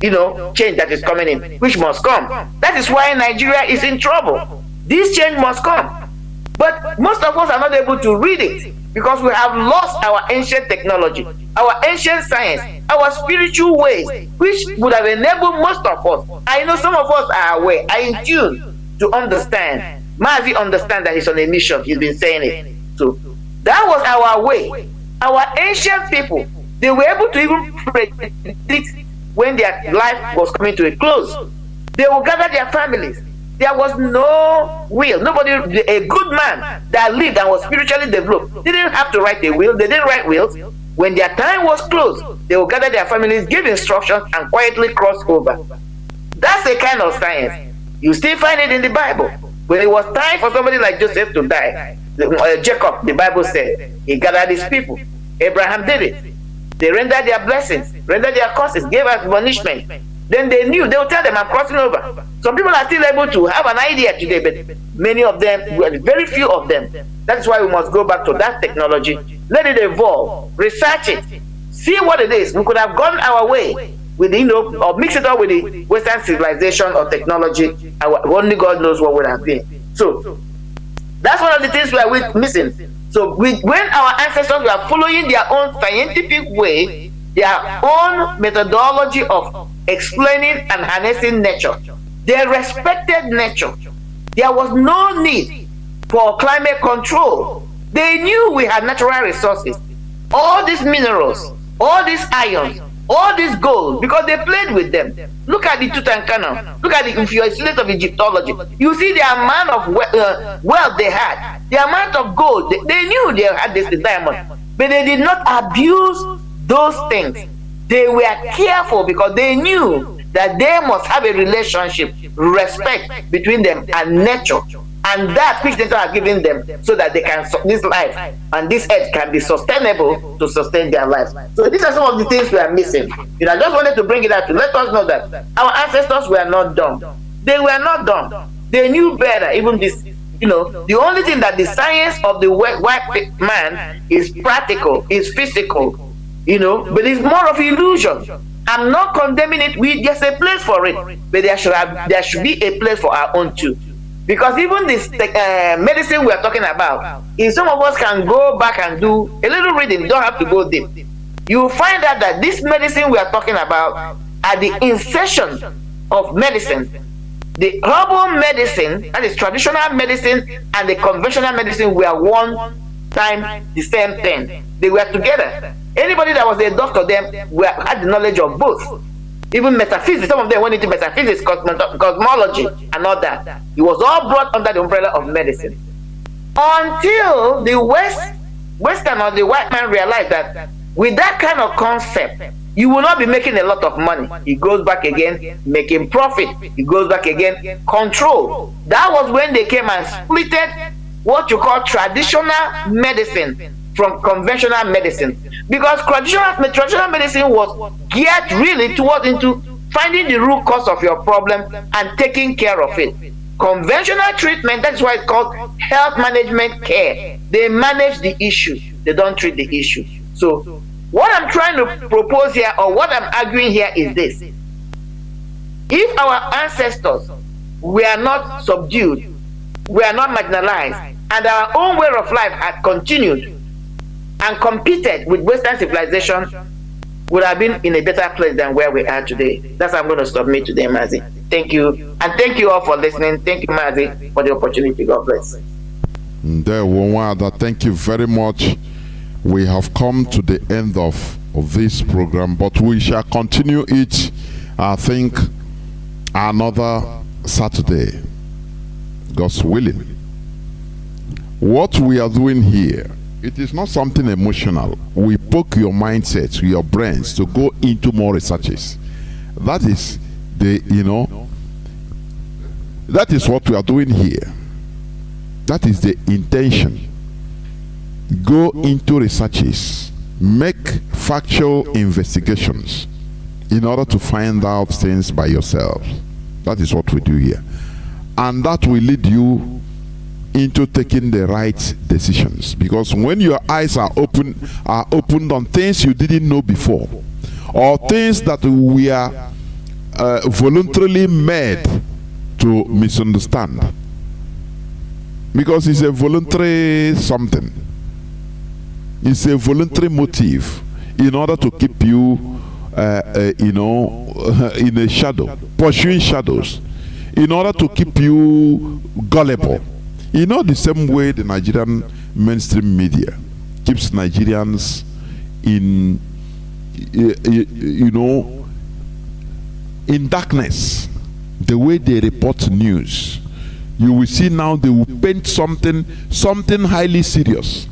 you know, change that is coming in, which must come. That is why Nigeria is in trouble. This change must come. But most of us are not able to read it because we have lost our ancient technology, our ancient science, our spiritual ways, which would have enabled most of us. I know some of us are aware, are in tune to understand. Mazi understands that he's on a mission. He's been saying it. So that was our way. Our ancient people, they were able to even predict when their life was coming to a close. They will gather their families. There was no will. Nobody, a good man that lived and was spiritually developed, they didn't have to write a will. They didn't write wills. When their time was closed, they will gather their families, give instructions, and quietly cross over. That's a kind of science. You still find it in the Bible. When it was time for somebody like Joseph to die, Jacob, the Bible said, he gathered his people. Abraham did it. They rendered their blessings, rendered their curses, gave us punishment. Then they knew, they would tell them, I'm crossing over. Some people are still able to have an idea today, but many of them, very few of them. That's why we must go back to that technology. Let it evolve, research it, see what it is. We could have gone our way with, you know, or mix it up with the Western civilization or technology. Only God knows what would have been. So that's one of the things we are missing. So when our ancestors were following their own scientific way, their own methodology of explaining and harnessing nature, they respected nature. There was no need for climate control. They knew we had natural resources, all these minerals, all these ions, all this gold, because they played with them. Look at the Tutankhamun. Look at if you're a student of Egyptology, you see the amount of wealth they had, the amount of gold. They knew they had this diamond, but they did not abuse those things. They were careful because they knew that they must have a relationship, respect between them and nature, and that which nature has given them, so that they can, this life and this earth can be sustainable to sustain their lives. So these are some of the things we are missing. You know, I just wanted to bring it out to let us know that our ancestors were not dumb. They were not dumb. They knew better. Even this, you know, the only thing that the science of the white man is practical, is physical, you know, but it's more of illusion. I'm not condemning it. There's a place for it, but there should be a place for our own too. Because even this medicine we are talking about, if some of us can go back and do a little reading, you don't have to go deep, you will find out that this medicine we are talking about, at the inception of medicine, The herbal medicine, that is traditional medicine, and the conventional medicine were one time the same thing. They were together. Anybody that was a doctor then had the knowledge of both. Even metaphysics, some of them went into metaphysics, cosmology, and all that. It was all brought under the umbrella of medicine. Until the Western or the white man realized that with that kind of concept, you will not be making a lot of money. It goes back again, making profit. It goes back again, control. That was when they came and splitted what you call traditional medicine from conventional medicine. Because traditional medicine was geared really towards into finding the root cause of your problem and taking care of it. Conventional treatment, that's why it's called health management care. They manage the issue, they don't treat the issue. So what I'm trying to propose here, or what I'm arguing here, is this. If our ancestors were not subdued, were not marginalized, and our own way of life had continued and competed with Western civilization, would have been in a better place than where we are today. That's how I'm going to submit today, Mazi. Thank you. And thank you all for listening. Thank you, Mazi, for the opportunity. God bless. Thank you very much. We have come to the end of this program, but we shall continue it, I think, another Saturday, God's willing. What we are doing here, it is not something emotional. We poke your mindsets, your brains to go into more researches. That is that is what we are doing here. That is the intention. Go into researches, make factual investigations in order to find out things by yourself. That is what we do here. And that will lead you into taking the right decisions. Because when your eyes are opened on things you didn't know before, or things that we are voluntarily made to misunderstand, because it's a voluntary something. It's a voluntary motive in order to keep you, in a shadow, pursuing shadows, in order to keep you gullible. The same way the Nigerian mainstream media keeps Nigerians in, in darkness. The way they report news, you will see now they will paint something highly serious,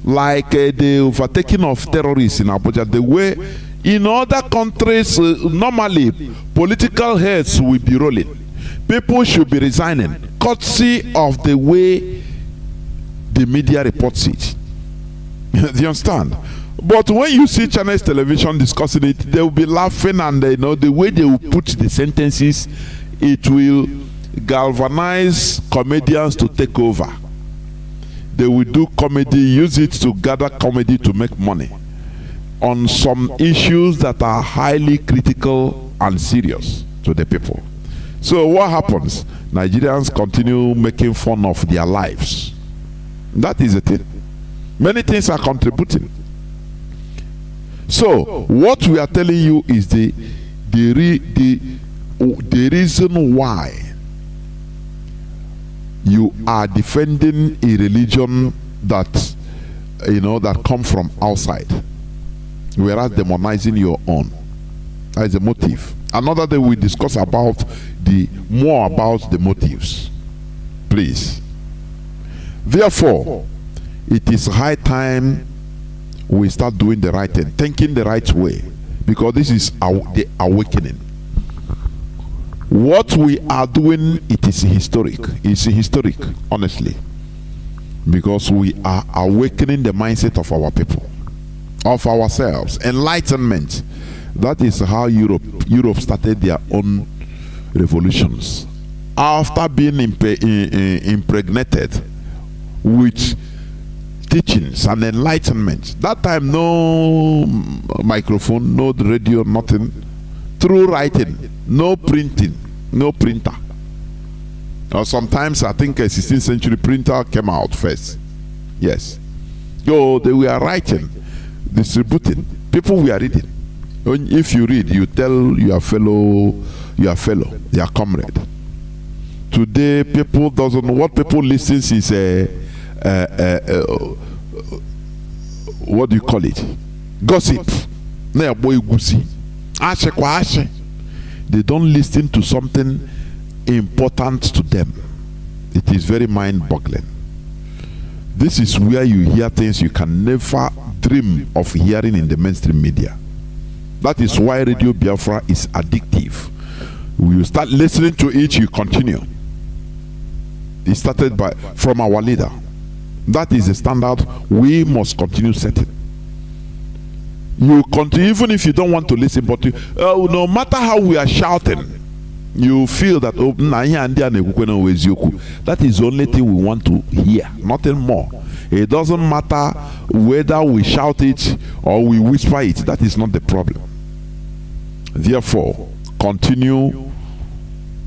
like the overtaking of terrorists in Abuja. The way in other countries, normally political heads will be rolling. People should be resigning, courtesy of the way the media reports it. Do you understand? But when you see Chinese television discussing it, they will be laughing, and the way they will put the sentences, it will galvanize comedians to take over. They will do comedy, use it to gather comedy to make money on some issues that are highly critical and serious to the people. So what happens? Nigerians continue making fun of their lives. That is the thing. Many things are contributing. So what we are telling you is the reason why you are defending a religion that that come from outside, whereas demonizing your own. That is the motive. Another day we discuss about more about the motives, please. Therefore, it is high time we start doing the right thing, thinking the right way, because this is the awakening. What we are doing, it is historic. It's historic, honestly, because we are awakening the mindset of our people, of ourselves. Enlightenment. That is how Europe started their own revolutions. After being impregnated with teachings and enlightenment. That time, no microphone, no radio, nothing. Through writing, no printing, no printer. Or sometimes I think a 16th century printer came out first. Yes. So they were writing, distributing. People were reading. If you read, you tell your fellow, your comrade. Today, people doesn't know what people listens is what do you call it? Gossip. They don't listen to something important to them. It is very mind-boggling. This is where you hear things you can never dream of hearing in the mainstream media. That is why Radio Biafra is addictive. When you start listening to it, you continue. It started from our leader. That is the standard we must continue setting. You continue even if you don't want to listen, but no matter how we are shouting, you feel that that is the only thing we want to hear, nothing more. It doesn't matter whether we shout it or we whisper it. That is not the problem. Therefore, continue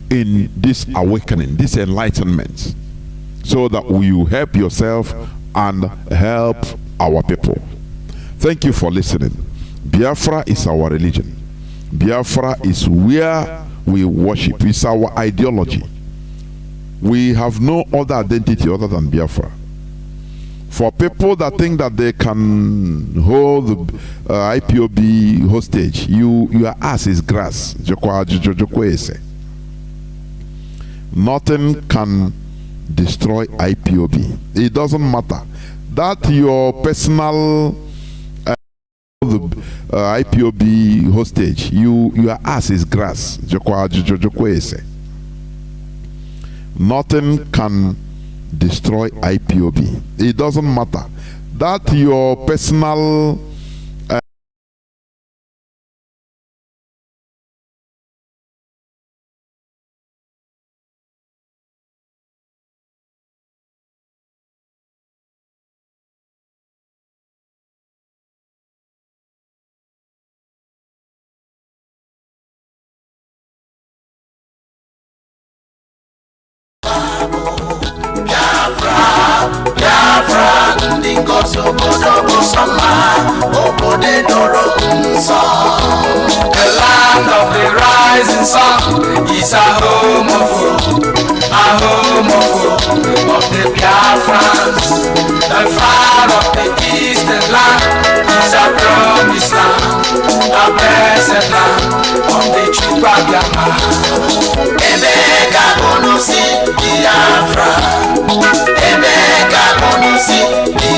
in this awakening, this enlightenment, so that you help yourself and help our people. Thank you for listening. Biafra is our religion. Biafra is where we worship. It's our ideology. We have no other identity other than Biafra. For people that think that they can hold the IPOB hostage, your ass is grass. Nothing can destroy IPOB. It doesn't matter that your personal IPOB hostage, your ass is grass. Nothing can destroy IPOB. It doesn't matter that your personal The land of the rising sun is a home of the Biafrans. The far of the eastern land is a promised land, a blessed land of the Chukwabiyama.